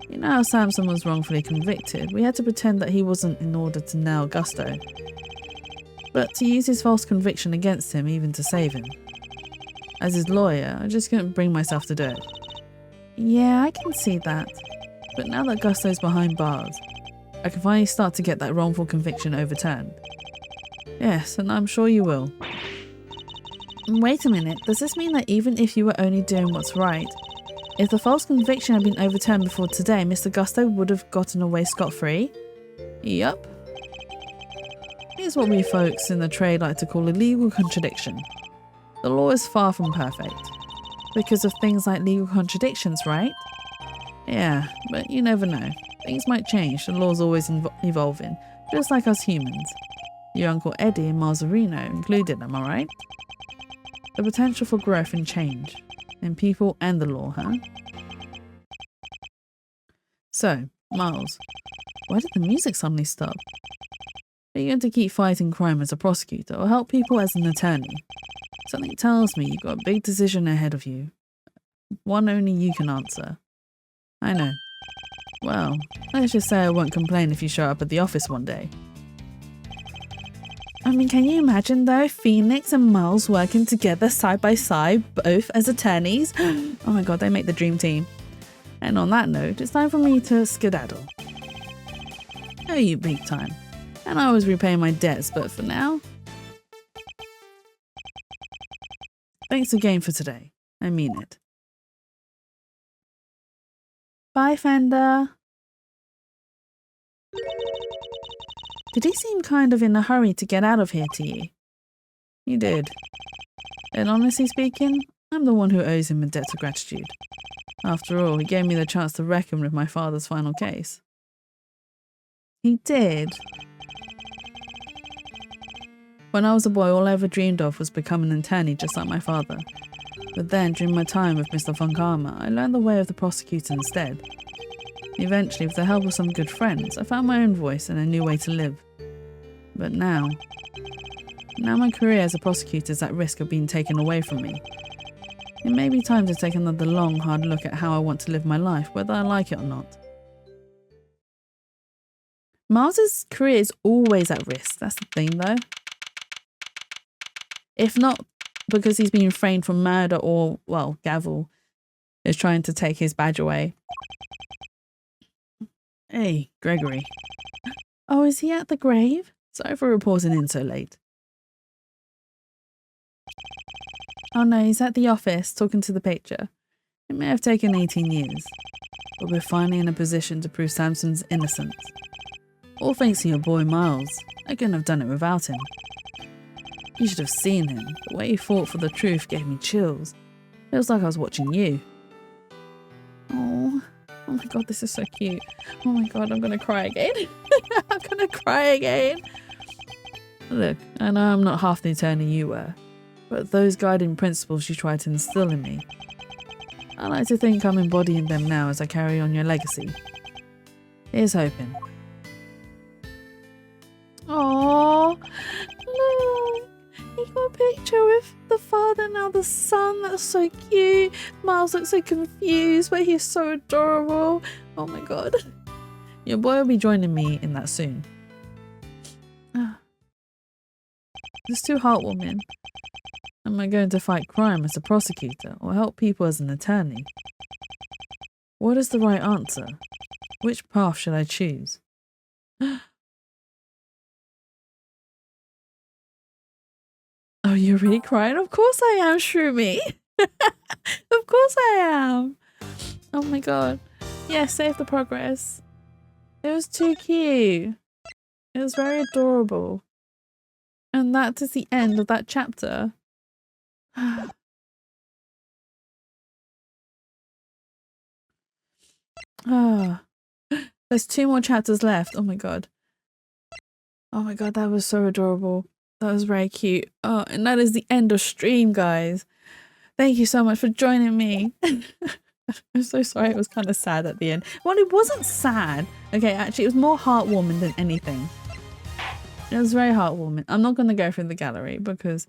Speaker 1: You know how Samson was wrongfully convicted? We had to pretend that he wasn't in order to nail Gusto. But to use his false conviction against him, even to save him. As his lawyer, I just couldn't bring myself to do it. Yeah, I can see that. But now that Gusto's behind bars, I can finally start to get that wrongful conviction overturned. Yes, and I'm sure you will. Wait a minute, does this mean that even if you were only doing what's right, If the false conviction had been overturned before today, Mr. Gusto would have gotten away scot-free. Yup. Here's what we folks in the trade like to call a legal contradiction. The law is far from perfect. Because of things like legal contradictions, right? Yeah, but you never know. Things might change, the law's always evolving, just like us humans. Your Uncle Eddie and Marzarino included, am I right? The potential for growth and change. In people and the law, huh? So, Miles, why did the music suddenly stop? Are you going to keep fighting crime as a prosecutor or help people as an attorney? Something tells me you've got a big decision ahead of you. One only you can answer. I know. Well, let's just say I won't complain if you show up at the office one day. I mean, can you imagine though, Phoenix and Miles working together side by side, both as attorneys? Oh my god, they make the dream team. And on that note, it's time for me to skedaddle. Oh, you big time. And I was repaying my debts, but for now... Thanks again for today. I mean it. Bye, Fender. Did he seem kind of in a hurry to get out of here to you? He did. And honestly speaking, I'm the one who owes him a debt of gratitude. After all, he gave me the chance to reckon with my father's final case. He did. When I was a boy, all I ever dreamed of was becoming an attorney just like my father. But then, during my time with Mr. Von Karma, I learned the way of the prosecutor instead. Eventually, with the help of some good friends, I found my own voice and a new way to live. But now my career as a prosecutor is at risk of being taken away from me. It may be time to take another long, hard look at how I want to live my life, whether I like it or not. Miles's career is always at risk, that's the thing though. If not because he's been framed for murder or, well, Gavel is trying to take his badge away. Hey, Gregory. Oh, is he at the grave? Sorry for reporting in so late. Oh no, he's at the office talking to the picture. It may have taken 18 years, but we're finally in a position to prove Samson's innocence. All thanks to your boy Miles. I couldn't have done it without him. You should have seen him. The way he fought for the truth gave me chills. It was like I was watching you. Oh my god, this is so cute. Oh my god, I'm gonna cry again. I'm gonna cry again. Look, I know I'm not half the attorney you were, but those guiding principles you tried to instill in me, I like to think I'm embodying them now as I carry on your legacy. Here's hoping. Aww, look, he got a picture with the father, now the son. That's so cute. Miles looks so confused, but he's so adorable. Oh my god. Your boy will be joining me in that soon. It's too heartwarming. Am I going to fight crime as a prosecutor or help people as an attorney? What is the right answer? Which path should I choose? Oh, you're really crying? Of course I am, Shroomy. Of course I am. Oh my god. Yeah, save the progress. It was too cute. It was very adorable. And that is the end of that chapter. There's 2 more chapters left. Oh my god. Oh my god, that was so adorable. That was very cute. Oh, and that is the end of stream, guys. Thank you so much for joining me. I'm so sorry, it was kind of sad at the end. Well, it wasn't sad. Okay, actually, it was more heartwarming than anything. It was very heartwarming. I'm not going to go through the gallery because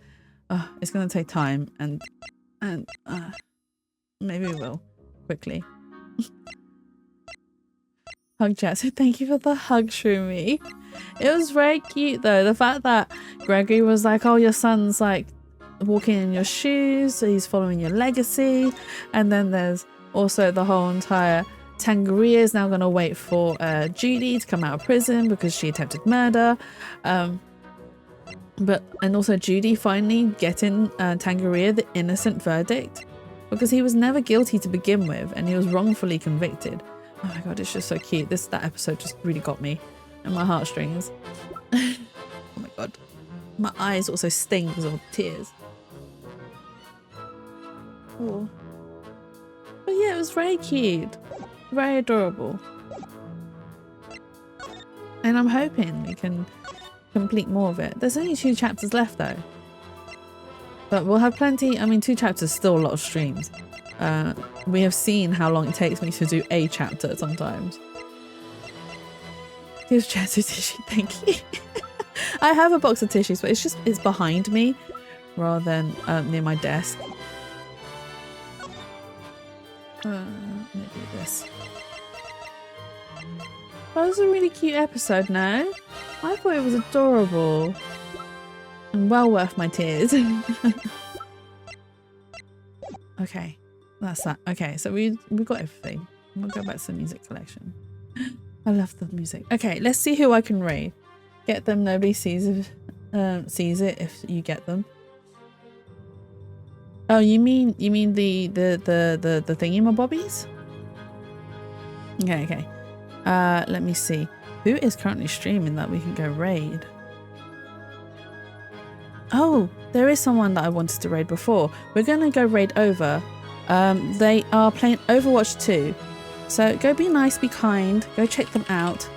Speaker 1: it's going to take time and maybe we will quickly. Hug chat. So thank you for the hug, Shroomy. It was very cute though. The fact that Gregory was like, oh, your son's like walking in your shoes, so he's following your legacy. And then there's also the whole entire Tangeria is now going to wait for Judy to come out of prison because she attempted murder. And also Judy finally getting Tangeria the innocent verdict. because he was never guilty to begin with and he was wrongfully convicted. Oh my god, it's just so cute. That episode just really got me and my heartstrings. Oh my god. My eyes also sting because of the tears. Oh. But yeah, it was very cute. Very adorable. And I'm hoping we can complete more of it. There's only 2 chapters left though. But we'll have plenty. I mean, 2 chapters is still a lot of streams. We have seen how long it takes me to do a chapter sometimes. Here's Chatsu tissue, thank you. I have a box of tissues, but it's behind me rather than near my desk. Maybe this. That was a really cute episode, no? I thought it was adorable. And well worth my tears. Okay, that's that. Okay, so we've got everything. I'm gonna go back to the music collection. I love the music. Okay, let's see who I can raid. Get them, nobody sees it if you get them. Oh, you mean the thingy-mabobbies? Okay. Let me see. Who is currently streaming that we can go raid? Oh, there is someone that I wanted to raid before. We're gonna go raid over. They are playing Overwatch 2. So go be nice, be kind, go check them out.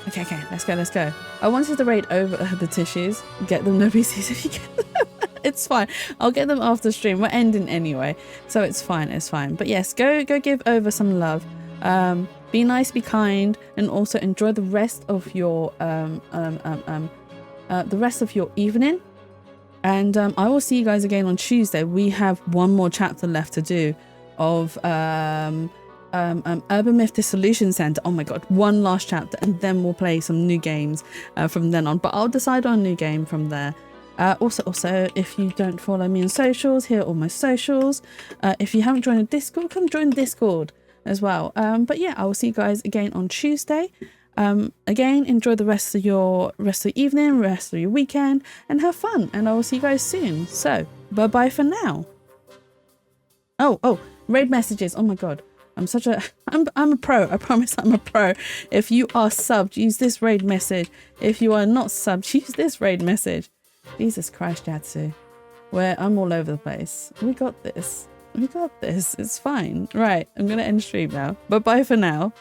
Speaker 1: Okay, let's go. I wanted to raid over the tissues. Get them, nobody sees if you get them. It's fine. I'll get them after stream. We're ending anyway. So it's fine. But yes, go give over some love. Be nice, be kind, and also enjoy the rest of your evening. And I will see you guys again on Tuesday. We have one more chapter left to do of Urban Myth Dissolution Center. Oh my god, one last chapter, and then we'll play some new games from then on. But I'll decide on a new game from there. Also, if you don't follow me on socials, here are all my socials. If you haven't joined the Discord, come join the Discord as well. But yeah, I will see you guys again on Tuesday. Again, enjoy the rest of your evening, rest of your weekend, and have fun. And I will see you guys soon. So, bye for now. Oh, raid messages. Oh my god. I'm a pro. I promise I'm a pro. If you are subbed, use this raid message. If you are not subbed, use this raid message. Jesus Christ, Jatsu. I'm all over the place. We got this. It's fine. Right, I'm gonna end stream now. Bye for now.